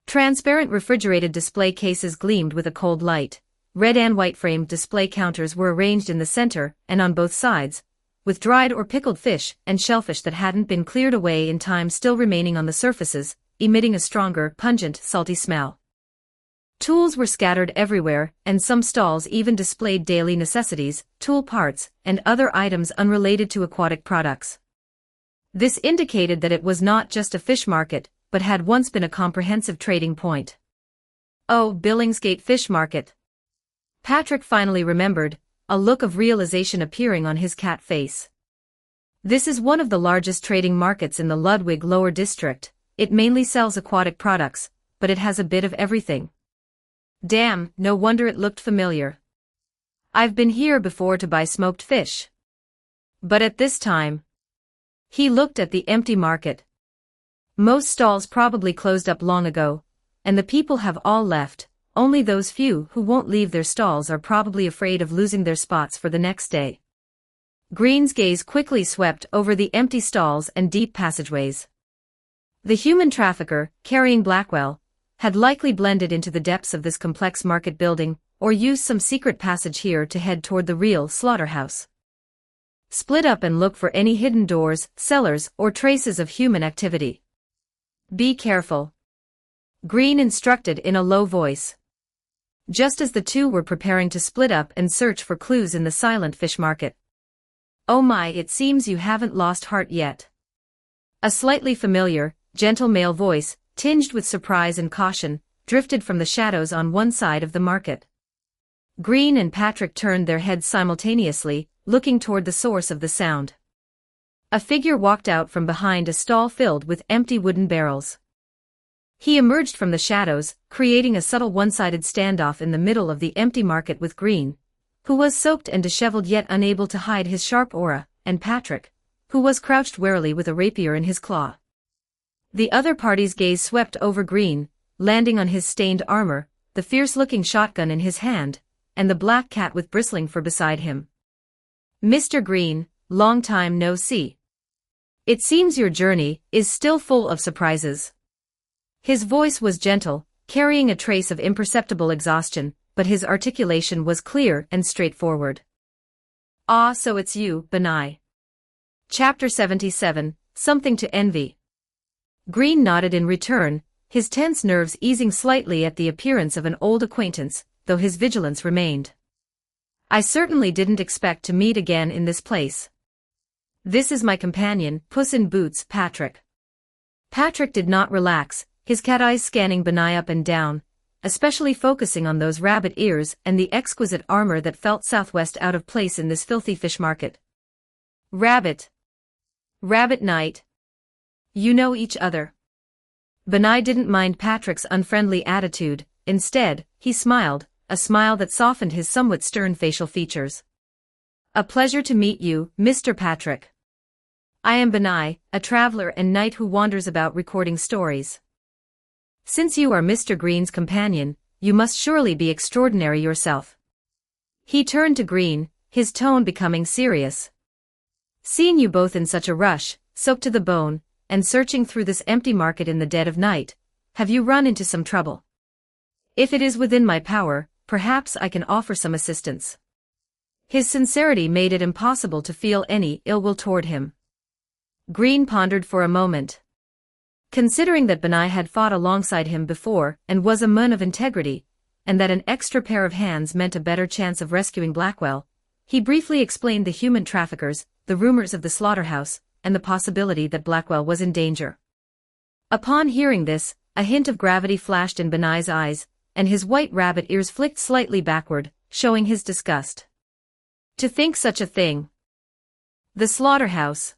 Transparent refrigerated display cases gleamed with a cold light. Red and white-framed display counters were arranged in the center and on both sides, with dried or pickled fish and shellfish that hadn't been cleared away in time still remaining on the surfaces, emitting a stronger, pungent, salty smell. Tools were scattered everywhere, and some stalls even displayed daily necessities, tool parts, and other items unrelated to aquatic products. This indicated that it was not just a fish market, but had once been a comprehensive trading point. Oh, Billingsgate Fish Market. Patrick finally remembered, a look of realization appearing on his cat face. This is one of the largest trading markets in the Ludwig Lower District. It mainly sells aquatic products, but it has a bit of everything. Damn, no wonder it looked familiar. I've been here before to buy smoked fish. But at this time, he looked at the empty market. Most stalls probably closed up long ago, and the people have all left. Only those few who won't leave their stalls are probably afraid of losing their spots for the next day. Green's gaze quickly swept over the empty stalls and deep passageways. The human trafficker, carrying Blackwell, had likely blended into the depths of this complex market building, or used some secret passage here to head toward the real slaughterhouse. Split up and look for any hidden doors, cellars, or traces of human activity. Be careful. Green instructed in a low voice. Just as the two were preparing to split up and search for clues in the silent fish market. Oh my, it seems you haven't lost heart yet. A slightly familiar, gentle male voice, tinged with surprise and caution, drifted from the shadows on one side of the market. Green and Patrick turned their heads simultaneously, looking toward the source of the sound. A figure walked out from behind a stall filled with empty wooden barrels. He emerged from the shadows, creating a subtle one-sided standoff in the middle of the empty market with Green, who was soaked and disheveled yet unable to hide his sharp aura, and Patrick, who was crouched warily with a rapier in his claw. The other party's gaze swept over Green, landing on his stained armor, the fierce-looking shotgun in his hand, and the black cat with bristling fur beside him. Mr. Green, long time no see. It seems your journey is still full of surprises. His voice was gentle, carrying a trace of imperceptible exhaustion, but his articulation was clear and straightforward. Ah, so it's you, Benai. Chapter 77, Something to Envy. Green nodded in return, his tense nerves easing slightly at the appearance of an old acquaintance, though his vigilance remained. I certainly didn't expect to meet again in this place. This is my companion, Puss in Boots, Patrick. Patrick did not relax, his cat eyes scanning Benai up and down, especially focusing on those rabbit ears and the exquisite armor that felt southwest out of place in this filthy fish market. Rabbit. Rabbit Knight. You know each other. Benai didn't mind Patrick's unfriendly attitude. Instead, he smiled, a smile that softened his somewhat stern facial features. A pleasure to meet you, Mr. Patrick. I am Benai, a traveler and knight who wanders about recording stories. Since you are Mr. Green's companion, you must surely be extraordinary yourself. He turned to Green, his tone becoming serious. Seeing you both in such a rush, soaked to the bone, and searching through this empty market in the dead of night, have you run into some trouble? If it is within my power, perhaps I can offer some assistance. His sincerity made it impossible to feel any ill will toward him. Green pondered for a moment. Considering that Benai had fought alongside him before and was a man of integrity, and that an extra pair of hands meant a better chance of rescuing Blackwell, he briefly explained the human traffickers, the rumors of the slaughterhouse, and the possibility that Blackwell was in danger. Upon hearing this, a hint of gravity flashed in Benai's eyes, and his white rabbit ears flicked slightly backward, showing his disgust. To think such a thing. The slaughterhouse.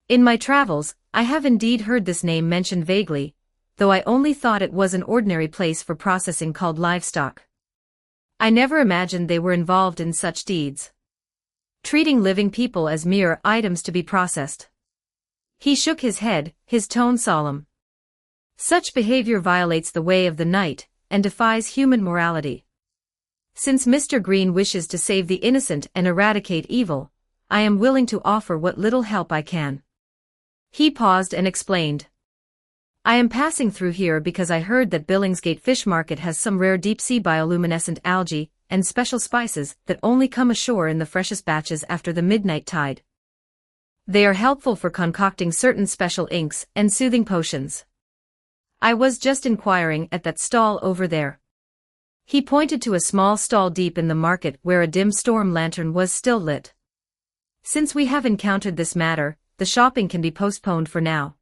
In my travels, I have indeed heard this name mentioned vaguely, though I only thought it was an ordinary place for processing called livestock. I never imagined they were involved in such deeds, treating living people as mere items to be processed. He shook his head, his tone solemn. Such behavior violates the way of the knight, and defies human morality. Since Mr. Green wishes to save the innocent and eradicate evil, I am willing to offer what little help I can. He paused and explained. I am passing through here because I heard that Billingsgate Fish Market has some rare deep-sea bioluminescent algae and special spices that only come ashore in the freshest batches after the midnight tide. They are helpful for concocting certain special inks and soothing potions. I was just inquiring at that stall over there. He pointed to a small stall deep in the market where a dim storm lantern was still lit. Since we have encountered this matter, the shopping can be postponed for now.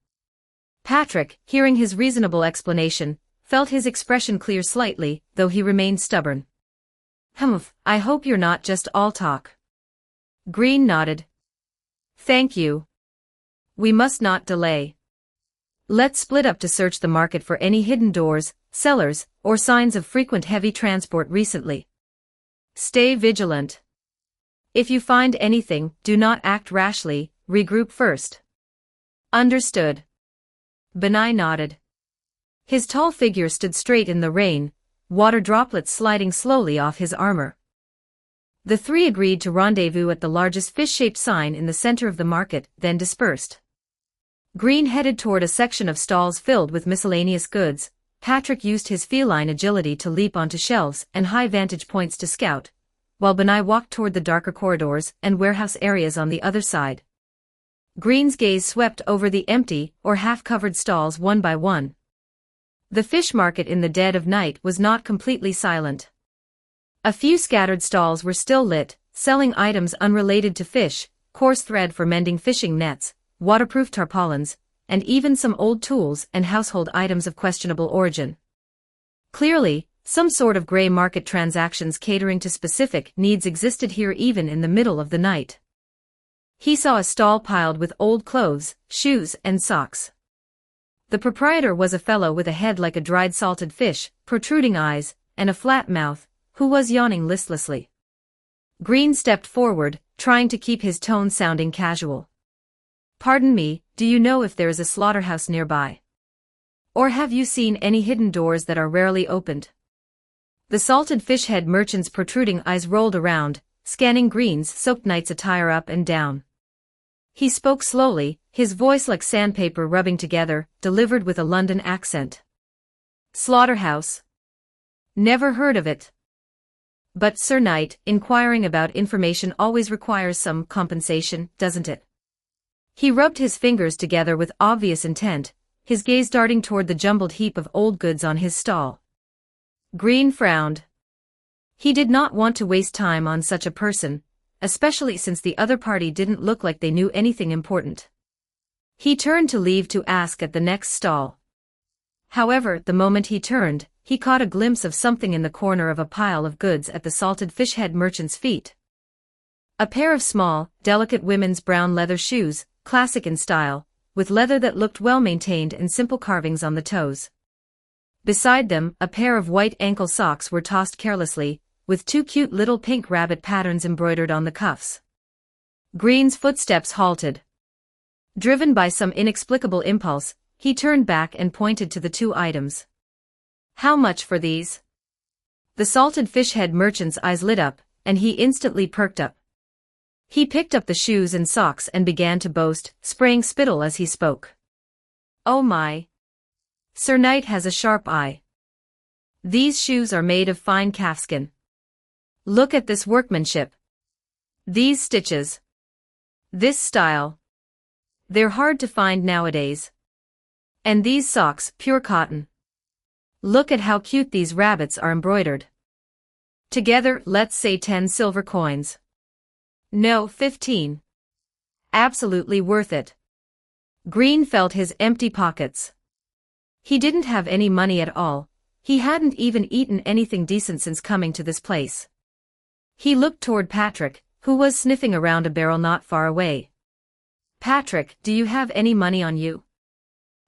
Patrick, hearing his reasonable explanation, felt his expression clear slightly, though he remained stubborn. Humph, I hope you're not just all talk. Green nodded. Thank you. We must not delay. Let's split up to search the market for any hidden doors, cellars, or signs of frequent heavy transport recently. Stay vigilant. If you find anything, do not act rashly, regroup first. Understood. Benai nodded. His tall figure stood straight in the rain, water droplets sliding slowly off his armor. The three agreed to rendezvous at the largest fish-shaped sign in the center of the market, then dispersed. Green headed toward a section of stalls filled with miscellaneous goods. Patrick used his feline agility to leap onto shelves and high vantage points to scout, while Benai walked toward the darker corridors and warehouse areas on the other side. Green's gaze swept over the empty or half-covered stalls one by one. The fish market in the dead of night was not completely silent. A few scattered stalls were still lit, selling items unrelated to fish, coarse thread for mending fishing nets, waterproof tarpaulins, and even some old tools and household items of questionable origin. Clearly, some sort of gray market transactions catering to specific needs existed here even in the middle of the night. He saw a stall piled with old clothes, shoes, and socks. The proprietor was a fellow with a head like a dried salted fish, protruding eyes, and a flat mouth, who was yawning listlessly. Green stepped forward, trying to keep his tone sounding casual. Pardon me, do you know if there is a slaughterhouse nearby? Or have you seen any hidden doors that are rarely opened? The salted fish head merchant's protruding eyes rolled around, scanning Green's soaked knight's attire up and down. He spoke slowly, his voice like sandpaper rubbing together, delivered with a London accent. Slaughterhouse. Never heard of it. But Sir Knight, inquiring about information always requires some compensation, doesn't it? He rubbed his fingers together with obvious intent, his gaze darting toward the jumbled heap of old goods on his stall. Green frowned. He did not want to waste time on such a person, especially since the other party didn't look like they knew anything important. He turned to leave to ask at the next stall. However, the moment he turned, he caught a glimpse of something in the corner of a pile of goods at the salted fish head merchant's feet. A pair of small, delicate women's brown leather shoes, classic in style, with leather that looked well-maintained and simple carvings on the toes. Beside them, a pair of white ankle socks were tossed carelessly, with two cute little pink rabbit patterns embroidered on the cuffs. Green's footsteps halted. Driven by some inexplicable impulse, he turned back and pointed to the two items. "How much for these?" The salted fish head merchant's eyes lit up, and he instantly perked up. He picked up the shoes and socks and began to boast, spraying spittle as he spoke. "Oh my! Sir Knight has a sharp eye. These shoes are made of fine calfskin. Look at this workmanship. These stitches. This style. They're hard to find nowadays. And these socks, pure cotton. Look at how cute these rabbits are embroidered. Together, let's say 10 silver coins. No, 15. Absolutely worth it." Green felt his empty pockets. He didn't have any money at all. He hadn't even eaten anything decent since coming to this place. He looked toward Patrick, who was sniffing around a barrel not far away. "Patrick, do you have any money on you?"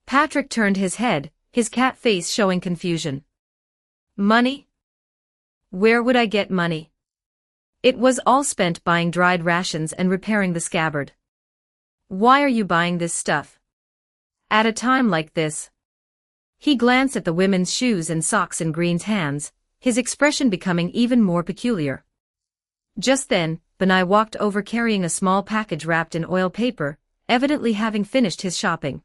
Patrick turned his head, his cat face showing confusion. "Money? Where would I get money? It was all spent buying dried rations and repairing the scabbard." "Why are you buying this stuff? At a time like this?" He glanced at the women's shoes and socks in Green's hands, his expression becoming even more peculiar. Just then, Benai walked over carrying a small package wrapped in oil paper, evidently having finished his shopping.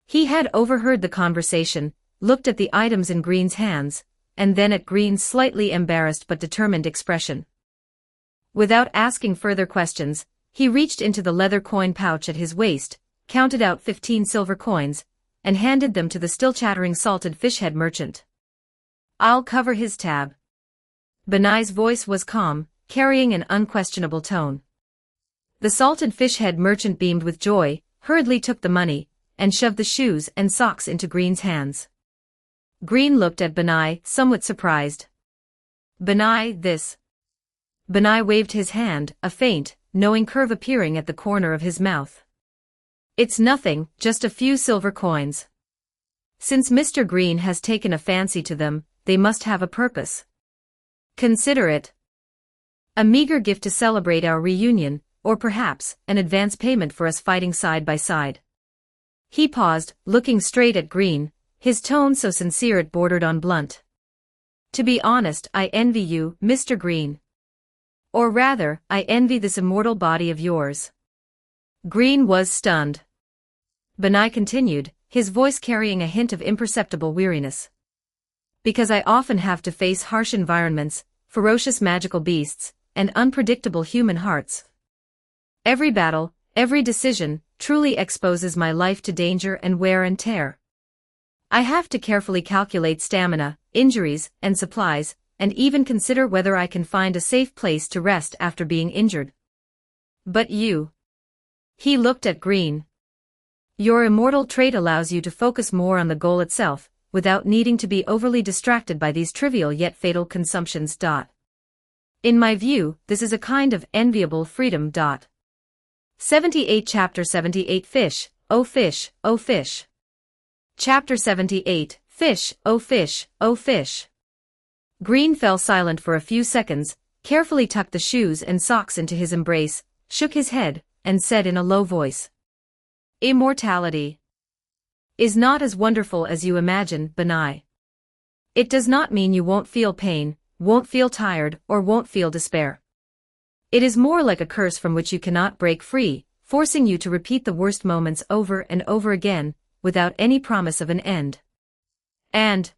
He had overheard the conversation, looked at the items in Green's hands, and then at Green's slightly embarrassed but determined expression. Without asking further questions, he reached into the leather coin pouch at his waist, counted out 15 silver coins, and handed them to the still chattering salted fish head merchant. "I'll cover his tab." Benai's voice was calm, carrying an unquestionable tone. The salted fish head merchant beamed with joy, hurriedly took the money, and shoved the shoes and socks into Green's hands. Green looked at Benai, somewhat surprised. "Benai, this..." Benai waved his hand, a faint, knowing curve appearing at the corner of his mouth. "It's nothing, just a few silver coins. Since Mr. Green has taken a fancy to them, they must have a purpose. Consider it a meager gift to celebrate our reunion, or perhaps an advance payment for us fighting side by side." He paused, looking straight at Green, his tone so sincere it bordered on blunt. "To be honest, I envy you, Mr. Green. Or rather, I envy this immortal body of yours." Green was stunned. Benai continued, his voice carrying a hint of imperceptible weariness. "Because I often have to face harsh environments, ferocious magical beasts, and unpredictable human hearts. Every battle, every decision, truly exposes my life to danger and wear and tear. I have to carefully calculate stamina, injuries, and supplies, and even consider whether I can find a safe place to rest after being injured. But you..." He looked at Green. "Your immortal trait allows you to focus more on the goal itself, without needing to be overly distracted by these trivial yet fatal consumptions. In my view, this is a kind of enviable freedom. 78 Chapter 78 Fish, oh fish, oh fish. Chapter 78, Fish, oh fish, oh fish. Green fell silent for a few seconds, carefully tucked the shoes and socks into his embrace, shook his head, and said in a low voice, "Immortality is not as wonderful as you imagine, Benai. It does not mean you won't feel pain, won't feel tired, or won't feel despair. It is more like a curse from which you cannot break free, forcing you to repeat the worst moments over and over again, without any promise of an end." And,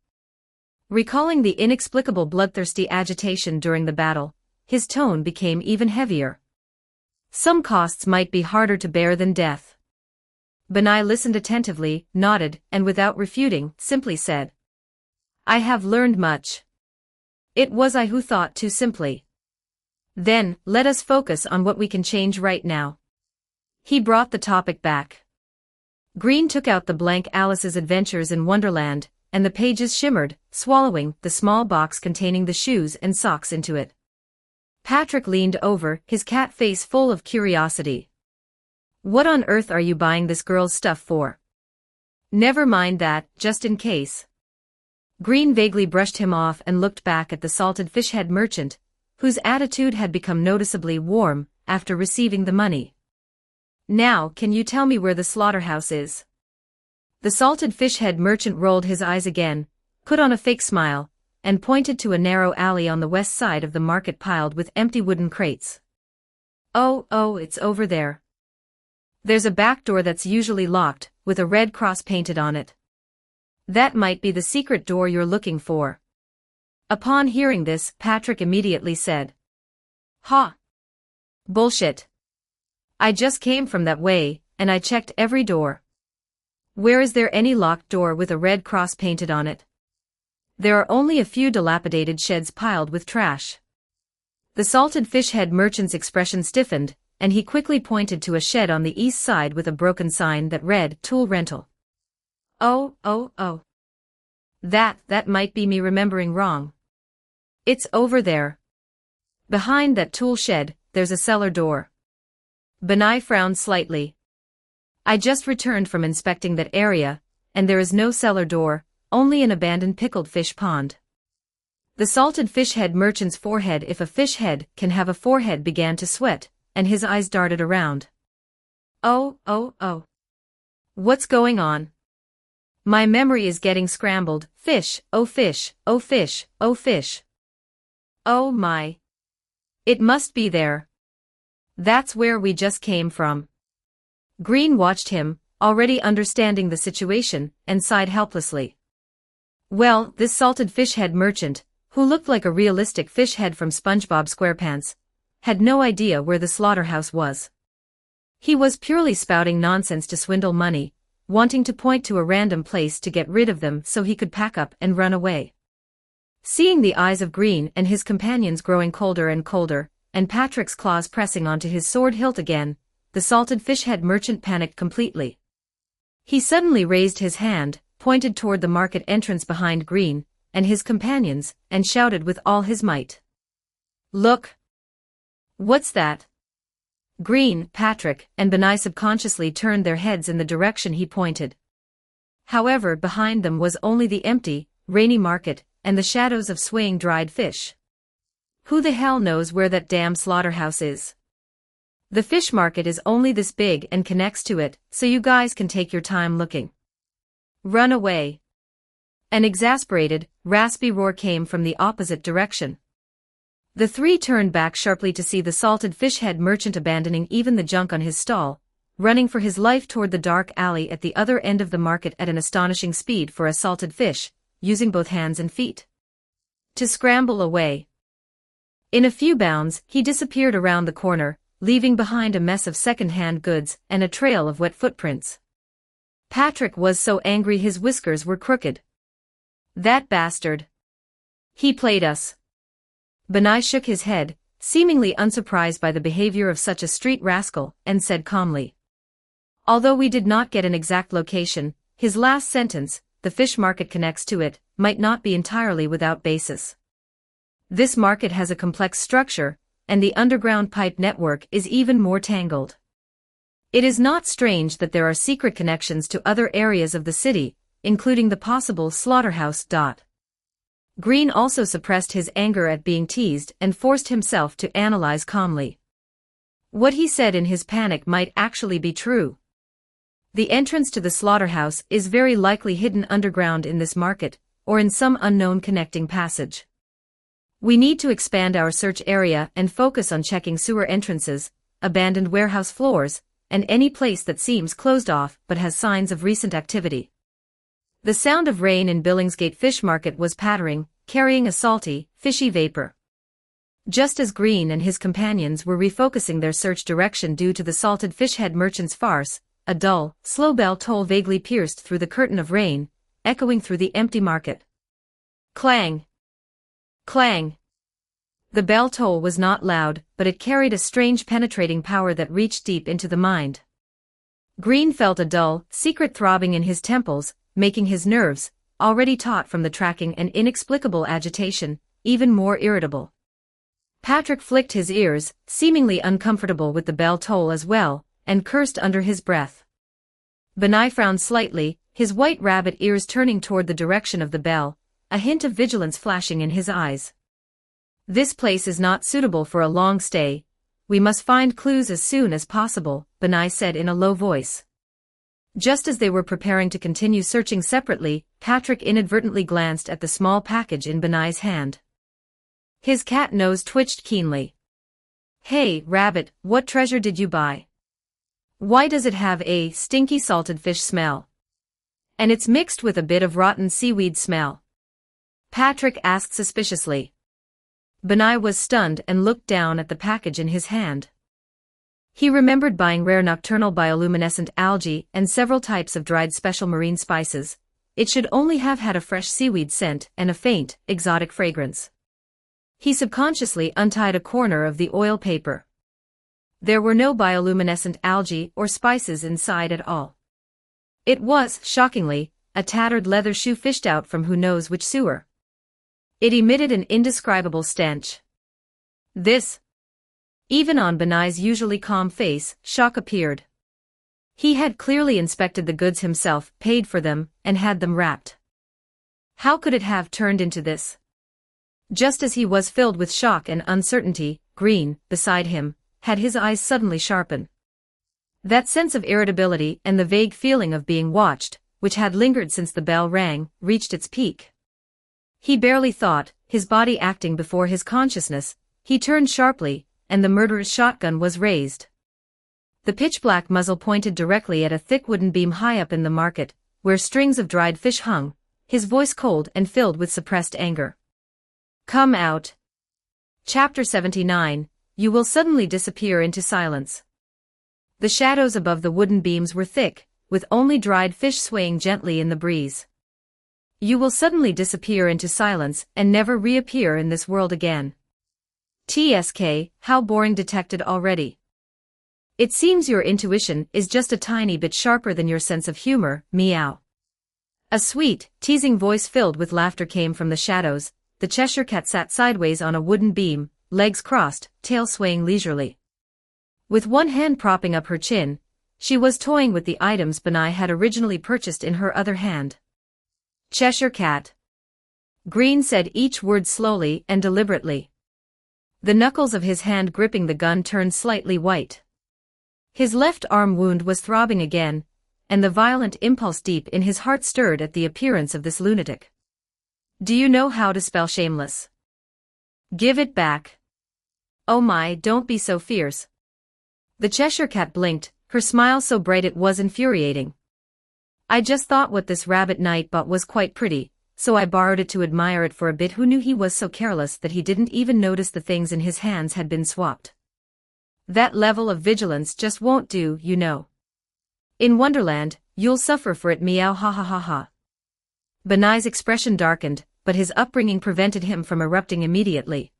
recalling the inexplicable bloodthirsty agitation during the battle, his tone became even heavier. "Some costs might be harder to bear than death." Benai listened attentively, nodded, and without refuting, simply said, "I have learned much. It was I who thought too simply. Then, let us focus on what we can change right now." He brought the topic back. Green took out the blank Alice's Adventures in Wonderland, and the pages shimmered, swallowing the small box containing the shoes and socks into it. Patrick leaned over, his cat face full of curiosity. What on earth are you buying this girl's stuff for? Never mind that, just in case. Green vaguely brushed him off and looked back at the salted fish head merchant, whose attitude had become noticeably warm after receiving the money. Now, can you tell me where the slaughterhouse is? The salted fish head merchant rolled his eyes again, put on a fake smile, and pointed to a narrow alley on the west side of the market piled with empty wooden crates. Oh, it's over there. There's a back door that's usually locked, with a red cross painted on it. That might be the secret door you're looking for. Upon hearing this, Patrick immediately said, "Ha! Bullshit. I just came from that way, and I checked every door. Where is there any locked door with a red cross painted on it? There are only a few dilapidated sheds piled with trash." The salted fish head merchant's expression stiffened, and he quickly pointed to a shed on the east side with a broken sign that read, "Tool Rental." Oh. That might be me remembering wrong. It's over there. Behind that tool shed, there's a cellar door. Benai frowned slightly. I just returned from inspecting that area, and there is no cellar door, only an abandoned pickled fish pond. The salted fish head merchant's forehead, if a fish head can have a forehead, began to sweat, and his eyes darted around. Oh. What's going on? My memory is getting scrambled. Fish, oh fish, oh fish, oh fish. Oh my. It must be there. That's where we just came from. Green watched him, already understanding the situation, and sighed helplessly. Well, this salted fish head merchant, who looked like a realistic fish head from SpongeBob SquarePants, had no idea where the slaughterhouse was. He was purely spouting nonsense to swindle money, wanting to point to a random place to get rid of them so he could pack up and run away. Seeing the eyes of Green and his companions growing colder and colder, and Patrick's claws pressing onto his sword hilt again, the salted fish head merchant panicked completely. He suddenly raised his hand, pointed toward the market entrance behind Green and his companions, and shouted with all his might. Look! What's that? Green, Patrick, and Benai subconsciously turned their heads in the direction he pointed. However, behind them was only the empty, rainy market, and the shadows of swaying dried fish. Who the hell knows where that damn slaughterhouse is? The fish market is only this big and connects to it, so you guys can take your time looking. Run away. An exasperated, raspy roar came from the opposite direction. The three turned back sharply to see the salted fish head merchant abandoning even the junk on his stall, running for his life toward the dark alley at the other end of the market at an astonishing speed for a salted fish, using both hands and feet to scramble away. In a few bounds, he disappeared around the corner, leaving behind a mess of second-hand goods and a trail of wet footprints. Patrick was so angry his whiskers were crooked. That bastard. He played us. Benai shook his head, seemingly unsurprised by the behavior of such a street rascal, and said calmly. Although we did not get an exact location, his last sentence, "the fish market connects to it," might not be entirely without basis. This market has a complex structure, and the underground pipe network is even more tangled. It is not strange that there are secret connections to other areas of the city, including the possible slaughterhouse. Green also suppressed his anger at being teased and forced himself to analyze calmly. What he said in his panic might actually be true. The entrance to the slaughterhouse is very likely hidden underground in this market, or in some unknown connecting passage. We need to expand our search area and focus on checking sewer entrances, abandoned warehouse floors, and any place that seems closed off but has signs of recent activity. The sound of rain in Billingsgate Fish Market was pattering, carrying a salty, fishy vapor. Just as Green and his companions were refocusing their search direction due to the salted fish head merchant's farce, a dull, slow bell toll vaguely pierced through the curtain of rain, echoing through the empty market. Clang! Clang! The bell toll was not loud, but it carried a strange penetrating power that reached deep into the mind. Green felt a dull, secret throbbing in his temples, making his nerves, already taut from the tracking and inexplicable agitation, even more irritable. Patrick flicked his ears, seemingly uncomfortable with the bell toll as well, and cursed under his breath. Benai frowned slightly, his white rabbit ears turning toward the direction of the bell, a hint of vigilance flashing in his eyes. "This place is not suitable for a long stay. We must find clues as soon as possible," Benai said in a low voice. Just as they were preparing to continue searching separately, Patrick inadvertently glanced at the small package in Benai's hand. His cat nose twitched keenly. "Hey, Rabbit, what treasure did you buy? Why does it have a stinky salted fish smell? And it's mixed with a bit of rotten seaweed smell?" Patrick asked suspiciously. Benai was stunned and looked down at the package in his hand. He remembered buying rare nocturnal bioluminescent algae and several types of dried special marine spices. It should only have had a fresh seaweed scent and a faint, exotic fragrance. He subconsciously untied a corner of the oil paper. There were no bioluminescent algae or spices inside at all. It was, shockingly, a tattered leather shoe fished out from who knows which sewer. It emitted an indescribable stench. Even on Benai's usually calm face, shock appeared. He had clearly inspected the goods himself, paid for them, and had them wrapped. How could it have turned into this? Just as he was filled with shock and uncertainty, Green, beside him, had his eyes suddenly sharpen. That sense of irritability and the vague feeling of being watched, which had lingered since the bell rang, reached its peak. He barely thought, his body acting before his consciousness. He turned sharply, and the murderer's shotgun was raised. The pitch-black muzzle pointed directly at a thick wooden beam high up in the market, where strings of dried fish hung, his voice cold and filled with suppressed anger. "Come out." Chapter 79, You will suddenly disappear into silence. The shadows above the wooden beams were thick, with only dried fish swaying gently in the breeze. You will suddenly disappear into silence and never reappear in this world again. TSK, how boring detected already. It seems your intuition is just a tiny bit sharper than your sense of humor, meow. A sweet, teasing voice filled with laughter came from the shadows. The Cheshire Cat sat sideways on a wooden beam, legs crossed, tail swaying leisurely. With one hand propping up her chin, she was toying with the items Benai had originally purchased in her other hand. Cheshire Cat. Green said each word slowly and deliberately. The knuckles of his hand gripping the gun turned slightly white. His left arm wound was throbbing again, and the violent impulse deep in his heart stirred at the appearance of this lunatic. "Do you know how to spell shameless? Give it back." "Oh my, don't be so fierce." The Cheshire Cat blinked, her smile so bright it was infuriating. "I just thought what this rabbit knight bought was quite pretty, so I borrowed it to admire it for a bit. Who knew he was so careless that he didn't even notice the things in his hands had been swapped? That level of vigilance just won't do, you know. In Wonderland, you'll suffer for it, meow, ha ha ha ha." Benai's expression darkened, but his upbringing prevented him from erupting immediately.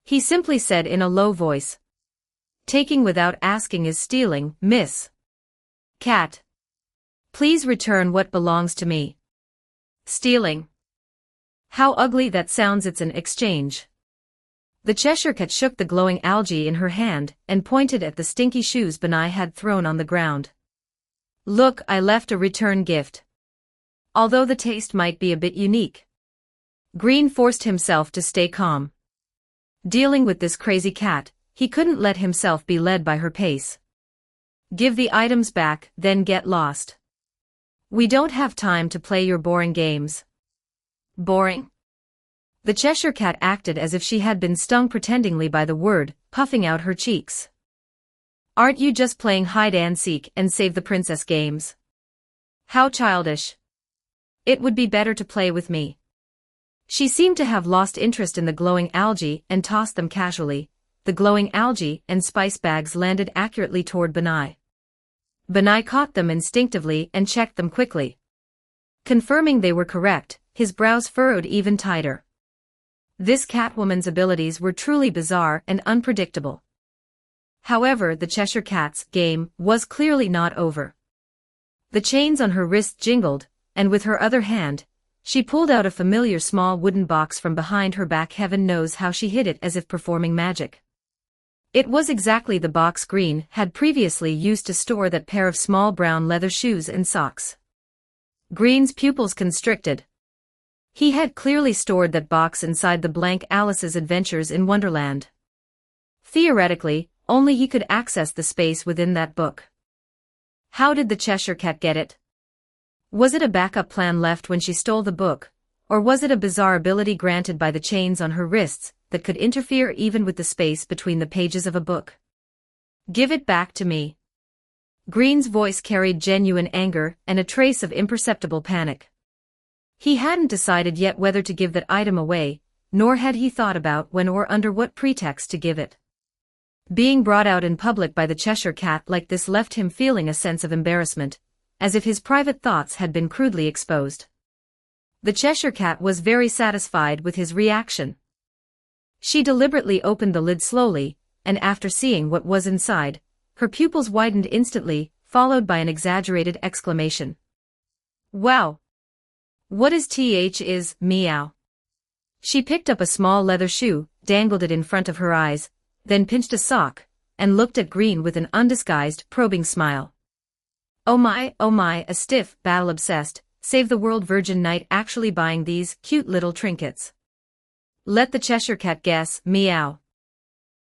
He simply said in a low voice, "Taking without asking is stealing, Miss Cat. Please return what belongs to me." "Stealing? How ugly that sounds. It's an exchange." The Cheshire Cat shook the glowing algae in her hand and pointed at the stinky shoes Benai had thrown on the ground. "Look, I left a return gift. Although the taste might be a bit unique." Green forced himself to stay calm. Dealing with this crazy cat, he couldn't let himself be led by her pace. "Give the items back, then get lost. We don't have time to play your boring games." "Boring?" The Cheshire Cat acted as if she had been stung pretendingly by the word, puffing out her cheeks. "Aren't you just playing hide-and-seek and save the princess games? How childish. It would be better to play with me." She seemed to have lost interest in the glowing algae and tossed them casually. The glowing algae and spice bags landed accurately toward Benai. Benai caught them instinctively and checked them quickly. Confirming they were correct, his brows furrowed even tighter. This Catwoman's abilities were truly bizarre and unpredictable. However, the Cheshire Cat's game was clearly not over. The chains on her wrist jingled, and with her other hand, she pulled out a familiar small wooden box from behind her back. Heaven knows how she hid it as if performing magic. It was exactly the box Green had previously used to store that pair of small brown leather shoes and socks. Green's pupils constricted. He had clearly stored that box inside the blank Alice's Adventures in Wonderland. Theoretically, only he could access the space within that book. How did the Cheshire Cat get it? Was it a backup plan left when she stole the book, or was it a bizarre ability granted by the chains on her wrists that could interfere even with the space between the pages of a book? Give it back to me. Green's voice carried genuine anger and a trace of imperceptible panic. He hadn't decided yet whether to give that item away, nor had he thought about when or under what pretext to give it. Being brought out in public by the Cheshire Cat like this left him feeling a sense of embarrassment, as if his private thoughts had been crudely exposed. The Cheshire Cat was very satisfied with his reaction. She deliberately opened the lid slowly, and after seeing what was inside, her pupils widened instantly, followed by an exaggerated exclamation. Wow! What is meow? She picked up a small leather shoe, dangled it in front of her eyes, then pinched a sock, and looked at Green with an undisguised, probing smile. Oh my, a stiff, battle-obsessed, save-the-world virgin knight actually buying these cute little trinkets. Let the Cheshire Cat guess, meow.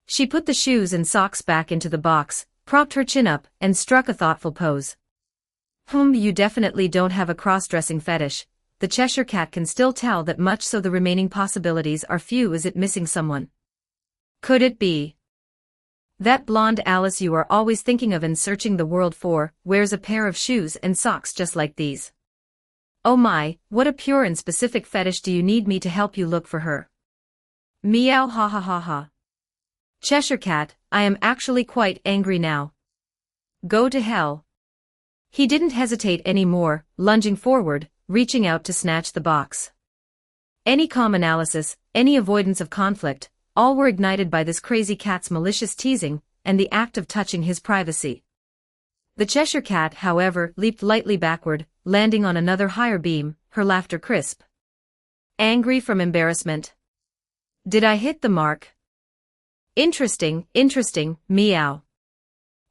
She put the shoes and socks back into the box, propped her chin up, and struck a thoughtful pose. You definitely don't have a cross-dressing fetish. The Cheshire Cat can still tell that much, so the remaining possibilities are few. Is it missing someone? Could it be that blonde Alice you are always thinking of and searching the world for, wears a pair of shoes and socks just like these? Oh my, what a pure and specific fetish. Do you need me to help you look for her? Meow, ha ha ha ha. Cheshire Cat, I am actually quite angry now. Go to hell. He didn't hesitate any more, lunging forward, reaching out to snatch the box. Any calm analysis, any avoidance of conflict, all were ignited by this crazy cat's malicious teasing, and the act of touching his privacy. The Cheshire Cat, however, leaped lightly backward, landing on another higher beam, her laughter crisp. Angry from embarrassment. Did I hit the mark? Interesting, meow.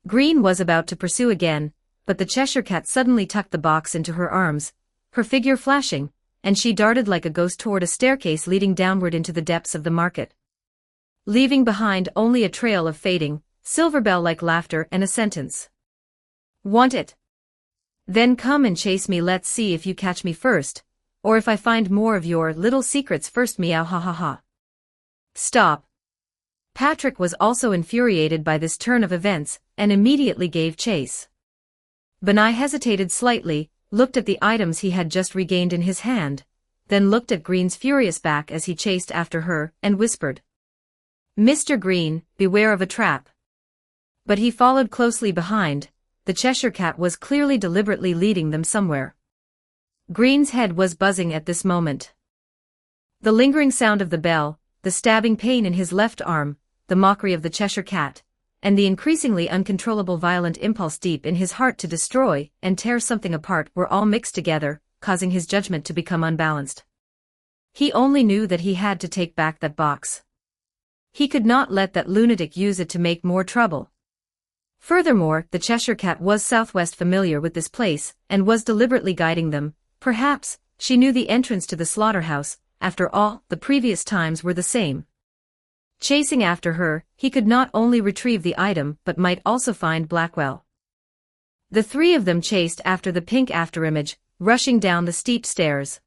Green was about to pursue again, but the Cheshire Cat suddenly tucked the box into her arms, her figure flashing, and she darted like a ghost toward a staircase leading downward into the depths of the market, leaving behind only a trail of fading, silver bell-like laughter and a sentence. Want it? Then come and chase me. Let's see if you catch me first, or if I find more of your little secrets first. Meow, ha ha ha. Stop. Patrick was also infuriated by this turn of events, and immediately gave chase. Benai hesitated slightly, looked at the items he had just regained in his hand, then looked at Green's furious back as he chased after her, and whispered, Mr. Green, beware of a trap. But he followed closely behind. The Cheshire Cat was clearly deliberately leading them somewhere. Green's head was buzzing at this moment. The lingering sound of the bell, the stabbing pain in his left arm, the mockery of the Cheshire Cat, and the increasingly uncontrollable violent impulse deep in his heart to destroy and tear something apart were all mixed together, causing his judgment to become unbalanced. He only knew that he had to take back that box. He could not let that lunatic use it to make more trouble. Furthermore, the Cheshire Cat was Southwest familiar with this place, and was deliberately guiding them. Perhaps she knew the entrance to the slaughterhouse. After all, the previous times were the same. Chasing after her, he could not only retrieve the item but might also find Blackwell. The three of them chased after the pink afterimage, rushing down the steep stairs.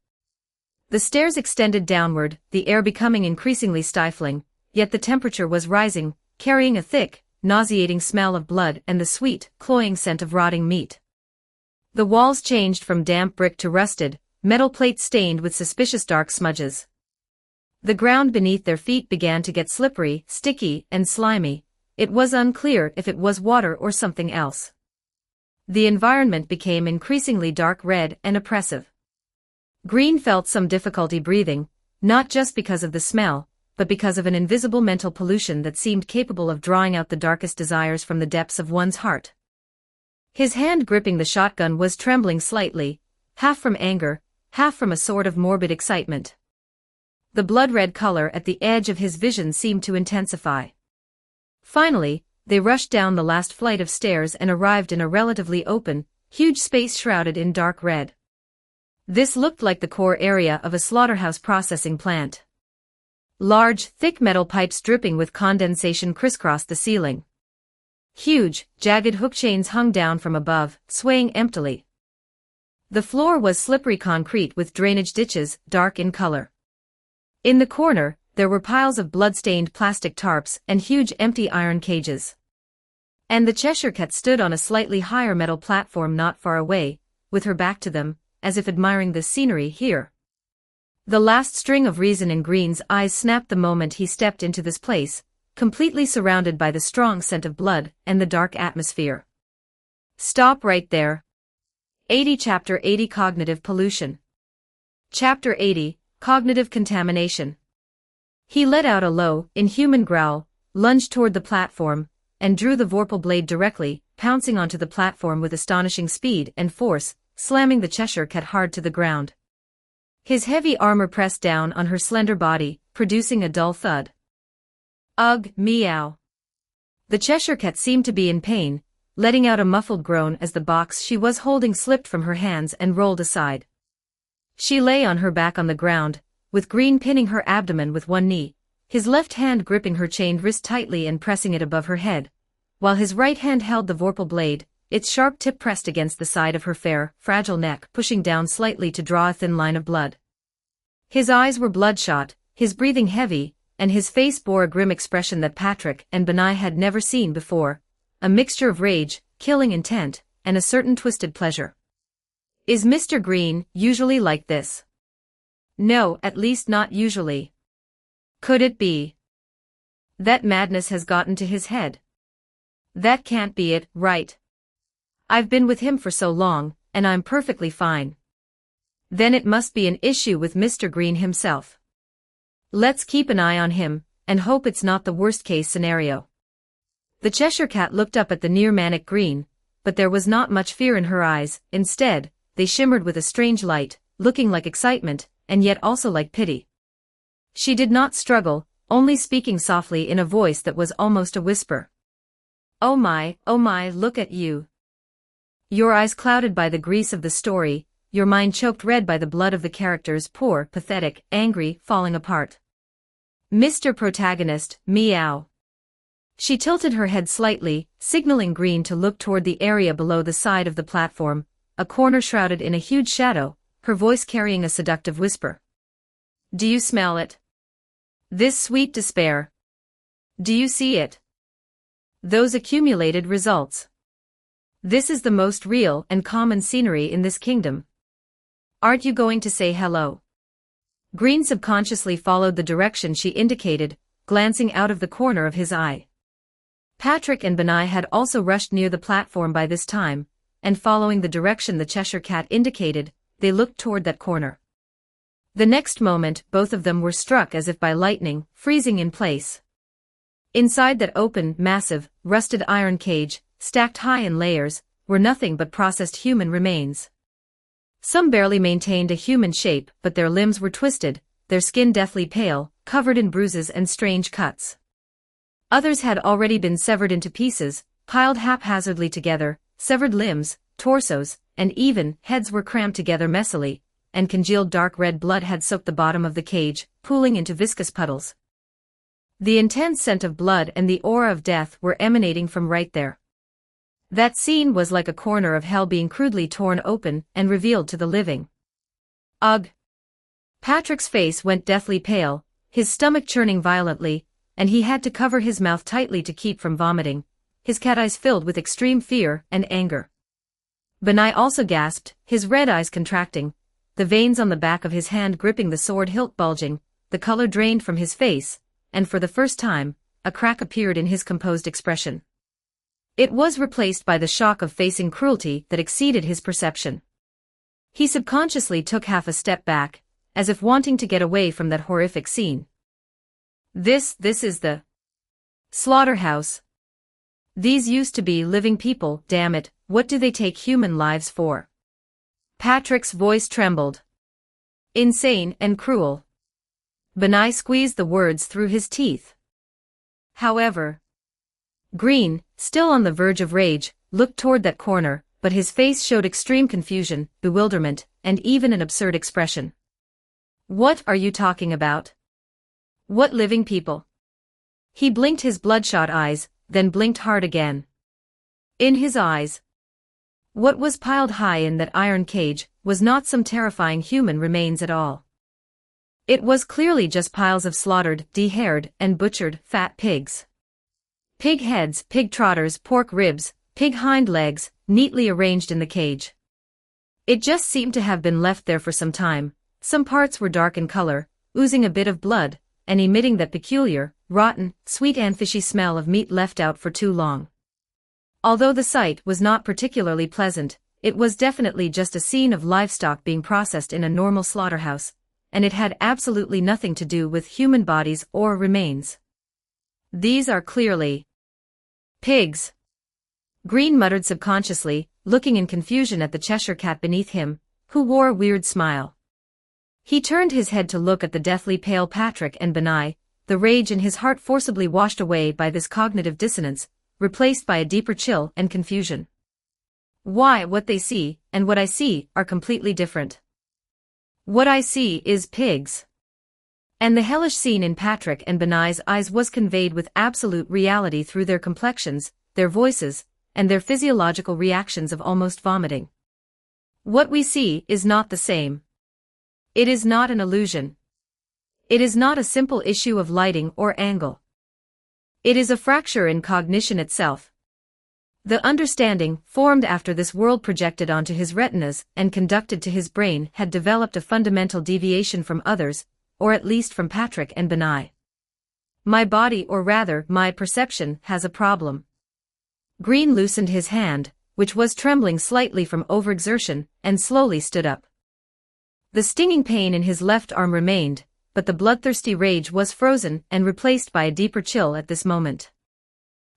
The stairs extended downward, the air becoming increasingly stifling, yet the temperature was rising, carrying a thick, nauseating smell of blood and the sweet, cloying scent of rotting meat. The walls changed from damp brick to rusted, metal plates stained with suspicious dark smudges. The ground beneath their feet began to get slippery, sticky, and slimy. It was unclear if it was water or something else. The environment became increasingly dark red and oppressive. Green felt some difficulty breathing, not just because of the smell, but because of an invisible mental pollution that seemed capable of drawing out the darkest desires from the depths of one's heart. His hand gripping the shotgun was trembling slightly, half from anger, half from a sort of morbid excitement. The blood-red color at the edge of his vision seemed to intensify. Finally, they rushed down the last flight of stairs and arrived in a relatively open, huge space shrouded in dark red. This looked like the core area of a slaughterhouse processing plant. Large, thick metal pipes dripping with condensation crisscrossed the ceiling. Huge, jagged hook chains hung down from above, swaying emptily. The floor was slippery concrete with drainage ditches, dark in color. In the corner, there were piles of blood-stained plastic tarps and huge empty iron cages. And the Cheshire Cat stood on a slightly higher metal platform not far away, with her back to them, as if admiring the scenery here. The last string of reason in Green's eyes snapped the moment he stepped into this place, completely surrounded by the strong scent of blood and the dark atmosphere. Stop right there. 80 Chapter 80 Cognitive Pollution. Chapter 80 Cognitive Contamination. He let out a low, inhuman growl, lunged toward the platform, and drew the vorpal blade directly, pouncing onto the platform with astonishing speed and force, slamming the Cheshire Cat hard to the ground. His heavy armor pressed down on her slender body, producing a dull thud. Ugh, meow. The Cheshire Cat seemed to be in pain, letting out a muffled groan as the box she was holding slipped from her hands and rolled aside. She lay on her back on the ground, with Green pinning her abdomen with one knee, his left hand gripping her chained wrist tightly and pressing it above her head, while his right hand held the vorpal blade, its sharp tip pressed against the side of her fair, fragile neck, pushing down slightly to draw a thin line of blood. His eyes were bloodshot, his breathing heavy, and his face bore a grim expression that Patrick and Benai had never seen before, a mixture of rage, killing intent, and a certain twisted pleasure. Is Mr. Green usually like this? No, at least not usually. Could it be that madness has gotten to his head? That can't be it, right? I've been with him for so long, and I'm perfectly fine. Then it must be an issue with Mr. Green himself. Let's keep an eye on him, and hope it's not the worst-case scenario. The Cheshire Cat looked up at the near-manic Green, but there was not much fear in her eyes. Instead, they shimmered with a strange light, looking like excitement, and yet also like pity. She did not struggle, only speaking softly in a voice that was almost a whisper. Oh my, look at you. Your eyes clouded by the grease of the story, your mind choked red by the blood of the characters, poor, pathetic, angry, falling apart. Mr. Protagonist, meow. She tilted her head slightly, signaling Green to look toward the area below the side of the platform, a corner shrouded in a huge shadow, her voice carrying a seductive whisper. Do you smell it? This sweet despair. Do you see it? Those accumulated results. This is the most real and common scenery in this kingdom. Aren't you going to say hello? Green subconsciously followed the direction she indicated, glancing out of the corner of his eye. Patrick and Benai had also rushed near the platform by this time, and following the direction the Cheshire Cat indicated, they looked toward that corner. The next moment, both of them were struck as if by lightning, freezing in place. Inside that open, massive, rusted iron cage, stacked high in layers, were nothing but processed human remains. Some barely maintained a human shape, but their limbs were twisted, their skin deathly pale, covered in bruises and strange cuts. Others had already been severed into pieces, piled haphazardly together, severed limbs, torsos, and even heads were crammed together messily, and congealed dark red blood had soaked the bottom of the cage, pooling into viscous puddles. The intense scent of blood and the aura of death were emanating from right there. That scene was like a corner of hell being crudely torn open and revealed to the living. Ugh! Patrick's face went deathly pale, his stomach churning violently, and he had to cover his mouth tightly to keep from vomiting, his cat eyes filled with extreme fear and anger. Benai also gasped, his red eyes contracting, the veins on the back of his hand gripping the sword hilt bulging, the color drained from his face, and for the first time, a crack appeared in his composed expression. It was replaced by the shock of facing cruelty that exceeded his perception. He subconsciously took half a step back, as if wanting to get away from that horrific scene. This is the slaughterhouse. These used to be living people, damn it, what do they take human lives for? Patrick's voice trembled. Insane and cruel. Benai squeezed the words through his teeth. However, Green, still on the verge of rage, looked toward that corner, but his face showed extreme confusion, bewilderment, and even an absurd expression. What are you talking about? What living people? He blinked his bloodshot eyes, then blinked hard again. In his eyes, what was piled high in that iron cage was not some terrifying human remains at all. It was clearly just piles of slaughtered, dehaired, and butchered fat pigs. Pig heads, pig trotters, pork ribs, pig hind legs, neatly arranged in the cage. It just seemed to have been left there for some time. Some parts were dark in color, oozing a bit of blood, and emitting that peculiar, rotten, sweet and fishy smell of meat left out for too long. Although the sight was not particularly pleasant, it was definitely just a scene of livestock being processed in a normal slaughterhouse, and it had absolutely nothing to do with human bodies or remains. These are clearly pigs. Green muttered subconsciously, looking in confusion at the Cheshire Cat beneath him, who wore a weird smile. He turned his head to look at the deathly pale Patrick and Benai, the rage in his heart forcibly washed away by this cognitive dissonance, replaced by a deeper chill and confusion. Why, what they see, and what I see, are completely different. What I see is pigs. And the hellish scene in Patrick and Benai's eyes was conveyed with absolute reality through their complexions, their voices, and their physiological reactions of almost vomiting. What we see is not the same. It is not an illusion. It is not a simple issue of lighting or angle. It is a fracture in cognition itself. The understanding, formed after this world projected onto his retinas and conducted to his brain, had developed a fundamental deviation from others, or at least from Patrick and Benai. My body, or rather, my perception, has a problem. Green loosened his hand, which was trembling slightly from overexertion, and slowly stood up. The stinging pain in his left arm remained, but the bloodthirsty rage was frozen and replaced by a deeper chill at this moment.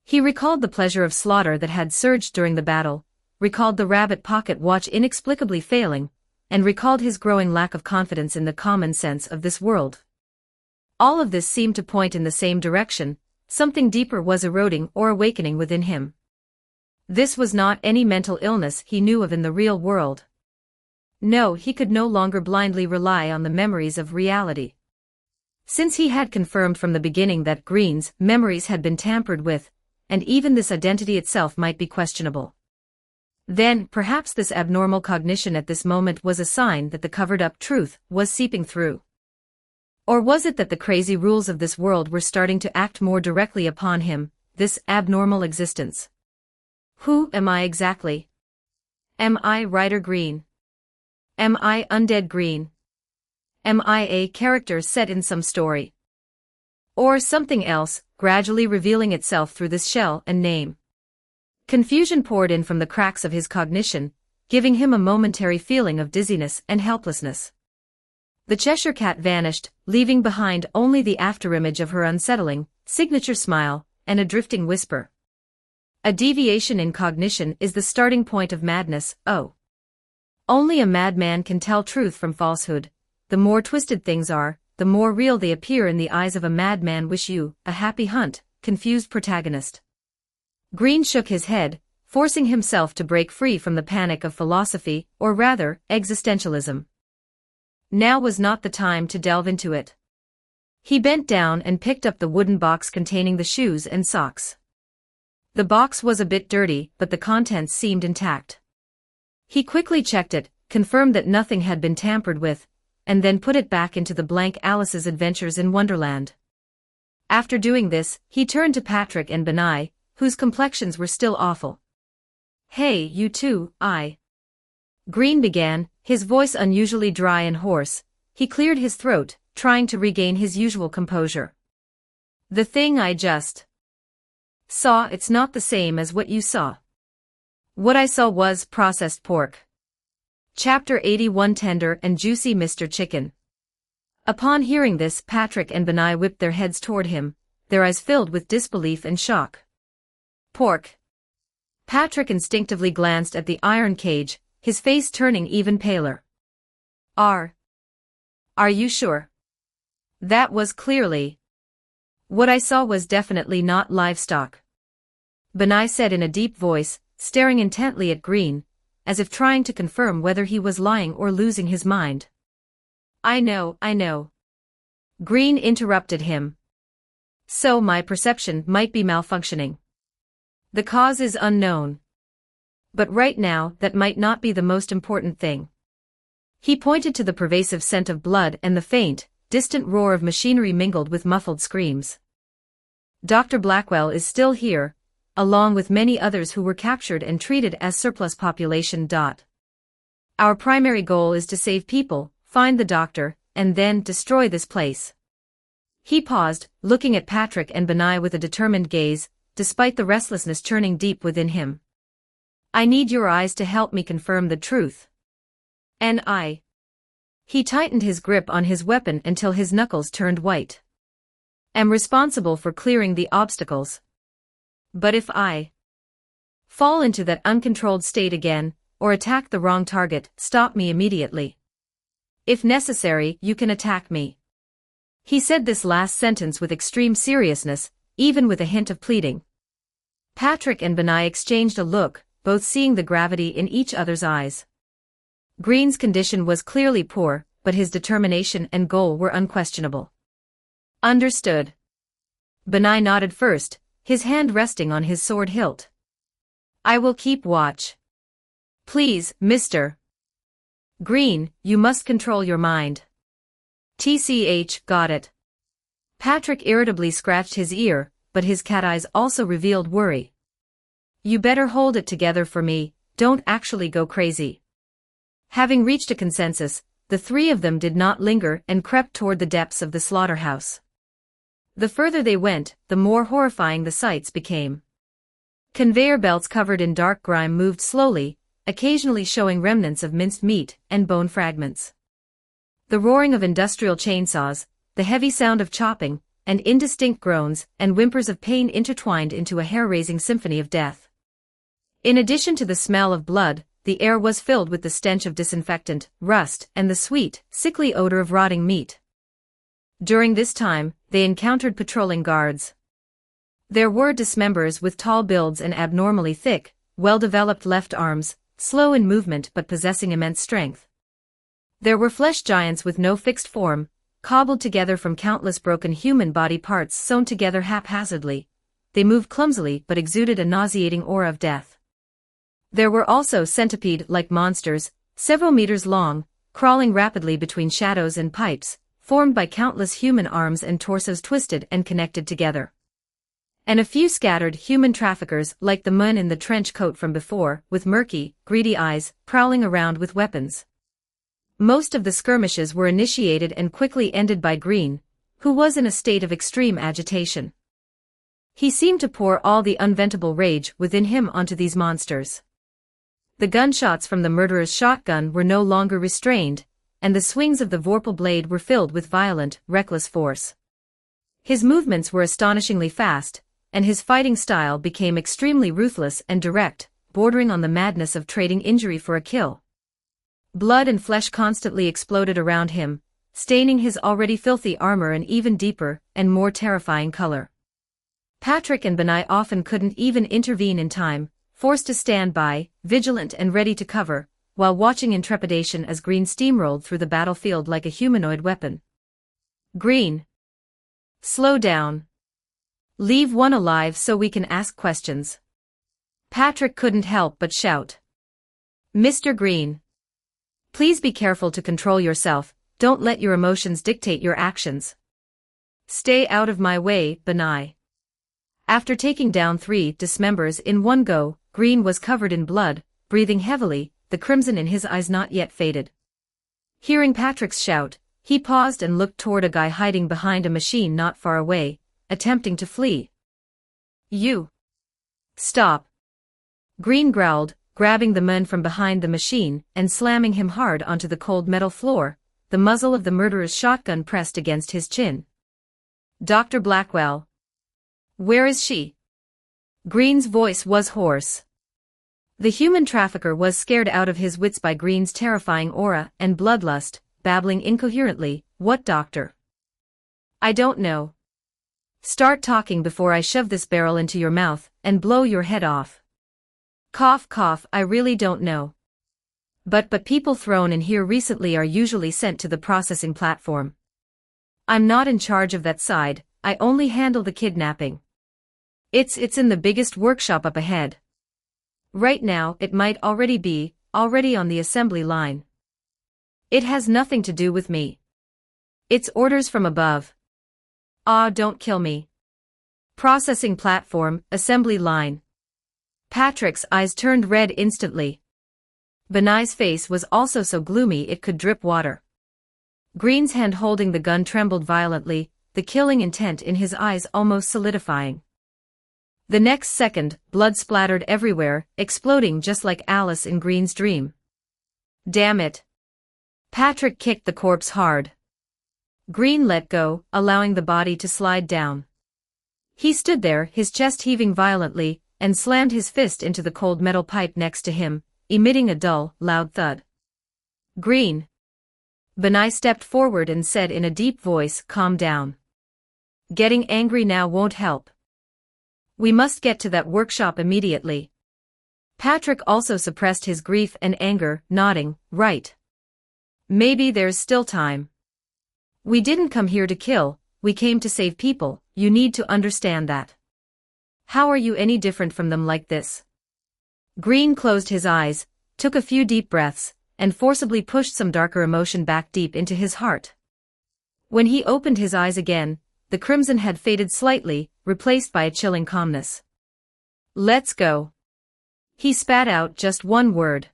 He recalled the pleasure of slaughter that had surged during the battle, recalled the rabbit pocket watch inexplicably failing, and recalled his growing lack of confidence in the common sense of this world. All of this seemed to point in the same direction. Something deeper was eroding or awakening within him. This was not any mental illness he knew of in the real world. No, he could no longer blindly rely on the memories of reality. Since he had confirmed from the beginning that Green's memories had been tampered with, and even this identity itself might be questionable. Then, perhaps this abnormal cognition at this moment was a sign that the covered-up truth was seeping through. Or was it that the crazy rules of this world were starting to act more directly upon him, this abnormal existence? Who am I exactly? Am I Ryder Green? Am I Undead Green? Am I a character set in some story? Or something else, gradually revealing itself through this shell and name? Confusion poured in from the cracks of his cognition, giving him a momentary feeling of dizziness and helplessness. The Cheshire Cat vanished, leaving behind only the afterimage of her unsettling, signature smile, and a drifting whisper. A deviation in cognition is the starting point of madness. Oh. Only a madman can tell truth from falsehood. The more twisted things are, the more real they appear in the eyes of a madman. Wish you a happy hunt, confused protagonist. Green shook his head, forcing himself to break free from the panic of philosophy, or rather, existentialism. Now was not the time to delve into it. He bent down and picked up the wooden box containing the shoes and socks. The box was a bit dirty, but the contents seemed intact. He quickly checked it, confirmed that nothing had been tampered with, and then put it back into the blank Alice's Adventures in Wonderland. After doing this, he turned to Patrick and Benai, whose complexions were still awful. Hey, you two, Green began, his voice unusually dry and hoarse. He cleared his throat, trying to regain his usual composure. The thing I just saw, it's not the same as what you saw. What I saw was processed pork. Chapter 81. Tender and Juicy Mr. Chicken. Upon hearing this, Patrick and Benai whipped their heads toward him, their eyes filled with disbelief and shock. Pork. Patrick instinctively glanced at the iron cage, his face turning even paler. Are you sure? That was clearly. What I saw was definitely not livestock. Benai said in a deep voice, staring intently at Green, as if trying to confirm whether he was lying or losing his mind. I know. Green interrupted him. So my perception might be malfunctioning. The cause is unknown. But right now, that might not be the most important thing. He pointed to the pervasive scent of blood and the faint, distant roar of machinery mingled with muffled screams. Dr. Blackwell is still here, along with many others who were captured and treated as surplus population. Our primary goal is to save people, find the doctor, and then destroy this place. He paused, looking at Patrick and Benai with a determined gaze, despite the restlessness churning deep within him. I need your eyes to help me confirm the truth. And I. He tightened his grip on his weapon until his knuckles turned white. Am responsible for clearing the obstacles. But if I fall into that uncontrolled state again, or attack the wrong target, stop me immediately. If necessary, you can attack me. He said this last sentence with extreme seriousness, even with a hint of pleading. Patrick and Benai exchanged a look, both seeing the gravity in each other's eyes. Green's condition was clearly poor, but his determination and goal were unquestionable. Understood. Benai nodded first, his hand resting on his sword hilt. I will keep watch. Please, Mr. Green, you must control your mind. TCH, got it. Patrick irritably scratched his ear, but his cat eyes also revealed worry. You better hold it together for me, don't actually go crazy. Having reached a consensus, the three of them did not linger and crept toward the depths of the slaughterhouse. The further they went, the more horrifying the sights became. Conveyor belts covered in dark grime moved slowly, occasionally showing remnants of minced meat and bone fragments. The roaring of industrial chainsaws, the heavy sound of chopping, and indistinct groans and whimpers of pain intertwined into a hair-raising symphony of death. In addition to the smell of blood, the air was filled with the stench of disinfectant, rust, and the sweet, sickly odor of rotting meat. During this time, they encountered patrolling guards. There were dismembers with tall builds and abnormally thick, well-developed left arms, slow in movement but possessing immense strength. There were flesh giants with no fixed form, cobbled together from countless broken human body parts sewn together haphazardly. They moved clumsily but exuded a nauseating aura of death. There were also centipede-like monsters, several meters long, crawling rapidly between shadows and pipes, formed by countless human arms and torsos twisted and connected together. And a few scattered human traffickers like the man in the trench coat from before, with murky, greedy eyes, prowling around with weapons. Most of the skirmishes were initiated and quickly ended by Green, who was in a state of extreme agitation. He seemed to pour all the unventable rage within him onto these monsters. The gunshots from the murderer's shotgun were no longer restrained, and the swings of the vorpal blade were filled with violent, reckless force. His movements were astonishingly fast, and his fighting style became extremely ruthless and direct, bordering on the madness of trading injury for a kill. Blood and flesh constantly exploded around him, staining his already filthy armor an even deeper and more terrifying color. Patrick and Benai often couldn't even intervene in time, forced to stand by, vigilant and ready to cover, while watching in trepidation as Green steamrolled through the battlefield like a humanoid weapon. Green. Slow down. Leave one alive so we can ask questions. Patrick couldn't help but shout. Mr. Green. Please be careful to control yourself, don't let your emotions dictate your actions. Stay out of my way, Benai. After taking down 3 dismembers in one go, Green was covered in blood, breathing heavily, the crimson in his eyes not yet faded. Hearing Patrick's shout, he paused and looked toward a guy hiding behind a machine not far away, attempting to flee. You. Stop. Green growled, grabbing the man from behind the machine and slamming him hard onto the cold metal floor, the muzzle of the murderer's shotgun pressed against his chin. Dr. Blackwell. Where is she? Green's voice was hoarse. The human trafficker was scared out of his wits by Green's terrifying aura and bloodlust, babbling incoherently, What doctor? I don't know. Start talking before I shove this barrel into your mouth and blow your head off. Cough cough, I really don't know. But people thrown in here recently are usually sent to the processing platform. I'm not in charge of that side, I only handle the kidnapping. It's in the biggest workshop up ahead. Right now, it might already be on the assembly line. It has nothing to do with me. It's orders from above. Ah, don't kill me. Processing platform, assembly line. Patrick's eyes turned red instantly. Benai's face was also so gloomy it could drip water. Green's hand holding the gun trembled violently, the killing intent in his eyes almost solidifying. The next second, blood splattered everywhere, exploding just like Alice in Green's dream. Damn it. Patrick kicked the corpse hard. Green let go, allowing the body to slide down. He stood there, his chest heaving violently, and slammed his fist into the cold metal pipe next to him, emitting a dull, loud thud. Green. Benai stepped forward and said in a deep voice, calm down. Getting angry now won't help. We must get to that workshop immediately. Patrick also suppressed his grief and anger, nodding, right. Maybe there's still time. We didn't come here to kill, we came to save people, you need to understand that. How are you any different from them like this? Green closed his eyes, took a few deep breaths, and forcibly pushed some darker emotion back deep into his heart. When he opened his eyes again, the crimson had faded slightly, replaced by a chilling calmness. Let's go. He spat out just one word.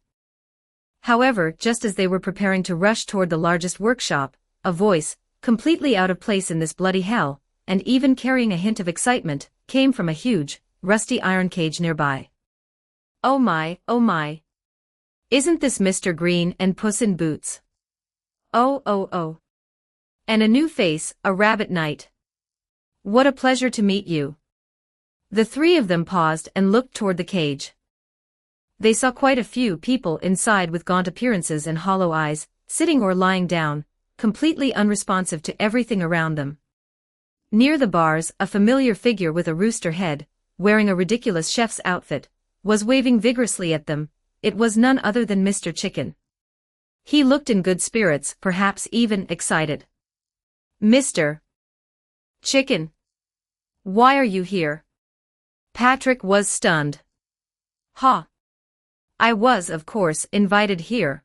However, just as they were preparing to rush toward the largest workshop, a voice, completely out of place in this bloody hell, and even carrying a hint of excitement, came from a huge, rusty iron cage nearby. Oh my, oh my. Isn't this Mr. Green and Puss in Boots? Oh oh oh. And a new face, a rabbit knight. What a pleasure to meet you. The three of them paused and looked toward the cage. They saw quite a few people inside with gaunt appearances and hollow eyes, sitting or lying down, completely unresponsive to everything around them. Near the bars, a familiar figure with a rooster head, wearing a ridiculous chef's outfit, was waving vigorously at them. It was none other than Mr. Chicken. He looked in good spirits, perhaps even excited. Mr. Chicken. Why are you here? Patrick was stunned. Ha! I was, of course, invited here.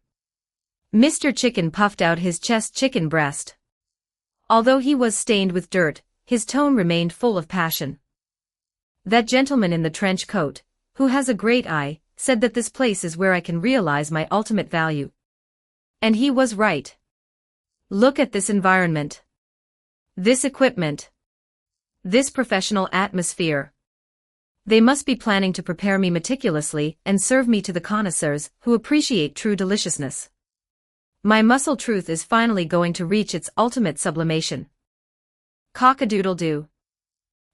Mr. Chicken puffed out his chest chicken breast. Although he was stained with dirt, his tone remained full of passion. That gentleman in the trench coat, who has a great eye, said that this place is where I can realize my ultimate value. And he was right. Look at this environment. This equipment. This professional atmosphere. They must be planning to prepare me meticulously and serve me to the connoisseurs who appreciate true deliciousness. My muscle truth is finally going to reach its ultimate sublimation. Cock-a-doodle-doo.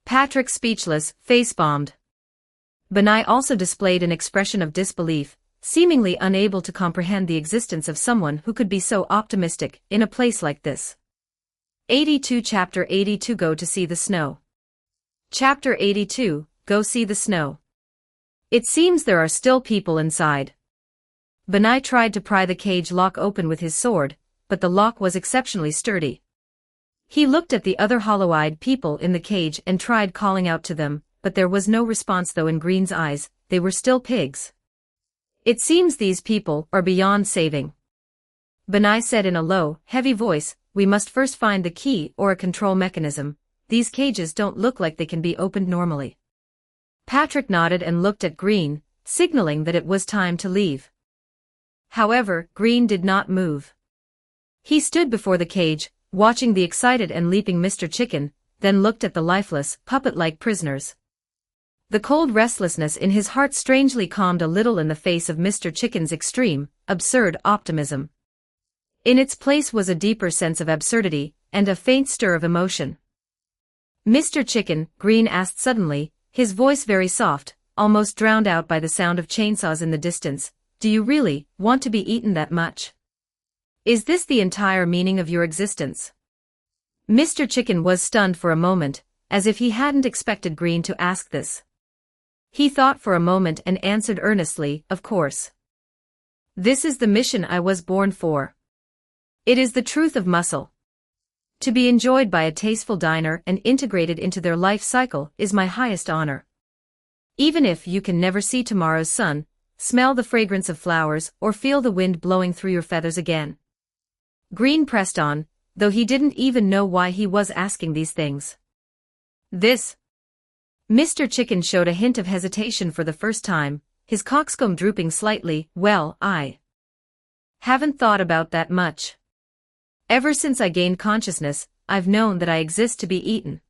Patrick, speechless, face-bombed. Benai also displayed an expression of disbelief, seemingly unable to comprehend the existence of someone who could be so optimistic in a place like this. 82 Chapter 82 Go to see the snow. Chapter 82 Go see the snow. It seems there are still people inside. Benai tried to pry the cage lock open with his sword, but the lock was exceptionally sturdy. He looked at the other hollow-eyed people in the cage and tried calling out to them, but there was no response though in Green's eyes, they were still pigs. It seems these people are beyond saving. Benai said in a low, heavy voice, we must first find the key or a control mechanism. These cages don't look like they can be opened normally. Patrick nodded and looked at Green, signaling that it was time to leave. However, Green did not move. He stood before the cage, watching the excited and leaping Mr. Chicken, then looked at the lifeless, puppet-like prisoners. The cold restlessness in his heart strangely calmed a little in the face of Mr. Chicken's extreme, absurd optimism. In its place was a deeper sense of absurdity, and a faint stir of emotion. Mr. Chicken, Green asked suddenly, his voice very soft, almost drowned out by the sound of chainsaws in the distance, do you really want to be eaten that much? Is this the entire meaning of your existence? Mr. Chicken was stunned for a moment, as if he hadn't expected Green to ask this. He thought for a moment and answered earnestly, "Of course. This is the mission I was born for. It is the truth of muscle. To be enjoyed by a tasteful diner and integrated into their life cycle is my highest honor. Even if you can never see tomorrow's sun, smell the fragrance of flowers, or feel the wind blowing through your feathers again." Green pressed on, though he didn't even know why he was asking these things. "This." Mr. Chicken showed a hint of hesitation for the first time, his coxcomb drooping slightly. "Well, I haven't thought about that much. Ever since I gained consciousness, I've known that I exist to be eaten.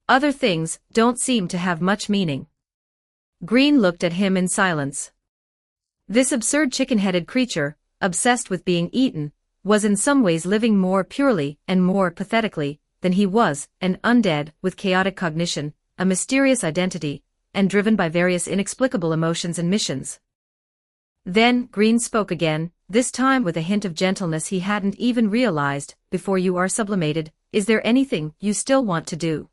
Other things don't seem to have much meaning." Green looked at him in silence. This absurd chicken-headed creature, obsessed with being eaten, was in some ways living more purely and more pathetically than he was, an undead with chaotic cognition, a mysterious identity, and driven by various inexplicable emotions and missions. Then Green spoke again, this time with a hint of gentleness he hadn't even realized. "Before you are sublimated, is there anything you still want to do?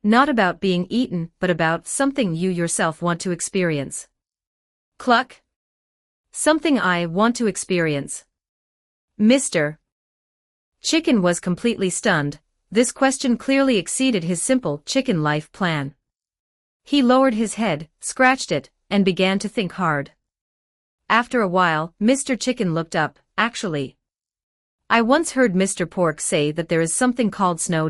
Not about being eaten, but about something you yourself want to experience." Cluck. "Something I want to experience." Mr. Chicken was completely stunned. This question clearly exceeded his simple chicken life plan. He lowered his head, scratched it, and began to think hard. After a while, Mr. Chicken looked up. "Actually, I once heard Mr. Pork say that there is something called snow.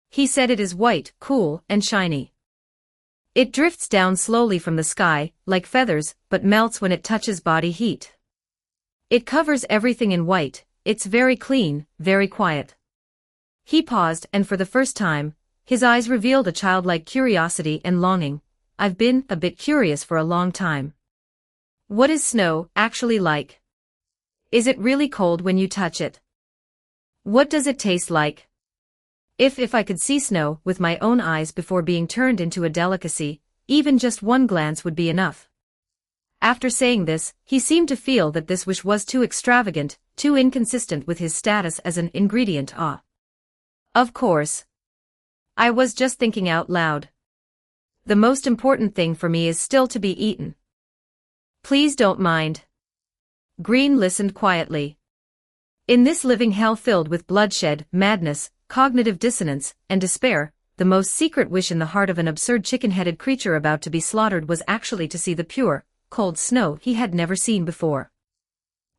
He said it is white, cool, and shiny. It drifts down slowly from the sky, like feathers, but melts when it touches body heat. It covers everything in white, it's very clean, very quiet." He paused, and for the first time, his eyes revealed a childlike curiosity and longing. "I've been a bit curious for a long time. What is snow actually like? Is it really cold when you touch it? What does it taste like? If I could see snow with my own eyes before being turned into a delicacy, even just one glance would be enough." After saying this, he seemed to feel that this wish was too extravagant, too inconsistent with his status as an ingredient. "Of course. I was just thinking out loud. The most important thing for me is still to be eaten. Please don't mind." Green listened quietly. In this living hell filled with bloodshed, madness, cognitive dissonance, and despair, the most secret wish in the heart of an absurd chicken-headed creature about to be slaughtered was actually to see the pure, cold snow he had never seen before.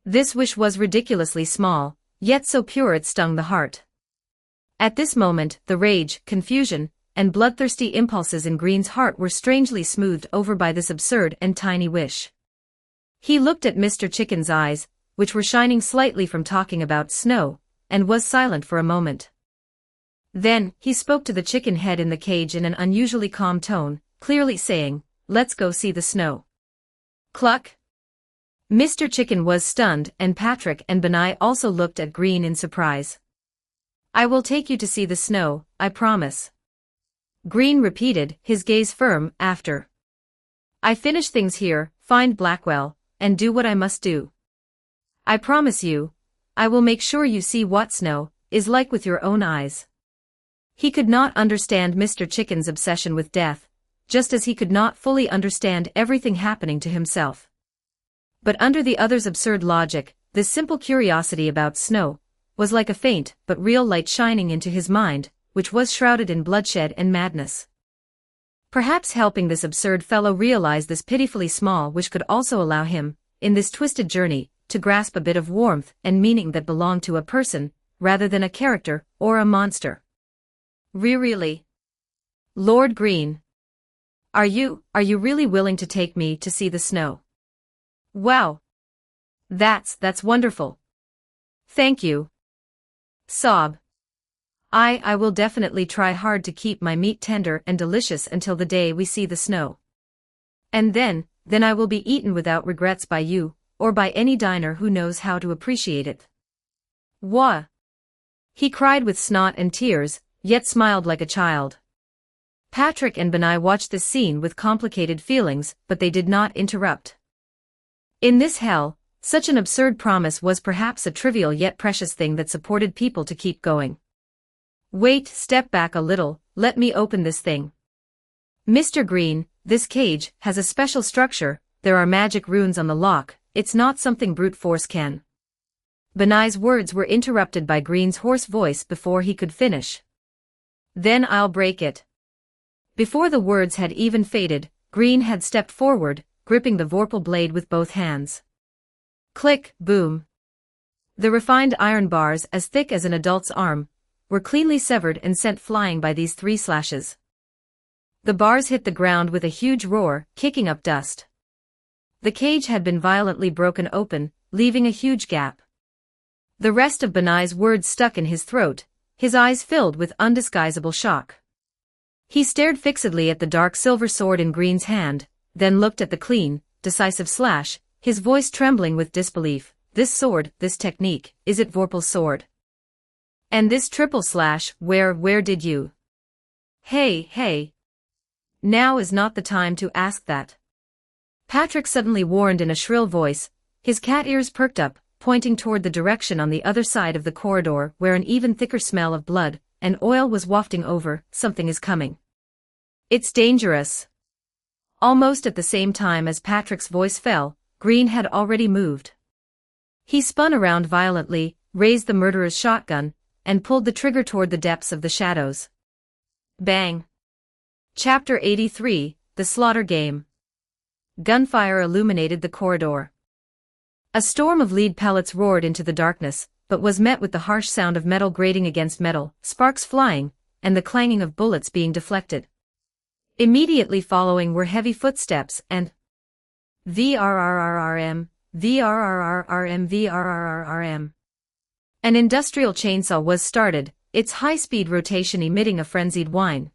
This wish was ridiculously small, yet so pure it stung the heart. At this moment, the rage, confusion, and bloodthirsty impulses in Green's heart were strangely smoothed over by this absurd and tiny wish. He looked at Mr. Chicken's eyes, which were shining slightly from talking about snow, and was silent for a moment. Then, he spoke to the chicken head in the cage in an unusually calm tone, clearly saying, "Let's go see the snow." Cluck. Mr. Chicken was stunned, and Patrick and Benai also looked at Green in surprise. "I will take you to see the snow, I promise," Green repeated, his gaze firm. "After I finish things here, find Blackwell, and do what I must do. I promise you, I will make sure you see what snow is like with your own eyes." He could not understand Mr. Chicken's obsession with death, just as he could not fully understand everything happening to himself. But under the other's absurd logic, this simple curiosity about snow was like a faint but real light shining into his mind, which was shrouded in bloodshed and madness. Perhaps helping this absurd fellow realize this pitifully small wish could also allow him, in this twisted journey, to grasp a bit of warmth and meaning that belonged to a person, rather than a character or a monster. Really? Lord Green. Are you really willing to take me to see the snow? Wow. That's wonderful. Thank you. Sob. I will definitely try hard to keep my meat tender and delicious until the day we see the snow. And then I will be eaten without regrets by you, or by any diner who knows how to appreciate it. Wah! He cried with snot and tears, yet smiled like a child. Patrick and Benai watched this scene with complicated feelings, but they did not interrupt. In this hell, such an absurd promise was perhaps a trivial yet precious thing that supported people to keep going. Wait, step back a little, let me open this thing. Mr. Green, this cage has a special structure, there are magic runes on the lock, it's not something brute force can. Benai's words were interrupted by Green's hoarse voice before he could finish. Then I'll break it. Before the words had even faded, Green had stepped forward, gripping the vorpal blade with both hands. Click, boom. The refined iron bars, as thick as an adult's arm, were cleanly severed and sent flying by these 3 slashes. The bars hit the ground with a huge roar, kicking up dust. The cage had been violently broken open, leaving a huge gap. The rest of Benai's words stuck in his throat, his eyes filled with undisguisable shock. He stared fixedly at the dark silver sword in Green's hand, then looked at the clean, decisive slash, his voice trembling with disbelief. This sword, this technique, is it Vorpal's sword? And this triple slash, where did you? Hey. Now is not the time to ask that. Patrick suddenly warned in a shrill voice, his cat ears perked up, pointing toward the direction on the other side of the corridor where an even thicker smell of blood and oil was wafting over. Something is coming. It's dangerous. Almost at the same time as Patrick's voice fell, Green had already moved. He spun around violently, raised the murderer's shotgun, and pulled the trigger toward the depths of the shadows. Bang! Chapter 83, The Slaughter Game. Gunfire illuminated the corridor. A storm of lead pellets roared into the darkness, but was met with the harsh sound of metal grating against metal, sparks flying, and the clanging of bullets being deflected. Immediately following were heavy footsteps and VRRRRM, VRRRRM, VRRRRM. An industrial chainsaw was started, its high-speed rotation emitting a frenzied whine.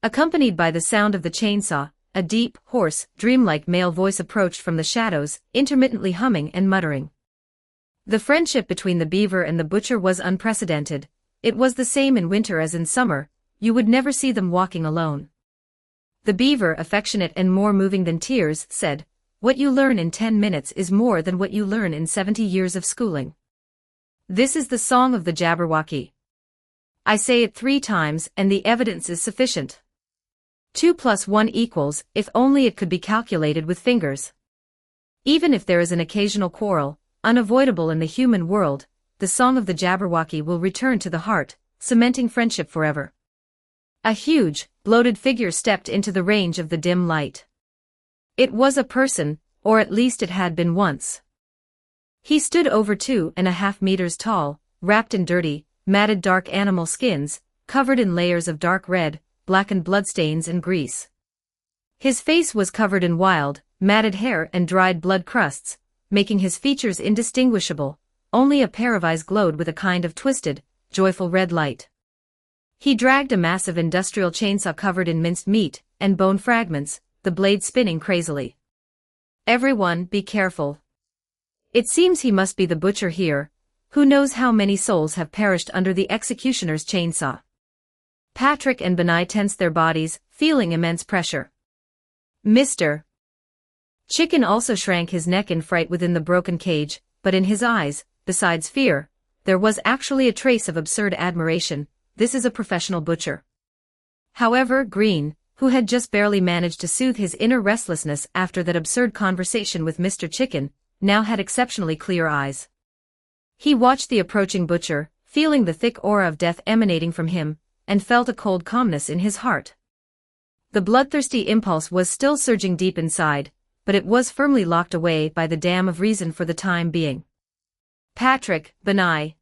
Accompanied by the sound of the chainsaw, a deep, hoarse, dreamlike male voice approached from the shadows, intermittently humming and muttering. The friendship between the beaver and the butcher was unprecedented. It was the same in winter as in summer, you would never see them walking alone. The beaver, affectionate and more moving than tears, said, "What you learn in 10 minutes is more than what you learn in 70 years of schooling. This is the song of the Jabberwocky. I say it 3 times and the evidence is sufficient. 2 + 1 equals, if only it could be calculated with fingers. Even if there is an occasional quarrel, unavoidable in the human world, the song of the Jabberwocky will return to the heart, cementing friendship forever." A huge, bloated figure stepped into the range of the dim light. It was a person, or at least it had been once. He stood over 2.5 meters tall, wrapped in dirty, matted dark animal skins, covered in layers of dark red, blackened bloodstains and grease. His face was covered in wild, matted hair and dried blood crusts, making his features indistinguishable. Only a pair of eyes glowed with a kind of twisted, joyful red light. He dragged a massive industrial chainsaw covered in minced meat and bone fragments, the blade spinning crazily. "Everyone, be careful. It seems he must be the butcher here. Who knows how many souls have perished under the executioner's chainsaw." Patrick and Benai tensed their bodies, feeling immense pressure. Mr. Chicken also shrank his neck in fright within the broken cage, but in his eyes, besides fear, there was actually a trace of absurd admiration. This is a professional butcher. However, Green, who had just barely managed to soothe his inner restlessness after that absurd conversation with Mr. Chicken, now had exceptionally clear eyes. He watched the approaching butcher, feeling the thick aura of death emanating from him, and felt a cold calmness in his heart. The bloodthirsty impulse was still surging deep inside, but it was firmly locked away by the dam of reason for the time being. "Patrick, Benai."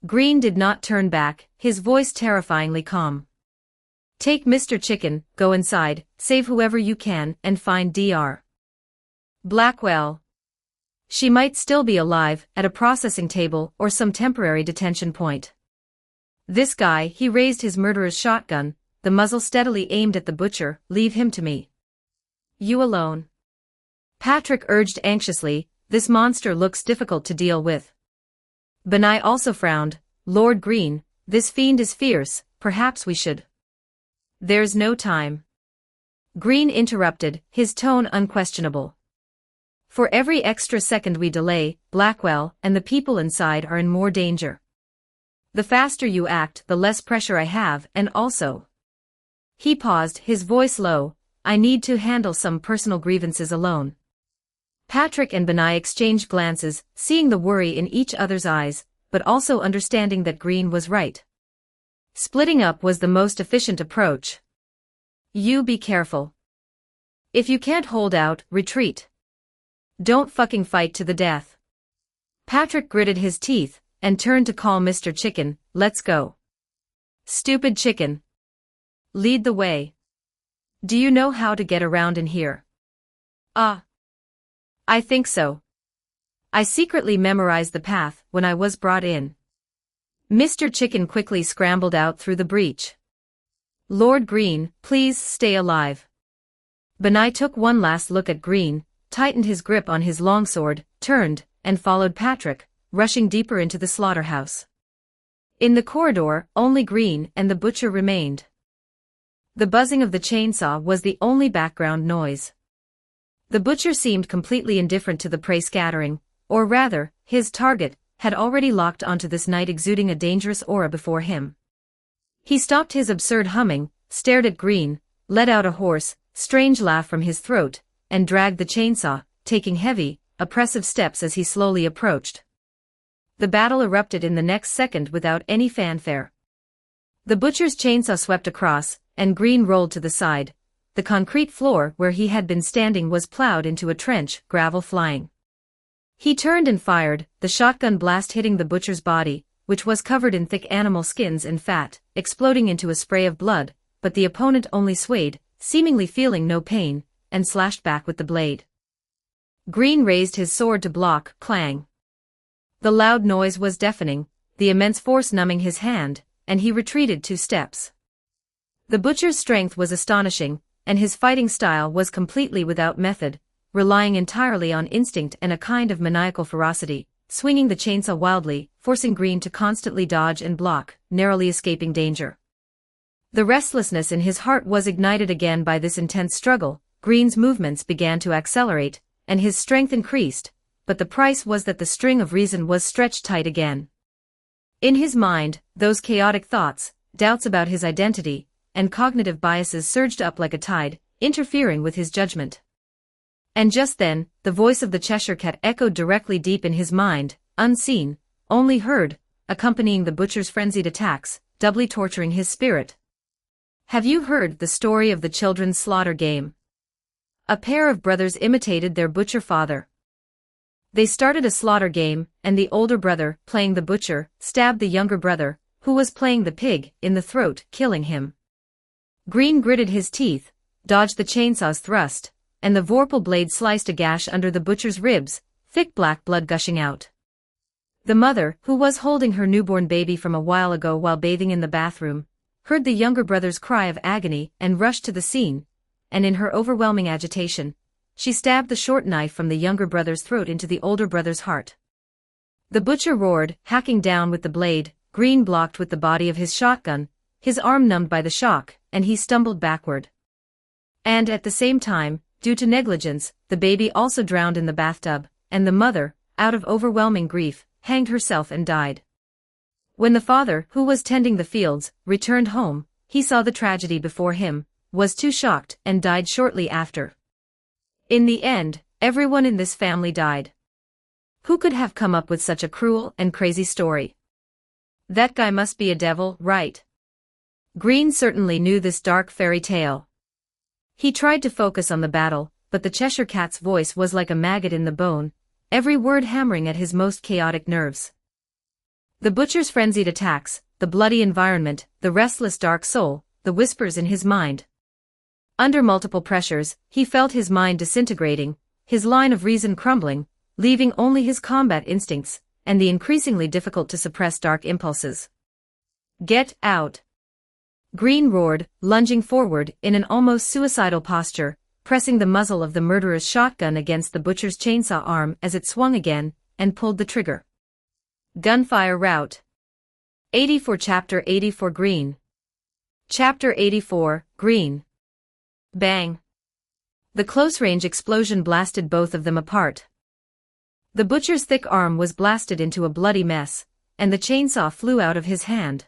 Green did not turn back, his voice terrifyingly calm. "Take Mr. Chicken, go inside, save whoever you can, and find Dr. Blackwell. She might still be alive, at a processing table or some temporary detention point. This guy," he raised his murderer's shotgun, the muzzle steadily aimed at the butcher, "leave him to me." "You alone." Patrick urged anxiously, "This monster looks difficult to deal with." Benai also frowned. "Lord Green, this fiend is fierce, perhaps we should." "There's no time." Green interrupted, his tone unquestionable. "For every extra second we delay, Blackwell and the people inside are in more danger. The faster you act, the less pressure I have, and also. He paused, his voice low, I need to handle some personal grievances alone. Patrick and Benai exchanged glances, seeing the worry in each other's eyes, but also understanding that Green was right. Splitting up was the most efficient approach. You be careful. If you can't hold out, retreat. Don't fucking fight to the death. Patrick gritted his teeth, and turned to call Mr. Chicken, let's go. Stupid chicken. Lead the way. Do you know how to get around in here? I think so. I secretly memorized the path when I was brought in. Mr. Chicken quickly scrambled out through the breach. Lord Green, please stay alive. Benai took one last look at Green, tightened his grip on his longsword, turned, and followed Patrick, rushing deeper into the slaughterhouse. In the corridor, only Green and the butcher remained. The buzzing of the chainsaw was the only background noise. The butcher seemed completely indifferent to the prey scattering, or rather, his target had already locked onto this night, exuding a dangerous aura before him. He stopped his absurd humming, stared at Green, let out a hoarse, strange laugh from his throat, and dragged the chainsaw, taking heavy, oppressive steps as he slowly approached. The battle erupted in the next second without any fanfare. The butcher's chainsaw swept across, and Green rolled to the side. The concrete floor where he had been standing was plowed into a trench, gravel flying. He turned and fired, the shotgun blast hitting the butcher's body, which was covered in thick animal skins and fat, exploding into a spray of blood, but the opponent only swayed, seemingly feeling no pain, and slashed back with the blade. Green raised his sword to block, clang. The loud noise was deafening, the immense force numbing his hand, and he retreated 2 steps. The butcher's strength was astonishing, and his fighting style was completely without method, relying entirely on instinct and a kind of maniacal ferocity, swinging the chainsaw wildly, forcing Green to constantly dodge and block, narrowly escaping danger. The restlessness in his heart was ignited again by this intense struggle. Green's movements began to accelerate, and his strength increased, but the price was that the string of reason was stretched tight again. In his mind, those chaotic thoughts, doubts about his identity, and cognitive biases surged up like a tide, interfering with his judgment. And just then, the voice of the Cheshire Cat echoed directly deep in his mind, unseen, only heard, accompanying the butcher's frenzied attacks, doubly torturing his spirit. Have you heard the story of the children's slaughter game? A pair of brothers imitated their butcher father. They started a slaughter game, and the older brother, playing the butcher, stabbed the younger brother, who was playing the pig, in the throat, killing him. Green gritted his teeth, dodged the chainsaw's thrust, and the vorpal blade sliced a gash under the butcher's ribs, thick black blood gushing out. The mother, who was holding her newborn baby from a while ago while bathing in the bathroom, heard the younger brother's cry of agony and rushed to the scene, and in her overwhelming agitation, she stabbed the short knife from the younger brother's throat into the older brother's heart. The butcher roared, hacking down with the blade. Green blocked with the body of his shotgun, his arm numbed by the shock, and he stumbled backward. And at the same time, due to negligence, the baby also drowned in the bathtub, and the mother, out of overwhelming grief, hanged herself and died. When the father, who was tending the fields, returned home, he saw the tragedy before him, was too shocked, and died shortly after. In the end, everyone in this family died. Who could have come up with such a cruel and crazy story? That guy must be a devil, right? Green certainly knew this dark fairy tale. He tried to focus on the battle, but the Cheshire Cat's voice was like a maggot in the bone, every word hammering at his most chaotic nerves. The butcher's frenzied attacks, the bloody environment, the restless dark soul, the whispers in his mind. Under multiple pressures, he felt his mind disintegrating, his line of reason crumbling, leaving only his combat instincts, and the increasingly difficult to suppress dark impulses. Get out! Green roared, lunging forward in an almost suicidal posture, pressing the muzzle of the murderer's shotgun against the butcher's chainsaw arm as it swung again, and pulled the trigger. Gunfire rout. 84 Chapter 84 Green. Chapter 84, Green. Bang. The close-range explosion blasted both of them apart. The butcher's thick arm was blasted into a bloody mess, and the chainsaw flew out of his hand.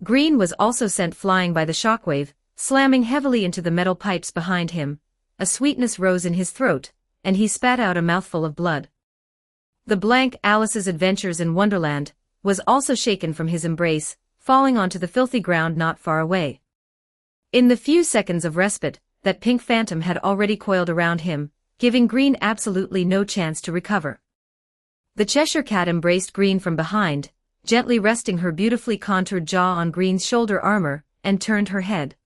Green was also sent flying by the shockwave, slamming heavily into the metal pipes behind him. A sweetness rose in his throat, and he spat out a mouthful of blood. The blank Alice's adventures in Wonderland was also shaken from his embrace, falling onto the filthy ground not far away. In the few seconds of respite, that pink phantom had already coiled around him, giving Green absolutely no chance to recover. The Cheshire Cat embraced Green from behind, gently resting her beautifully contoured jaw on Green's shoulder armor, and turned her head.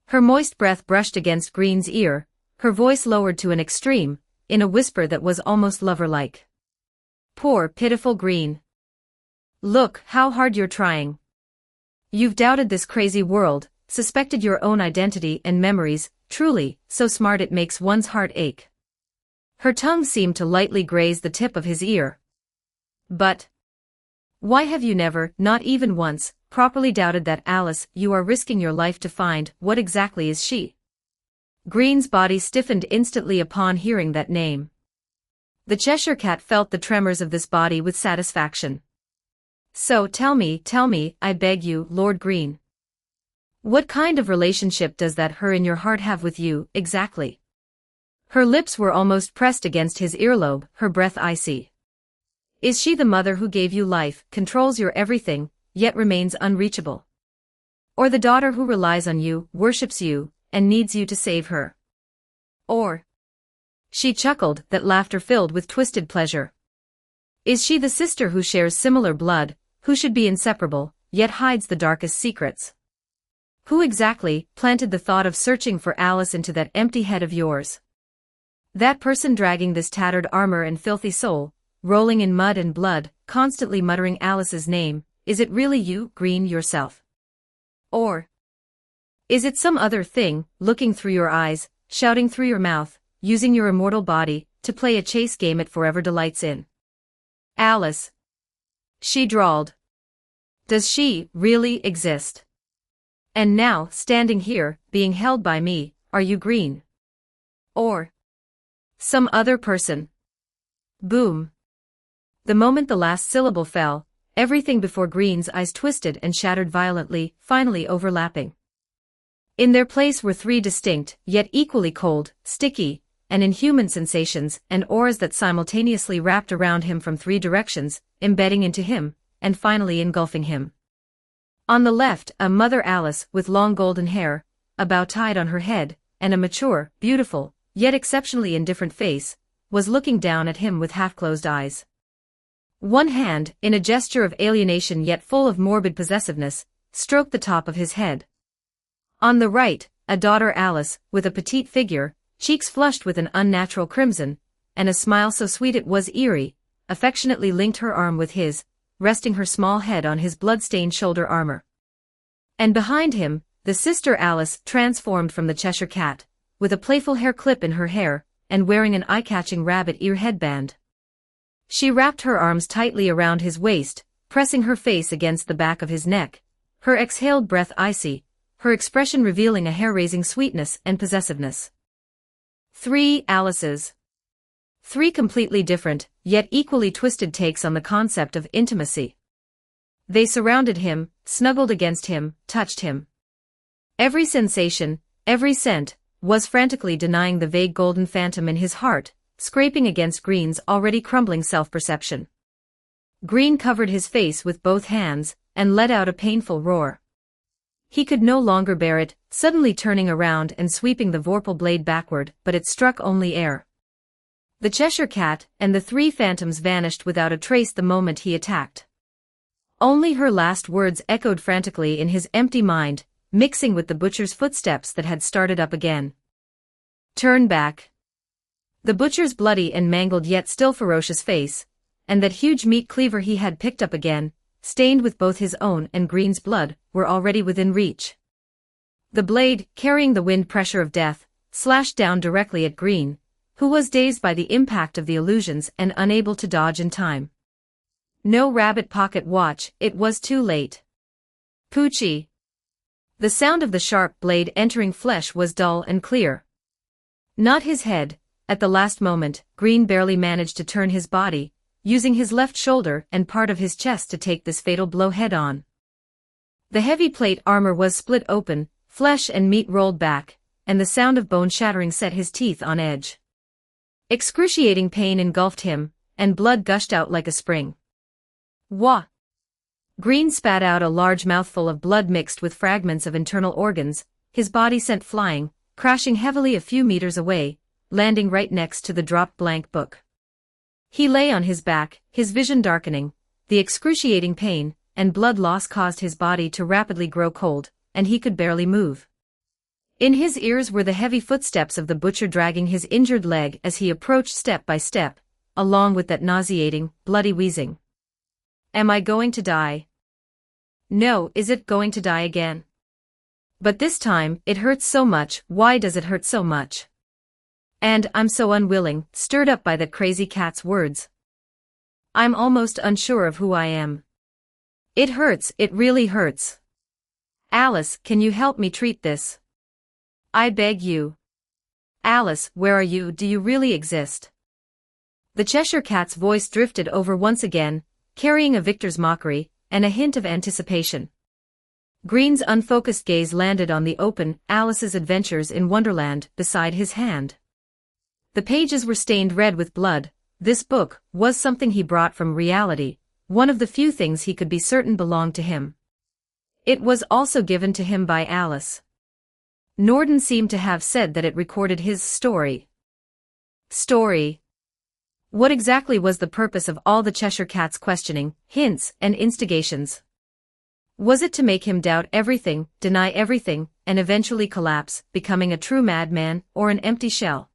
Her moist breath brushed against Green's ear, her voice lowered to an extreme, in a whisper that was almost lover-like. Poor, pitiful Green. Look how hard you're trying. You've doubted this crazy world, suspected your own identity and memories, truly, so smart it makes one's heart ache. Her tongue seemed to lightly graze the tip of his ear. But why have you never, not even once, properly doubted that Alice you are risking your life to find? What exactly is she? Green's body stiffened instantly upon hearing that name. The Cheshire Cat felt the tremors of this body with satisfaction. So tell me, I beg you, Lord Green. What kind of relationship does that her in your heart have with you, exactly? Her lips were almost pressed against his earlobe, her breath icy. Is she the mother who gave you life, controls your everything, yet remains unreachable? Or the daughter who relies on you, worships you, and needs you to save her? Or... She chuckled, that laughter filled with twisted pleasure. Is she the sister who shares similar blood, who should be inseparable, yet hides the darkest secrets? Who exactly planted the thought of searching for Alice into that empty head of yours? That person dragging this tattered armor and filthy soul, rolling in mud and blood, constantly muttering Alice's name, is it really you, Green, yourself? Or is it some other thing, looking through your eyes, shouting through your mouth, using your immortal body, to play a chase game it forever delights in? Alice, she drawled. Does she really exist? And now, standing here, being held by me, are you Green? Or some other person? Boom. The moment the last syllable fell, everything before Green's eyes twisted and shattered violently, finally overlapping. In their place were three distinct, yet equally cold, sticky, and inhuman sensations and auras that simultaneously wrapped around him from three directions, embedding into him, and finally engulfing him. On the left, a Mother Alice with long golden hair, a bow tied on her head, and a mature, beautiful, yet exceptionally indifferent face, was looking down at him with half-closed eyes. One hand, in a gesture of alienation yet full of morbid possessiveness, stroked the top of his head. On the right, a daughter Alice, with a petite figure, cheeks flushed with an unnatural crimson, and a smile so sweet it was eerie, affectionately linked her arm with his, resting her small head on his blood-stained shoulder armor. And behind him, the sister Alice, transformed from the Cheshire Cat, with a playful hair clip in her hair, and wearing an eye-catching rabbit ear headband. She wrapped her arms tightly around his waist, pressing her face against the back of his neck, her exhaled breath icy, her expression revealing a hair-raising sweetness and possessiveness. Three Alices. Three completely different, yet equally twisted takes on the concept of intimacy. They surrounded him, snuggled against him, touched him. Every sensation, every scent, was frantically denying the vague golden phantom in his heart, scraping against Green's already crumbling self-perception. Green covered his face with both hands, and let out a painful roar. He could no longer bear it, suddenly turning around and sweeping the vorpal blade backward, but it struck only air. The Cheshire Cat and the three phantoms vanished without a trace the moment he attacked. Only her last words echoed frantically in his empty mind, mixing with the butcher's footsteps that had started up again. Turn back. The butcher's bloody and mangled yet still ferocious face, and that huge meat cleaver he had picked up again, stained with both his own and Green's blood, were already within reach. The blade, carrying the wind pressure of death, slashed down directly at Green, who was dazed by the impact of the illusions and unable to dodge in time. No rabbit pocket watch, it was too late. Poochie. The sound of the sharp blade entering flesh was dull and clear. Not his head. At the last moment, Green barely managed to turn his body, using his left shoulder and part of his chest to take this fatal blow head-on. The heavy plate armor was split open, flesh and meat rolled back, and the sound of bone shattering set his teeth on edge. Excruciating pain engulfed him, and blood gushed out like a spring. Wah! Green spat out a large mouthful of blood mixed with fragments of internal organs, his body sent flying, crashing heavily a few meters away, landing right next to the dropped blank book. He lay on his back, his vision darkening. The excruciating pain and blood loss caused his body to rapidly grow cold, and he could barely move. In his ears were the heavy footsteps of the butcher dragging his injured leg as he approached step by step, along with that nauseating, bloody wheezing. Am I going to die? No, is it going to die again? But this time, it hurts so much. Why does it hurt so much? And I'm so unwilling, stirred up by that crazy cat's words. I'm almost unsure of who I am. It hurts, it really hurts. Alice, can you help me treat this? I beg you. Alice, where are you? Do you really exist? The Cheshire Cat's voice drifted over once again, carrying a victor's mockery, and a hint of anticipation. Green's unfocused gaze landed on the open, Alice's Adventures in Wonderland, beside his hand. The pages were stained red with blood. This book was something he brought from reality, one of the few things he could be certain belonged to him. It was also given to him by Alice. Norden seemed to have said that it recorded his story. Story. What exactly was the purpose of all the Cheshire Cat's questioning, hints, and instigations? Was it to make him doubt everything, deny everything, and eventually collapse, becoming a true madman, or an empty shell?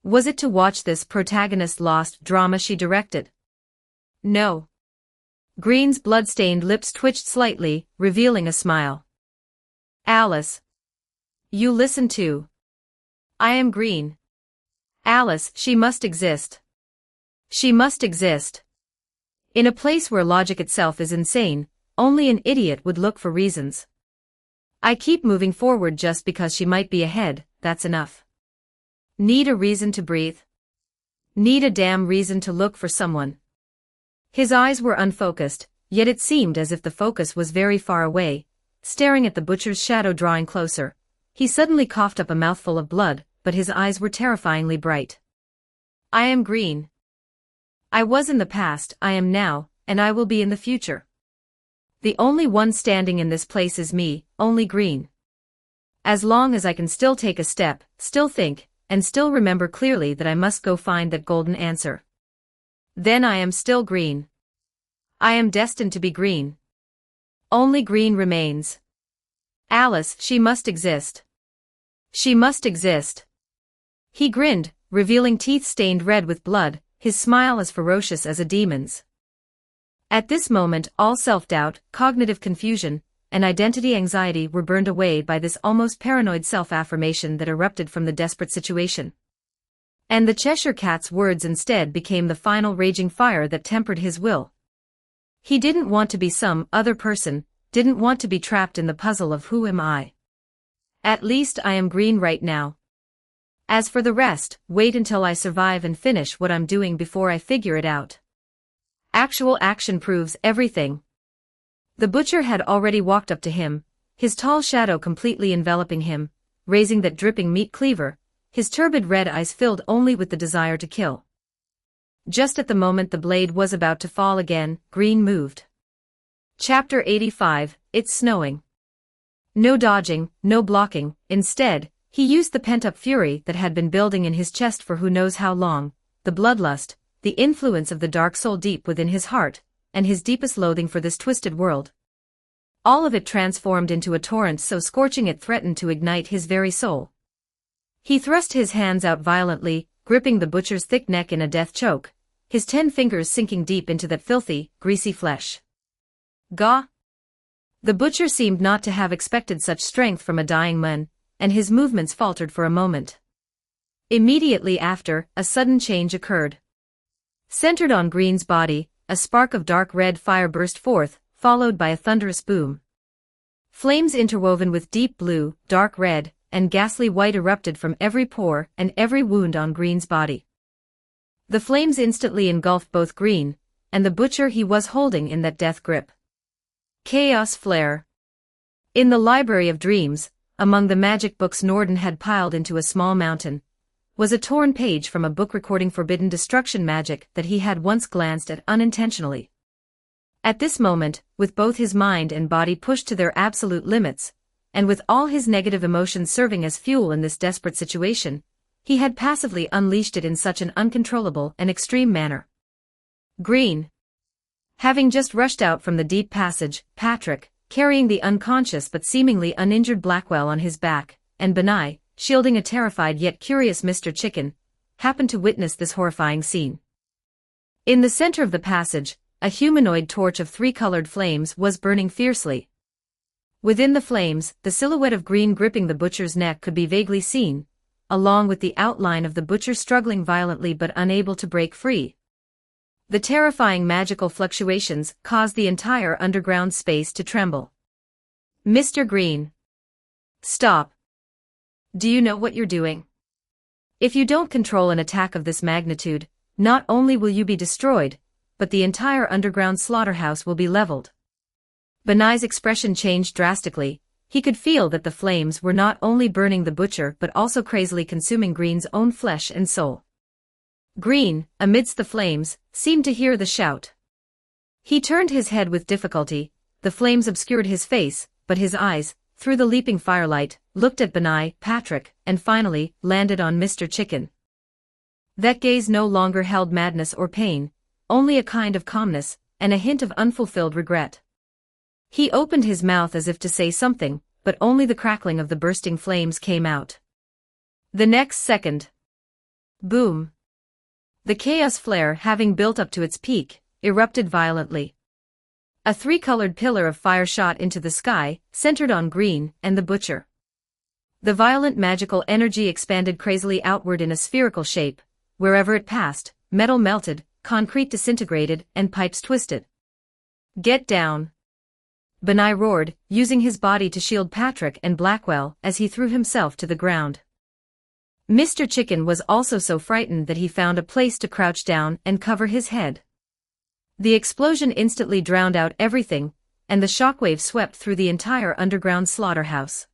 Was it to watch this protagonist's lost drama she directed? No. Green's blood-stained lips twitched slightly, revealing a smile. Alice. You listen too. I am Green. Alice, she must exist. She must exist. In a place where logic itself is insane, only an idiot would look for reasons. I keep moving forward just because she might be ahead, that's enough. Need a reason to breathe? Need a damn reason to look for someone. His eyes were unfocused, yet it seemed as if the focus was very far away, staring at the butcher's shadow drawing closer. He suddenly coughed up a mouthful of blood, but his eyes were terrifyingly bright. I am Green. I was in the past, I am now, and I will be in the future. The only one standing in this place is me, only Green. As long as I can still take a step, still think, and still remember clearly that I must go find that golden answer. Then I am still Green. I am destined to be Green. Only Green remains. Alice, she must exist. She must exist. He grinned, revealing teeth stained red with blood, his smile as ferocious as a demon's. At this moment, all self-doubt, cognitive confusion, and identity anxiety were burned away by this almost paranoid self-affirmation that erupted from the desperate situation. And the Cheshire Cat's words instead became the final raging fire that tempered his will. He didn't want to be some other person, didn't want to be trapped in the puzzle of who am I. At least I am Green right now. As for the rest, wait until I survive and finish what I'm doing before I figure it out. Actual action proves everything. The butcher had already walked up to him, his tall shadow completely enveloping him, raising that dripping meat cleaver, his turbid red eyes filled only with the desire to kill. Just at the moment the blade was about to fall again, Green moved. Chapter 85, It's snowing. No dodging, no blocking, instead, he used the pent-up fury that had been building in his chest for who knows how long, the bloodlust, the influence of the dark soul deep within his heart, and his deepest loathing for this twisted world. All of it transformed into a torrent so scorching it threatened to ignite his very soul. He thrust his hands out violently, gripping the butcher's thick neck in a death choke, his 10 fingers sinking deep into that filthy, greasy flesh. Gah! The butcher seemed not to have expected such strength from a dying man, and his movements faltered for a moment. Immediately after, a sudden change occurred. Centered on Green's body, a spark of dark red fire burst forth, followed by a thunderous boom. Flames interwoven with deep blue, dark red, and ghastly white erupted from every pore and every wound on Green's body. The flames instantly engulfed both Green and the butcher he was holding in that death grip. Chaos flare. In the Library of Dreams, among the magic books Norden had piled into a small mountain, was a torn page from a book recording forbidden destruction magic that he had once glanced at unintentionally. At this moment, with both his mind and body pushed to their absolute limits, and with all his negative emotions serving as fuel in this desperate situation, he had passively unleashed it in such an uncontrollable and extreme manner. Green. Having just rushed out from the deep passage, Patrick, carrying the unconscious but seemingly uninjured Blackwell on his back, and Benai, shielding a terrified yet curious Mr. Chicken, happened to witness this horrifying scene. In the center of the passage, a humanoid torch of 3-colored flames was burning fiercely. Within the flames, the silhouette of Green gripping the butcher's neck could be vaguely seen, along with the outline of the butcher struggling violently but unable to break free. The terrifying magical fluctuations caused the entire underground space to tremble. Mr. Green. Stop. Do you know what you're doing? If you don't control an attack of this magnitude, not only will you be destroyed, but the entire underground slaughterhouse will be leveled. Benai's expression changed drastically. He could feel that the flames were not only burning the butcher but also crazily consuming Green's own flesh and soul. Green, amidst the flames, seemed to hear the shout. He turned his head with difficulty. The flames obscured his face, but his eyes, through the leaping firelight, looked at Benai, Patrick, and finally, landed on Mr. Chicken. That gaze no longer held madness or pain, only a kind of calmness, and a hint of unfulfilled regret. He opened his mouth as if to say something, but only the crackling of the bursting flames came out. The next second. Boom. The chaos flare, having built up to its peak, erupted violently. A 3-colored pillar of fire shot into the sky, centered on Green and the butcher. The violent magical energy expanded crazily outward in a spherical shape. Wherever it passed, metal melted, concrete disintegrated, and pipes twisted. Get down. Benai roared, using his body to shield Patrick and Blackwell as he threw himself to the ground. Mr. Chicken was also so frightened that he found a place to crouch down and cover his head. The explosion instantly drowned out everything, and the shockwave swept through the entire underground slaughterhouse.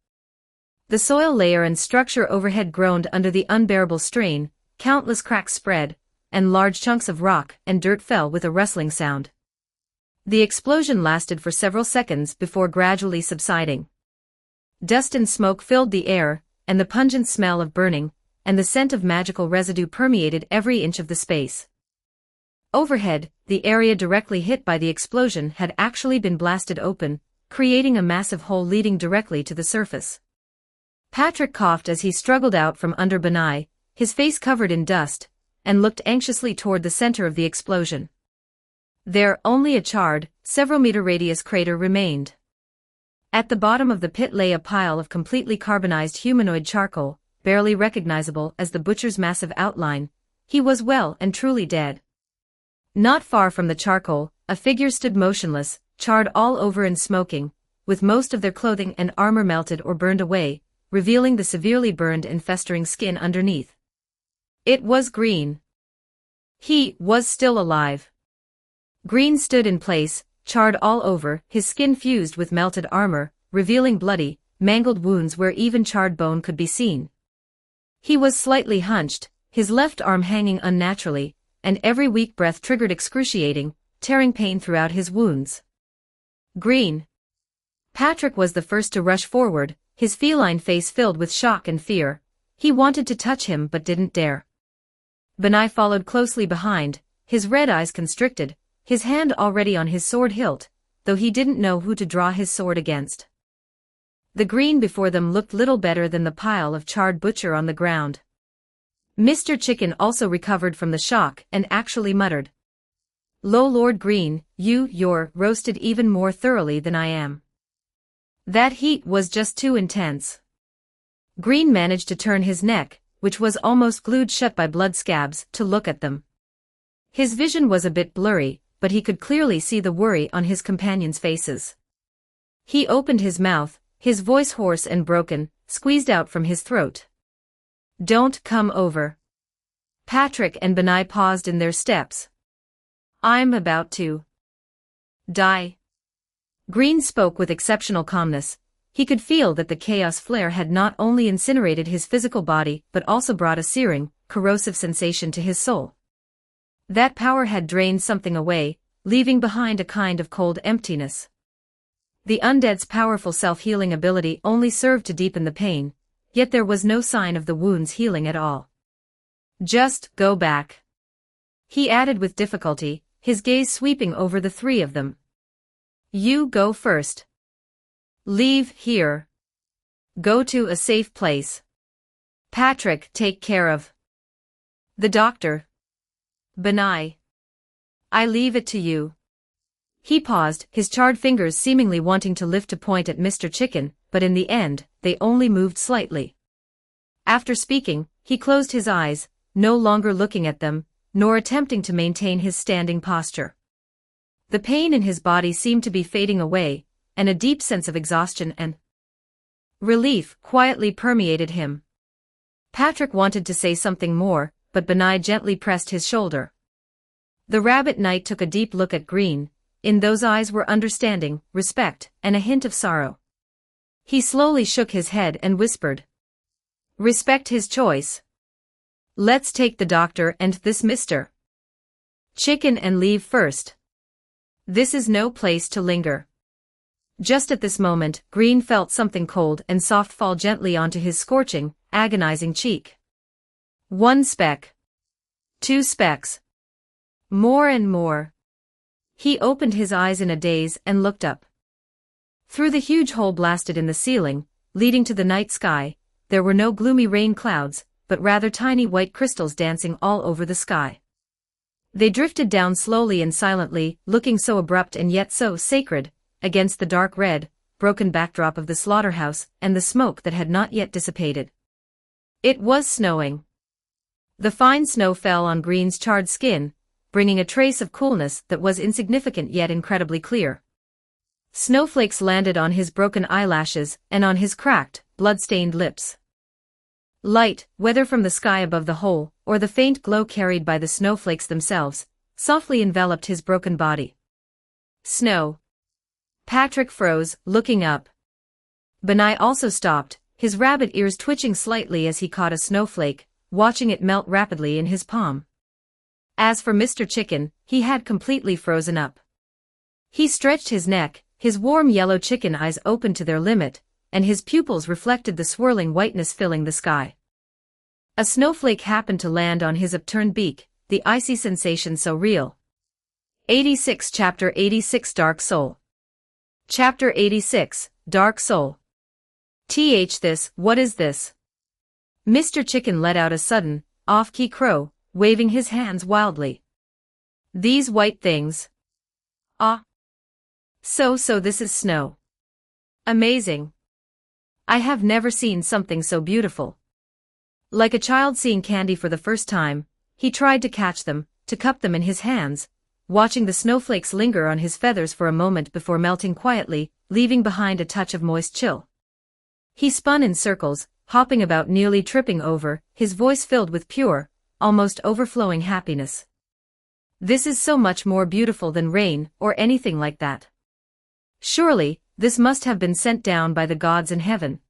The soil layer and structure overhead groaned under the unbearable strain, countless cracks spread, and large chunks of rock and dirt fell with a rustling sound. The explosion lasted for several seconds before gradually subsiding. Dust and smoke filled the air, and the pungent smell of burning, and the scent of magical residue permeated every inch of the space. Overhead, the area directly hit by the explosion had actually been blasted open, creating a massive hole leading directly to the surface. Patrick coughed as he struggled out from under Benai, his face covered in dust, and looked anxiously toward the center of the explosion. There, only a charred, several-meter radius crater remained. At the bottom of the pit lay a pile of completely carbonized humanoid charcoal, barely recognizable as the butcher's massive outline. He was well and truly dead. Not far from the charcoal, a figure stood motionless, charred all over and smoking, with most of their clothing and armor melted or burned away, revealing the severely burned and festering skin underneath. It was Green. He was still alive. Green stood in place, charred all over, his skin fused with melted armor, revealing bloody, mangled wounds where even charred bone could be seen. He was slightly hunched, his left arm hanging unnaturally, and every weak breath triggered excruciating, tearing pain throughout his wounds. Green. Patrick was the first to rush forward, his feline face filled with shock and fear. He wanted to touch him but didn't dare. Benai followed closely behind, his red eyes constricted, his hand already on his sword hilt, though he didn't know who to draw his sword against. The Green before them looked little better than the pile of charred butcher on the ground. Mr. Chicken also recovered from the shock and actually muttered, "Lo Lord Green, you're roasted even more thoroughly than I am." That heat was just too intense. Green managed to turn his neck, which was almost glued shut by blood scabs, to look at them. His vision was a bit blurry, but he could clearly see the worry on his companions' faces. He opened his mouth, his voice hoarse and broken, squeezed out from his throat. "Don't come over. Patrick and Benai paused in their steps. I'm about to die. Green spoke with exceptional calmness. He could feel that the chaos flare had not only incinerated his physical body but also brought a searing, corrosive sensation to his soul. That power had drained something away, leaving behind a kind of cold emptiness. The undead's powerful self-healing ability only served to deepen the pain, yet there was no sign of the wound's healing at all. Just go back, he added with difficulty, his gaze sweeping over the three of them. You go first. Leave here. Go to a safe place. Patrick, take care of the doctor. Benai, I leave it to you. He paused, his charred fingers seemingly wanting to lift to point at Mr. Chicken, but in the end, they only moved slightly. After speaking, he closed his eyes, no longer looking at them, nor attempting to maintain his standing posture. The pain in his body seemed to be fading away, and a deep sense of exhaustion and relief quietly permeated him. Patrick wanted to say something more, but Benai gently pressed his shoulder. The Rabbit Knight took a deep look at Green. In those eyes were understanding, respect, and a hint of sorrow. He slowly shook his head and whispered, respect his choice. Let's take the doctor and this Mr. Chicken and leave first. This is no place to linger. Just at this moment, Green felt something cold and soft fall gently onto his scorching, agonizing cheek. 1 speck. 2 specks. More and more. He opened his eyes in a daze and looked up. Through the huge hole blasted in the ceiling, leading to the night sky, there were no gloomy rain clouds, but rather tiny white crystals dancing all over the sky. They drifted down slowly and silently, looking so abrupt and yet so sacred, against the dark red, broken backdrop of the slaughterhouse and the smoke that had not yet dissipated. It was snowing. The fine snow fell on Green's charred skin, bringing a trace of coolness that was insignificant yet incredibly clear. Snowflakes landed on his broken eyelashes and on his cracked, blood-stained lips. Light, whether from the sky above the hole, or the faint glow carried by the snowflakes themselves, softly enveloped his broken body. Snow. Patrick froze, looking up. Benai also stopped, his rabbit ears twitching slightly as he caught a snowflake, watching it melt rapidly in his palm. As for Mr. Chicken, he had completely frozen up. He stretched his neck, his warm yellow chicken eyes opened to their limit, and his pupils reflected the swirling whiteness filling the sky. A snowflake happened to land on his upturned beak, the icy sensation so real. 86 Chapter 86 Dark Soul. Chapter 86, Dark Soul. What is this? Mr. Chicken let out a sudden, off-key crow, waving his hands wildly. These white things. Ah. So this is snow. Amazing. I have never seen something so beautiful. Like a child seeing candy for the first time, he tried to catch them, to cup them in his hands, watching the snowflakes linger on his feathers for a moment before melting quietly, leaving behind a touch of moist chill. He spun in circles, hopping about nearly tripping over, his voice filled with pure, almost overflowing happiness. This is so much more beautiful than rain, or anything like that. Surely, this must have been sent down by the gods in heaven.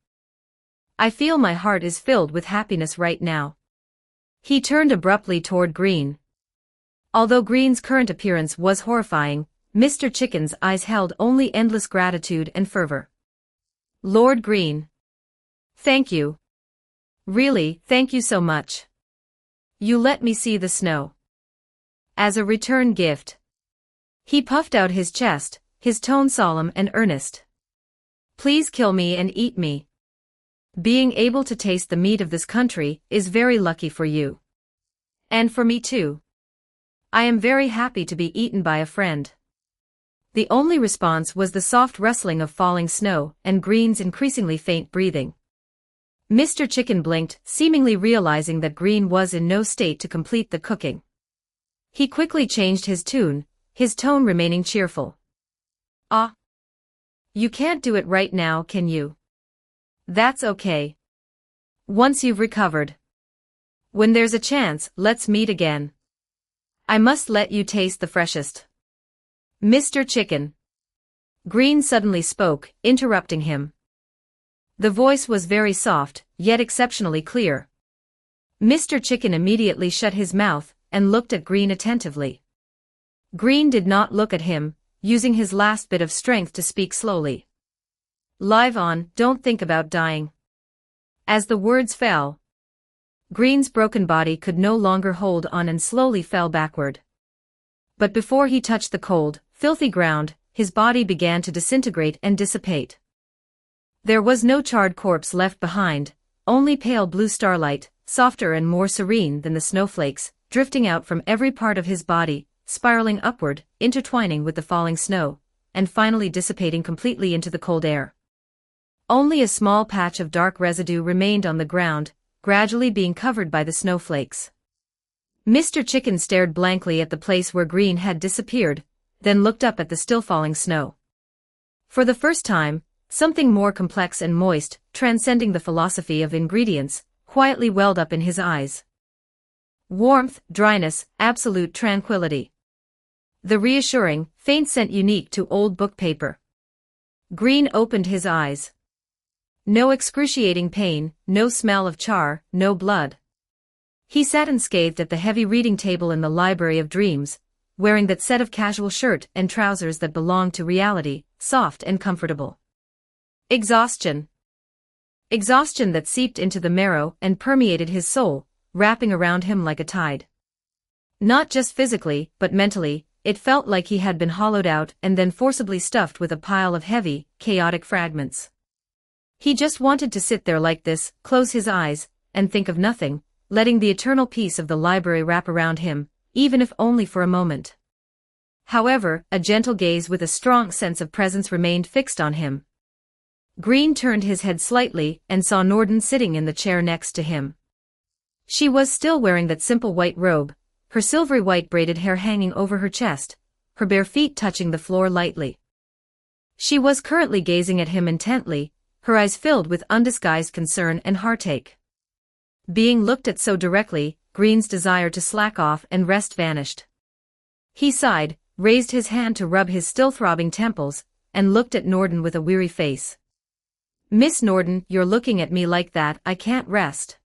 I feel my heart is filled with happiness right now. He turned abruptly toward Green. Although Green's current appearance was horrifying, Mr. Chicken's eyes held only endless gratitude and fervor. Lord Green. Thank you. Really, thank you so much. You let me see the snow. As a return gift. He puffed out his chest, his tone solemn and earnest. Please kill me and eat me. Being able to taste the meat of this country is very lucky for you. And for me too. I am very happy to be eaten by a friend. The only response was the soft rustling of falling snow and Green's increasingly faint breathing. Mr. Chicken blinked, seemingly realizing that Green was in no state to complete the cooking. He quickly changed his tune, his tone remaining cheerful. Ah. You can't do it right now, can you? That's okay. Once you've recovered. When there's a chance, let's meet again. I must let you taste the freshest. Mr. Chicken. Green suddenly spoke, interrupting him. The voice was very soft, yet exceptionally clear. Mr. Chicken immediately shut his mouth and looked at Green attentively. Green did not look at him, using his last bit of strength to speak slowly. Live on, don't think about dying. As the words fell, Green's broken body could no longer hold on and slowly fell backward. But before he touched the cold, filthy ground, his body began to disintegrate and dissipate. There was no charred corpse left behind, only pale blue starlight, softer and more serene than the snowflakes, drifting out from every part of his body, spiraling upward, intertwining with the falling snow, and finally dissipating completely into the cold air. Only a small patch of dark residue remained on the ground, gradually being covered by the snowflakes. Mr. Chicken stared blankly at the place where Green had disappeared, then looked up at the still falling snow. For the first time, something more complex and moist, transcending the philosophy of ingredients, quietly welled up in his eyes. Warmth, dryness, absolute tranquility. The reassuring, faint scent unique to old book paper. Green opened his eyes. No excruciating pain, no smell of char, no blood. He sat unscathed at the heavy reading table in the Library of Dreams, wearing that set of casual shirt and trousers that belonged to reality, soft and comfortable. Exhaustion. Exhaustion that seeped into the marrow and permeated his soul, wrapping around him like a tide. Not just physically, but mentally, it felt like he had been hollowed out and then forcibly stuffed with a pile of heavy, chaotic fragments. He just wanted to sit there like this, close his eyes, and think of nothing, letting the eternal peace of the library wrap around him, even if only for a moment. However, a gentle gaze with a strong sense of presence remained fixed on him. Green turned his head slightly and saw Norden sitting in the chair next to him. She was still wearing that simple white robe, her silvery white braided hair hanging over her chest, her bare feet touching the floor lightly. She was currently gazing at him intently, her eyes filled with undisguised concern and heartache. Being looked at so directly, Green's desire to slack off and rest vanished. He sighed, raised his hand to rub his still throbbing temples, and looked at Norden with a weary face. Miss Norden, you're looking at me like that, I can't rest.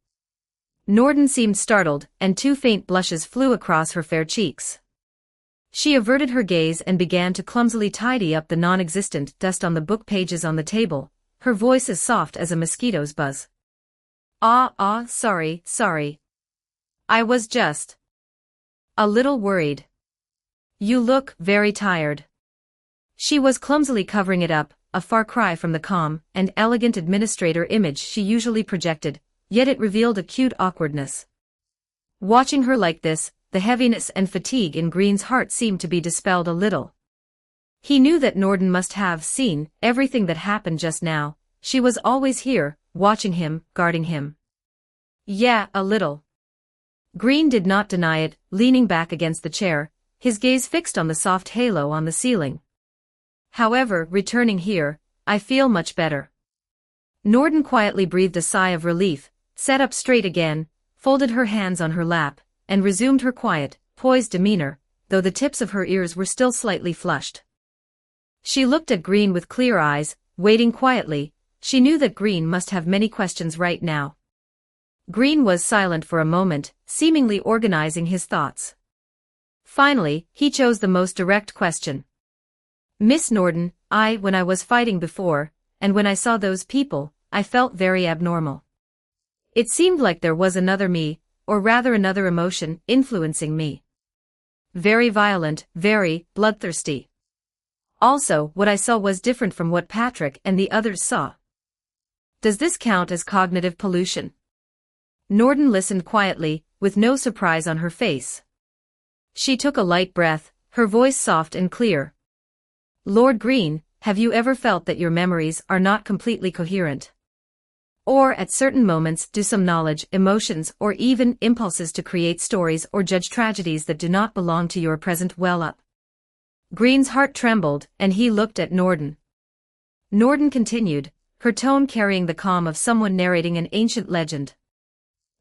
Norden seemed startled, and two faint blushes flew across her fair cheeks. She averted her gaze and began to clumsily tidy up the non-existent dust on the book pages on the table, her voice as soft as a mosquito's buzz. Sorry. I was just a little worried. You look very tired. She was clumsily covering it up, a far cry from the calm and elegant administrator image she usually projected, yet it revealed acute awkwardness. Watching her like this, the heaviness and fatigue in Green's heart seemed to be dispelled a little. He knew that Norden must have seen everything that happened just now. She was always here, watching him, guarding him. Yeah, a little. Green did not deny it, leaning back against the chair, his gaze fixed on the soft halo on the ceiling. However, returning here, I feel much better. Norden quietly breathed a sigh of relief, sat up straight again, folded her hands on her lap, and resumed her quiet, poised demeanor, though the tips of her ears were still slightly flushed. She looked at Green with clear eyes, waiting quietly. She knew that Green must have many questions right now. Green was silent for a moment, seemingly organizing his thoughts. Finally, he chose the most direct question. Miss Norden, when I was fighting before, and when I saw those people, I felt very abnormal. It seemed like there was another me, or rather another emotion, influencing me. Very violent, very bloodthirsty. Also, what I saw was different from what Patrick and the others saw. Does this count as cognitive pollution? Norden listened quietly, with no surprise on her face. She took a light breath, her voice soft and clear. Lord Green, have you ever felt that your memories are not completely coherent? Or at certain moments do some knowledge, emotions, or even impulses to create stories or judge tragedies that do not belong to your present well up? Green's heart trembled, and he looked at Norden. Norden continued, her tone carrying the calm of someone narrating an ancient legend.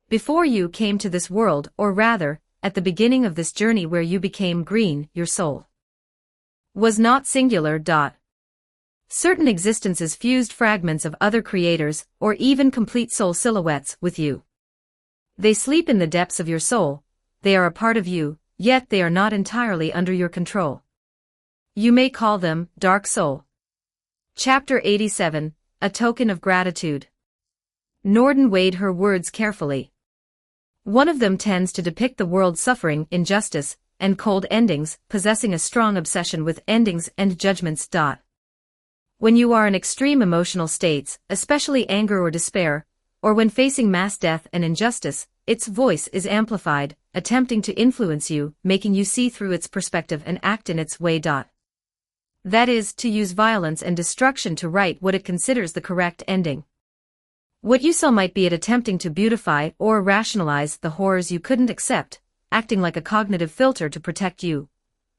Before you came to this world, or rather, at the beginning of this journey where you became green, your soul was not singular. Certain existences fused fragments of other creators, or even complete soul silhouettes, with you. They sleep in the depths of your soul, they are a part of you, yet they are not entirely under your control. You may call them Dark Soul. Chapter 87, A Token of Gratitude. Norden weighed her words carefully. One of them tends to depict the world suffering injustice and cold endings, possessing a strong obsession with endings and judgments. When you are in extreme emotional states, especially anger or despair, or when facing mass death and injustice, its voice is amplified, attempting to influence you, making you see through its perspective and act in its way. That is, to use violence and destruction to write what it considers the correct ending. What you saw might be it attempting to beautify or rationalize the horrors you couldn't accept, acting like a cognitive filter to protect you,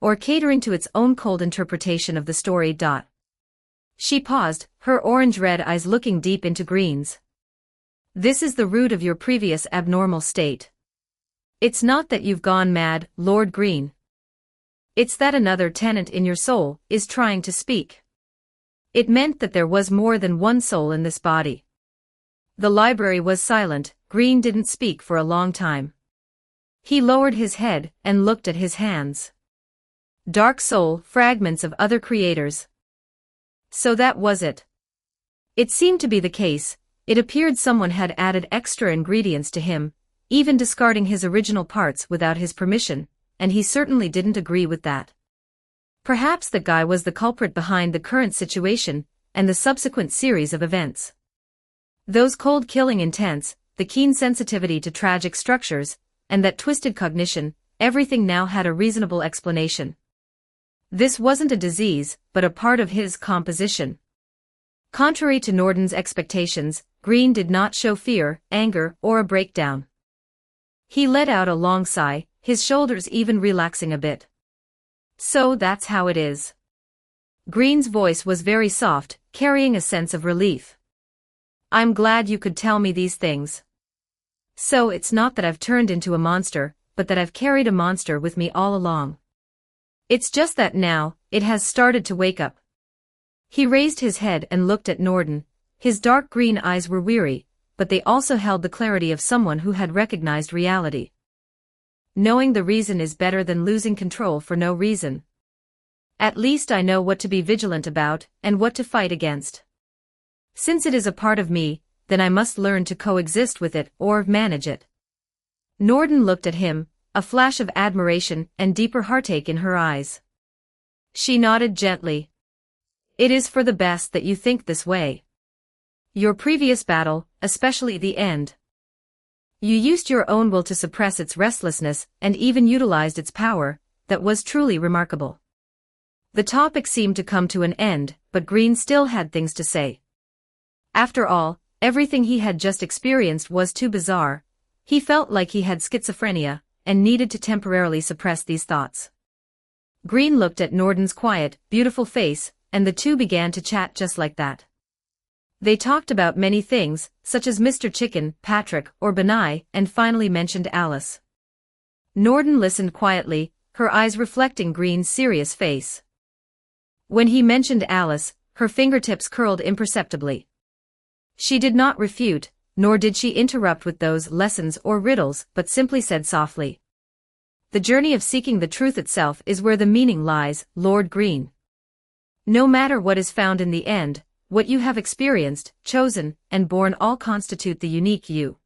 or catering to its own cold interpretation of the story. She paused, her orange-red eyes looking deep into Green's. This is the root of your previous abnormal state. It's not that you've gone mad, Lord Green. It's that another tenant in your soul is trying to speak. It meant that there was more than one soul in this body. The library was silent. Green didn't speak for a long time. He lowered his head and looked at his hands. Dark soul, fragments of other creators. So that was it. It seemed to be the case. It appeared someone had added extra ingredients to him, even discarding his original parts without his permission, and he certainly didn't agree with that. Perhaps that guy was the culprit behind the current situation and the subsequent series of events. Those cold killing intents, the keen sensitivity to tragic structures, and that twisted cognition, everything now had a reasonable explanation. This wasn't a disease, but a part of his composition. Contrary to Norden's expectations, Green did not show fear, anger, or a breakdown. He let out a long sigh, his shoulders even relaxing a bit. So that's how it is. Green's voice was very soft, carrying a sense of relief. I'm glad you could tell me these things. So it's not that I've turned into a monster, but that I've carried a monster with me all along. It's just that now, it has started to wake up. He raised his head and looked at Norden. His dark green eyes were weary, but they also held the clarity of someone who had recognized reality. Knowing the reason is better than losing control for no reason. At least I know what to be vigilant about, and what to fight against. Since it is a part of me, then I must learn to coexist with it or manage it. Norden looked at him, a flash of admiration and deeper heartache in her eyes. She nodded gently. It is for the best that you think this way. Your previous battle, especially the end. You used your own will to suppress its restlessness and even utilized its power. That was truly remarkable. The topic seemed to come to an end, but Green still had things to say. After all, everything he had just experienced was too bizarre. He felt like he had schizophrenia, and needed to temporarily suppress these thoughts. Green looked at Norden's quiet, beautiful face, and the two began to chat just like that. They talked about many things, such as Mr. Chicken, Patrick, or Benai, and finally mentioned Alice. Norden listened quietly, her eyes reflecting Green's serious face. When he mentioned Alice, her fingertips curled imperceptibly. She did not refute, nor did she interrupt with those lessons or riddles, but simply said softly. The journey of seeking the truth itself is where the meaning lies, Lord Green. No matter what is found in the end, what you have experienced, chosen, and borne all constitute the unique you.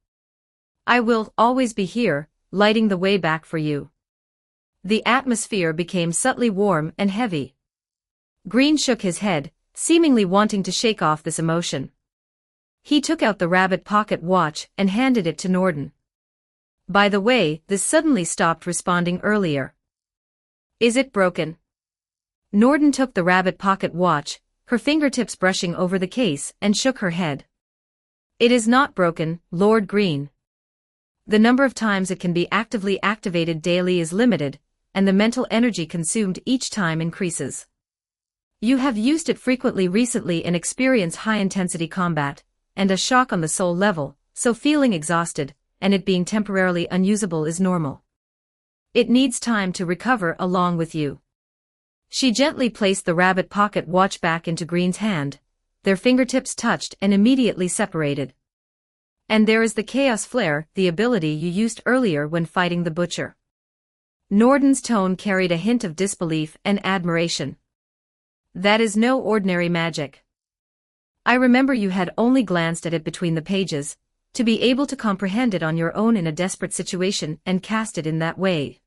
I will always be here, lighting the way back for you. The atmosphere became subtly warm and heavy. Green shook his head, seemingly wanting to shake off this emotion. He took out the rabbit pocket watch and handed it to Norden. By the way, this suddenly stopped responding earlier. Is it broken? Norden took the rabbit pocket watch, her fingertips brushing over the case, and shook her head. It is not broken, Lord Green. The number of times it can be actively activated daily is limited, and the mental energy consumed each time increases. You have used it frequently recently and experience high-intensity combat, and a shock on the soul level, so feeling exhausted, and it being temporarily unusable is normal. It needs time to recover along with you. She gently placed the rabbit pocket watch back into Green's hand. Their fingertips touched and immediately separated. And there is the chaos flare, the ability you used earlier when fighting the butcher. Norden's tone carried a hint of disbelief and admiration. That is no ordinary magic. I remember you had only glanced at it between the pages, to be able to comprehend it on your own in a desperate situation and cast it in that way.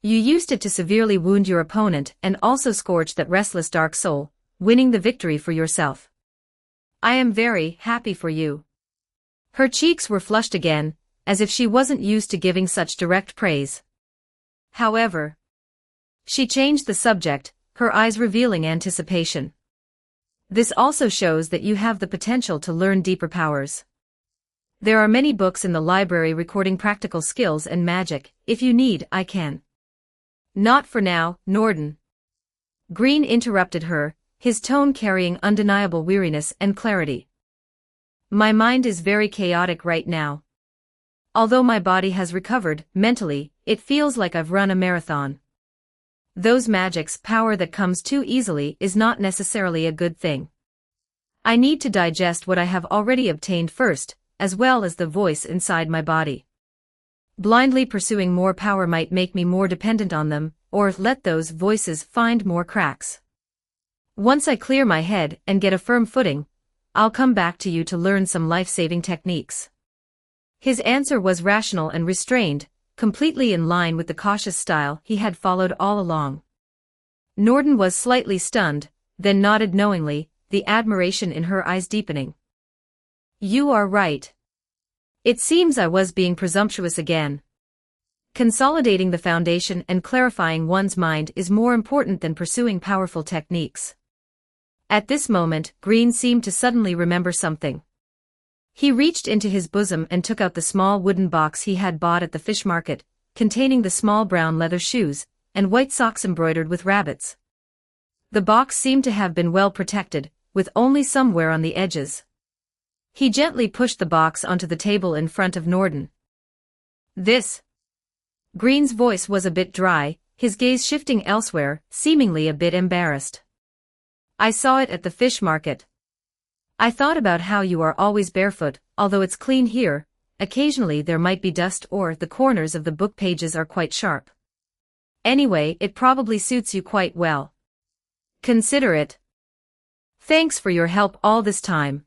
You used it to severely wound your opponent and also scorch that restless dark soul, winning the victory for yourself. I am very happy for you. Her cheeks were flushed again, as if she wasn't used to giving such direct praise. However, she changed the subject, her eyes revealing anticipation. This also shows that you have the potential to learn deeper powers. There are many books in the library recording practical skills and magic. If you need, I can. Not for now, Norden. Green interrupted her, his tone carrying undeniable weariness and clarity. My mind is very chaotic right now. Although my body has recovered, mentally, it feels like I've run a marathon. Those magic's power that comes too easily is not necessarily a good thing. I need to digest what I have already obtained first, as well as the voice inside my body. Blindly pursuing more power might make me more dependent on them, or let those voices find more cracks. Once I clear my head and get a firm footing, I'll come back to you to learn some life-saving techniques. His answer was rational and restrained, completely in line with the cautious style he had followed all along. Norden was slightly stunned, then nodded knowingly, the admiration in her eyes deepening. You are right. It seems I was being presumptuous again. Consolidating the foundation and clarifying one's mind is more important than pursuing powerful techniques. At this moment, Green seemed to suddenly remember something. He reached into his bosom and took out the small wooden box he had bought at the fish market, containing the small brown leather shoes, and white socks embroidered with rabbits. The box seemed to have been well protected, with only some wear on the edges. He gently pushed the box onto the table in front of Norden. This. Green's voice was a bit dry, his gaze shifting elsewhere, seemingly a bit embarrassed. I saw it at the fish market. I thought about how you are always barefoot, although it's clean here. Occasionally there might be dust or the corners of the book pages are quite sharp. Anyway, it probably suits you quite well. Consider it. Thanks for your help all this time.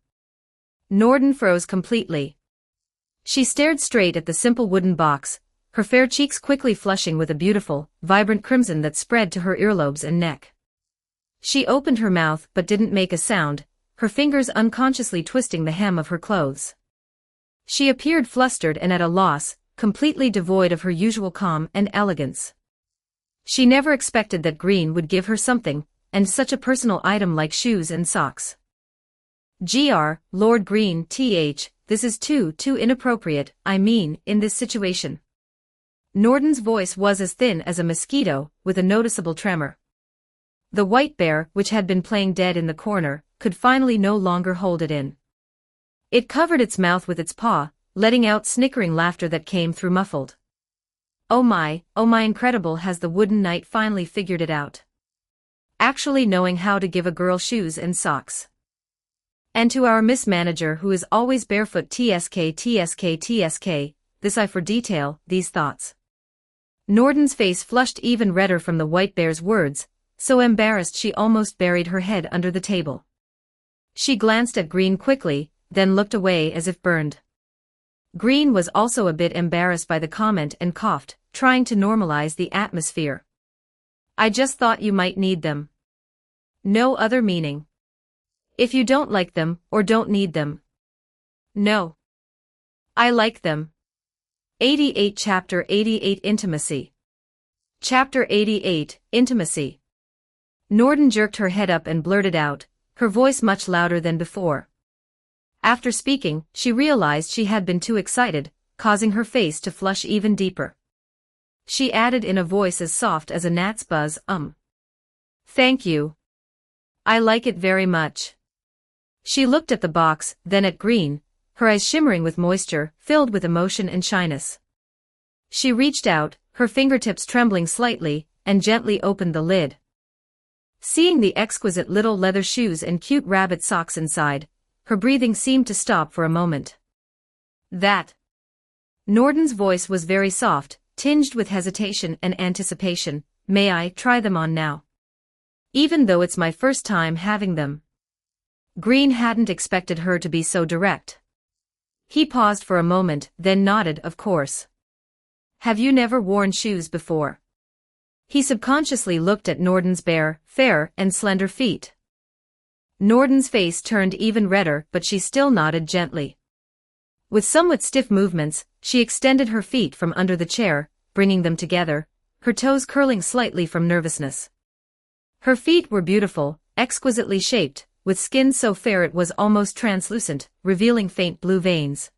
Norden froze completely. She stared straight at the simple wooden box, her fair cheeks quickly flushing with a beautiful, vibrant crimson that spread to her earlobes and neck. She opened her mouth but didn't make a sound, her fingers unconsciously twisting the hem of her clothes. She appeared flustered and at a loss, completely devoid of her usual calm and elegance. She never expected that Green would give her something, and such a personal item like shoes and socks. Lord Green, this is too inappropriate, I mean, in this situation. Norden's voice was as thin as a mosquito, with a noticeable tremor. The white bear, which had been playing dead in the corner, could finally no longer hold it in. It covered its mouth with its paw, letting out snickering laughter that came through muffled. Oh my, incredible, has the wooden knight finally figured it out. Actually knowing how to give a girl shoes and socks. And to our Miss Manager who is always barefoot tsk, this eye for detail, these thoughts. Norden's face flushed even redder from the white bear's words, so embarrassed she almost buried her head under the table. She glanced at Green quickly, then looked away as if burned. Green was also a bit embarrassed by the comment and coughed, trying to normalize the atmosphere. I just thought you might need them. No other meaning. If you don't like them, or don't need them. No. I like them. 88 Chapter 88 Intimacy. Chapter 88, Intimacy. Norden jerked her head up and blurted out, her voice much louder than before. After speaking, she realized she had been too excited, causing her face to flush even deeper. She added in a voice as soft as a gnat's buzz, Thank you. I like it very much. She looked at the box, then at Green, her eyes shimmering with moisture, filled with emotion and shyness. She reached out, her fingertips trembling slightly, and gently opened the lid. Seeing the exquisite little leather shoes and cute rabbit socks inside, her breathing seemed to stop for a moment. That. Norden's voice was very soft, tinged with hesitation and anticipation. May I try them on now? Even though it's my first time having them. Green hadn't expected her to be so direct. He paused for a moment, then nodded, of course. Have you never worn shoes before? He subconsciously looked at Norden's bare, fair, and slender feet. Norden's face turned even redder, but she still nodded gently. With somewhat stiff movements, she extended her feet from under the chair, bringing them together, her toes curling slightly from nervousness. Her feet were beautiful, exquisitely shaped, with skin so fair it was almost translucent, revealing faint blue veins.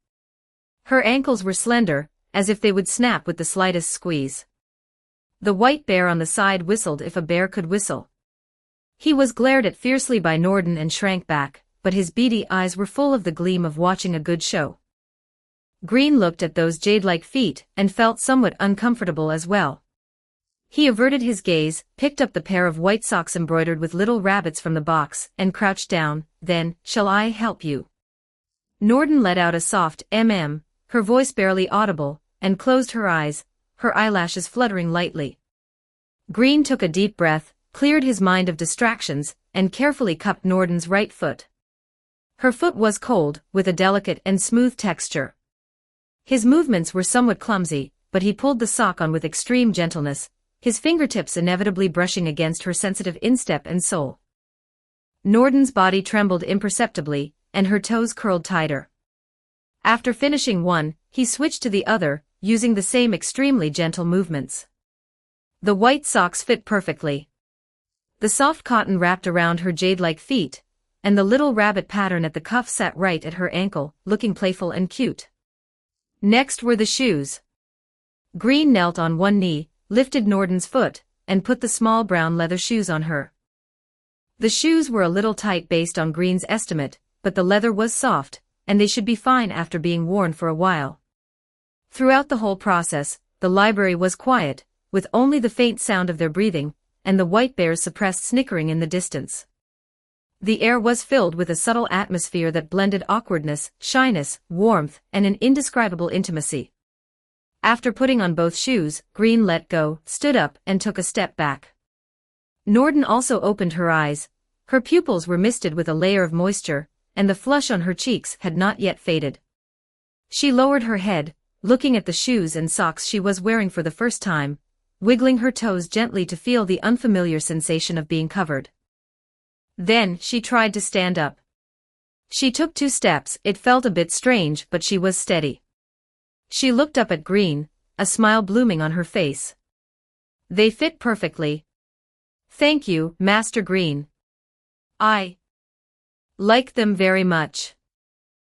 Her ankles were slender, as if they would snap with the slightest squeeze. The white bear on the side whistled if a bear could whistle. He was glared at fiercely by Norden and shrank back, but his beady eyes were full of the gleam of watching a good show. Green looked at those jade-like feet and felt somewhat uncomfortable as well. He averted his gaze, picked up the pair of white socks embroidered with little rabbits from the box, and crouched down. Then, shall I help you? Norden let out a soft her voice barely audible, and closed her eyes, her eyelashes fluttering lightly. Green took a deep breath, cleared his mind of distractions, and carefully cupped Norden's right foot. Her foot was cold, with a delicate and smooth texture. His movements were somewhat clumsy, but he pulled the sock on with extreme gentleness, his fingertips inevitably brushing against her sensitive instep and sole. Norden's body trembled imperceptibly, and her toes curled tighter. After finishing one, he switched to the other, using the same extremely gentle movements. The white socks fit perfectly. The soft cotton wrapped around her jade-like feet, and the little rabbit pattern at the cuff sat right at her ankle, looking playful and cute. Next were the shoes. Green knelt on one knee, lifted Norden's foot, and put the small brown leather shoes on her. The shoes were a little tight based on Green's estimate, but the leather was soft, and they should be fine after being worn for a while. Throughout the whole process, the library was quiet, with only the faint sound of their breathing, and the white bear's suppressed snickering in the distance. The air was filled with a subtle atmosphere that blended awkwardness, shyness, warmth, and an indescribable intimacy. After putting on both shoes, Green let go, stood up, and took a step back. Norden also opened her eyes. Her pupils were misted with a layer of moisture, and the flush on her cheeks had not yet faded. She lowered her head, looking at the shoes and socks she was wearing for the first time, wiggling her toes gently to feel the unfamiliar sensation of being covered. Then, she tried to stand up. She took 2 steps, it felt a bit strange, but she was steady. She looked up at Green, a smile blooming on her face. They fit perfectly. Thank you, Master Green. I like them very much.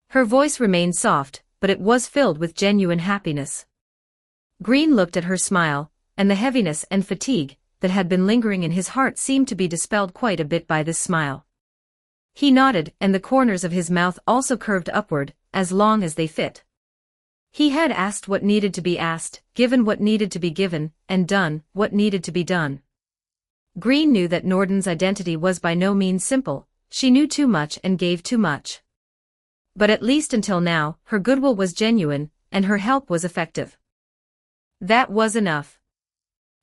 Her voice remained soft, but it was filled with genuine happiness. Green looked at her smile, and the heaviness and fatigue that had been lingering in his heart seemed to be dispelled quite a bit by this smile. He nodded, and the corners of his mouth also curved upward, as long as they fit. He had asked what needed to be asked, given what needed to be given, and done what needed to be done. Green knew that Norden's identity was by no means simple. She knew too much and gave too much. But at least until now, her goodwill was genuine, and her help was effective. That was enough.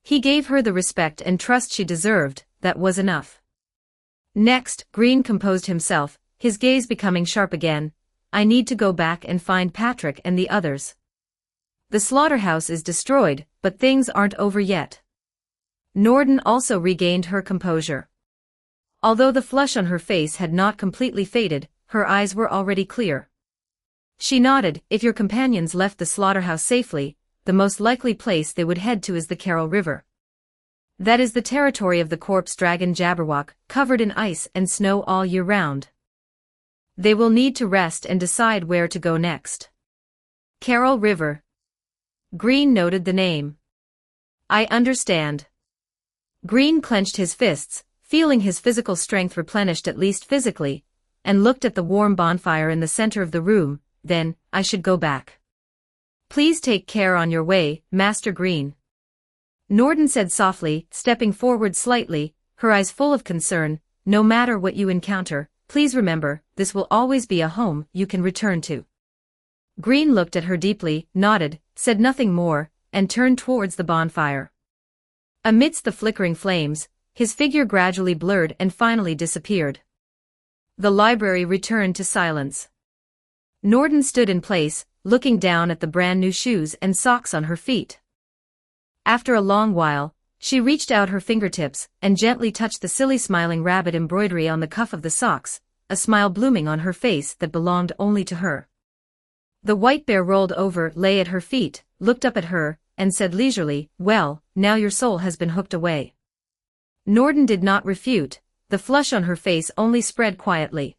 He gave her the respect and trust she deserved. That was enough. Next, Green composed himself, his gaze becoming sharp again. I need to go back and find Patrick and the others. The slaughterhouse is destroyed, but things aren't over yet. Norden also regained her composure. Although the flush on her face had not completely faded, her eyes were already clear. She nodded. If your companions left the slaughterhouse safely, the most likely place they would head to is the Carroll River. That is the territory of the corpse dragon Jabberwock, covered in ice and snow all year round. They will need to rest and decide where to go next. Carroll River. Green noted the name. I understand. Green clenched his fists, feeling his physical strength replenished at least physically, and looked at the warm bonfire in the center of the room. then, I should go back. Please take care on your way, Master Green. Norden said softly, stepping forward slightly, her eyes full of concern. No matter what you encounter, please remember, this will always be a home you can return to. Green looked at her deeply, nodded, said nothing more, and turned towards the bonfire. Amidst the flickering flames, his figure gradually blurred and finally disappeared. The library returned to silence. Norden stood in place, looking down at the brand new shoes and socks on her feet. After a long while, she reached out her fingertips and gently touched the silly smiling rabbit embroidery on the cuff of the socks, a smile blooming on her face that belonged only to her. The white bear rolled over, lay at her feet, looked up at her, and said leisurely, "Well, now your soul has been hooked away." Norden did not refute, the flush on her face only spread quietly.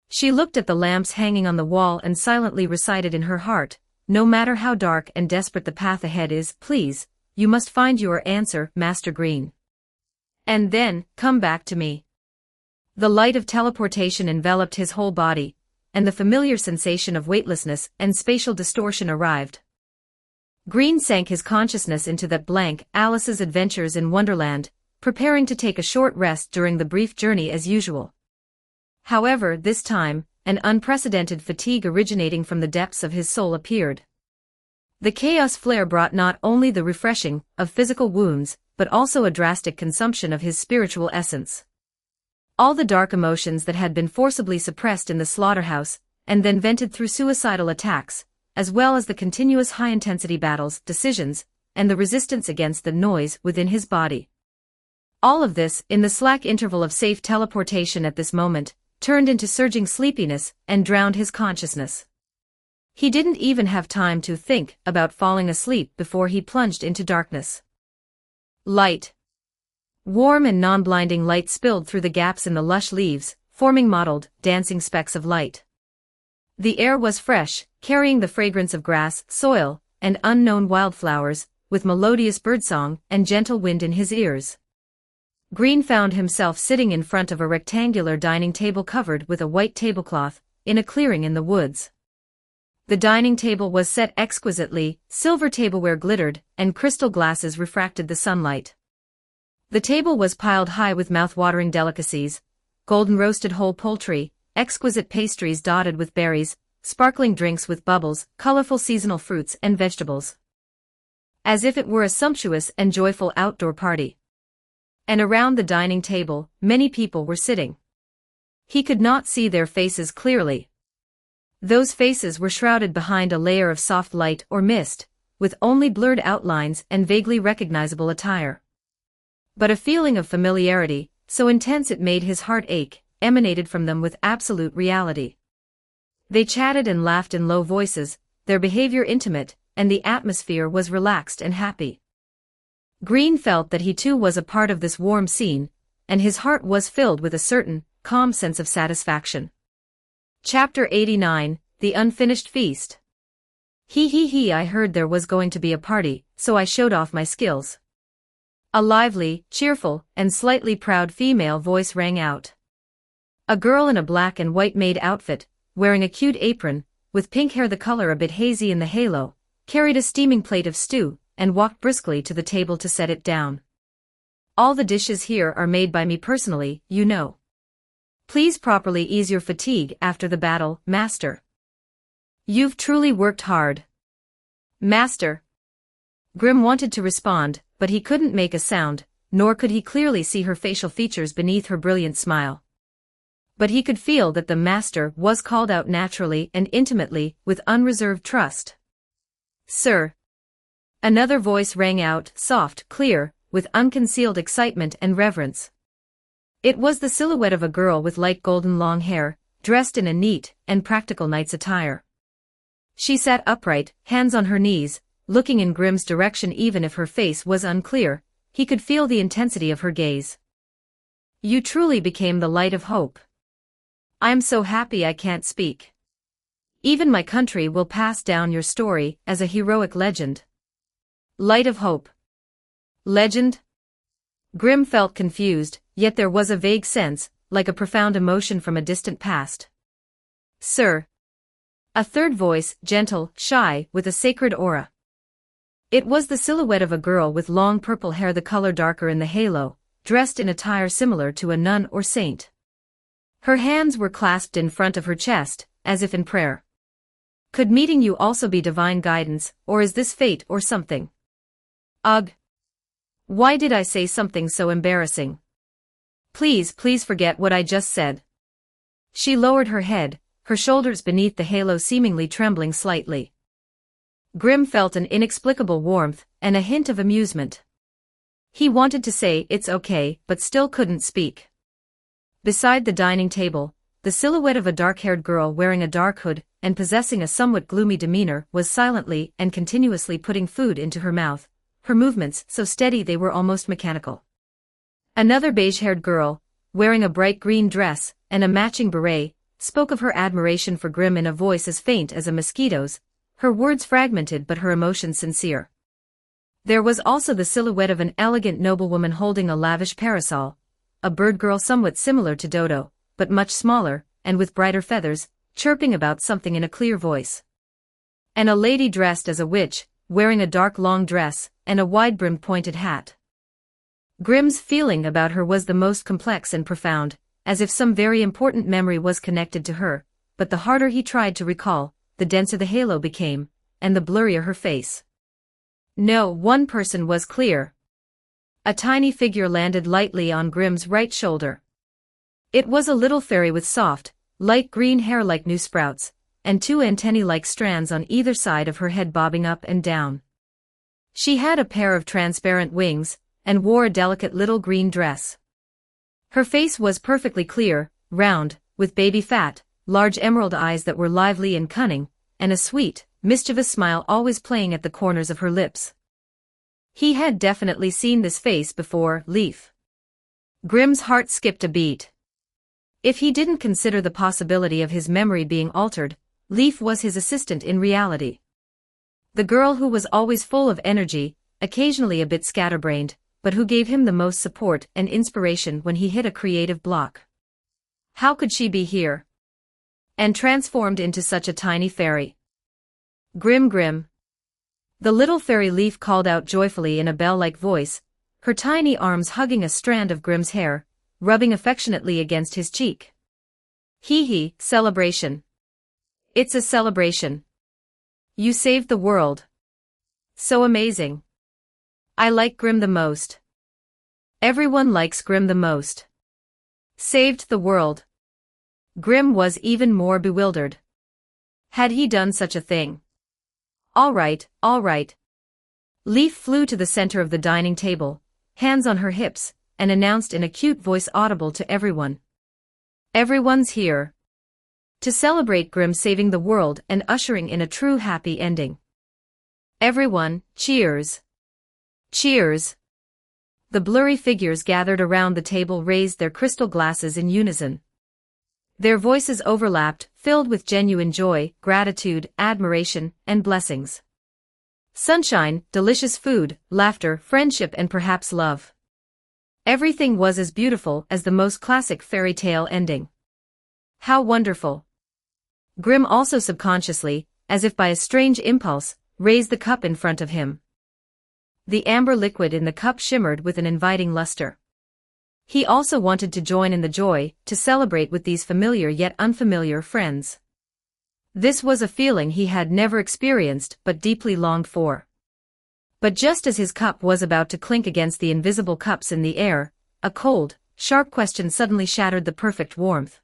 She looked at the lamps hanging on the wall and silently recited in her heart, "No matter how dark and desperate the path ahead is, please, you must find your answer, Master Green. And then, come back to me." The light of teleportation enveloped his whole body, and the familiar sensation of weightlessness and spatial distortion arrived. Green sank his consciousness into that blank Alice's Adventures in Wonderland, preparing to take a short rest during the brief journey as usual. However, this time, an unprecedented fatigue originating from the depths of his soul appeared. The chaos flare brought not only the refreshing of physical wounds, but also a drastic consumption of his spiritual essence. All the dark emotions that had been forcibly suppressed in the slaughterhouse, and then vented through suicidal attacks, as well as the continuous high-intensity battles, decisions, and the resistance against the noise within his body. All of this, in the slack interval of safe teleportation at this moment, turned into surging sleepiness and drowned his consciousness. He didn't even have time to think about falling asleep before he plunged into darkness. Light. Warm and non-blinding light spilled through the gaps in the lush leaves, forming mottled, dancing specks of light. The air was fresh, carrying the fragrance of grass, soil, and unknown wildflowers, with melodious birdsong and gentle wind in his ears. Green found himself sitting in front of a rectangular dining table covered with a white tablecloth, in a clearing in the woods. The dining table was set exquisitely, silver tableware glittered, and crystal glasses refracted the sunlight. The table was piled high with mouth-watering delicacies, golden roasted whole poultry, exquisite pastries dotted with berries, sparkling drinks with bubbles, colorful seasonal fruits and vegetables. As if it were a sumptuous and joyful outdoor party. And around the dining table, many people were sitting. He could not see their faces clearly. Those faces were shrouded behind a layer of soft light or mist, with only blurred outlines and vaguely recognizable attire. But a feeling of familiarity, so intense it made his heart ache, emanated from them with absolute reality. They chatted and laughed in low voices, their behavior intimate, and the atmosphere was relaxed and happy. Green felt that he too was a part of this warm scene, and his heart was filled with a certain, calm sense of satisfaction. Chapter 89, The Unfinished Feast. I heard there was going to be a party, so I showed off my skills. A lively, cheerful, and slightly proud female voice rang out. A girl in a black and white maid outfit, wearing a cute apron, with pink hair the color a bit hazy in the halo, carried a steaming plate of stew, and walked briskly to the table to set it down. "All the dishes here are made by me personally, you know. Please properly ease your fatigue after the battle, Master. You've truly worked hard." "Master." Grim wanted to respond, but he couldn't make a sound, nor could he clearly see her facial features beneath her brilliant smile. But he could feel that the Master was called out naturally and intimately, with unreserved trust. "Sir." Another voice rang out, soft, clear, with unconcealed excitement and reverence. It was the silhouette of a girl with light golden long hair, dressed in a neat and practical knight's attire. She sat upright, hands on her knees, looking in Grim's direction. Even if her face was unclear, he could feel the intensity of her gaze. "You truly became the light of hope. I'm so happy I can't speak. Even my country will pass down your story as a heroic legend." Light of hope. Legend? Grim felt confused, yet there was a vague sense, like a profound emotion from a distant past. "Sir." A third voice, gentle, shy, with a sacred aura. It was the silhouette of a girl with long purple hair, the color darker in the halo, dressed in attire similar to a nun or saint. Her hands were clasped in front of her chest, as if in prayer. Could meeting you also be divine guidance, or is this fate or something? Ugh. Why did I say something so embarrassing? Please forget what I just said. She lowered her head, her shoulders beneath the halo seemingly trembling slightly. Grimm felt an inexplicable warmth, and a hint of amusement. He wanted to say it's okay, but still couldn't speak. Beside the dining table, the silhouette of a dark-haired girl wearing a dark hood and possessing a somewhat gloomy demeanor was silently and continuously putting food into her mouth, her movements so steady they were almost mechanical. Another beige-haired girl, wearing a bright green dress and a matching beret, spoke of her admiration for Grimm in a voice as faint as a mosquito's, her words fragmented but her emotions sincere. There was also the silhouette of an elegant noblewoman holding a lavish parasol, a bird girl somewhat similar to Dodo, but much smaller, and with brighter feathers, chirping about something in a clear voice. And a lady dressed as a witch, wearing a dark long dress and a wide-brimmed pointed hat. Grimm's feeling about her was the most complex and profound, as if some very important memory was connected to her, but the harder he tried to recall, the denser the halo became, and the blurrier her face. No, one person was clear. A tiny figure landed lightly on Grimm's right shoulder. It was a little fairy with soft, light green hair like new sprouts, and two antennae-like strands on either side of her head bobbing up and down. She had a pair of transparent wings, and wore a delicate little green dress. Her face was perfectly clear, round, with baby fat, large emerald eyes that were lively and cunning, and a sweet, mischievous smile always playing at the corners of her lips. He had definitely seen this face before, Leaf. Grimm's heart skipped a beat. If he didn't consider the possibility of his memory being altered, Leaf was his assistant in reality. The girl who was always full of energy, occasionally a bit scatterbrained, but who gave him the most support and inspiration when he hit a creative block. How could she be here? And transformed into such a tiny fairy. Grimm. The little fairy Leaf called out joyfully in a bell-like voice, her tiny arms hugging a strand of Grimm's hair, rubbing affectionately against his cheek. Hee, celebration. It's a celebration. You saved the world. So amazing. I like Grimm the most. Everyone likes Grimm the most. Saved the world. Grimm was even more bewildered. Had he done such a thing? All right. Leaf flew to the center of the dining table, hands on her hips, and announced in a cute voice audible to everyone. Everyone's here. To celebrate Grimm saving the world and ushering in a true happy ending. Everyone, cheers. Cheers. The blurry figures gathered around the table raised their crystal glasses in unison. Their voices overlapped, filled with genuine joy, gratitude, admiration, and blessings. Sunshine, delicious food, laughter, friendship, and perhaps love. Everything was as beautiful as the most classic fairy tale ending. How wonderful. Grimm also subconsciously, as if by a strange impulse, raised the cup in front of him. The amber liquid in the cup shimmered with an inviting luster. He also wanted to join in the joy, to celebrate with these familiar yet unfamiliar friends. This was a feeling he had never experienced but deeply longed for. But just as his cup was about to clink against the invisible cups in the air, a cold, sharp question suddenly shattered the perfect warmth.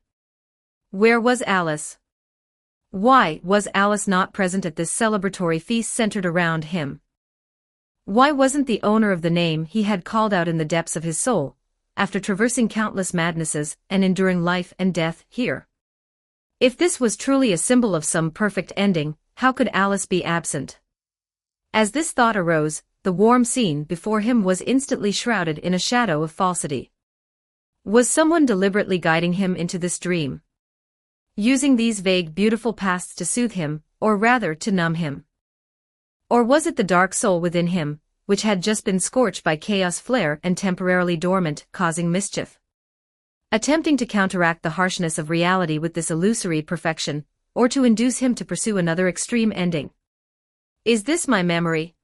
Where was Alice? Why was Alice not present at this celebratory feast centered around him? Why wasn't the owner of the name he had called out in the depths of his soul, after traversing countless madnesses and enduring life and death, here? If this was truly a symbol of some perfect ending, how could Alice be absent? As this thought arose, the warm scene before him was instantly shrouded in a shadow of falsity. Was someone deliberately guiding him into this dream? Using these vague beautiful pasts to soothe him, or rather to numb him? Or was it the dark soul within him, which had just been scorched by chaos flare and temporarily dormant, causing mischief? Attempting to counteract the harshness of reality with this illusory perfection, or to induce him to pursue another extreme ending. Is this my memory?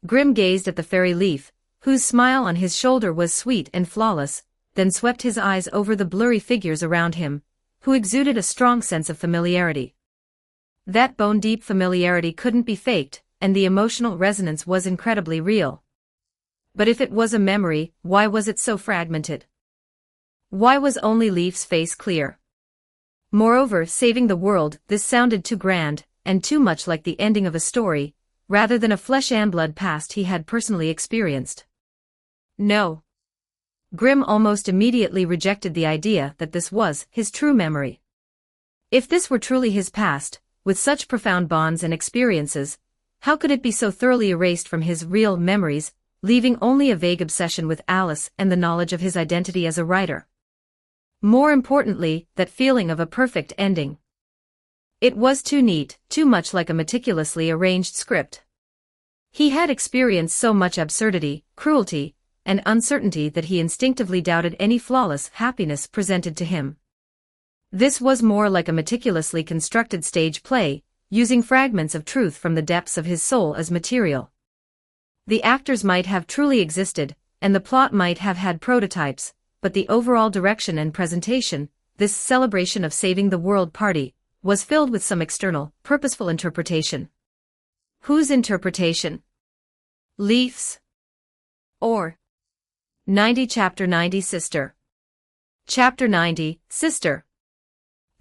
Grim gazed at the fairy leaf, whose smile on his shoulder was sweet and flawless, then swept his eyes over the blurry figures around him, who exuded a strong sense of familiarity. That bone-deep familiarity couldn't be faked, and the emotional resonance was incredibly real. But if it was a memory, why was it so fragmented? Why was only Leaf's face clear? Moreover, saving the world, this sounded too grand, and too much like the ending of a story, rather than a flesh-and-blood past he had personally experienced. No. Grim almost immediately rejected the idea that this was his true memory. If this were truly his past, with such profound bonds and experiences, how could it be so thoroughly erased from his real memories, leaving only a vague obsession with Alice and the knowledge of his identity as a writer? More importantly, that feeling of a perfect ending. It was too neat, too much like a meticulously arranged script. He had experienced so much absurdity, cruelty, and uncertainty that he instinctively doubted any flawless happiness presented to him. This was more like a meticulously constructed stage play, using fragments of truth from the depths of his soul as material. The actors might have truly existed, and the plot might have had prototypes, but the overall direction and presentation, this celebration of saving the world party, was filled with some external, purposeful interpretation. Whose interpretation? Leaf's? Or 90 Chapter 90 Sister. Chapter 90, Sister.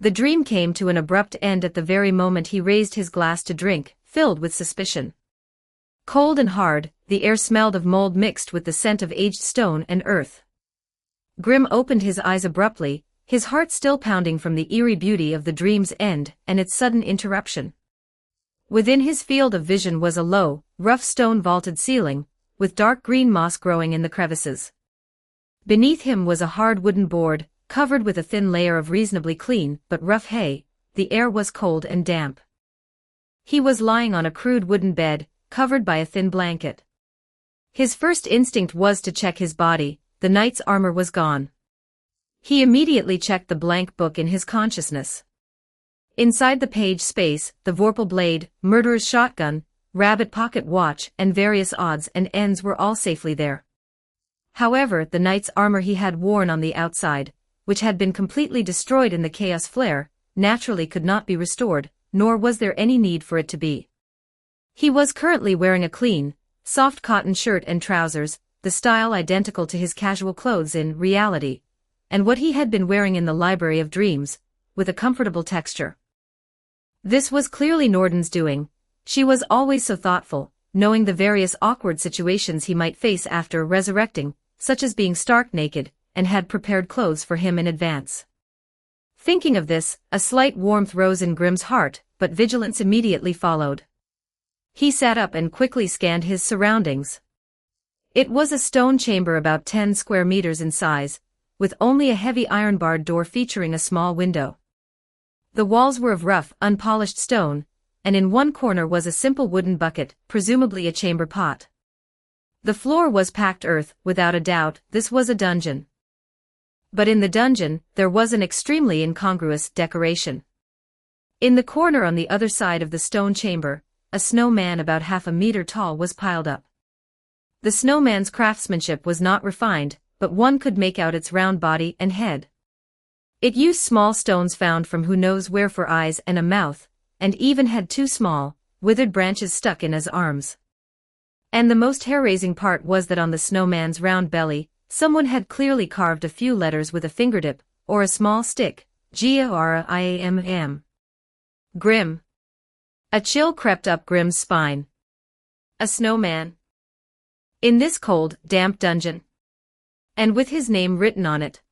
The dream came to an abrupt end at the very moment he raised his glass to drink, filled with suspicion. Cold and hard, the air smelled of mold mixed with the scent of aged stone and earth. Grim opened his eyes abruptly, his heart still pounding from the eerie beauty of the dream's end and its sudden interruption. Within his field of vision was a low, rough stone-vaulted ceiling, with dark green moss growing in the crevices. Beneath him was a hard wooden board, covered with a thin layer of reasonably clean but rough hay. The air was cold and damp. He was lying on a crude wooden bed, covered by a thin blanket. His first instinct was to check his body. The knight's armor was gone. He immediately checked the blank book in his consciousness. Inside the page space, the vorpal blade, murderer's shotgun, rabbit pocket watch, and various odds and ends were all safely there. However, the knight's armor he had worn on the outside, which had been completely destroyed in the chaos flare, naturally could not be restored, nor was there any need for it to be. He was currently wearing a clean, soft cotton shirt and trousers, the style identical to his casual clothes in reality, and what he had been wearing in the Library of Dreams, with a comfortable texture. This was clearly Norden's doing. She was always so thoughtful, knowing the various awkward situations he might face after resurrecting, such as being stark naked, and had prepared clothes for him in advance. Thinking of this, a slight warmth rose in Grim's heart, but vigilance immediately followed. He sat up and quickly scanned his surroundings. It was a stone chamber about 10 square meters in size, with only a heavy iron-barred door featuring a small window. The walls were of rough, unpolished stone, and in one corner was a simple wooden bucket, presumably a chamber pot. The floor was packed earth. Without a doubt, this was a dungeon. But in the dungeon, there was an extremely incongruous decoration. In the corner on the other side of the stone chamber, a snowman about half a meter tall was piled up. The snowman's craftsmanship was not refined, but one could make out its round body and head. It used small stones found from who knows where for eyes and a mouth, and even had 2 small, withered branches stuck in as arms. And the most hair-raising part was that on the snowman's round belly, someone had clearly carved a few letters with a fingertip, or a small stick, G-R-I-A-M-M. Grim. A chill crept up Grim's spine. A snowman. In this cold, damp dungeon. And with his name written on it.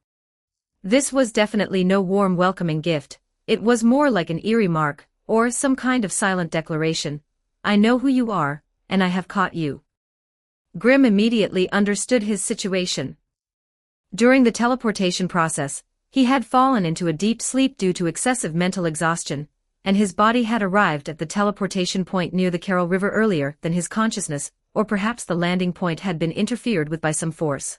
This was definitely no warm welcoming gift, it was more like an eerie mark, or some kind of silent declaration. I know who you are, and I have caught you. Grim immediately understood his situation. During the teleportation process, he had fallen into a deep sleep due to excessive mental exhaustion, and his body had arrived at the teleportation point near the Carroll River earlier than his consciousness, or perhaps the landing point had been interfered with by some force.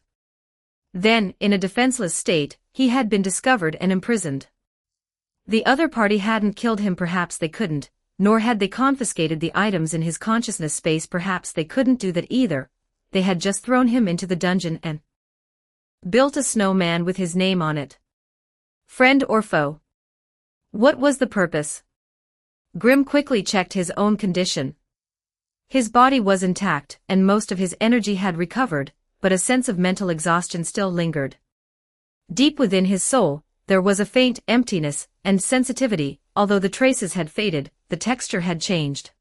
Then, in a defenseless state, he had been discovered and imprisoned. The other party hadn't killed him, perhaps they couldn't, nor had they confiscated the items in his consciousness space, perhaps they couldn't do that either. They had just thrown him into the dungeon and built a snowman with his name on it. Friend or foe? What was the purpose? Grim quickly checked his own condition. His body was intact, and most of his energy had recovered, but a sense of mental exhaustion still lingered. Deep within his soul, there was a faint emptiness and sensitivity. Although the traces had faded, the texture had changed.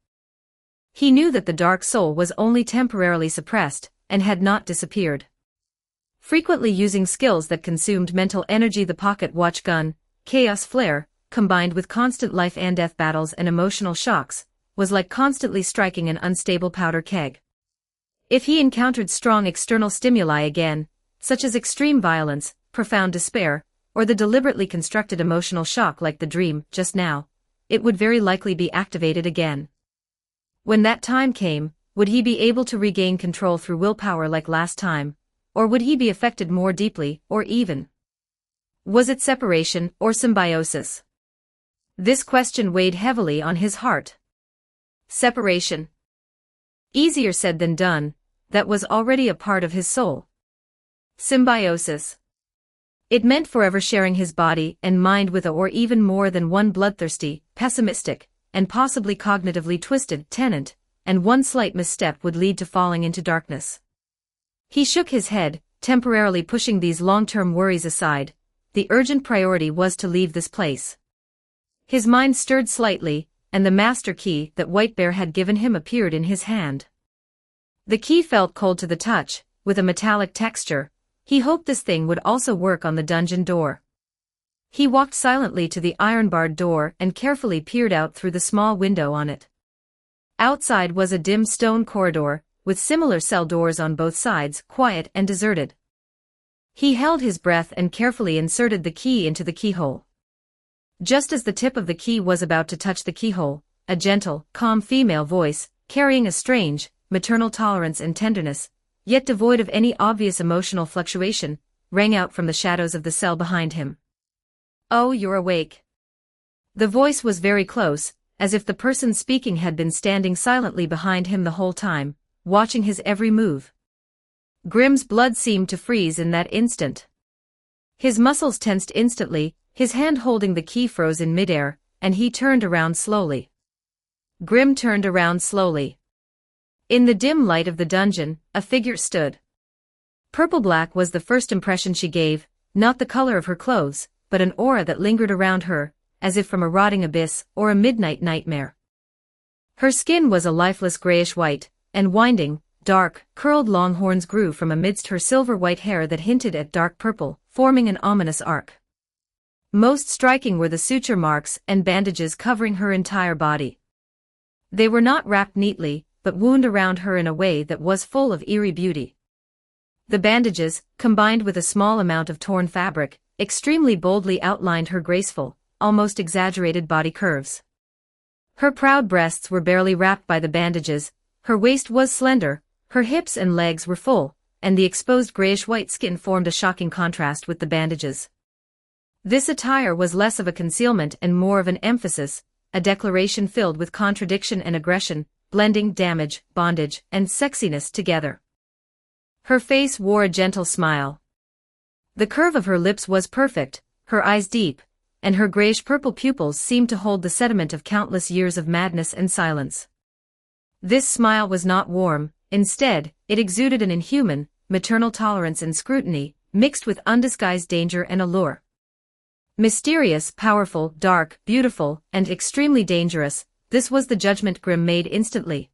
He knew that the dark soul was only temporarily suppressed, and had not disappeared. Frequently using skills that consumed mental energy, the pocket watch gun, chaos flare, combined with constant life and death battles and emotional shocks, was like constantly striking an unstable powder keg. If he encountered strong external stimuli again, such as extreme violence, profound despair, or the deliberately constructed emotional shock like the dream just now, it would very likely be activated again. When that time came, would he be able to regain control through willpower like last time, or would he be affected more deeply, or even? Was it separation or symbiosis? This question weighed heavily on his heart. Separation. Easier said than done, that was already a part of his soul. Symbiosis. It meant forever sharing his body and mind with a or even more than one bloodthirsty, pessimistic, and possibly cognitively twisted tenant, and one slight misstep would lead to falling into darkness. He shook his head, temporarily pushing these long-term worries aside. The urgent priority was to leave this place. His mind stirred slightly, and the master key that White Bear had given him appeared in his hand. The key felt cold to the touch, with a metallic texture. He hoped this thing would also work on the dungeon door. He walked silently to the iron-barred door and carefully peered out through the small window on it. Outside was a dim stone corridor, with similar cell doors on both sides, quiet and deserted. He held his breath and carefully inserted the key into the keyhole. Just as the tip of the key was about to touch the keyhole, a gentle, calm female voice, carrying a strange, maternal tolerance and tenderness, yet devoid of any obvious emotional fluctuation, rang out from the shadows of the cell behind him. "Oh, you're awake." The voice was very close, as if the person speaking had been standing silently behind him the whole time, watching his every move. Grim's blood seemed to freeze in that instant. His muscles tensed instantly, his hand holding the key froze in midair, and he turned around slowly. Grim turned around slowly. In the dim light of the dungeon, a figure stood. Purple-black was the first impression she gave, not the color of her clothes, but an aura that lingered around her, as if from a rotting abyss or a midnight nightmare. Her skin was a lifeless grayish-white, and winding, dark, curled long horns grew from amidst her silver-white hair that hinted at dark purple, forming an ominous arc. Most striking were the suture marks and bandages covering her entire body. They were not wrapped neatly, but wound around her in a way that was full of eerie beauty. The bandages, combined with a small amount of torn fabric, extremely boldly outlined her graceful, almost exaggerated body curves. Her proud breasts were barely wrapped by the bandages, her waist was slender, her hips and legs were full, and the exposed grayish-white skin formed a shocking contrast with the bandages. This attire was less of a concealment and more of an emphasis, a declaration filled with contradiction and aggression, blending damage, bondage, and sexiness together. Her face wore a gentle smile. The curve of her lips was perfect, her eyes deep, and her grayish-purple pupils seemed to hold the sediment of countless years of madness and silence. This smile was not warm, instead, it exuded an inhuman, maternal tolerance and scrutiny, mixed with undisguised danger and allure. Mysterious, powerful, dark, beautiful, and extremely dangerous, this was the judgment Grim made instantly.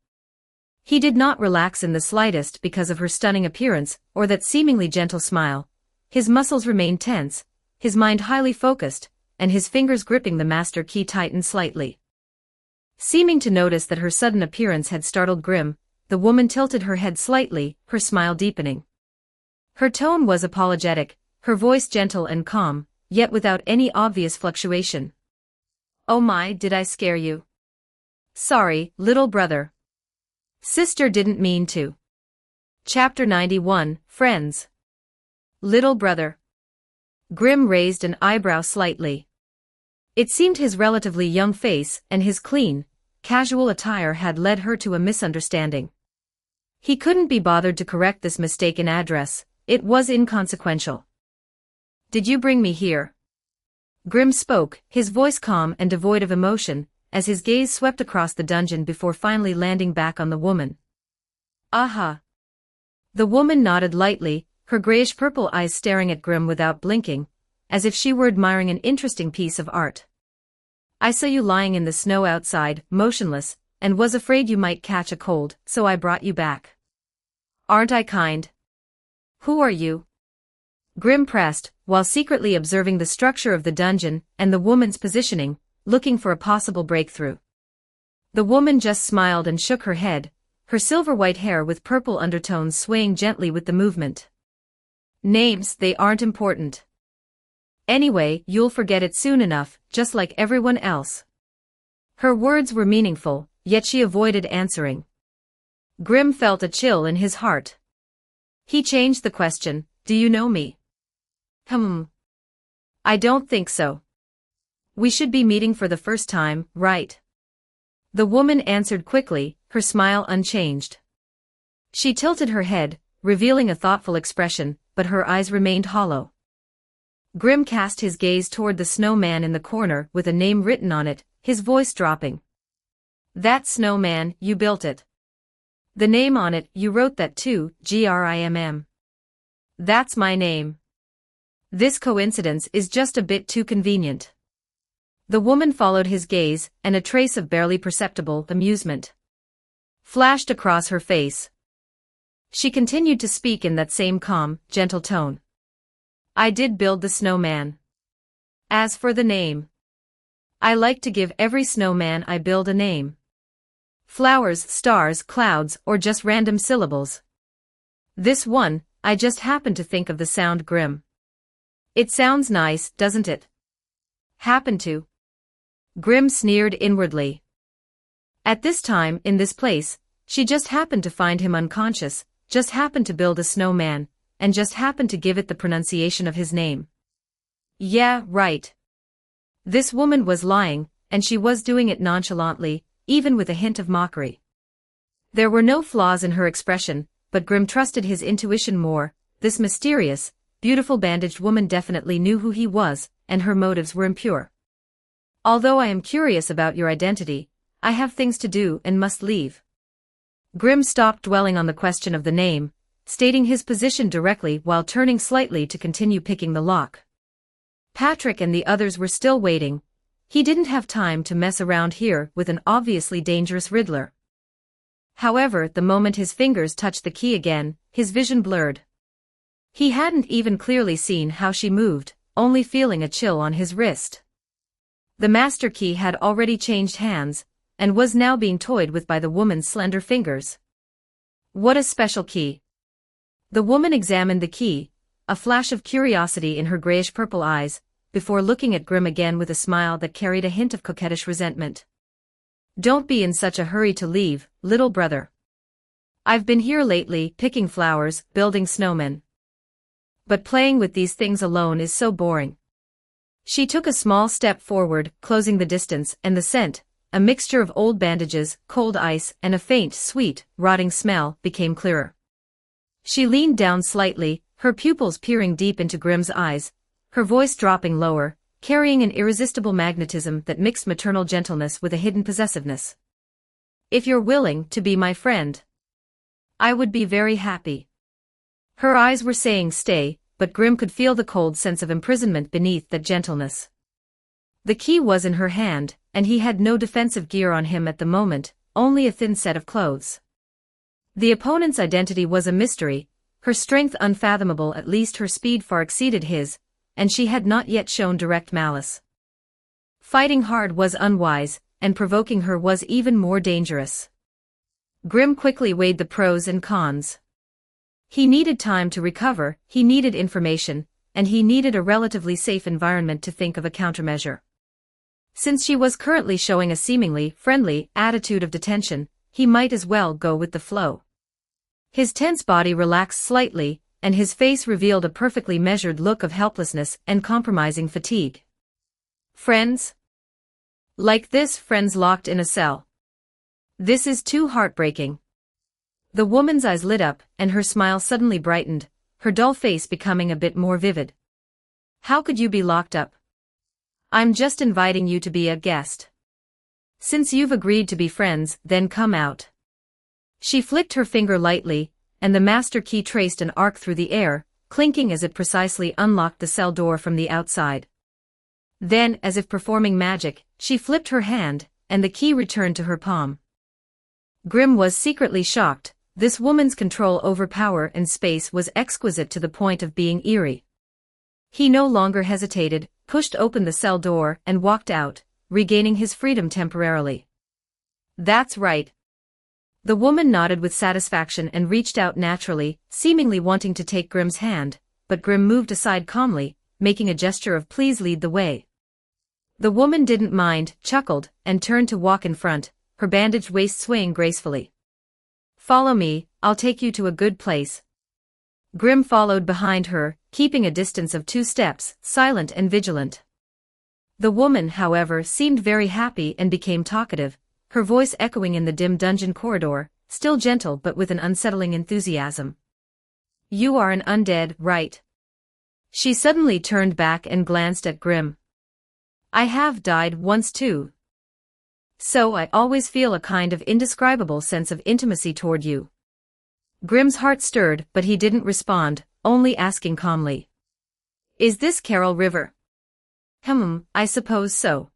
He did not relax in the slightest because of her stunning appearance or that seemingly gentle smile. His muscles remained tense, his mind highly focused, and his fingers gripping the master key tightened slightly. Seeming to notice that her sudden appearance had startled Grim, the woman tilted her head slightly, her smile deepening. Her tone was apologetic, her voice gentle and calm, yet without any obvious fluctuation. "Oh my, did I scare you? Sorry, little brother. Sister didn't mean to." Chapter 91, Friends. Little brother. Grim raised an eyebrow slightly. It seemed his relatively young face and his clean, casual attire had led her to a misunderstanding. He couldn't be bothered to correct this mistaken address, it was inconsequential. "Did you bring me here?" Grimm spoke, his voice calm and devoid of emotion, as his gaze swept across the dungeon before finally landing back on the woman. "Aha." The woman nodded lightly, her grayish-purple eyes staring at Grimm without blinking, as if she were admiring an interesting piece of art. "I saw you lying in the snow outside, motionless, and was afraid you might catch a cold, so I brought you back. Aren't I kind?" "Who are you?" Grimm pressed, while secretly observing the structure of the dungeon and the woman's positioning, looking for a possible breakthrough. The woman just smiled and shook her head, her silver-white hair with purple undertones swaying gently with the movement. "Names, they aren't important. Anyway, you'll forget it soon enough, just like everyone else." Her words were meaningful, yet she avoided answering. Grimm felt a chill in his heart. He changed the question, "Do you know me?" I don't think so. We should be meeting for the first time, right?" The woman answered quickly, her smile unchanged. She tilted her head, revealing a thoughtful expression, but her eyes remained hollow. Grimm cast his gaze toward the snowman in the corner with a name written on it, his voice dropping. "That snowman, you built it. The name on it, you wrote that too, Grimm. That's my name. This coincidence is just a bit too convenient." The woman followed his gaze, and a trace of barely perceptible amusement flashed across her face. She continued to speak in that same calm, gentle tone. "I did build the snowman. As for the name, I like to give every snowman I build a name. Flowers, stars, clouds, or just random syllables. This one, I just happened to think of the sound Grimm. It sounds nice, doesn't it?" "Happen to." Grimm sneered inwardly. At this time, in this place, she just happened to find him unconscious, just happened to build a snowman, and just happened to give it the pronunciation of his name. Yeah, right. This woman was lying, and she was doing it nonchalantly, even with a hint of mockery. There were no flaws in her expression, but Grimm trusted his intuition more. This mysterious, beautiful bandaged woman definitely knew who he was, and her motives were impure. "Although I am curious about your identity, I have things to do and must leave." Grimm stopped dwelling on the question of the name, stating his position directly while turning slightly to continue picking the lock. Patrick and the others were still waiting. He didn't have time to mess around here with an obviously dangerous Riddler. However, the moment his fingers touched the key again, his vision blurred. He hadn't even clearly seen how she moved, only feeling a chill on his wrist. The master key had already changed hands, and was now being toyed with by the woman's slender fingers. What a special key. The woman examined the key, a flash of curiosity in her grayish-purple eyes, before looking at Grimm again with a smile that carried a hint of coquettish resentment. "Don't be in such a hurry to leave, little brother. I've been here lately, picking flowers, building snowmen. But playing with these things alone is so boring." She took a small step forward, closing the distance, and the scent, a mixture of old bandages, cold ice, and a faint, sweet, rotting smell, became clearer. She leaned down slightly, her pupils peering deep into Grimm's eyes, her voice dropping lower, carrying an irresistible magnetism that mixed maternal gentleness with a hidden possessiveness. "If you're willing to be my friend, I would be very happy." Her eyes were saying stay, but Grimm could feel the cold sense of imprisonment beneath that gentleness. The key was in her hand, and he had no defensive gear on him at the moment, only a thin set of clothes. The opponent's identity was a mystery, her strength unfathomable, at least her speed far exceeded his, and she had not yet shown direct malice. Fighting hard was unwise, and provoking her was even more dangerous. Grimm quickly weighed the pros and cons. He needed time to recover, he needed information, and he needed a relatively safe environment to think of a countermeasure. Since she was currently showing a seemingly friendly attitude of detention, he might as well go with the flow. His tense body relaxed slightly, and his face revealed a perfectly measured look of helplessness and compromising fatigue. "Friends?" Like this, friends locked in a cell. This is too heartbreaking. The woman's eyes lit up, and her smile suddenly brightened, her dull face becoming a bit more vivid. How could you be locked up? I'm just inviting you to be a guest. Since you've agreed to be friends, then come out. She flicked her finger lightly, and the master key traced an arc through the air, clinking as it precisely unlocked the cell door from the outside. Then, as if performing magic, she flipped her hand, and the key returned to her palm. Grim was secretly shocked. This woman's control over power and space was exquisite to the point of being eerie. He no longer hesitated, pushed open the cell door, and walked out, regaining his freedom temporarily. That's right. The woman nodded with satisfaction and reached out naturally, seemingly wanting to take Grim's hand, but Grim moved aside calmly, making a gesture of please lead the way. The woman didn't mind, chuckled, and turned to walk in front, her bandaged waist swaying gracefully. Follow me, I'll take you to a good place. Grim followed behind her, keeping a distance of 2 steps, silent and vigilant. The woman, however, seemed very happy and became talkative, her voice echoing in the dim dungeon corridor, still gentle but with an unsettling enthusiasm. You are an undead, right? She suddenly turned back and glanced at Grim. I have died once too. So I always feel a kind of indescribable sense of intimacy toward you. Grim's heart stirred, but he didn't respond, only asking calmly. Is this Carol River? I suppose so.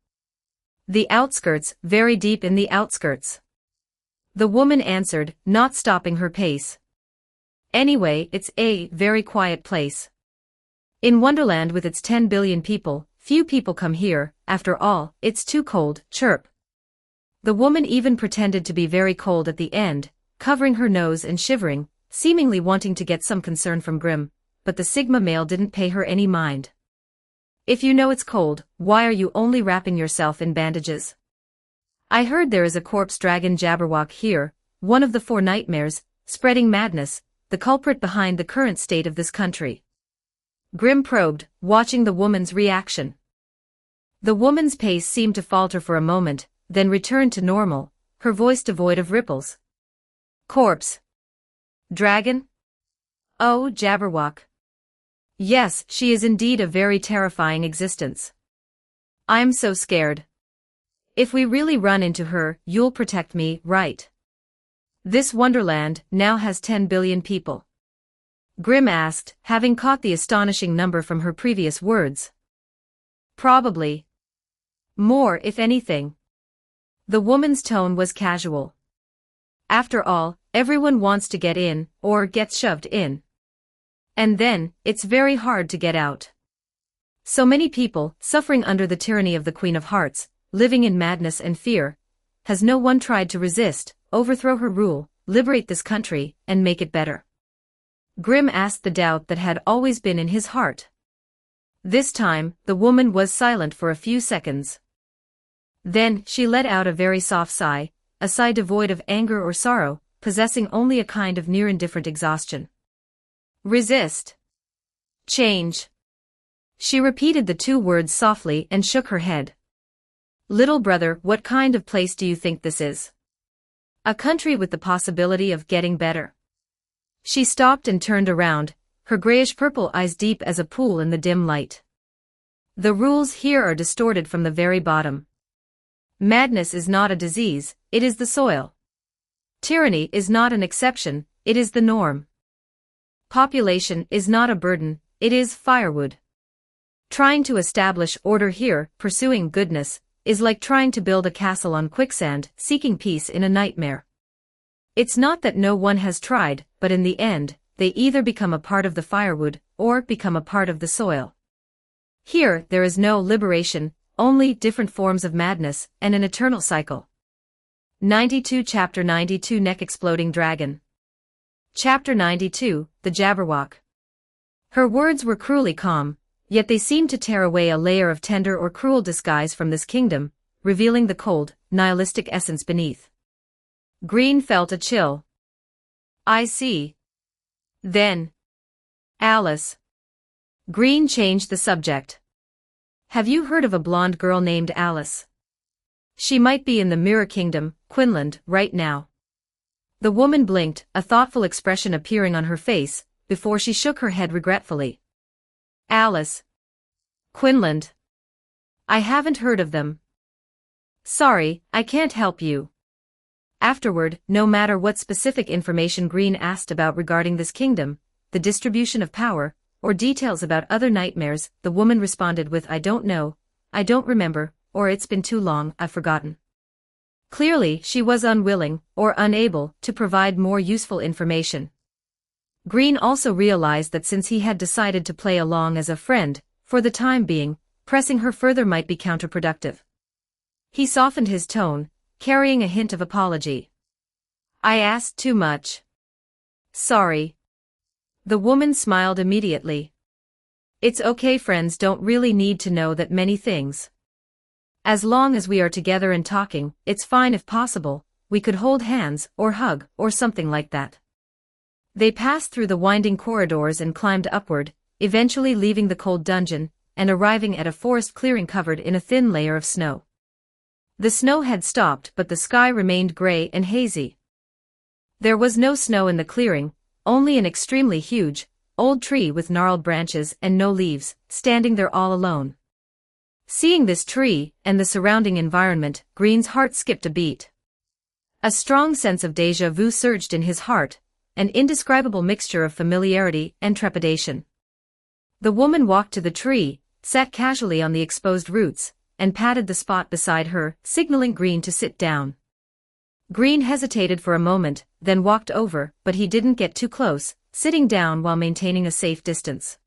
The outskirts, very deep in the outskirts. The woman answered, not stopping her pace. Anyway, it's a very quiet place. In Wonderland with its 10 billion people, few people come here, after all, it's too cold, chirp. The woman even pretended to be very cold at the end, covering her nose and shivering, seemingly wanting to get some concern from Grim, but the Sigma male didn't pay her any mind. If you know it's cold, why are you only wrapping yourself in bandages? I heard there is a corpse dragon Jabberwock here, one of the 4 nightmares, spreading madness, the culprit behind the current state of this country. Grim probed, watching the woman's reaction. The woman's pace seemed to falter for a moment, then returned to normal, her voice devoid of ripples. Corpse. Dragon? Oh, Jabberwock. Yes, she is indeed a very terrifying existence. I'm so scared. If we really run into her, you'll protect me, right? This Wonderland now has 10 billion people. Grim asked, having caught the astonishing number from her previous words. Probably. More, if anything. The woman's tone was casual. After all, everyone wants to get in, or gets shoved in. And then, it's very hard to get out. So many people, suffering under the tyranny of the Queen of Hearts, living in madness and fear. Has no one tried to resist, overthrow her rule, liberate this country, and make it better? Grim asked the doubt that had always been in his heart. This time, the woman was silent for a few seconds. Then, she let out a very soft sigh, a sigh devoid of anger or sorrow, possessing only a kind of near-indifferent exhaustion. Resist. Change. She repeated the 2 words softly and shook her head. Little brother, what kind of place do you think this is? A country with the possibility of getting better. She stopped and turned around, her grayish-purple eyes deep as a pool in the dim light. The rules here are distorted from the very bottom. Madness is not a disease, it is the soil. Tyranny is not an exception, it is the norm. Population is not a burden, it is firewood. Trying to establish order here, pursuing goodness, is like trying to build a castle on quicksand, seeking peace in a nightmare. It's not that no one has tried, but in the end, they either become a part of the firewood, or become a part of the soil. Here, there is no liberation, only different forms of madness, and an eternal cycle. 92 Chapter 92 Neck-Exploding Dragon. Chapter 92, The Jabberwock. Her words were cruelly calm, yet they seemed to tear away a layer of tender or cruel disguise from this kingdom, revealing the cold, nihilistic essence beneath. Green felt a chill. I see. Then. Alice. Green changed the subject. Have you heard of a blonde girl named Alice? She might be in the Mirror Kingdom, Quinland, right now. The woman blinked, a thoughtful expression appearing on her face, before she shook her head regretfully. Alice. Quinland. I haven't heard of them. Sorry, I can't help you. Afterward, no matter what specific information Green asked about regarding this kingdom, the distribution of power, or details about other nightmares, the woman responded with I don't know, I don't remember, or it's been too long, I've forgotten. Clearly, she was unwilling, or unable, to provide more useful information. Green also realized that since he had decided to play along as a friend, for the time being, pressing her further might be counterproductive. He softened his tone, carrying a hint of apology. I asked too much. Sorry. The woman smiled immediately. It's okay, friends don't really need to know that many things. As long as we are together and talking, it's fine if possible, we could hold hands, or hug, or something like that. They passed through the winding corridors and climbed upward, eventually leaving the cold dungeon, and arriving at a forest clearing covered in a thin layer of snow. The snow had stopped but the sky remained gray and hazy. There was no snow in the clearing, only an extremely huge, old tree with gnarled branches and no leaves, standing there all alone. Seeing this tree, and the surrounding environment, Green's heart skipped a beat. A strong sense of déjà vu surged in his heart, an indescribable mixture of familiarity and trepidation. The woman walked to the tree, sat casually on the exposed roots, and patted the spot beside her, signaling Green to sit down. Green hesitated for a moment, then walked over, but he didn't get too close, sitting down while maintaining a safe distance.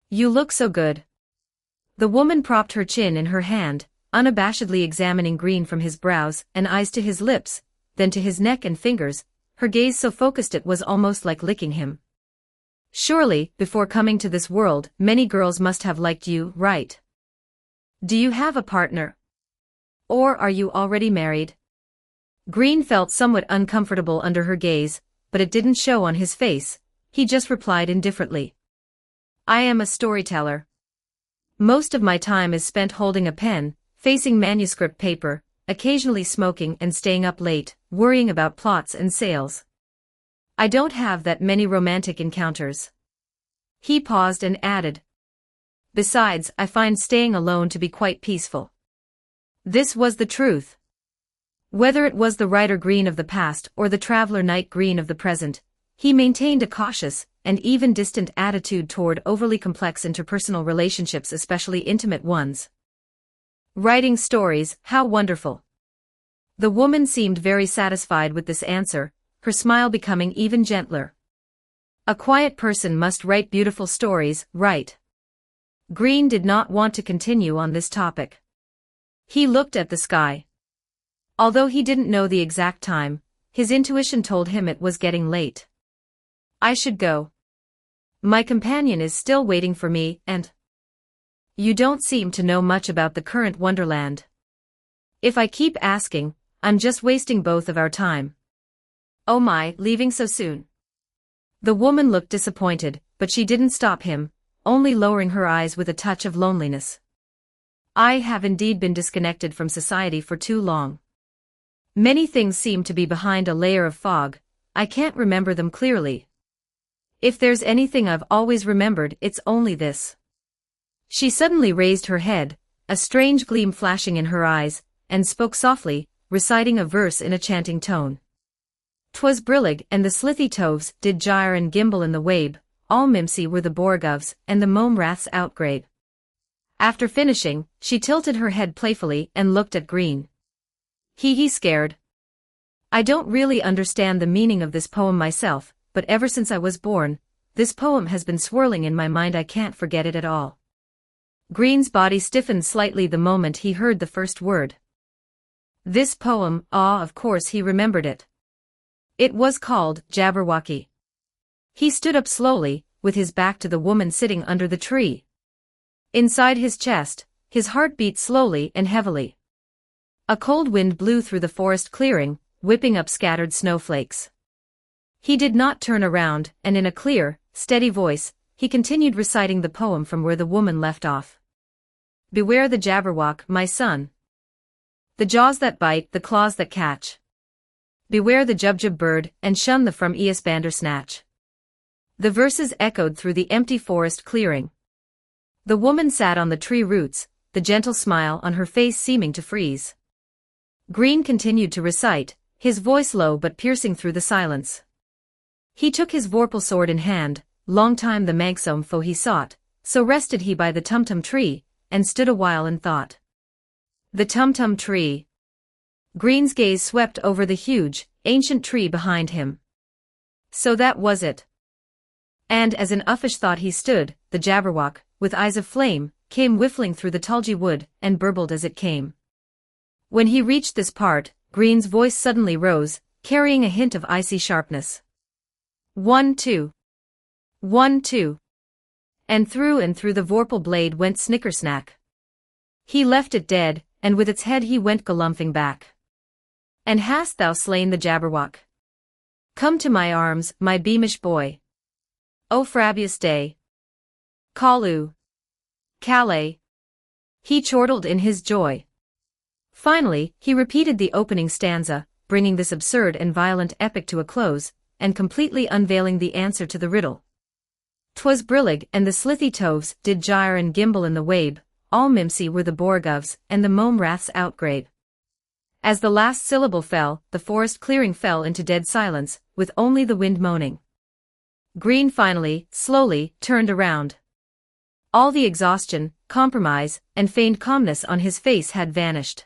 You look so good. The woman propped her chin in her hand, unabashedly examining Green from his brows and eyes to his lips, then to his neck and fingers, her gaze so focused it was almost like licking him. Surely, before coming to this world, many girls must have liked you, right? Do you have a partner? Or are you already married? Green felt somewhat uncomfortable under her gaze, but it didn't show on his face, he just replied indifferently. I am a storyteller. Most of my time is spent holding a pen, facing manuscript paper, occasionally smoking and staying up late, worrying about plots and sales. I don't have that many romantic encounters. He paused and added. Besides, I find staying alone to be quite peaceful. This was the truth. Whether it was the writer Green of the past or the traveler knight Green of the present, he maintained a cautious, and even distant attitude toward overly complex interpersonal relationships, especially intimate ones. Writing stories, how wonderful. The woman seemed very satisfied with this answer, her smile becoming even gentler. A quiet person must write beautiful stories, right? Green did not want to continue on this topic. He looked at the sky. Although he didn't know the exact time, his intuition told him it was getting late. I should go. My companion is still waiting for me, and you don't seem to know much about the current Wonderland. If I keep asking, I'm just wasting both of our time. Oh my, leaving so soon. The woman looked disappointed, but she didn't stop him, only lowering her eyes with a touch of loneliness. I have indeed been disconnected from society for too long. Many things seem to be behind a layer of fog, I can't remember them clearly. If there's anything I've always remembered, it's only this. She suddenly raised her head, a strange gleam flashing in her eyes, and spoke softly, reciting a verse in a chanting tone. 'Twas brillig and the slithy toves did gyre and gimble in the wabe, all mimsy were the borgovs and the mome raths outgrabe. After finishing, she tilted her head playfully and looked at Green. He scared. I don't really understand the meaning of this poem myself, but ever since I was born, this poem has been swirling in my mind. I can't forget it at all. Green's body stiffened slightly the moment he heard the first word. This poem, of course he remembered it. It was called Jabberwocky. He stood up slowly, with his back to the woman sitting under the tree. Inside his chest, his heart beat slowly and heavily. A cold wind blew through the forest clearing, whipping up scattered snowflakes. He did not turn around, and in a clear, steady voice, he continued reciting the poem from where the woman left off. Beware the Jabberwock, my son. The jaws that bite, the claws that catch. Beware the jubjub bird, and shun the from Eos Bandersnatch. The verses echoed through the empty forest clearing. The woman sat on the tree roots, the gentle smile on her face seeming to freeze. Green continued to recite, his voice low but piercing through the silence. He took his vorpal sword in hand, long time the manxome foe he sought, so rested he by the tumtum tree, and stood a while in thought. The tumtum tree. Green's gaze swept over the huge, ancient tree behind him. So that was it. And as in uffish thought he stood, the Jabberwock, with eyes of flame, came whiffling through the tulgey wood, and burbled as it came. When he reached this part, Green's voice suddenly rose, carrying a hint of icy sharpness. 1, 2. 1, 2. And through the vorpal blade went snickersnack. He left it dead, and with its head he went galumphing back. And hast thou slain the Jabberwock? Come to my arms, my beamish boy. O Frabius day. Calloo. Calais. He chortled in his joy. Finally, he repeated the opening stanza, bringing this absurd and violent epic to a close, and completely unveiling the answer to the riddle. 'Twas brillig, and the slithy toves did gyre and gimble in the wabe, all mimsy were the borgovs, and the mome raths outgrabe. As the last syllable fell, the forest clearing fell into dead silence, with only the wind moaning. Green finally, slowly, turned around. All the exhaustion, compromise, and feigned calmness on his face had vanished.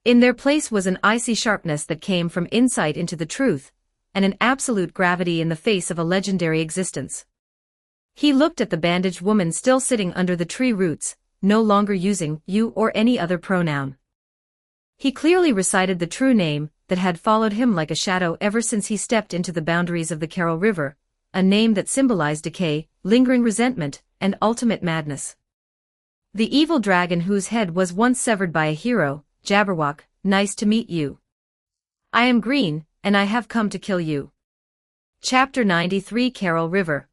In their place was an icy sharpness that came from insight into the truth, and an absolute gravity in the face of a legendary existence. He looked at the bandaged woman still sitting under the tree roots, no longer using you or any other pronoun. He clearly recited the true name that had followed him like a shadow ever since he stepped into the boundaries of the Carroll River, a name that symbolized decay, lingering resentment, and ultimate madness. The evil dragon whose head was once severed by a hero, Jabberwock, nice to meet you. I am Green, and I have come to kill you. Chapter 93 Carroll River.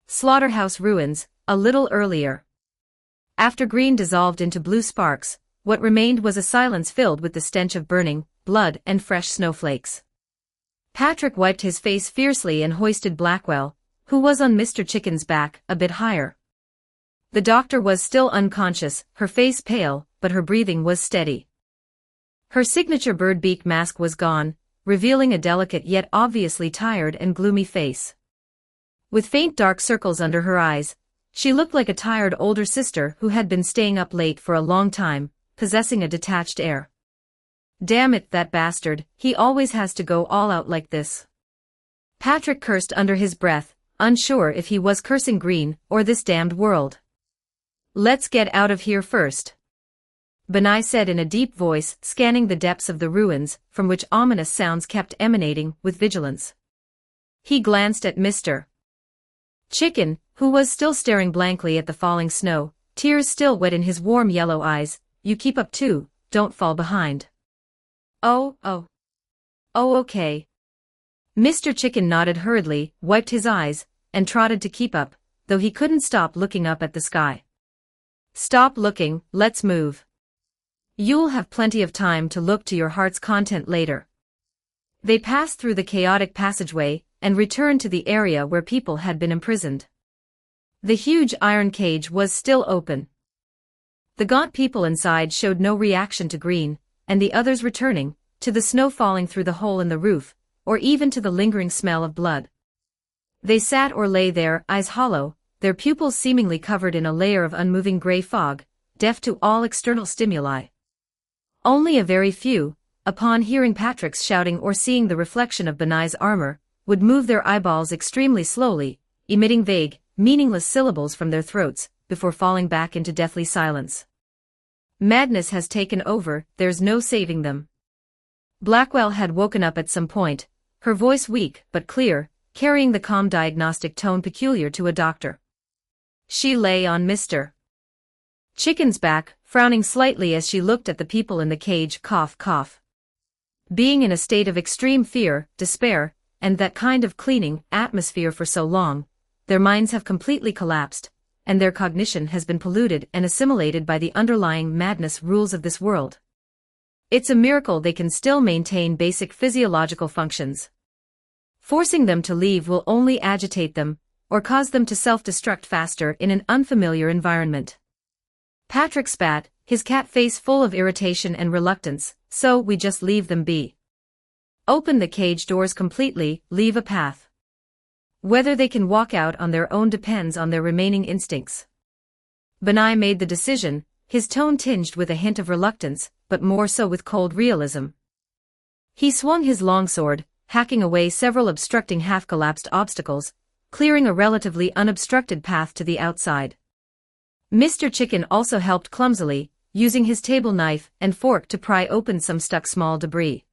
Slaughterhouse ruins, a little earlier. After Green dissolved into blue sparks, what remained was a silence filled with the stench of burning, blood and fresh snowflakes. Patrick wiped his face fiercely and hoisted Blackwell, who was on Mr. Chicken's back, a bit higher. The doctor was still unconscious, her face pale, but her breathing was steady. Her signature bird beak mask was gone, revealing a delicate yet obviously tired and gloomy face. With faint dark circles under her eyes, she looked like a tired older sister who had been staying up late for a long time, possessing a detached air. Damn it, that bastard, he always has to go all out like this. Patrick cursed under his breath, unsure if he was cursing Green or this damned world. Let's get out of here first, Benai said in a deep voice, scanning the depths of the ruins, from which ominous sounds kept emanating with vigilance. He glanced at Mr. Chicken, who was still staring blankly at the falling snow, tears still wet in his warm yellow eyes. You keep up too, don't fall behind. Oh, okay. Mr. Chicken nodded hurriedly, wiped his eyes, and trotted to keep up, though he couldn't stop looking up at the sky. Stop looking, let's move. You'll have plenty of time to look to your heart's content later. They passed through the chaotic passageway, and returned to the area where people had been imprisoned. The huge iron cage was still open. The gaunt people inside showed no reaction to Green, and the others returning, to the snow falling through the hole in the roof, or even to the lingering smell of blood. They sat or lay there, eyes hollow, their pupils seemingly covered in a layer of unmoving gray fog, deaf to all external stimuli. Only a very few, upon hearing Patrick's shouting or seeing the reflection of Benai's armor, would move their eyeballs extremely slowly, emitting vague, meaningless syllables from their throats, before falling back into deathly silence. Madness has taken over, there's no saving them. Blackwell had woken up at some point, her voice weak but clear, carrying the calm diagnostic tone peculiar to a doctor. She lay on Mr. Chicken's back, frowning slightly as she looked at the people in the cage, cough, cough. Being in a state of extreme fear, despair, and that kind of cleaning atmosphere for so long, their minds have completely collapsed, and their cognition has been polluted and assimilated by the underlying madness rules of this world. It's a miracle they can still maintain basic physiological functions. Forcing them to leave will only agitate them, or cause them to self-destruct faster in an unfamiliar environment. Patrick spat, his cat face full of irritation and reluctance, so we just leave them be. Open the cage doors completely, leave a path. Whether they can walk out on their own depends on their remaining instincts. Benai made the decision, his tone tinged with a hint of reluctance, but more so with cold realism. He swung his longsword, hacking away several obstructing half-collapsed obstacles, clearing a relatively unobstructed path to the outside. Mr. Chicken also helped clumsily, using his table knife and fork to pry open some stuck small debris.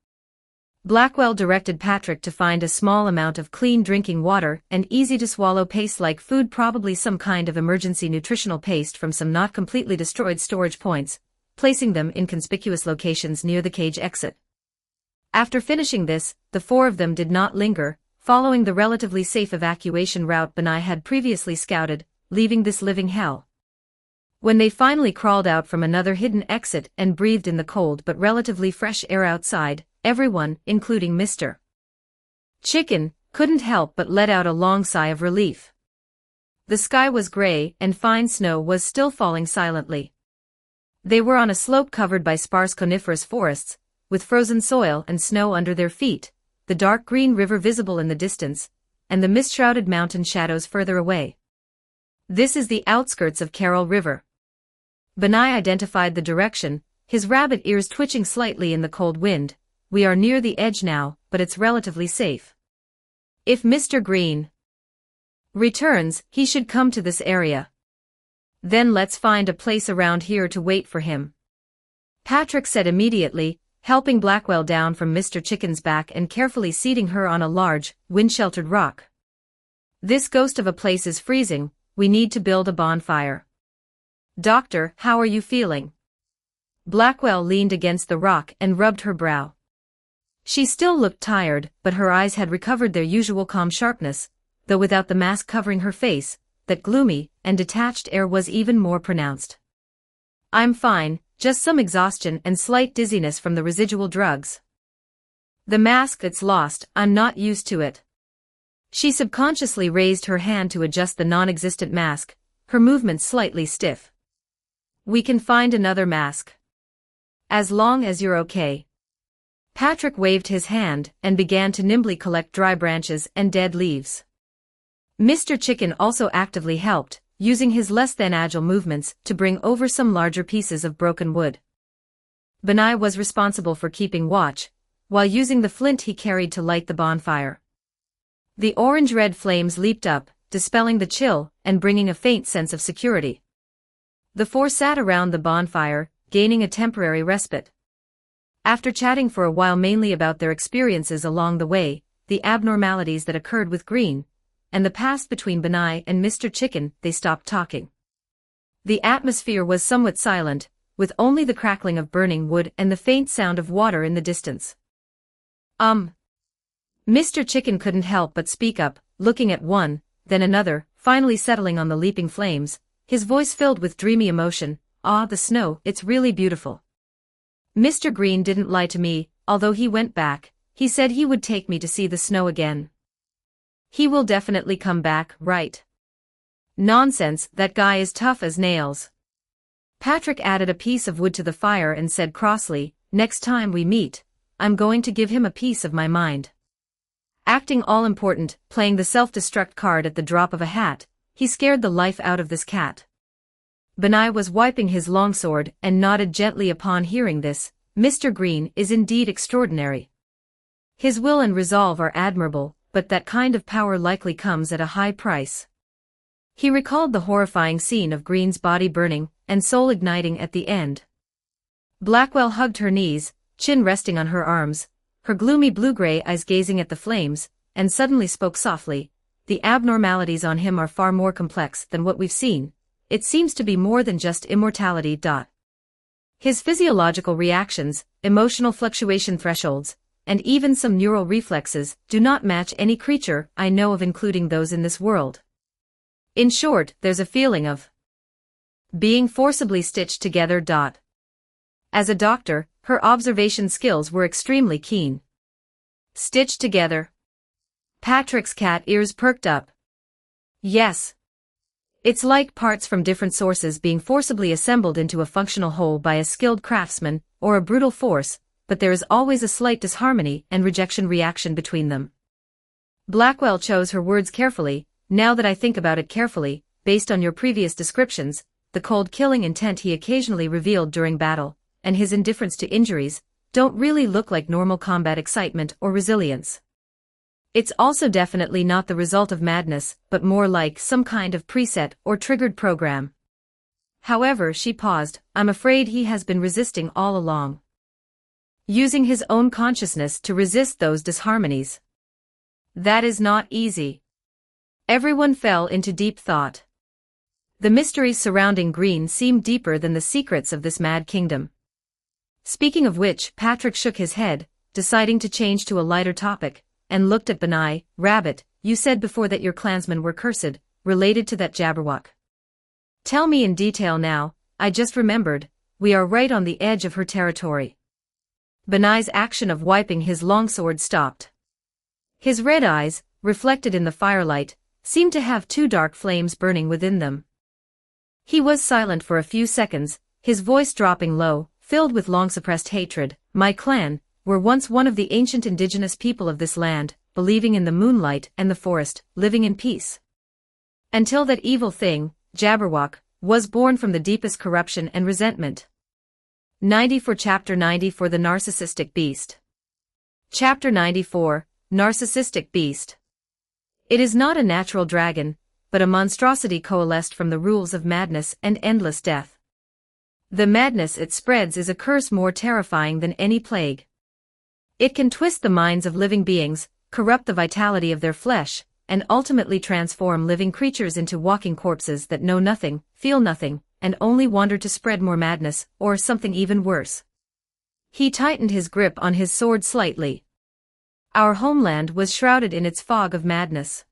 Blackwell directed Patrick to find a small amount of clean drinking water and easy-to-swallow paste-like food, probably some kind of emergency nutritional paste from some not completely destroyed storage points, placing them in conspicuous locations near the cage exit. After finishing this, the four of them did not linger, following the relatively safe evacuation route Benai had previously scouted, leaving this living hell. When they finally crawled out from another hidden exit and breathed in the cold but relatively fresh air outside, everyone, including Mr. Chicken, couldn't help but let out a long sigh of relief. The sky was gray and fine snow was still falling silently. They were on a slope covered by sparse coniferous forests, with frozen soil and snow under their feet, the dark green river visible in the distance, and the mist-shrouded mountain shadows further away. This is the outskirts of Carroll River. Benai identified the direction, his rabbit ears twitching slightly in the cold wind. We are near the edge now, but it's relatively safe. If Mr. Green returns, he should come to this area. Then let's find a place around here to wait for him. Patrick said immediately, helping Blackwell down from Mr. Chicken's back and carefully seating her on a large, wind-sheltered rock. This ghost of a place is freezing, we need to build a bonfire. Doctor, how are you feeling? Blackwell leaned against the rock and rubbed her brow. She still looked tired, but her eyes had recovered their usual calm sharpness, though without the mask covering her face, that gloomy and detached air was even more pronounced. I'm fine, just some exhaustion and slight dizziness from the residual drugs. The mask that's lost, I'm not used to it. She subconsciously raised her hand to adjust the non-existent mask, her movements slightly stiff. We can find another mask. As long as you're okay. Patrick waved his hand and began to nimbly collect dry branches and dead leaves. Mr. Chicken also actively helped, using his less-than-agile movements to bring over some larger pieces of broken wood. Benai was responsible for keeping watch, while using the flint he carried to light the bonfire. The orange-red flames leaped up, dispelling the chill and bringing a faint sense of security. The four sat around the bonfire, gaining a temporary respite. After chatting for a while mainly about their experiences along the way, the abnormalities that occurred with Green, and the past between Benai and Mr. Chicken, they stopped talking. The atmosphere was somewhat silent, with only the crackling of burning wood and the faint sound of water in the distance. Mr. Chicken couldn't help but speak up, looking at one, then another, finally settling on the leaping flames, his voice filled with dreamy emotion. Ah, the snow, it's really beautiful. Mr. Green didn't lie to me, although he went back, he said he would take me to see the snow again. He will definitely come back, right? Nonsense, that guy is tough as nails. Patrick added a piece of wood to the fire and said crossly, next time we meet, I'm going to give him a piece of my mind. Acting all important, playing the self-destruct card at the drop of a hat, he scared the life out of this cat. Benai was wiping his longsword and nodded gently upon hearing this. Mr. Green is indeed extraordinary. His will and resolve are admirable, but that kind of power likely comes at a high price. He recalled the horrifying scene of Green's body burning and soul igniting at the end. Blackwell hugged her knees, chin resting on her arms, her gloomy blue-gray eyes gazing at the flames, and suddenly spoke softly. The abnormalities on him are far more complex than what we've seen. It seems to be more than just immortality. His physiological reactions, emotional fluctuation thresholds, and even some neural reflexes do not match any creature I know of, including those in this world. In short, there's a feeling of being forcibly stitched together. As a doctor, her observation skills were extremely keen. Stitched together. Patrick's cat ears perked up. Yes. It's like parts from different sources being forcibly assembled into a functional whole by a skilled craftsman, or a brutal force, but there is always a slight disharmony and rejection reaction between them. Blackwell chose her words carefully. Now that I think about it carefully, based on your previous descriptions, the cold killing intent he occasionally revealed during battle, and his indifference to injuries, don't really look like normal combat excitement or resilience. It's also definitely not the result of madness, but more like some kind of preset or triggered program. However, she paused. I'm afraid he has been resisting all along. Using his own consciousness to resist those disharmonies. That is not easy. Everyone fell into deep thought. The mysteries surrounding Green seemed deeper than the secrets of this mad kingdom. Speaking of which, Patrick shook his head, deciding to change to a lighter topic, and looked at Benai. Rabbit, you said before that your clansmen were cursed, related to that Jabberwock. Tell me in detail now. I just remembered, we are right on the edge of her territory. Benai's action of wiping his longsword stopped. His red eyes, reflected in the firelight, seemed to have two dark flames burning within them. He was silent for a few seconds, his voice dropping low, filled with long-suppressed hatred. My clan were once one of the ancient indigenous people of this land, believing in the moonlight and the forest, living in peace. Until that evil thing, Jabberwock, was born from the deepest corruption and resentment. 94 Chapter 94 The Narcissistic Beast. Chapter 94, Narcissistic Beast. It is not a natural dragon, but a monstrosity coalesced from the rules of madness and endless death. The madness it spreads is a curse more terrifying than any plague. It can twist the minds of living beings, corrupt the vitality of their flesh, and ultimately transform living creatures into walking corpses that know nothing, feel nothing, and only wander to spread more madness, or something even worse. He tightened his grip on his sword slightly. Our homeland was shrouded in its fog of madness.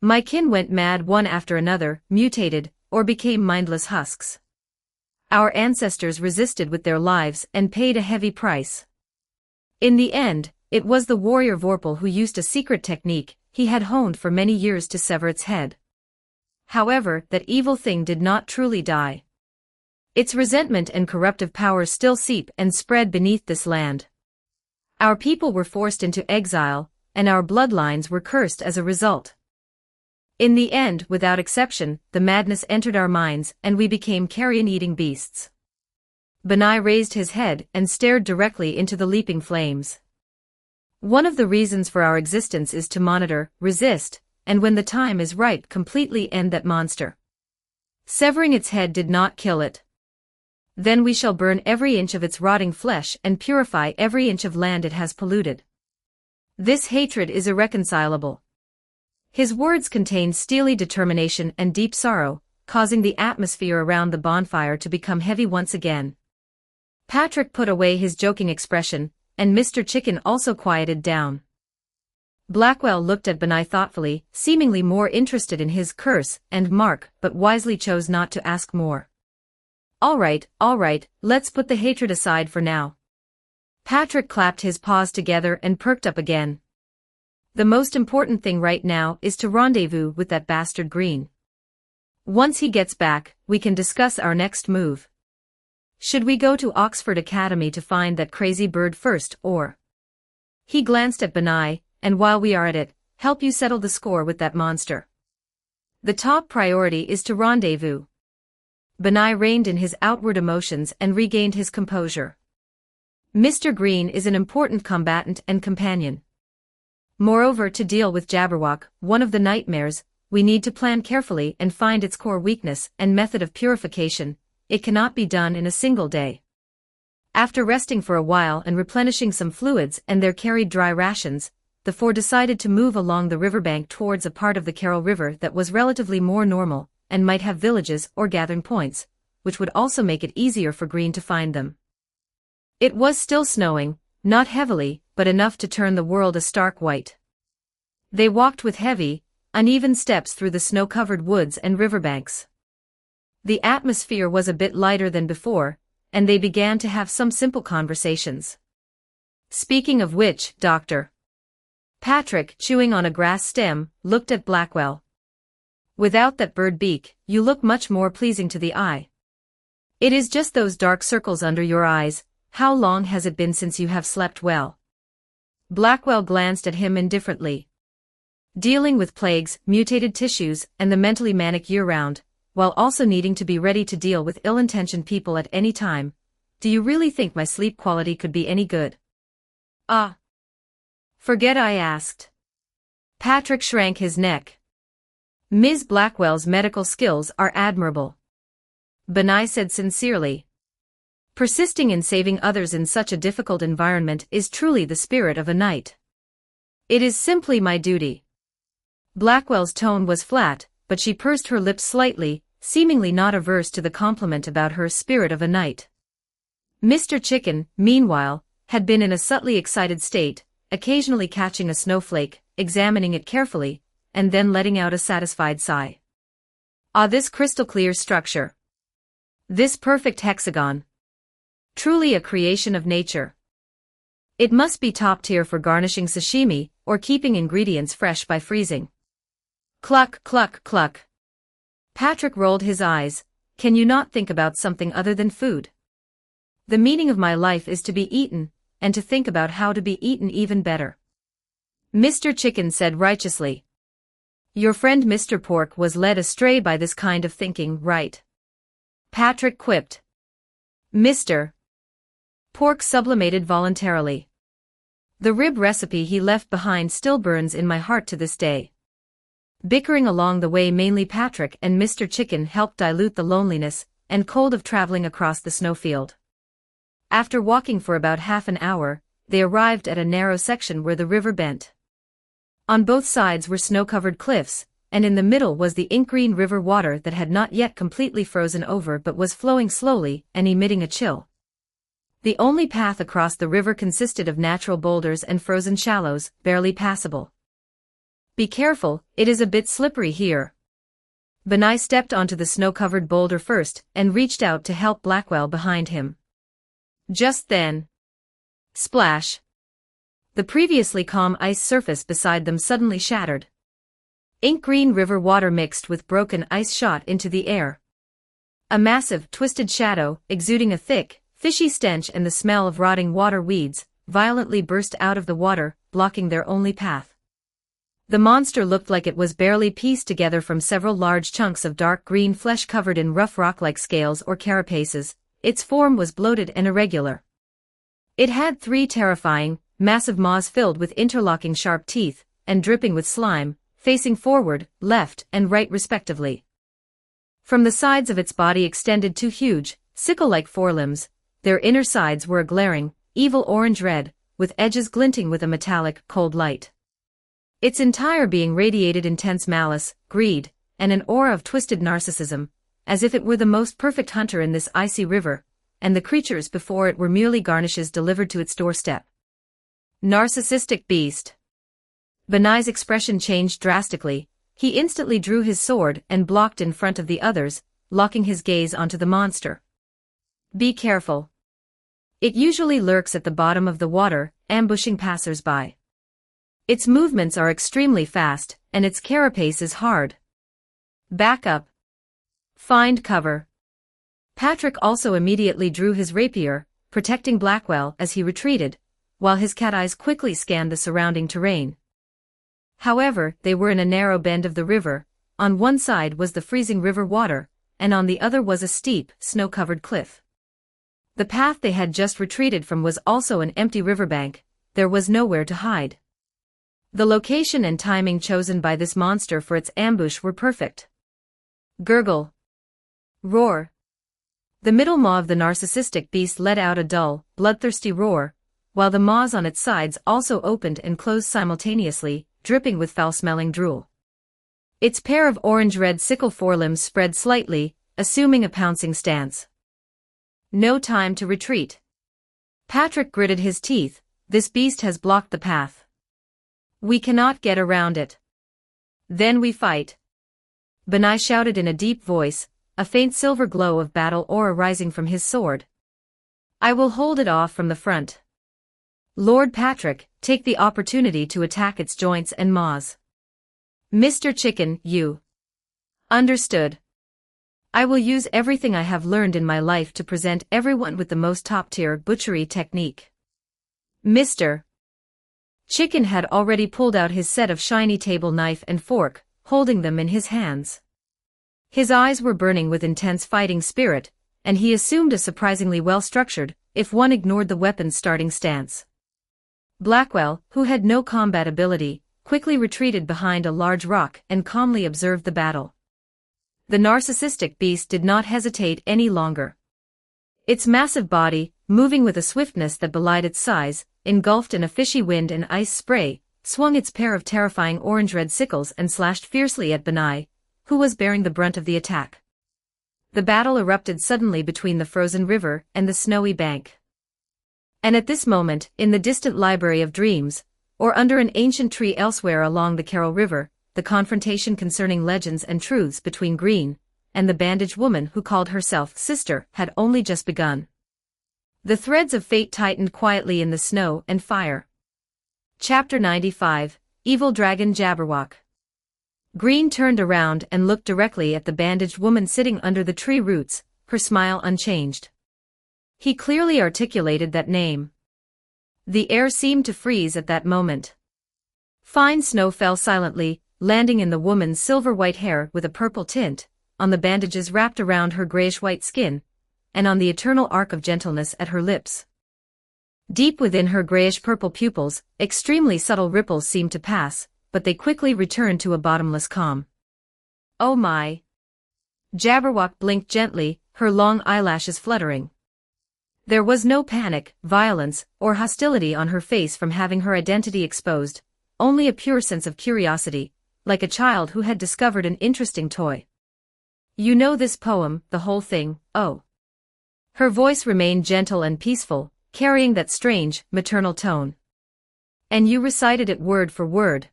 My kin went mad one after another, mutated, or became mindless husks. Our ancestors resisted with their lives and paid a heavy price. In the end, it was the warrior Vorpal who used a secret technique he had honed for many years to sever its head. However, that evil thing did not truly die. Its resentment and corruptive powers still seep and spread beneath this land. Our people were forced into exile, and our bloodlines were cursed as a result. In the end, without exception, the madness entered our minds and we became carrion-eating beasts. Benai raised his head and stared directly into the leaping flames. One of the reasons for our existence is to monitor, resist, and when the time is right, completely end that monster. Severing its head did not kill it. Then we shall burn every inch of its rotting flesh and purify every inch of land it has polluted. This hatred is irreconcilable. His words contained steely determination and deep sorrow, causing the atmosphere around the bonfire to become heavy once again. Patrick put away his joking expression, and Mr. Chicken also quieted down. Blackwell looked at Benai thoughtfully, seemingly more interested in his curse and mark, but wisely chose not to ask more. All right, let's put the hatred aside for now. Patrick clapped his paws together and perked up again. The most important thing right now is to rendezvous with that bastard Green. Once he gets back, we can discuss our next move. Should we go to Oxford Academy to find that crazy bird first, or? He glanced at Benai, and while we are at it, help you settle the score with that monster. The top priority is to rendezvous. Benai reined in his outward emotions and regained his composure. Mr. Green is an important combatant and companion. Moreover, to deal with Jabberwock, one of the nightmares, we need to plan carefully and find its core weakness and method of purification. It cannot be done in a single day. After resting for a while and replenishing some fluids and their carried dry rations, the four decided to move along the riverbank towards a part of the Carroll River that was relatively more normal, and might have villages or gathering points, which would also make it easier for Green to find them. It was still snowing, not heavily, but enough to turn the world a stark white. They walked with heavy, uneven steps through the snow-covered woods and riverbanks. The atmosphere was a bit lighter than before, and they began to have some simple conversations. Speaking of which, Doctor. Patrick, chewing on a grass stem, looked at Blackwell. Without that bird beak, you look much more pleasing to the eye. It is just those dark circles under your eyes. How long has it been since you have slept well? Blackwell glanced at him indifferently. Dealing with plagues, mutated tissues, and the mentally manic year-round, while also needing to be ready to deal with ill-intentioned people at any time. Do you really think my sleep quality could be any good? Ah. Forget I asked. Patrick shrank his neck. Ms. Blackwell's medical skills are admirable. Benai said sincerely. Persisting in saving others in such a difficult environment is truly the spirit of a knight. It is simply my duty. Blackwell's tone was flat, but she pursed her lips slightly, seemingly not averse to the compliment about her spirit of a knight. Mr. Chicken, meanwhile, had been in a subtly excited state, occasionally catching a snowflake, examining it carefully, and then letting out a satisfied sigh. Ah, this crystal-clear structure. This perfect hexagon. Truly a creation of nature. It must be top tier for garnishing sashimi, or keeping ingredients fresh by freezing. Cluck, cluck, cluck. Patrick rolled his eyes. Can you not think about something other than food? The meaning of my life is to be eaten, and to think about how to be eaten even better. Mr. Chicken said righteously. Your friend Mr. Pork was led astray by this kind of thinking, right? Patrick quipped. Mr. Pork sublimated voluntarily. The rib recipe he left behind still burns in my heart to this day. Bickering along the way, mainly Patrick and Mr. Chicken helped dilute the loneliness and cold of traveling across the snowfield. After walking for about half an hour, they arrived at a narrow section where the river bent. On both sides were snow-covered cliffs, and in the middle was the ink-green river water that had not yet completely frozen over but was flowing slowly and emitting a chill. The only path across the river consisted of natural boulders and frozen shallows, barely passable. Be careful, it is a bit slippery here. Benai stepped onto the snow-covered boulder first and reached out to help Blackwell behind him. Just then. Splash. The previously calm ice surface beside them suddenly shattered. Ink-green river water mixed with broken ice shot into the air. A massive, twisted shadow, exuding a thick, fishy stench and the smell of rotting water weeds, violently burst out of the water, blocking their only path. The monster looked like it was barely pieced together from several large chunks of dark green flesh covered in rough rock-like scales or carapaces. Its form was bloated and irregular. It had 3 terrifying, massive maws filled with interlocking sharp teeth, and dripping with slime, facing forward, left, and right respectively. From the sides of its body extended 2 huge, sickle-like forelimbs. Their inner sides were a glaring, evil orange-red, with edges glinting with a metallic, cold light. Its entire being radiated intense malice, greed, and an aura of twisted narcissism, as if it were the most perfect hunter in this icy river, and the creatures before it were merely garnishes delivered to its doorstep. Narcissistic beast. Benai's expression changed drastically. He instantly drew his sword and blocked in front of the others, locking his gaze onto the monster. Be careful. It usually lurks at the bottom of the water, ambushing passers-by. Its movements are extremely fast, and its carapace is hard. Back up. Find cover. Patrick also immediately drew his rapier, protecting Blackwell as he retreated, while his cat eyes quickly scanned the surrounding terrain. However, they were in a narrow bend of the river. On one side was the freezing river water, and on the other was a steep, snow-covered cliff. The path they had just retreated from was also an empty riverbank. There was nowhere to hide. The location and timing chosen by this monster for its ambush were perfect. Gurgle. Roar. The middle maw of the narcissistic beast let out a dull, bloodthirsty roar, while the maws on its sides also opened and closed simultaneously, dripping with foul-smelling drool. Its pair of orange-red sickle forelimbs spread slightly, assuming a pouncing stance. No time to retreat. Patrick gritted his teeth. This beast has blocked the path. We cannot get around it. Then we fight. Benai shouted in a deep voice, a faint silver glow of battle aura rising from his sword. I will hold it off from the front. Lord Patrick, take the opportunity to attack its joints and maws. Mr. Chicken, you. Understood. I will use everything I have learned in my life to present everyone with the most top-tier butchery technique. Mr. Chicken had already pulled out his set of shiny table knife and fork, holding them in his hands. His eyes were burning with intense fighting spirit, and he assumed a surprisingly well-structured, if one ignored the weapon's starting stance. Blackwell, who had no combat ability, quickly retreated behind a large rock and calmly observed the battle. The narcissistic beast did not hesitate any longer. Its massive body, moving with a swiftness that belied its size, engulfed in a fishy wind and ice spray, swung its pair of terrifying orange-red sickles and slashed fiercely at Benai, who was bearing the brunt of the attack. The battle erupted suddenly between the frozen river and the snowy bank. And at this moment, in the distant Library of Dreams, or under an ancient tree elsewhere along the Carroll River, the confrontation concerning legends and truths between Green and the bandaged woman who called herself Sister had only just begun. The threads of fate tightened quietly in the snow and fire. Chapter 95, Evil Dragon Jabberwock. Green turned around and looked directly at the bandaged woman sitting under the tree roots, her smile unchanged. He clearly articulated that name. The air seemed to freeze at that moment. Fine snow fell silently, landing in the woman's silver-white hair with a purple tint, on the bandages wrapped around her grayish-white skin, and on the eternal arc of gentleness at her lips. Deep within her grayish-purple pupils, extremely subtle ripples seemed to pass, but they quickly returned to a bottomless calm. Oh my! Jabberwock blinked gently, her long eyelashes fluttering. There was no panic, violence, or hostility on her face from having her identity exposed, only a pure sense of curiosity, like a child who had discovered an interesting toy. You know this poem, the whole thing, oh. Her voice remained gentle and peaceful, carrying that strange, maternal tone. And you recited it word for word.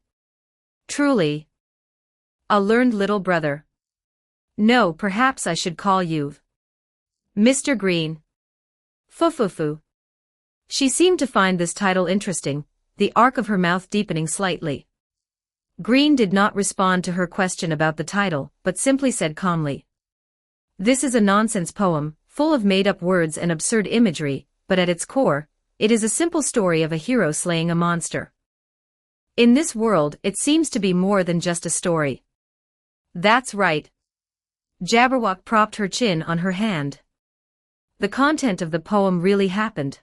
Truly. A learned little brother. No, perhaps I should call you Mr. Green. Fufufu. She seemed to find this title interesting, the arc of her mouth deepening slightly. Green did not respond to her question about the title, but simply said calmly. This is a nonsense poem, full of made-up words and absurd imagery, but at its core, it is a simple story of a hero slaying a monster. In this world, it seems to be more than just a story. That's right. Jabberwock propped her chin on her hand. The content of the poem really happened.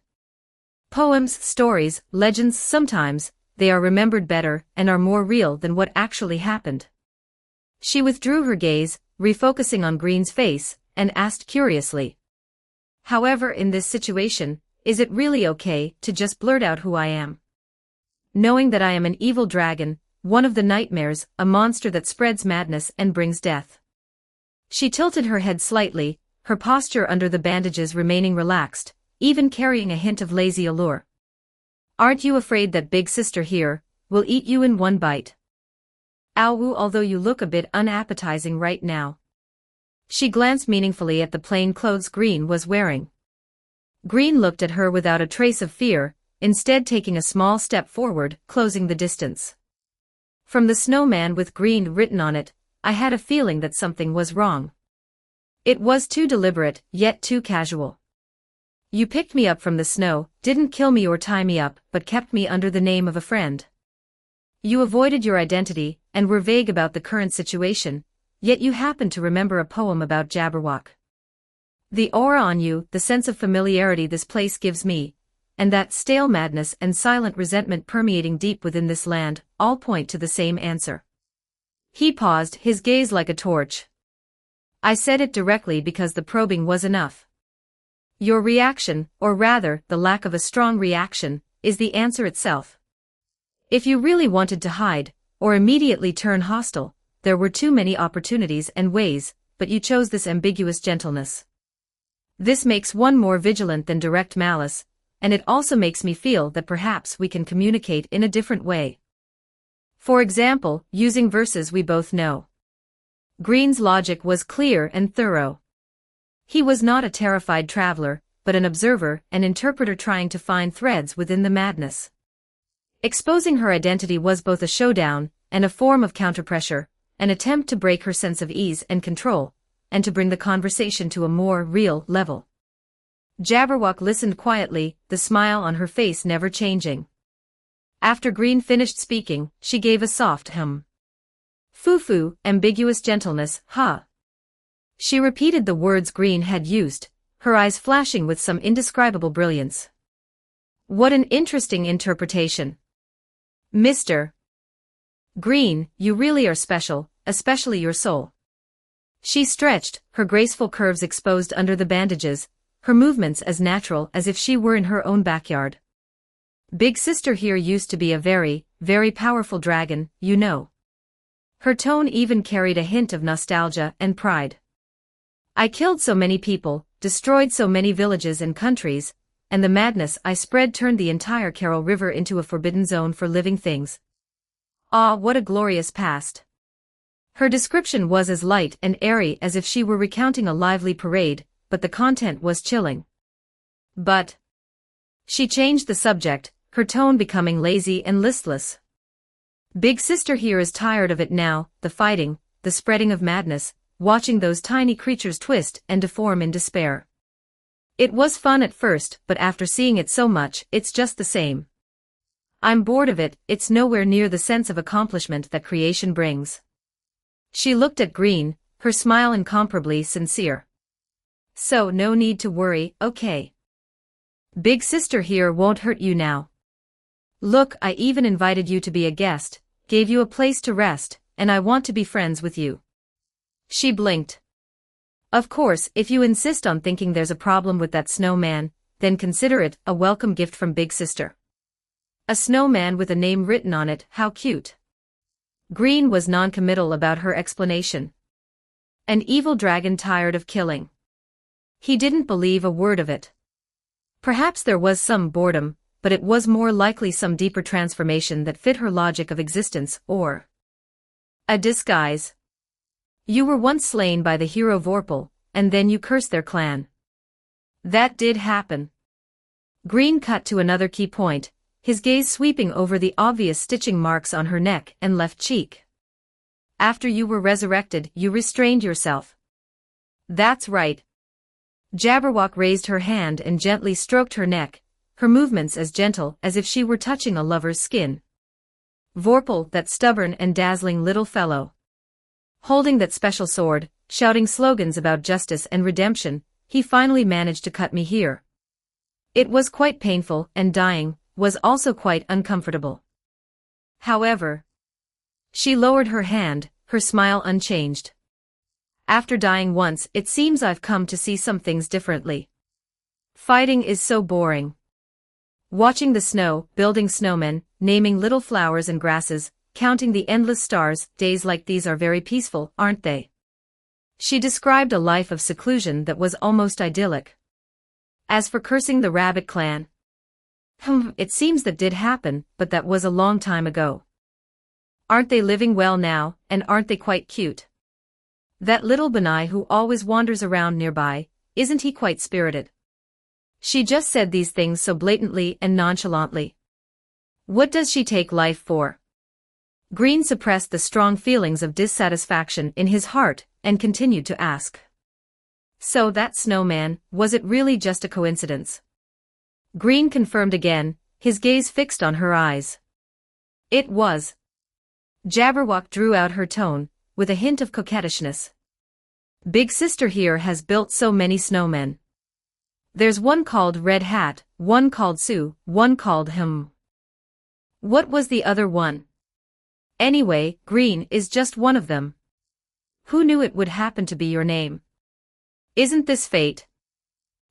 Poems, stories, legends, sometimes, they are remembered better and are more real than what actually happened. She withdrew her gaze, refocusing on Green's face, and asked curiously. However, in this situation, is it really okay to just blurt out who I am? Knowing that I am an evil dragon, one of the nightmares, a monster that spreads madness and brings death. She tilted her head slightly, her posture under the bandages remaining relaxed, even carrying a hint of lazy allure. Aren't you afraid that Big Sister here will eat you in one bite? Ow, although you look a bit unappetizing right now. She glanced meaningfully at the plain clothes Green was wearing. Green looked at her without a trace of fear, instead taking a small step forward, closing the distance. From the snowman with Green written on it, I had a feeling that something was wrong. It was too deliberate, yet too casual. You picked me up from the snow, didn't kill me or tie me up, but kept me under the name of a friend. You avoided your identity, and were vague about the current situation, yet you happened to remember a poem about Jabberwock. The aura on you, the sense of familiarity this place gives me, and that stale madness and silent resentment permeating deep within this land, all point to the same answer. He paused, his gaze like a torch. I said it directly because the probing was enough. Your reaction, or rather, the lack of a strong reaction, is the answer itself. If you really wanted to hide, or immediately turn hostile, there were too many opportunities and ways, but you chose this ambiguous gentleness. This makes one more vigilant than direct malice, and it also makes me feel that perhaps we can communicate in a different way. For example, using verses we both know. Green's logic was clear and thorough. He was not a terrified traveler, but an observer, an interpreter trying to find threads within the madness. Exposing her identity was both a showdown and a form of counterpressure, an attempt to break her sense of ease and control, and to bring the conversation to a more real level. Jabberwock listened quietly, the smile on her face never changing. After Green finished speaking, she gave a soft hum. Foo-foo, ambiguous gentleness, huh? She repeated the words Green had used, her eyes flashing with some indescribable brilliance. What an interesting interpretation. Mr. Green, you really are special, especially your soul. She stretched, her graceful curves exposed under the bandages, her movements as natural as if she were in her own backyard. Big Sister here used to be a very, very powerful dragon, you know. Her tone even carried a hint of nostalgia and pride. I killed so many people, destroyed so many villages and countries, and the madness I spread turned the entire Carol River into a forbidden zone for living things. Ah, what a glorious past. Her description was as light and airy as if she were recounting a lively parade, but the content was chilling. But she changed the subject, her tone becoming lazy and listless. Big Sister here is tired of it now, the fighting, the spreading of madness, watching those tiny creatures twist and deform in despair. It was fun at first, but after seeing it so much, it's just the same. I'm bored of it, it's nowhere near the sense of accomplishment that creation brings. She looked at Green, her smile incomparably sincere. So no need to worry, okay? Big Sister here won't hurt you now. Look, I even invited you to be a guest, gave you a place to rest, and I want to be friends with you. She blinked. Of course, if you insist on thinking there's a problem with that snowman, then consider it a welcome gift from Big Sister. A snowman with a name written on it, how cute. Green was non-committal about her explanation. An evil dragon tired of killing. He didn't believe a word of it. Perhaps there was some boredom, but it was more likely some deeper transformation that fit her logic of existence, or a disguise. You were once slain by the hero Vorpal, and then you cursed their clan. That did happen. Green cut to another key point, his gaze sweeping over the obvious stitching marks on her neck and left cheek. After you were resurrected, you restrained yourself. That's right. Jabberwock raised her hand and gently stroked her neck, her movements as gentle as if she were touching a lover's skin. Vorpal, that stubborn and dazzling little fellow. Holding that special sword, shouting slogans about justice and redemption, he finally managed to cut me here. It was quite painful, and dying was also quite uncomfortable. However, she lowered her hand, her smile unchanged. After dying once, it seems I've come to see some things differently. Fighting is so boring. Watching the snow, building snowmen, naming little flowers and grasses, counting the endless stars, days like these are very peaceful, aren't they? She described a life of seclusion that was almost idyllic. As for cursing the rabbit clan, it seems that did happen, but that was a long time ago. Aren't they living well now, and aren't they quite cute? That little Benai who always wanders around nearby, isn't he quite spirited? She just said these things so blatantly and nonchalantly. What does she take life for? Green suppressed the strong feelings of dissatisfaction in his heart and continued to ask. So that snowman, was it really just a coincidence? Green confirmed again, his gaze fixed on her eyes. It was. Jabberwock drew out her tone, with a hint of coquettishness. Big Sister here has built so many snowmen. There's one called Red Hat, one called Sue, one called him. What was the other one? Anyway, Green is just one of them. Who knew it would happen to be your name? Isn't this fate?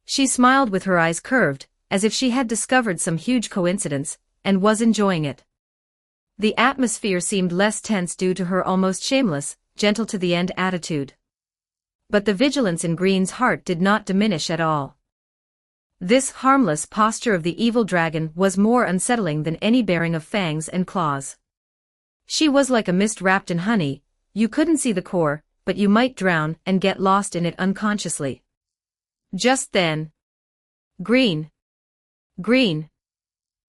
She smiled with her eyes curved, as if she had discovered some huge coincidence, and was enjoying it. The atmosphere seemed less tense due to her almost shameless, gentle-to-the-end attitude. But the vigilance in Green's heart did not diminish at all. This harmless posture of the evil dragon was more unsettling than any baring of fangs and claws. She was like a mist wrapped in honey, you couldn't see the core, but you might drown and get lost in it unconsciously. Just then, Green. Green.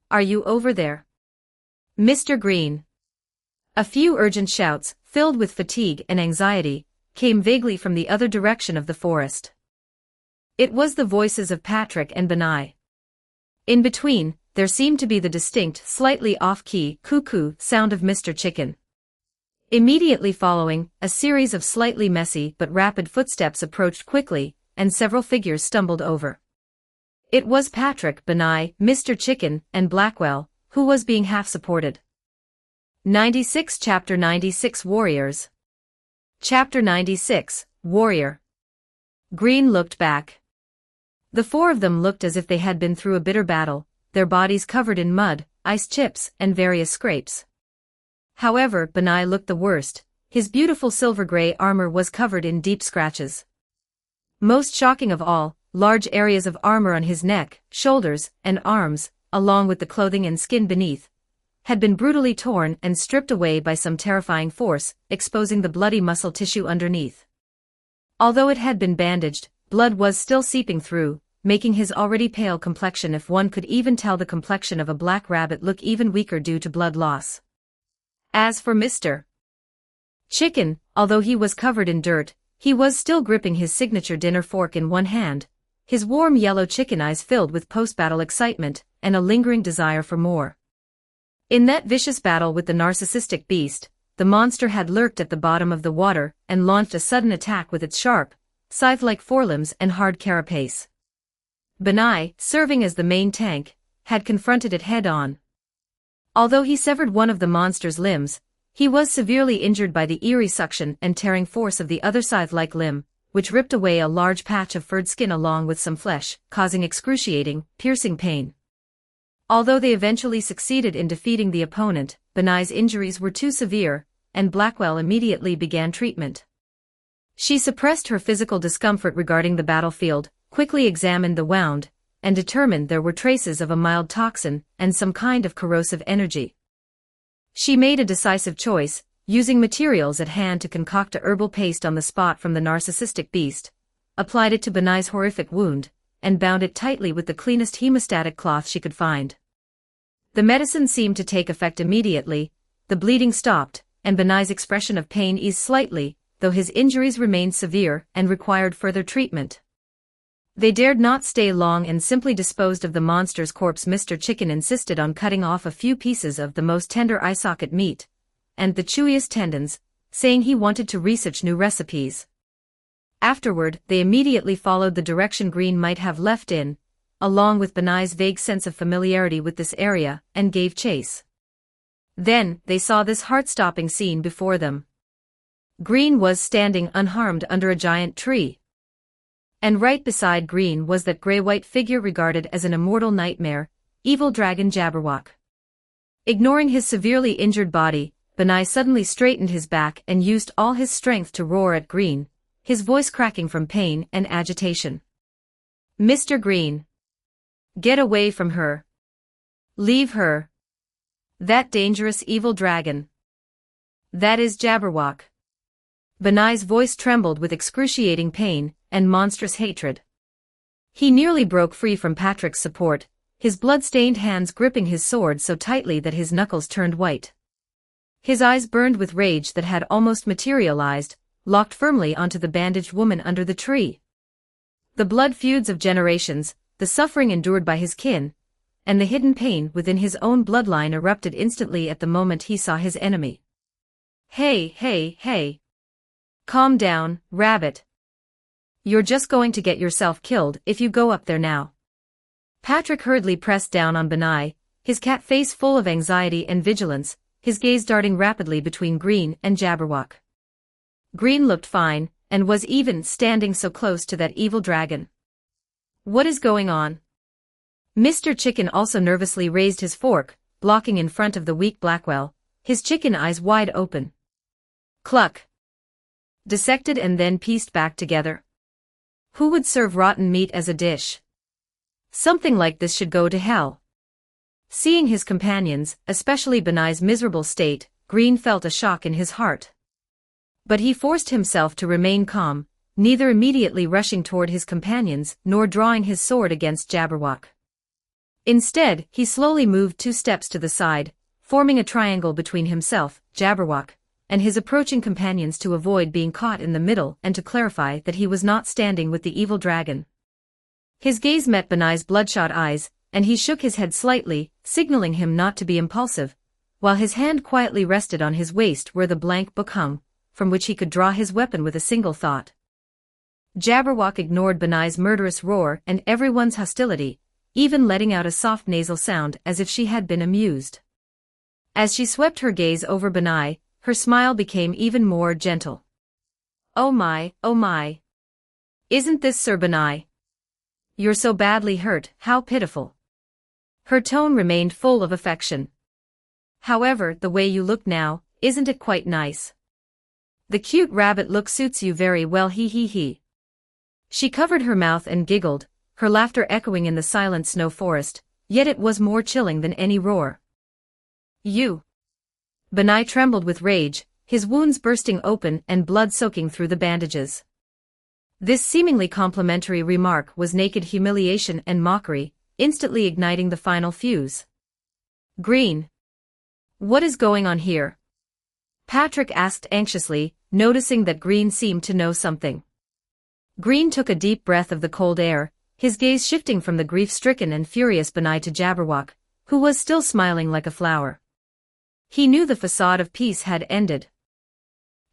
Are you over there? Mr. Green. A few urgent shouts, filled with fatigue and anxiety, came vaguely from the other direction of the forest. It was the voices of Patrick and Benai. In between, there seemed to be the distinct, slightly off-key, cuckoo sound of Mr. Chicken. Immediately following, a series of slightly messy but rapid footsteps approached quickly, and several figures stumbled over. It was Patrick, Benai, Mr. Chicken, and Blackwell, who was being half-supported. 96 Chapter 96 Warriors. Chapter 96, Warrior. Green looked back. The four of them looked as if they had been through a bitter battle, their bodies covered in mud, ice chips, and various scrapes. However, Benai looked the worst. His beautiful silver-gray armor was covered in deep scratches. Most shocking of all, large areas of armor on his neck, shoulders, and arms, along with the clothing and skin beneath, had been brutally torn and stripped away by some terrifying force, exposing the bloody muscle tissue underneath. Although it had been bandaged, blood was still seeping through, making his already pale complexion, if one could even tell the complexion of a black rabbit, look even weaker due to blood loss. As for Mr. Chicken, although he was covered in dirt, he was still gripping his signature dinner fork in one hand, his warm yellow chicken eyes filled with post-battle excitement and a lingering desire for more. In that vicious battle with the narcissistic beast, the monster had lurked at the bottom of the water and launched a sudden attack with its sharp, scythe-like forelimbs and hard carapace. Benai, serving as the main tank, had confronted it head-on. Although he severed one of the monster's limbs, he was severely injured by the eerie suction and tearing force of the other scythe-like limb, which ripped away a large patch of furred skin along with some flesh, causing excruciating, piercing pain. Although they eventually succeeded in defeating the opponent, Benai's injuries were too severe, and Blackwell immediately began treatment. She suppressed her physical discomfort regarding the battlefield, quickly examined the wound, and determined there were traces of a mild toxin and some kind of corrosive energy. She made a decisive choice, using materials at hand to concoct a herbal paste on the spot from the narcissistic beast, applied it to Benai's horrific wound, and bound it tightly with the cleanest hemostatic cloth she could find. The medicine seemed to take effect immediately, the bleeding stopped, and Benai's expression of pain eased slightly, though his injuries remained severe and required further treatment. They dared not stay long and simply disposed of the monster's corpse. Mr. Chicken insisted on cutting off a few pieces of the most tender eye socket meat, and the chewiest tendons, saying he wanted to research new recipes. Afterward, they immediately followed the direction Green might have left in, along with Benai's vague sense of familiarity with this area, and gave chase. Then, they saw this heart-stopping scene before them. Green was standing unharmed under a giant tree. And right beside Green was that gray-white figure regarded as an immortal nightmare, evil dragon Jabberwock. Ignoring his severely injured body, Benai suddenly straightened his back and used all his strength to roar at Green, his voice cracking from pain and agitation. Mr. Green. Get away from her. Leave her. That dangerous evil dragon. That is Jabberwock. Benai's voice trembled with excruciating pain and monstrous hatred. He nearly broke free from Patrick's support, his blood-stained hands gripping his sword so tightly that his knuckles turned white. His eyes burned with rage that had almost materialized, locked firmly onto the bandaged woman under the tree. The blood feuds of generations, the suffering endured by his kin, and the hidden pain within his own bloodline erupted instantly at the moment he saw his enemy. Hey, hey, hey. Calm down, rabbit. You're just going to get yourself killed if you go up there now. Patrick hurriedly pressed down on Benai, his cat face full of anxiety and vigilance, his gaze darting rapidly between Green and Jabberwock. Green looked fine, and was even standing so close to that evil dragon. What is going on? Mr. Chicken also nervously raised his fork, blocking in front of the weak Blackwell, his chicken eyes wide open. Cluck. Dissected and then pieced back together. Who would serve rotten meat as a dish? Something like this should go to hell. Seeing his companions, especially Benai's miserable state, Green felt a shock in his heart. But he forced himself to remain calm, neither immediately rushing toward his companions nor drawing his sword against Jabberwock. Instead, he slowly moved 2 steps to the side, forming a triangle between himself, Jabberwock, and his approaching companions to avoid being caught in the middle and to clarify that he was not standing with the evil dragon. His gaze met Benai's bloodshot eyes, and he shook his head slightly, signaling him not to be impulsive, while his hand quietly rested on his waist where the blank book hung, from which he could draw his weapon with a single thought. Jabberwock ignored Benai's murderous roar and everyone's hostility, even letting out a soft nasal sound as if she had been amused. As she swept her gaze over Benai, her smile became even more gentle. Oh my, oh my. Isn't this Sir Benai? You're so badly hurt, how pitiful. Her tone remained full of affection. However, the way you look now, isn't it quite nice? The cute rabbit look suits you very well, he he he. She covered her mouth and giggled, her laughter echoing in the silent snow forest, yet it was more chilling than any roar. You. Benai trembled with rage, his wounds bursting open and blood soaking through the bandages. This seemingly complimentary remark was naked humiliation and mockery, instantly igniting the final fuse. Green. What is going on here? Patrick asked anxiously, noticing that Green seemed to know something. Green took a deep breath of the cold air, his gaze shifting from the grief-stricken and furious Benai to Jabberwock, who was still smiling like a flower. He knew the facade of peace had ended.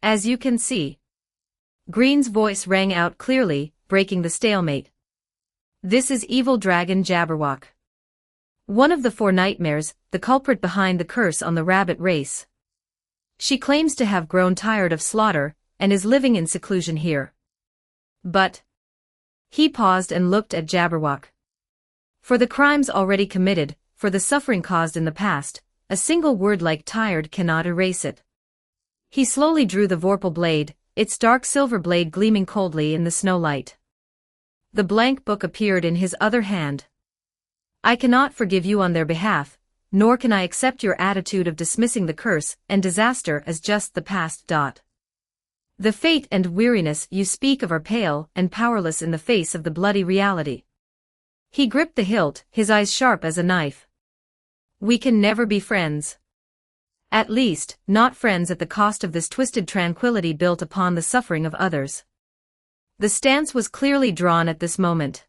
As you can see. Green's voice rang out clearly, breaking the stalemate. This is evil dragon Jabberwock. One of the 4 nightmares, the culprit behind the curse on the rabbit race. She claims to have grown tired of slaughter, and is living in seclusion here. But. He paused and looked at Jabberwock. For the crimes already committed, for the suffering caused in the past, a single word like tired cannot erase it. He slowly drew the vorpal blade, its dark silver blade gleaming coldly in the snowlight. The blank book appeared in his other hand. I cannot forgive you on their behalf, nor can I accept your attitude of dismissing the curse and disaster as just the past. The fate and weariness you speak of are pale and powerless in the face of the bloody reality. He gripped the hilt, his eyes sharp as a knife. We can never be friends. At least, not friends at the cost of this twisted tranquility built upon the suffering of others. The stance was clearly drawn at this moment.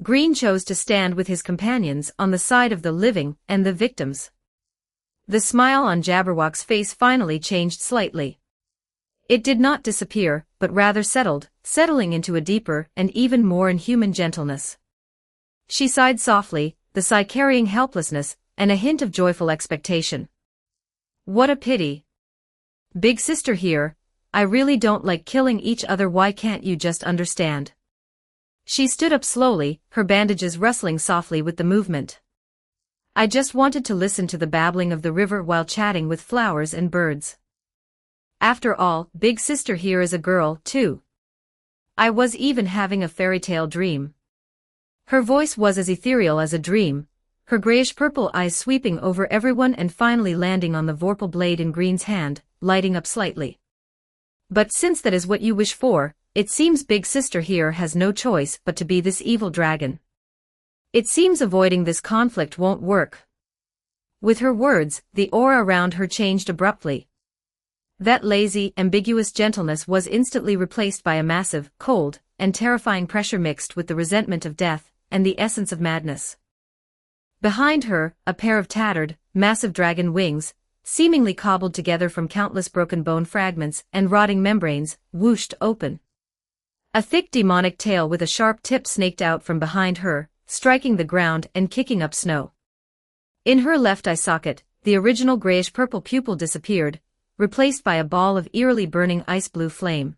Green chose to stand with his companions on the side of the living and the victims. The smile on Jabberwock's face finally changed slightly. It did not disappear, but rather settled, settling into a deeper and even more inhuman gentleness. She sighed softly, the sigh carrying helplessness and a hint of joyful expectation. What a pity. Big sister here, I really don't like killing each other. Why can't you just understand? She stood up slowly, her bandages rustling softly with the movement. I just wanted to listen to the babbling of the river while chatting with flowers and birds. After all, big sister here is a girl, too. I was even having a fairy tale dream. Her voice was as ethereal as a dream, her grayish-purple eyes sweeping over everyone and finally landing on the vorpal blade in Green's hand, lighting up slightly. But since that is what you wish for, it seems big sister here has no choice but to be this evil dragon. It seems avoiding this conflict won't work. With her words, the aura around her changed abruptly. That lazy, ambiguous gentleness was instantly replaced by a massive, cold, and terrifying pressure mixed with the resentment of death and the essence of madness. Behind her, a pair of tattered, massive dragon wings, seemingly cobbled together from countless broken bone fragments and rotting membranes, whooshed open. A thick demonic tail with a sharp tip snaked out from behind her, striking the ground and kicking up snow. In her left eye socket, the original grayish-purple pupil disappeared, replaced by a ball of eerily burning ice-blue flame.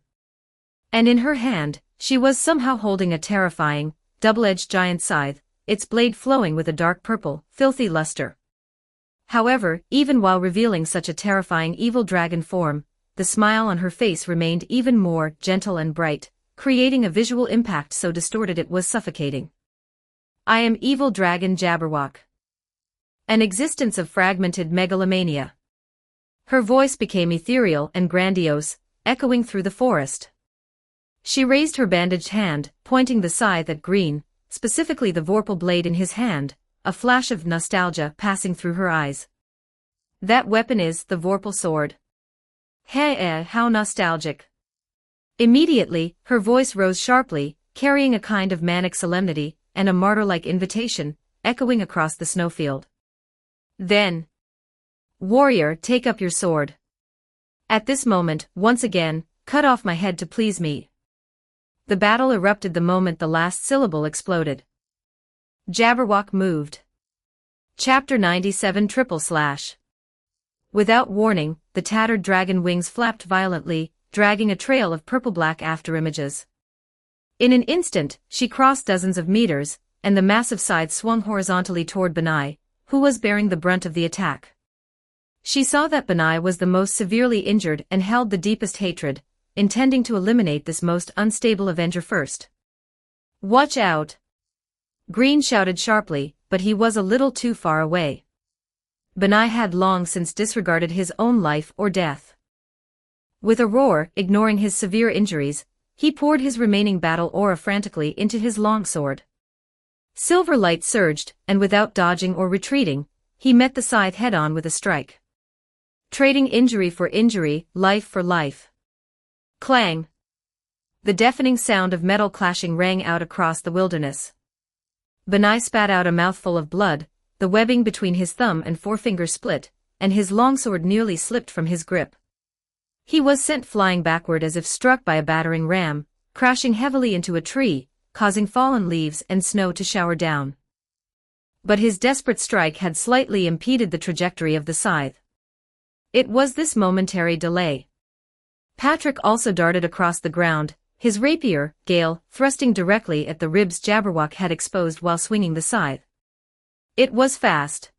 And in her hand, she was somehow holding a terrifying, double-edged giant scythe, its blade flowing with a dark purple, filthy luster. However, even while revealing such a terrifying evil dragon form, the smile on her face remained even more gentle and bright, creating a visual impact so distorted it was suffocating. I am evil dragon Jabberwock. An existence of fragmented megalomania. Her voice became ethereal and grandiose, echoing through the forest. She raised her bandaged hand, pointing the scythe at Green, specifically the vorpal blade in his hand, a flash of nostalgia passing through her eyes. That weapon is the vorpal sword. Hey, how nostalgic. Immediately, her voice rose sharply, carrying a kind of manic solemnity, and a martyr-like invitation, echoing across the snowfield. Then, warrior, take up your sword. At this moment, once again, cut off my head to please me. The battle erupted the moment the last syllable exploded. Jabberwock moved. Chapter 97 / Without warning, the tattered dragon wings flapped violently, dragging a trail of purple-black afterimages. In an instant, she crossed dozens of meters, and the massive scythe swung horizontally toward Benai, who was bearing the brunt of the attack. She saw that Benai was the most severely injured and held the deepest hatred, intending to eliminate this most unstable avenger first. Watch out! Green shouted sharply, but he was a little too far away. Benai had long since disregarded his own life or death. With a roar, ignoring his severe injuries, he poured his remaining battle aura frantically into his longsword. Silver light surged, and without dodging or retreating, he met the scythe head-on with a strike. Trading injury for injury, life for life. Clang! The deafening sound of metal clashing rang out across the wilderness. Benai spat out a mouthful of blood, the webbing between his thumb and forefinger split, and his longsword nearly slipped from his grip. He was sent flying backward as if struck by a battering ram, crashing heavily into a tree, causing fallen leaves and snow to shower down. But his desperate strike had slightly impeded the trajectory of the scythe. It was this momentary delay. Patrick also darted across the ground, his rapier, Gale, thrusting directly at the ribs Jabberwock had exposed while swinging the scythe. It was fast.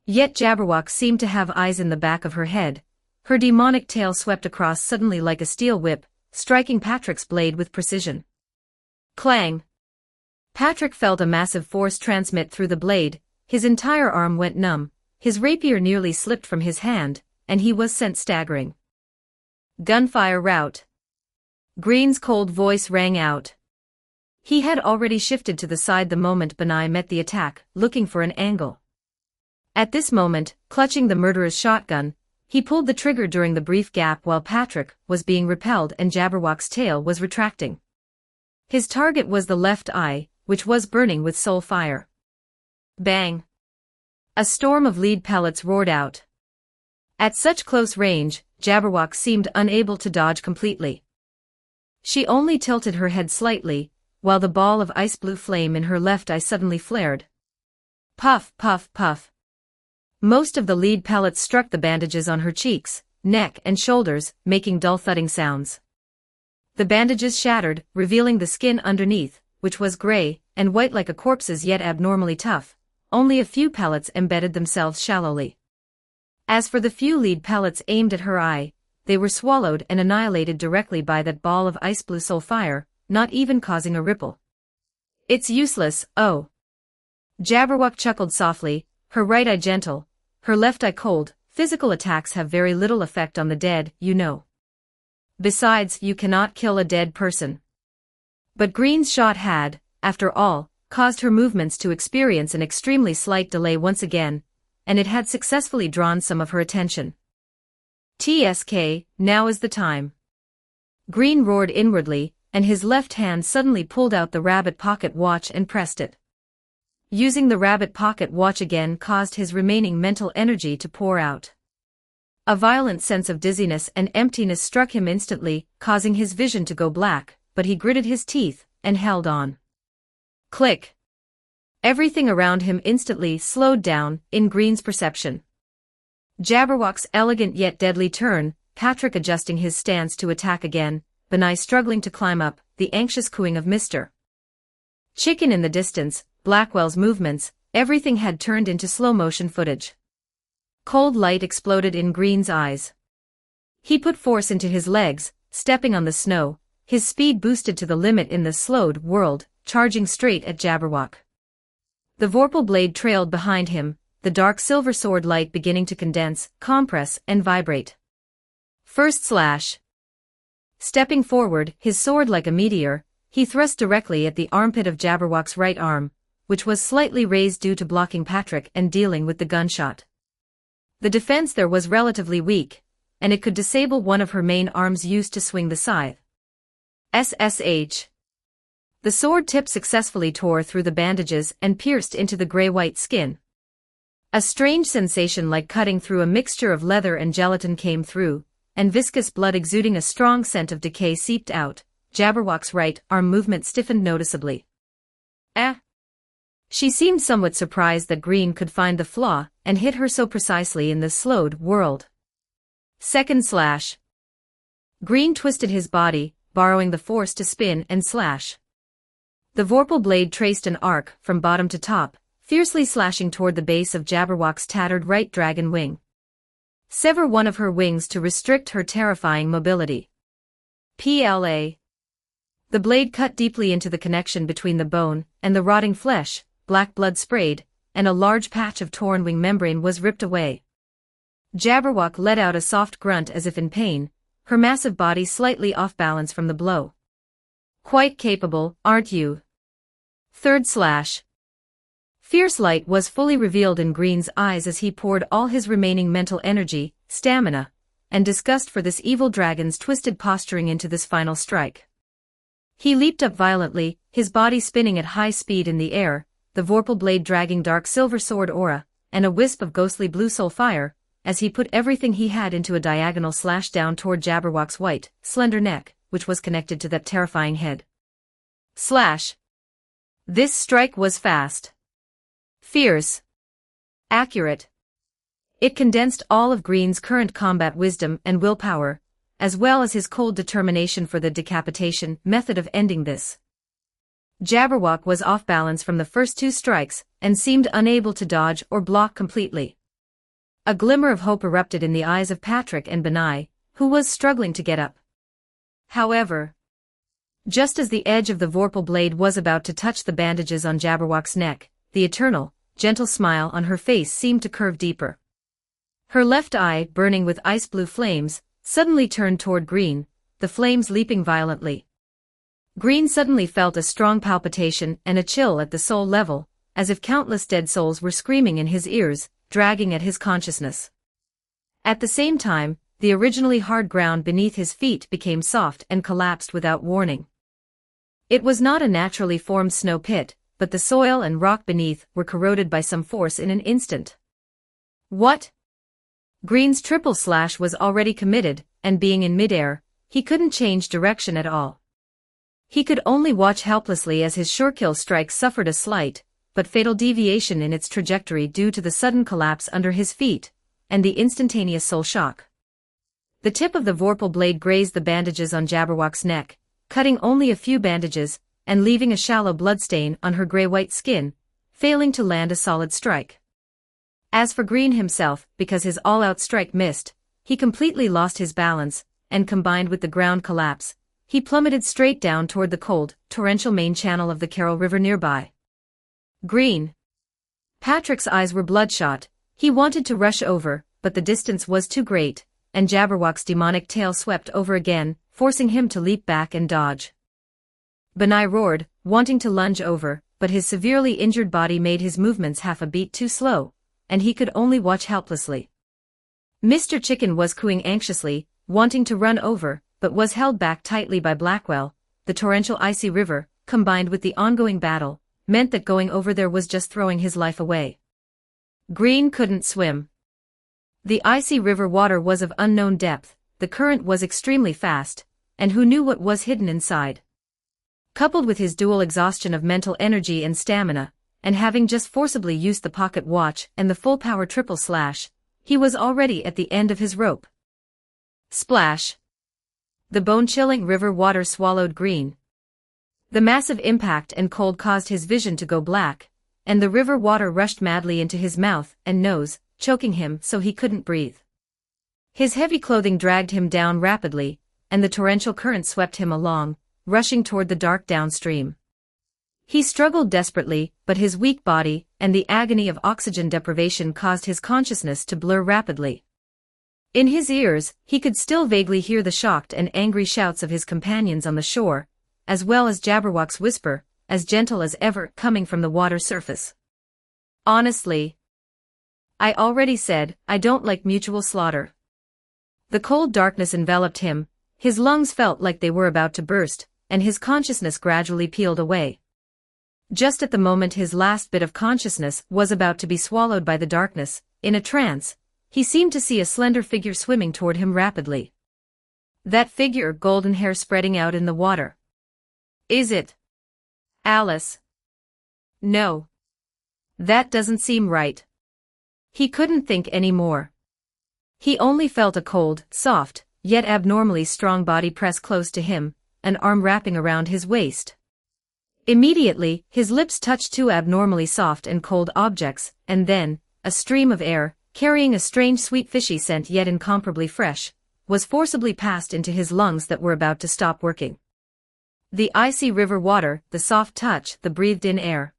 Yet Jabberwock seemed to have eyes in the back of her head. Her demonic tail swept across suddenly like a steel whip, striking Patrick's blade with precision. Clang! Patrick felt a massive force transmit through the blade, his entire arm went numb, his rapier nearly slipped from his hand, and he was sent staggering. Gunfire rout. Green's cold voice rang out. He had already shifted to the side the moment Benai met the attack, looking for an angle. At this moment, clutching the murderer's shotgun, he pulled the trigger during the brief gap while Patrick was being repelled and Jabberwock's tail was retracting. His target was the left eye, which was burning with soul fire. Bang! A storm of lead pellets roared out. At such close range, Jabberwock seemed unable to dodge completely. She only tilted her head slightly, while the ball of ice blue flame in her left eye suddenly flared. Puff, puff, puff. Most of the lead pellets struck the bandages on her cheeks, neck and shoulders, making dull thudding sounds. The bandages shattered, revealing the skin underneath, which was gray and white like a corpse's yet abnormally tough. Only a few pellets embedded themselves shallowly. As for the few lead pellets aimed at her eye, they were swallowed and annihilated directly by that ball of ice blue soul fire, not even causing a ripple. It's useless, oh. Jabberwock chuckled softly, her right eye gentle, her left eye cold. Physical attacks have very little effect on the dead, you know. Besides, you cannot kill a dead person. But Green's shot had, after all, caused her movements to experience an extremely slight delay once again, and it had successfully drawn some of her attention. TSK, now is the time. Green roared inwardly, and his left hand suddenly pulled out the rabbit pocket watch and pressed it. Using the rabbit pocket watch again caused his remaining mental energy to pour out. A violent sense of dizziness and emptiness struck him instantly, causing his vision to go black, but he gritted his teeth and held on. Click. Everything around him instantly slowed down in Green's perception. Jabberwock's elegant yet deadly turn, Patrick adjusting his stance to attack again, Benai struggling to climb up, the anxious cooing of Mr. Chicken in the distance, Blackwell's movements, everything had turned into slow-motion footage. Cold light exploded in Green's eyes. He put force into his legs, stepping on the snow, his speed boosted to the limit in the slowed world, charging straight at Jabberwock. The vorpal blade trailed behind him, the dark silver sword light beginning to condense, compress, and vibrate. First slash. Stepping forward, his sword like a meteor, he thrust directly at the armpit of Jabberwock's right arm, which was slightly raised due to blocking Patrick and dealing with the gunshot. The defense there was relatively weak, and it could disable one of her main arms used to swing the scythe. SSH. The sword tip successfully tore through the bandages and pierced into the gray-white skin. A strange sensation like cutting through a mixture of leather and gelatin came through, and viscous blood exuding a strong scent of decay seeped out. Jabberwock's right arm movement stiffened noticeably. She seemed somewhat surprised that Green could find the flaw and hit her so precisely in this slowed world. Second slash. Green twisted his body, borrowing the force to spin and slash. The vorpal blade traced an arc from bottom to top, fiercely slashing toward the base of Jabberwock's tattered right dragon wing. Sever one of her wings to restrict her terrifying mobility. PLA. The blade cut deeply into the connection between the bone and the rotting flesh, black blood sprayed, and a large patch of torn wing membrane was ripped away. Jabberwock let out a soft grunt as if in pain, her massive body slightly off balance from the blow. Quite capable, aren't you? Third slash. Fierce light was fully revealed in Green's eyes as he poured all his remaining mental energy, stamina, and disgust for this evil dragon's twisted posturing into this final strike. He leaped up violently, his body spinning at high speed in the air, the vorpal blade dragging dark silver sword aura, and a wisp of ghostly blue soul fire, as he put everything he had into a diagonal slash down toward Jabberwock's white, slender neck, which was connected to that terrifying head. Slash. This strike was fast. Fierce. Accurate. It condensed all of Green's current combat wisdom and willpower, as well as his cold determination for the decapitation method of ending this. Jabberwock was off balance from the first two strikes and seemed unable to dodge or block completely. A glimmer of hope erupted in the eyes of Patrick and Benai, who was struggling to get up. However, just as the edge of the vorpal blade was about to touch the bandages on Jabberwock's neck, the eternal, gentle smile on her face seemed to curve deeper. Her left eye, burning with ice-blue flames, suddenly turned toward Green, the flames leaping violently. Green suddenly felt a strong palpitation and a chill at the soul level, as if countless dead souls were screaming in his ears, dragging at his consciousness. At the same time, the originally hard ground beneath his feet became soft and collapsed without warning. It was not a naturally formed snow pit, but the soil and rock beneath were corroded by some force in an instant. What? Green's triple slash was already committed, and being in midair, he couldn't change direction at all. He could only watch helplessly as his surekill strike suffered a slight, but fatal deviation in its trajectory due to the sudden collapse under his feet, and the instantaneous soul shock. The tip of the vorpal blade grazed the bandages on Jabberwock's neck, cutting only a few bandages, and leaving a shallow bloodstain on her gray-white skin, failing to land a solid strike. As for Green himself, because his all-out strike missed, he completely lost his balance, and combined with the ground collapse, he plummeted straight down toward the cold, torrential main channel of the Carroll River nearby. Green. Patrick's eyes were bloodshot. He wanted to rush over, but the distance was too great, and Jabberwock's demonic tail swept over again, forcing him to leap back and dodge. Benai roared, wanting to lunge over, but his severely injured body made his movements half a beat too slow, and he could only watch helplessly. Mr. Chicken was cooing anxiously, wanting to run over, but was held back tightly by Blackwell. The torrential icy river, combined with the ongoing battle, meant that going over there was just throwing his life away. Green couldn't swim. The icy river water was of unknown depth, the current was extremely fast, and who knew what was hidden inside. Coupled with his dual exhaustion of mental energy and stamina, and having just forcibly used the pocket watch and the full-power triple slash, he was already at the end of his rope. Splash! The bone-chilling river water swallowed Green. The massive impact and cold caused his vision to go black, and the river water rushed madly into his mouth and nose, choking him so he couldn't breathe. His heavy clothing dragged him down rapidly, and the torrential current swept him along, rushing toward the dark downstream. He struggled desperately, but his weak body and the agony of oxygen deprivation caused his consciousness to blur rapidly. In his ears, he could still vaguely hear the shocked and angry shouts of his companions on the shore, as well as Jabberwock's whisper, as gentle as ever, coming from the water surface. Honestly, I already said, I don't like mutual slaughter. The cold darkness enveloped him, his lungs felt like they were about to burst, and his consciousness gradually peeled away. Just at the moment his last bit of consciousness was about to be swallowed by the darkness, in a trance, he seemed to see a slender figure swimming toward him rapidly. That figure, golden hair spreading out in the water. Is it Alice? No. That doesn't seem right. He couldn't think any more. He only felt a cold, soft, yet abnormally strong body press close to him, an arm wrapping around his waist. Immediately, his lips touched two abnormally soft and cold objects, and then, a stream of air, carrying a strange sweet fishy scent yet incomparably fresh, was forcibly passed into his lungs that were about to stop working. The icy river water, the soft touch, the breathed-in air.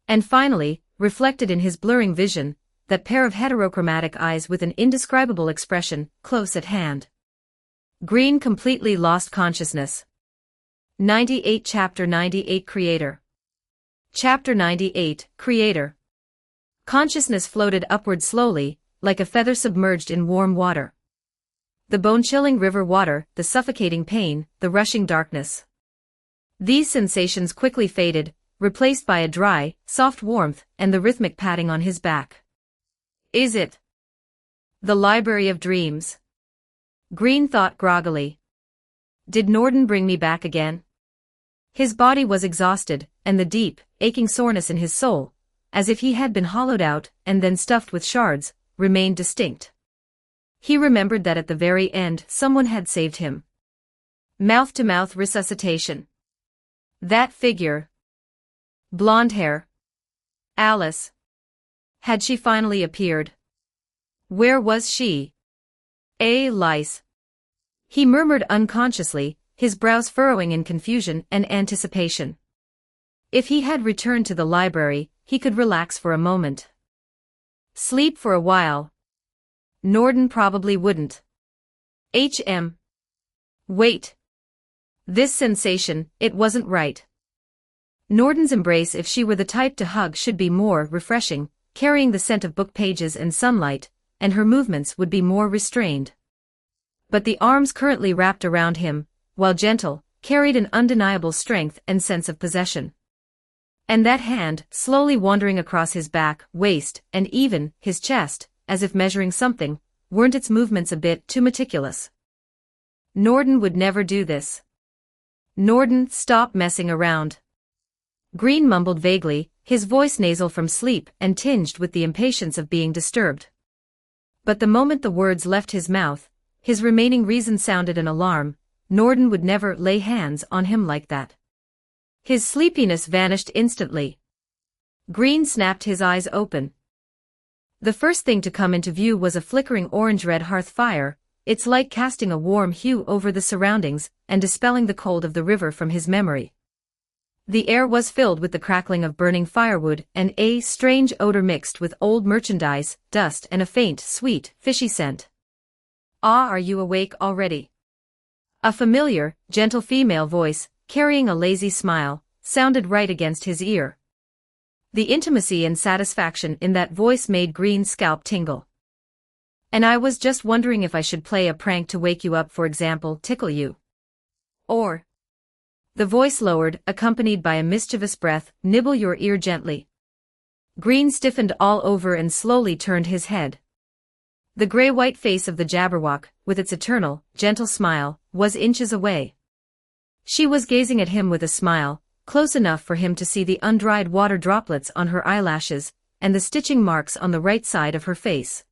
And finally, reflected in his blurring vision, that pair of heterochromatic eyes with an indescribable expression, close at hand. Green completely lost consciousness. 98 Chapter 98 Creator. Chapter 98 Creator. Consciousness floated upward slowly, like a feather submerged in warm water. The bone-chilling river water, the suffocating pain, the rushing darkness. These sensations quickly faded, replaced by a dry, soft warmth and the rhythmic patting on his back. Is it the Library of Dreams? Green thought groggily. Did Norden bring me back again? His body was exhausted, and the deep, aching soreness in his soul, as if he had been hollowed out and then stuffed with shards, remained distinct. He remembered that at the very end someone had saved him. Mouth-to-mouth resuscitation. That figure. Blonde hair. Alice. Had she finally appeared? Where was she? Alice. He murmured unconsciously, his brows furrowing in confusion and anticipation. If he had returned to the library, he could relax for a moment. Sleep for a while. Norden probably wouldn't. Wait. This sensation, it wasn't right. Norden's embrace, if she were the type to hug, should be more refreshing, carrying the scent of book pages and sunlight, and her movements would be more restrained. But the arms currently wrapped around him, while gentle, carried an undeniable strength and sense of possession. And that hand, slowly wandering across his back, waist, and even his chest, as if measuring something, weren't its movements a bit too meticulous? Norden would never do this. Norden, stop messing around. Green mumbled vaguely, his voice nasal from sleep and tinged with the impatience of being disturbed. But the moment the words left his mouth, his remaining reason sounded an alarm. Norden would never lay hands on him like that. His sleepiness vanished instantly. Green snapped his eyes open. The first thing to come into view was a flickering orange-red hearth fire, its light casting a warm hue over the surroundings and dispelling the cold of the river from his memory. The air was filled with the crackling of burning firewood and a strange odor mixed with old merchandise, dust and a faint, sweet, fishy scent. Ah, are you awake already? A familiar, gentle female voice, carrying a lazy smile, sounded right against his ear. The intimacy and satisfaction in that voice made Green's scalp tingle. And I was just wondering if I should play a prank to wake you up, for example, tickle you. Or, the voice lowered, accompanied by a mischievous breath, nibble your ear gently. Green stiffened all over and slowly turned his head. The gray-white face of the Jabberwock, with its eternal, gentle smile, was inches away. She was gazing at him with a smile, close enough for him to see the undried water droplets on her eyelashes, and the stitching marks on the right side of her face.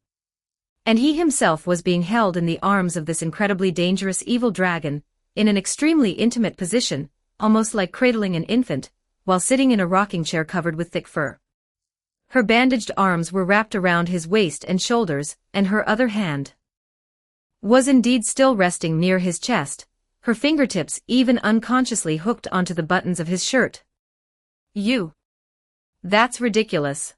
And he himself was being held in the arms of this incredibly dangerous evil dragon, in an extremely intimate position, almost like cradling an infant, while sitting in a rocking chair covered with thick fur. Her bandaged arms were wrapped around his waist and shoulders, and her other hand was indeed still resting near his chest, her fingertips even unconsciously hooked onto the buttons of his shirt. You. That's ridiculous.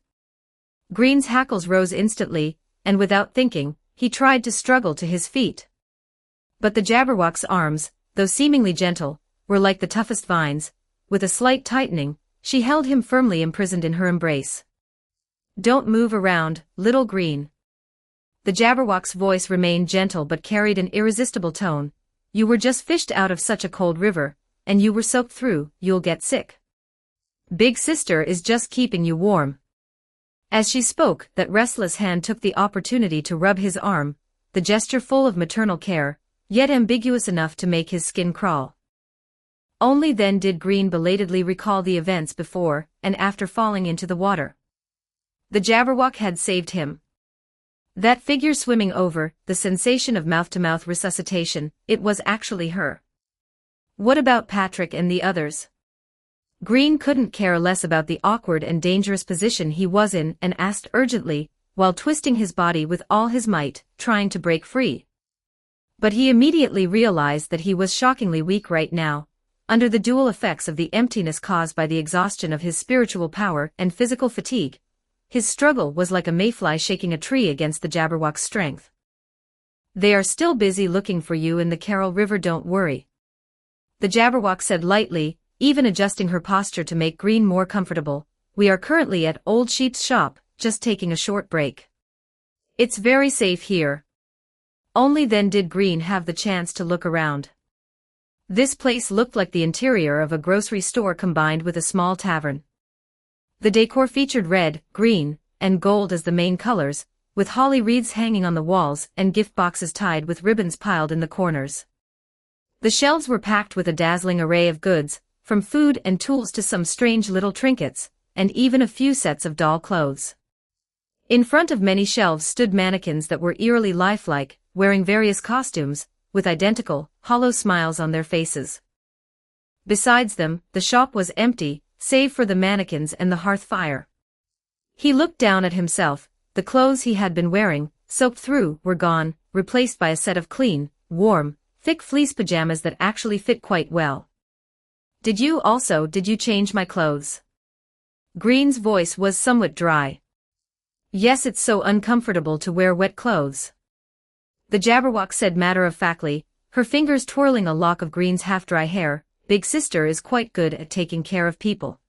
Green's hackles rose instantly, and without thinking, he tried to struggle to his feet. But the Jabberwock's arms, though seemingly gentle, were like the toughest vines. With a slight tightening, she held him firmly imprisoned in her embrace. "Don't move around, little green." The Jabberwock's voice remained gentle but carried an irresistible tone. "You were just fished out of such a cold river, and you were soaked through, you'll get sick. Big Sister is just keeping you warm." As she spoke, that restless hand took the opportunity to rub his arm, the gesture full of maternal care, yet ambiguous enough to make his skin crawl. Only then did Green belatedly recall the events before and after falling into the water. The Jabberwock had saved him. That figure swimming over, the sensation of mouth-to-mouth resuscitation, it was actually her. What about Patrick and the others? Green couldn't care less about the awkward and dangerous position he was in and asked urgently, while twisting his body with all his might, trying to break free. But he immediately realized that he was shockingly weak right now, under the dual effects of the emptiness caused by the exhaustion of his spiritual power and physical fatigue. His struggle was like a mayfly shaking a tree against the Jabberwock's strength. "They are still busy looking for you in the Carroll River, don't worry," the Jabberwock said lightly, even adjusting her posture to make Green more comfortable. "We are currently at Old Sheep's shop, just taking a short break. It's very safe here." Only then did Green have the chance to look around. This place looked like the interior of a grocery store combined with a small tavern. The decor featured red, green, and gold as the main colors, with holly wreaths hanging on the walls and gift boxes tied with ribbons piled in the corners. The shelves were packed with a dazzling array of goods, from food and tools to some strange little trinkets, and even a few sets of doll clothes. In front of many shelves stood mannequins that were eerily lifelike, wearing various costumes, with identical, hollow smiles on their faces. Besides them, the shop was empty, save for the mannequins and the hearth fire. He looked down at himself. The clothes he had been wearing, soaked through, were gone, replaced by a set of clean, warm, thick fleece pajamas that actually fit quite well. Did you change my clothes?" Green's voice was somewhat dry. "Yes, it's so uncomfortable to wear wet clothes," the Jabberwock said matter-of-factly, her fingers twirling a lock of Green's half-dry hair. "Big Sister is quite good at taking care of people."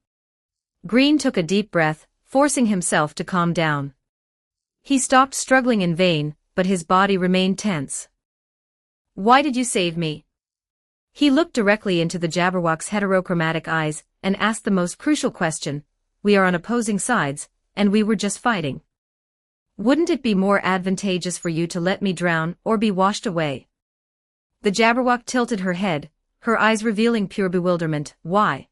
Green took a deep breath, forcing himself to calm down. He stopped struggling in vain, but his body remained tense. "Why did you save me?" He looked directly into the Jabberwock's heterochromatic eyes and asked the most crucial question. "We are on opposing sides, and we were just fighting. Wouldn't it be more advantageous for you to let me drown or be washed away?" The Jabberwock tilted her head, her eyes revealing pure bewilderment. "Why?"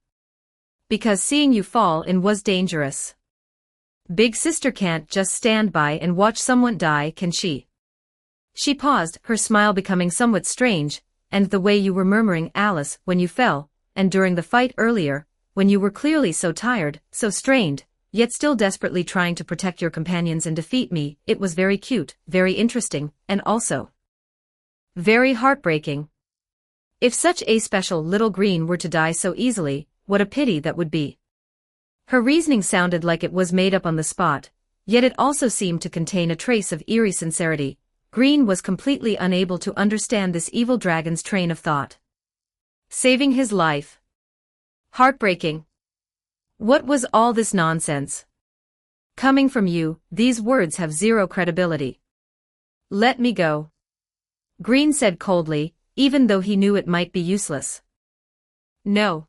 "Because seeing you fall in was dangerous. Big Sister can't just stand by and watch someone die, can she?" She paused, her smile becoming somewhat strange. "And the way you were murmuring, Alice, when you fell, and during the fight earlier, when you were clearly so tired, so strained, yet still desperately trying to protect your companions and defeat me, it was very cute, very interesting, and also very heartbreaking. If such a special little green were to die so easily, what a pity that would be." Her reasoning sounded like it was made up on the spot, yet it also seemed to contain a trace of eerie sincerity. Green was completely unable to understand this evil dragon's train of thought. Saving his life. Heartbreaking. What was all this nonsense? Coming from you, these words have zero credibility. "Let me go," Green said coldly, even though he knew it might be useless. "No."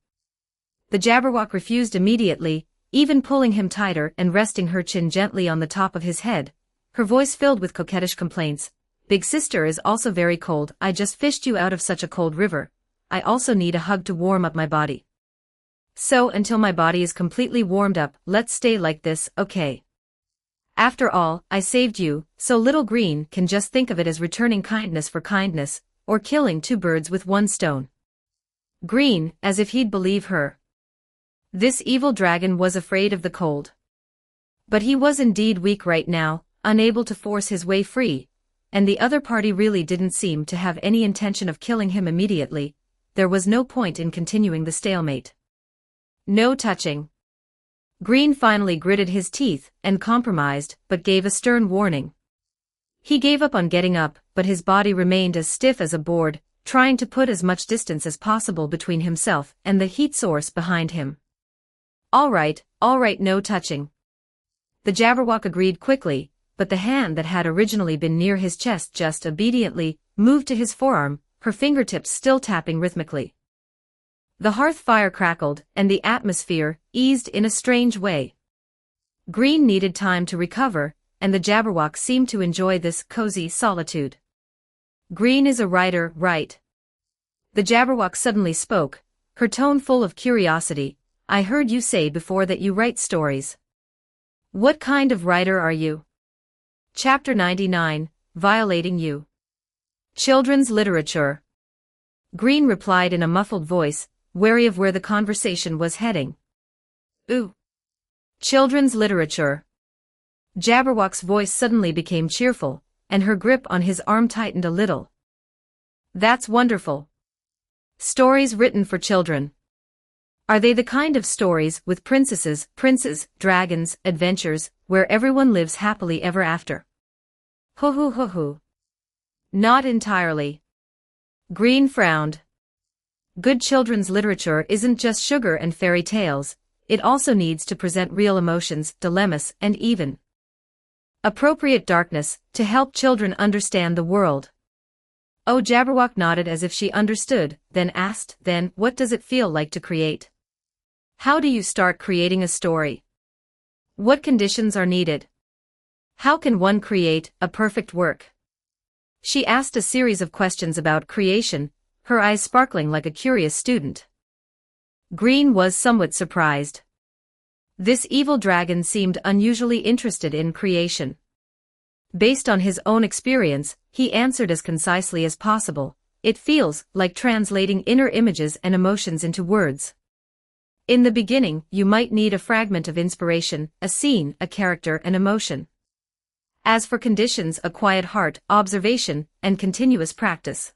The Jabberwock refused immediately, even pulling him tighter and resting her chin gently on the top of his head, her voice filled with coquettish complaints. "Big Sister is also very cold. I just fished you out of such a cold river. I also need a hug to warm up my body. So until my body is completely warmed up, let's stay like this, okay? After all, I saved you, so little green can just think of it as returning kindness for kindness, or killing two birds with one stone." Green, as if he'd believe her. This evil dragon was afraid of the cold. But he was indeed weak right now, unable to force his way free, and the other party really didn't seem to have any intention of killing him immediately. There was no point in continuing the stalemate. "No touching." Green finally gritted his teeth and compromised, but gave a stern warning. He gave up on getting up, but his body remained as stiff as a board, trying to put as much distance as possible between himself and the heat source behind him. All right, no touching." The Jabberwock agreed quickly, but the hand that had originally been near his chest just obediently moved to his forearm, her fingertips still tapping rhythmically. The hearth fire crackled, and the atmosphere eased in a strange way. Green needed time to recover, and the Jabberwock seemed to enjoy this cozy solitude. "Green is a writer, right?" The Jabberwock suddenly spoke, her tone full of curiosity. "I heard you say before that you write stories. What kind of writer are you?" Chapter 99, Violating You. "Children's literature." Green replied in a muffled voice, wary of where the conversation was heading. "Ooh. Children's literature." Jabberwock's voice suddenly became cheerful, and her grip on his arm tightened a little. "That's wonderful. Stories written for children. Are they the kind of stories with princesses, princes, dragons, adventures, where everyone lives happily ever after?" Hoo. "Not entirely." Green frowned. "Good children's literature isn't just sugar and fairy tales, it also needs to present real emotions, dilemmas, and even appropriate darkness, to help children understand the world." Oh, Jabberwock nodded as if she understood, then asked, "Then, what does it feel like to create? How do you start creating a story? What conditions are needed? How can one create a perfect work?" She asked a series of questions about creation, her eyes sparkling like a curious student. Green was somewhat surprised. This evil dragon seemed unusually interested in creation. Based on his own experience, he answered as concisely as possible, "It feels like translating inner images and emotions into words. In the beginning, you might need a fragment of inspiration, a scene, a character, an emotion. As for conditions, a quiet heart, observation, and continuous practice.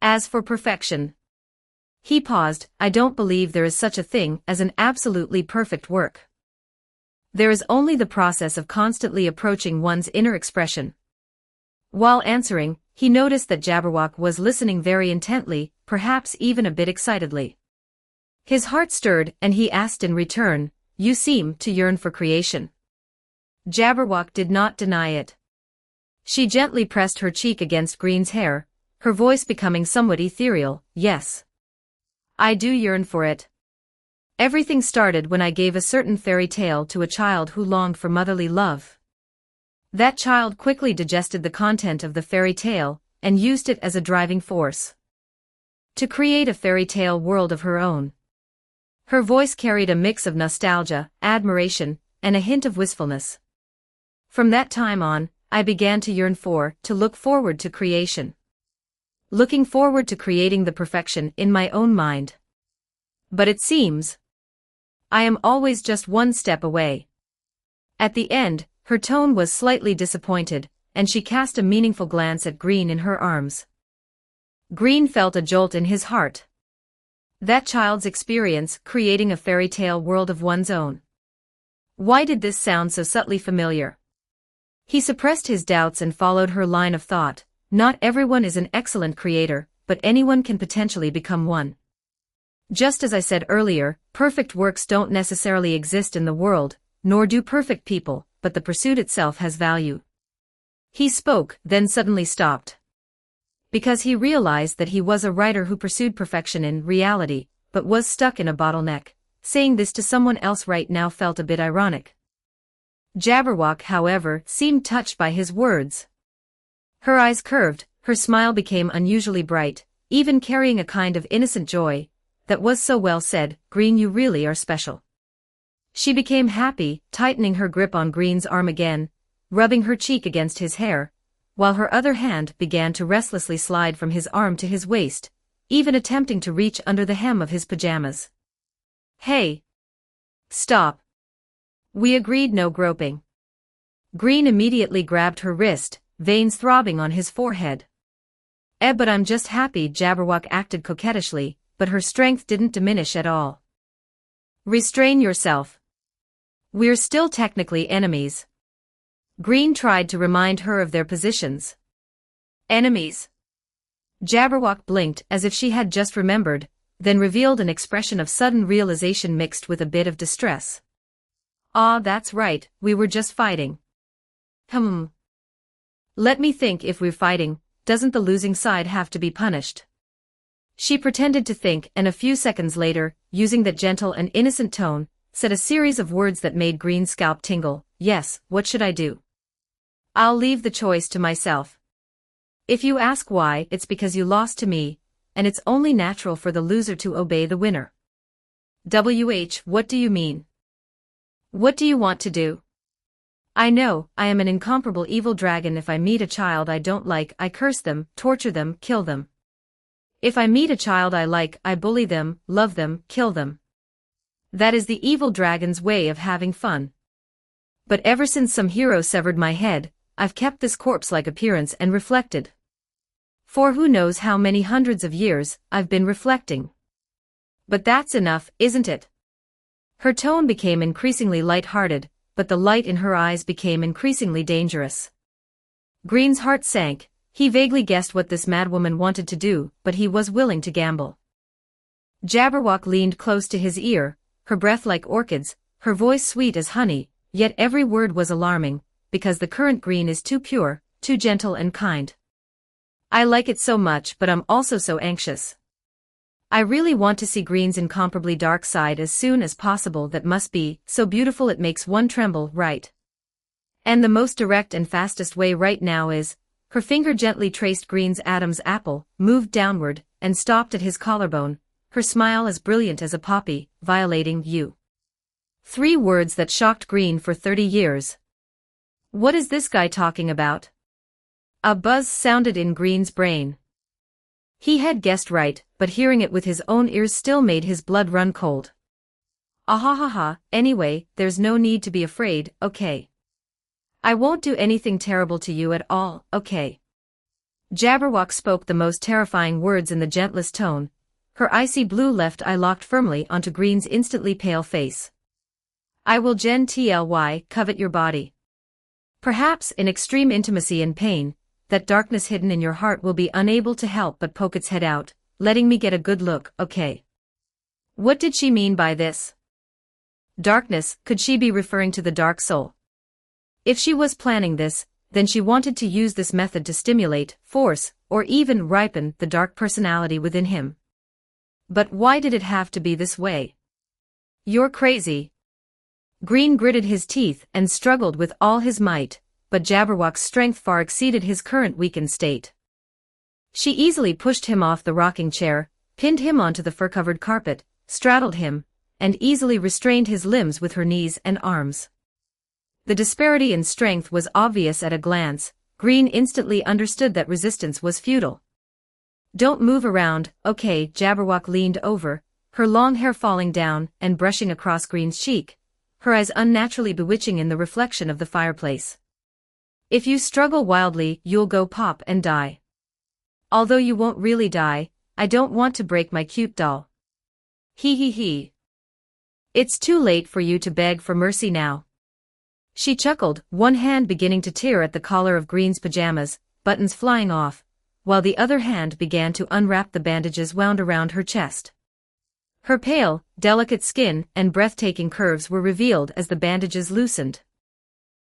As for perfection." He paused. "I don't believe there is such a thing as an absolutely perfect work. There is only the process of constantly approaching one's inner expression." While answering, he noticed that Jabberwock was listening very intently, perhaps even a bit excitedly. His heart stirred, and he asked in return, "You seem to yearn for creation." Jabberwock did not deny it. She gently pressed her cheek against Green's hair, her voice becoming somewhat ethereal. "Yes. I do yearn for it. Everything started when I gave a certain fairy tale to a child who longed for motherly love. That child quickly digested the content of the fairy tale, and used it as a driving force to create a fairy tale world of her own." Her voice carried a mix of nostalgia, admiration, and a hint of wistfulness. "From that time on, I began to yearn for, to look forward to creation. Looking forward to creating the perfection in my own mind. But it seems I am always just one step away." At the end, her tone was slightly disappointed, and she cast a meaningful glance at Green in her arms. Green felt a jolt in his heart. That child's experience, creating a fairy tale world of one's own. Why did this sound so subtly familiar? He suppressed his doubts and followed her line of thought. Not everyone is an excellent creator, but anyone can potentially become one. Just as I said earlier, perfect works don't necessarily exist in the world, nor do perfect people, but the pursuit itself has value. He spoke, then suddenly stopped. Because he realized that he was a writer who pursued perfection in reality, but was stuck in a bottleneck. Saying this to someone else right now felt a bit ironic. Jabberwock, however, seemed touched by his words. Her eyes curved, her smile became unusually bright, even carrying a kind of innocent joy. "That was so well said, Green, you really are special." She became happy, tightening her grip on Green's arm again, rubbing her cheek against his hair, while her other hand began to restlessly slide from his arm to his waist, even attempting to reach under the hem of his pajamas. "Hey! Stop." We agreed no groping. Green immediately grabbed her wrist, veins throbbing on his forehead. But I'm just happy." Jabberwock acted coquettishly, but her strength didn't diminish at all. "Restrain yourself. We're still technically enemies." Green tried to remind her of their positions. Enemies. Jabberwock blinked as if she had just remembered, then revealed an expression of sudden realization mixed with a bit of distress. Ah, that's right, we were just fighting. Let me think, if we're fighting, doesn't the losing side have to be punished? She pretended to think, and a few seconds later, using that gentle and innocent tone, said a series of words that made Green's scalp tingle. Yes, what should I do? I'll leave the choice to myself. If you ask why, it's because you lost to me, and it's only natural for the loser to obey the winner. What do you mean? What do you want to do? I know, I am an incomparable evil dragon. If I meet a child I don't like, I curse them, torture them, kill them. If I meet a child I like, I bully them, love them, kill them. That is the evil dragon's way of having fun. But ever since some hero severed my head, I've kept this corpse-like appearance and reflected. For who knows how many hundreds of years, I've been reflecting. But that's enough, isn't it? Her tone became increasingly light-hearted, but the light in her eyes became increasingly dangerous. Green's heart sank. He vaguely guessed what this madwoman wanted to do, but he was willing to gamble. Jabberwock leaned close to his ear, her breath like orchids, her voice sweet as honey, yet every word was alarming, because the current Green is too pure, too gentle and kind. I like it so much, but I'm also so anxious. I really want to see Green's incomparably dark side as soon as possible. That must be so beautiful it makes one tremble, right? And the most direct and fastest way right now is... Her finger gently traced Green's Adam's apple, moved downward, and stopped at his collarbone, her smile as brilliant as a poppy, violating you. 3 words that shocked Green for 30 years. What is this guy talking about? A buzz sounded in Green's brain. He had guessed right, but hearing it with his own ears still made his blood run cold. Ahahaha, anyway, there's no need to be afraid, okay? I won't do anything terrible to you at all, okay? Jabberwock spoke the most terrifying words in the gentlest tone, her icy blue left eye locked firmly onto Green's instantly pale face. I will covet your body. Perhaps in extreme intimacy and pain, that darkness hidden in your heart will be unable to help but poke its head out, letting me get a good look, okay? What did she mean by this? Darkness, could she be referring to the dark soul? If she was planning this, then she wanted to use this method to stimulate, force, or even ripen the dark personality within him. But why did it have to be this way? You're crazy. Green gritted his teeth and struggled with all his might, but Jabberwock's strength far exceeded his current weakened state. She easily pushed him off the rocking chair, pinned him onto the fur-covered carpet, straddled him, and easily restrained his limbs with her knees and arms. The disparity in strength was obvious at a glance. Green instantly understood that resistance was futile. Don't move around, okay? Jabberwock leaned over, her long hair falling down and brushing across Green's cheek, her eyes unnaturally bewitching in the reflection of the fireplace. If you struggle wildly, you'll go pop and die. Although you won't really die, I don't want to break my cute doll. He. It's too late for you to beg for mercy now. She chuckled, one hand beginning to tear at the collar of Green's pajamas, buttons flying off, while the other hand began to unwrap the bandages wound around her chest. Her pale, delicate skin and breathtaking curves were revealed as the bandages loosened.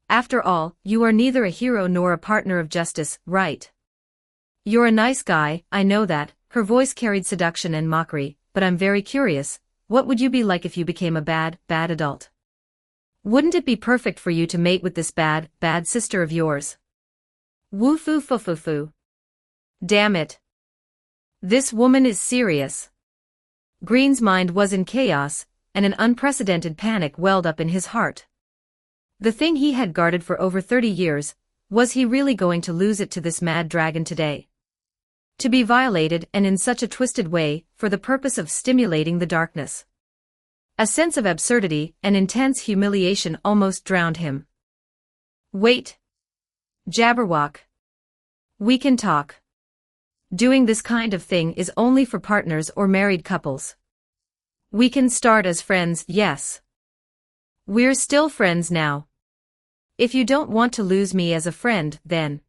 After all, you are neither a hero nor a partner of justice, right? You're a nice guy, I know that. Her voice carried seduction and mockery, but I'm very curious, what would you be like if you became a bad adult? Wouldn't it be perfect for you to mate with this bad sister of yours? Woo-foo-foo-foo-foo. Damn it. This woman is serious. Green's mind was in chaos, and an unprecedented panic welled up in his heart. The thing he had guarded for over 30 years, was he really going to lose it to this mad dragon today? To be violated and in such a twisted way, for the purpose of stimulating the darkness. A sense of absurdity and intense humiliation almost drowned him. Wait. Jabberwock. We can talk. Doing this kind of thing is only for partners or married couples. We can start as friends, yes. We're still friends now. If you don't want to lose me as a friend, then.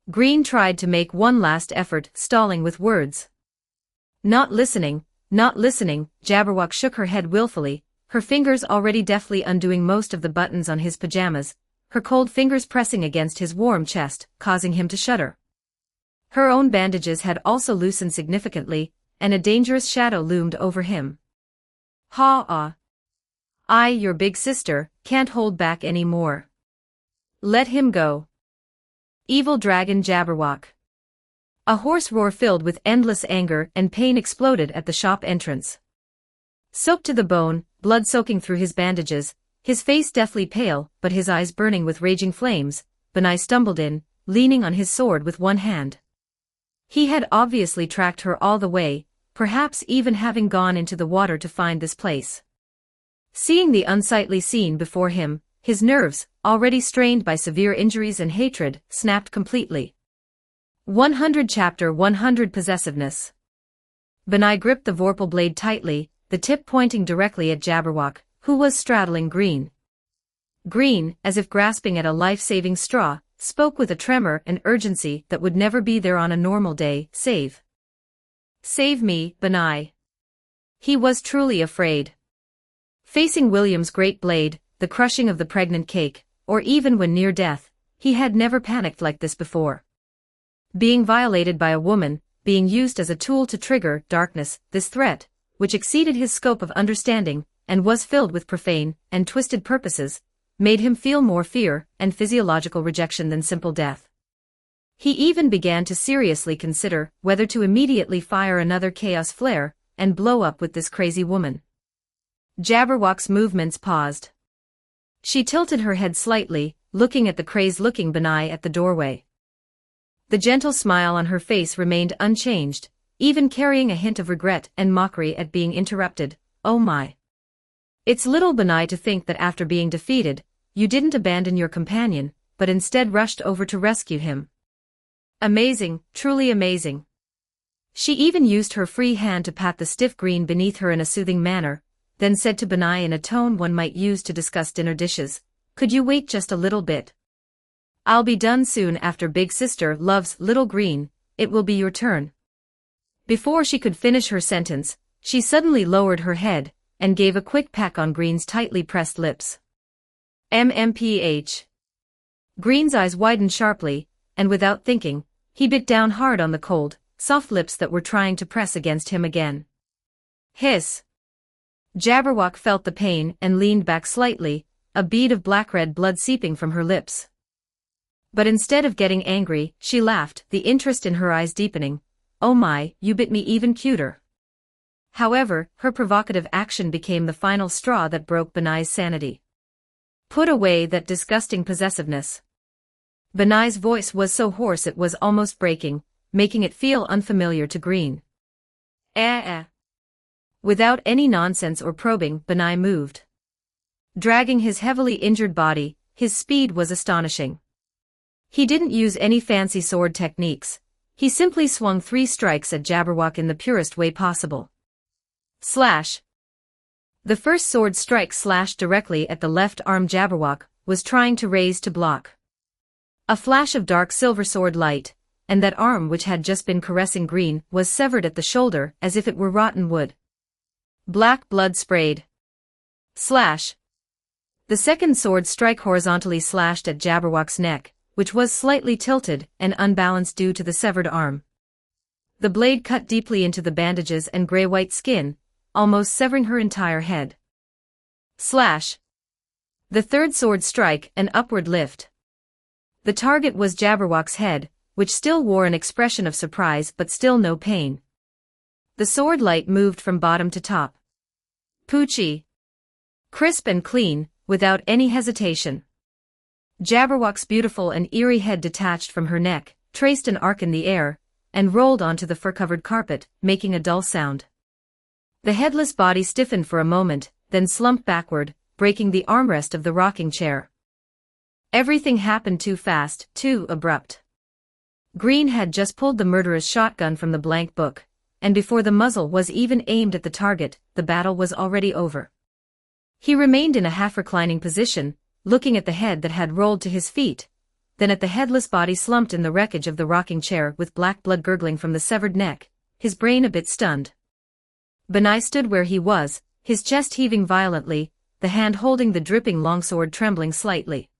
Green tried to make one last effort, stalling with words. Not listening, Jabberwock shook her head willfully, her fingers already deftly undoing most of the buttons on his pajamas, her cold fingers pressing against his warm chest, causing him to shudder. Her own bandages had also loosened significantly, and a dangerous shadow loomed over him. I, your big sister, can't hold back any more. Let him go. Evil dragon Jabberwock. A hoarse roar filled with endless anger and pain exploded at the shop entrance. Soaked to the bone, blood soaking through his bandages, his face deathly pale but his eyes burning with raging flames, Benai stumbled in, leaning on his sword with one hand. He had obviously tracked her all the way, perhaps even having gone into the water to find this place. Seeing the unsightly scene before him, his nerves, already strained by severe injuries and hatred, snapped completely. 100 Chapter 100 Possessiveness. Benai gripped the vorpal blade tightly, the tip pointing directly at Jabberwock, who was straddling Green. Green, as if grasping at a life-saving straw, spoke with a tremor and urgency that would never be there on a normal day. Save me, Benai. He was truly afraid. Facing William's great blade, the crushing of the pregnant cake, or even when near death, he had never panicked like this before. Being violated by a woman, being used as a tool to trigger darkness, this threat, which exceeded his scope of understanding, and was filled with profane and twisted purposes, made him feel more fear and physiological rejection than simple death. He even began to seriously consider whether to immediately fire another chaos flare and blow up with this crazy woman. Jabberwock's movements paused. She tilted her head slightly, looking at the crazed-looking Benai at the doorway. The gentle smile on her face remained unchanged, even carrying a hint of regret and mockery at being interrupted. Oh my. It's little Benai to think that after being defeated, you didn't abandon your companion, but instead rushed over to rescue him. Amazing, truly amazing. She even used her free hand to pat the stiff Green beneath her in a soothing manner, then said to Benai in a tone one might use to discuss dinner dishes, "Could you wait just a little bit? I'll be done soon. After Big Sister loves Little Green, it will be your turn." Before she could finish her sentence, she suddenly lowered her head, and gave a quick peck on Green's tightly pressed lips. MMPH. Green's eyes widened sharply, and without thinking, he bit down hard on the cold, soft lips that were trying to press against him again. Hiss. Jabberwock felt the pain and leaned back slightly, a bead of black-red blood seeping from her lips. But instead of getting angry, she laughed, the interest in her eyes deepening. Oh my, you bit me even cuter. However, her provocative action became the final straw that broke Benai's sanity. Put away that disgusting possessiveness. Benai's voice was so hoarse it was almost breaking, making it feel unfamiliar to Green. Without any nonsense or probing, Benai moved. Dragging his heavily injured body, his speed was astonishing. He didn't use any fancy sword techniques, he simply swung 3 strikes at Jabberwock in the purest way possible. Slash. The first sword strike slashed directly at the left arm Jabberwock was trying to raise to block. A flash of dark silver sword light, and that arm which had just been caressing Green was severed at the shoulder as if it were rotten wood. Black blood sprayed. Slash. The second sword strike horizontally slashed at Jabberwock's neck, which was slightly tilted and unbalanced due to the severed arm. The blade cut deeply into the bandages and gray-white skin, almost severing her entire head. Slash. The third sword strike, an upward lift. The target was Jabberwock's head, which still wore an expression of surprise but still no pain. The sword light moved from bottom to top. Poochie. Crisp and clean, without any hesitation. Jabberwock's beautiful and eerie head detached from her neck, traced an arc in the air, and rolled onto the fur-covered carpet, making a dull sound. The headless body stiffened for a moment, then slumped backward, breaking the armrest of the rocking chair. Everything happened too fast, too abrupt. Green had just pulled the murderous shotgun from the blank book, and before the muzzle was even aimed at the target, the battle was already over. He remained in a half-reclining position, looking at the head that had rolled to his feet, then at the headless body slumped in the wreckage of the rocking chair with black blood gurgling from the severed neck, his brain a bit stunned. Benai stood where he was, his chest heaving violently, the hand holding the dripping longsword trembling slightly.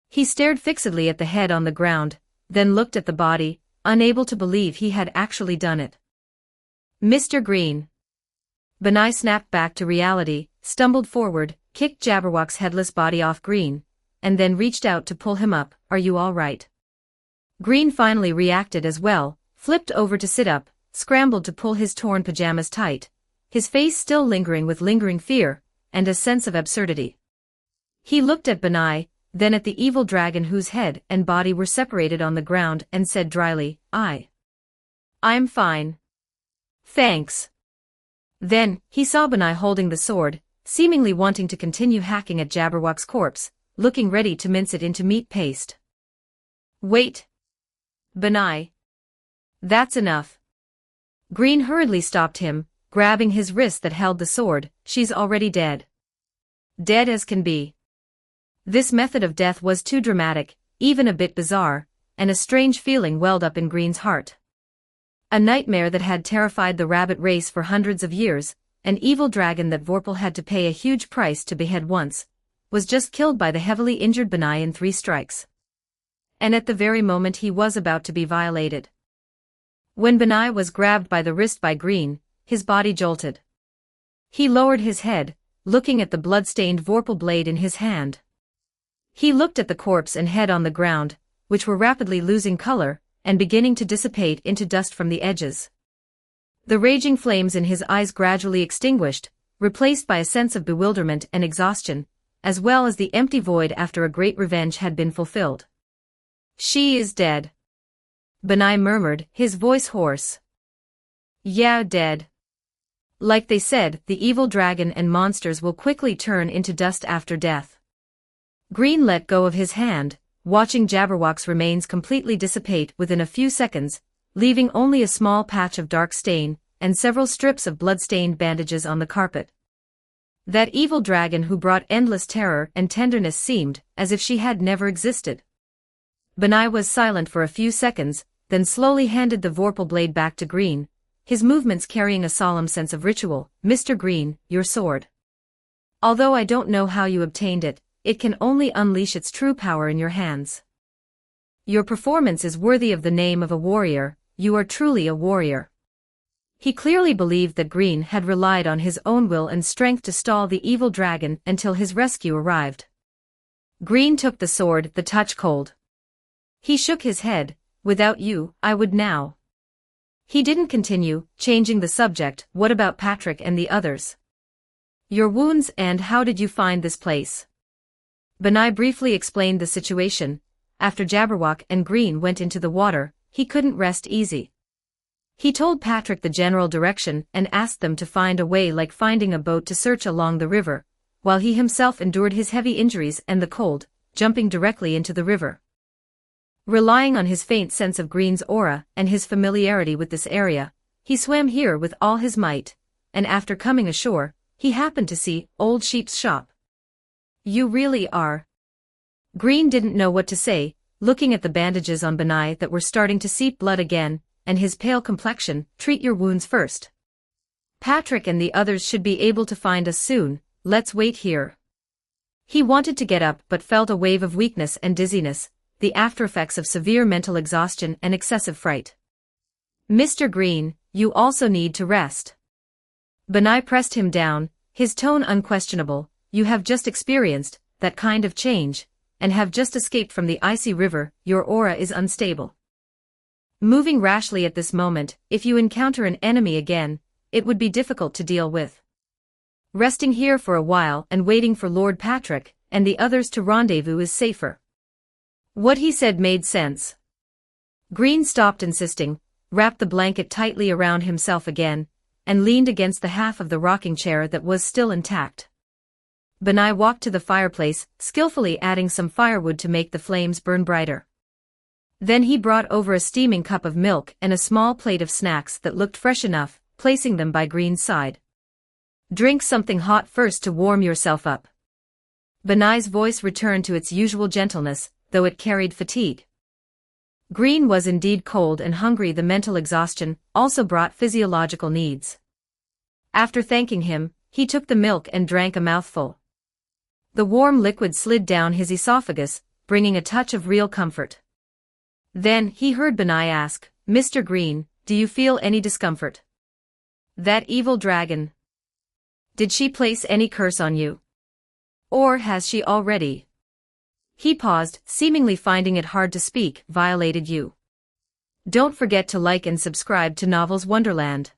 He stared fixedly at the head on the ground, then looked at the body, unable to believe he had actually done it. Mr. Green. Benai snapped back to reality, stumbled forward, kicked Jabberwock's headless body off Green, and then reached out to pull him up. Are you all right? Green finally reacted as well, flipped over to sit up, scrambled to pull his torn pajamas tight, his face still lingering with lingering fear, and a sense of absurdity. He looked at Benai, then at the evil dragon whose head and body were separated on the ground and said dryly, I'm fine. Thanks. Then, he saw Benai holding the sword, seemingly wanting to continue hacking at Jabberwock's corpse, looking ready to mince it into meat paste. Wait. Benai. That's enough. Green hurriedly stopped him, grabbing his wrist that held the sword. She's already dead. Dead as can be. This method of death was too dramatic, even a bit bizarre, and a strange feeling welled up in Green's heart. A nightmare that had terrified the rabbit race for hundreds of years, an evil dragon that Vorpal had to pay a huge price to behead once, was just killed by the heavily injured Benai in 3 strikes. And at the very moment he was about to be violated. When Benai was grabbed by the wrist by Green, his body jolted. He lowered his head, looking at the blood-stained Vorpal blade in his hand. He looked at the corpse and head on the ground, which were rapidly losing color, and beginning to dissipate into dust from the edges. The raging flames in his eyes gradually extinguished, replaced by a sense of bewilderment and exhaustion, as well as the empty void after a great revenge had been fulfilled. She is dead. Benai murmured, his voice hoarse. Yeah, dead. Like they said, the evil dragon and monsters will quickly turn into dust after death. Green let go of his hand, watching Jabberwock's remains completely dissipate within a few seconds, leaving only a small patch of dark stain, and several strips of blood-stained bandages on the carpet. That evil dragon who brought endless terror and tenderness seemed as if she had never existed. Benai was silent for a few seconds, then slowly handed the Vorpal blade back to Green, his movements carrying a solemn sense of ritual. Mr. Green, your sword. Although I don't know how you obtained it, it can only unleash its true power in your hands. Your performance is worthy of the name of a warrior. You are truly a warrior. He clearly believed that Green had relied on his own will and strength to stall the evil dragon until his rescue arrived. Green took the sword, the touch cold. He shook his head. Without you, I would now. He didn't continue, changing the subject. What about Patrick and the others? Your wounds, and how did you find this place? Benai briefly explained the situation. After Jabberwock and Green went into the water, he couldn't rest easy. He told Patrick the general direction and asked them to find a way, like finding a boat to search along the river, while he himself endured his heavy injuries and the cold, jumping directly into the river. Relying on his faint sense of Green's aura and his familiarity with this area, he swam here with all his might, and after coming ashore, he happened to see Old Sheep's shop. You really are. Green didn't know what to say, looking at the bandages on Benai that were starting to seep blood again, and his pale complexion. Treat your wounds first. Patrick and the others should be able to find us soon. Let's wait here. He wanted to get up but felt a wave of weakness and dizziness, the aftereffects of severe mental exhaustion and excessive fright. Mr. Green, you also need to rest. Benai pressed him down, his tone unquestionable. You have just experienced that kind of change, and have just escaped from the icy river. Your aura is unstable. Moving rashly at this moment, if you encounter an enemy again, it would be difficult to deal with. Resting here for a while and waiting for Lord Patrick and the others to rendezvous is safer. What he said made sense. Green stopped insisting, wrapped the blanket tightly around himself again, and leaned against the half of the rocking chair that was still intact. Benai walked to the fireplace, skillfully adding some firewood to make the flames burn brighter. Then he brought over a steaming cup of milk and a small plate of snacks that looked fresh enough, placing them by Green's side. Drink something hot first to warm yourself up. Benai's voice returned to its usual gentleness, though it carried fatigue. Green was indeed cold and hungry. The mental exhaustion also brought physiological needs. After thanking him, he took the milk and drank a mouthful. The warm liquid slid down his esophagus, bringing a touch of real comfort. Then he heard Benai ask, "Mr. Green, do you feel any discomfort? That evil dragon. Did she place any curse on you? Or has she already?" He paused, seemingly finding it hard to speak. "Violated you. Don't forget to like and subscribe to Novels Wonderland.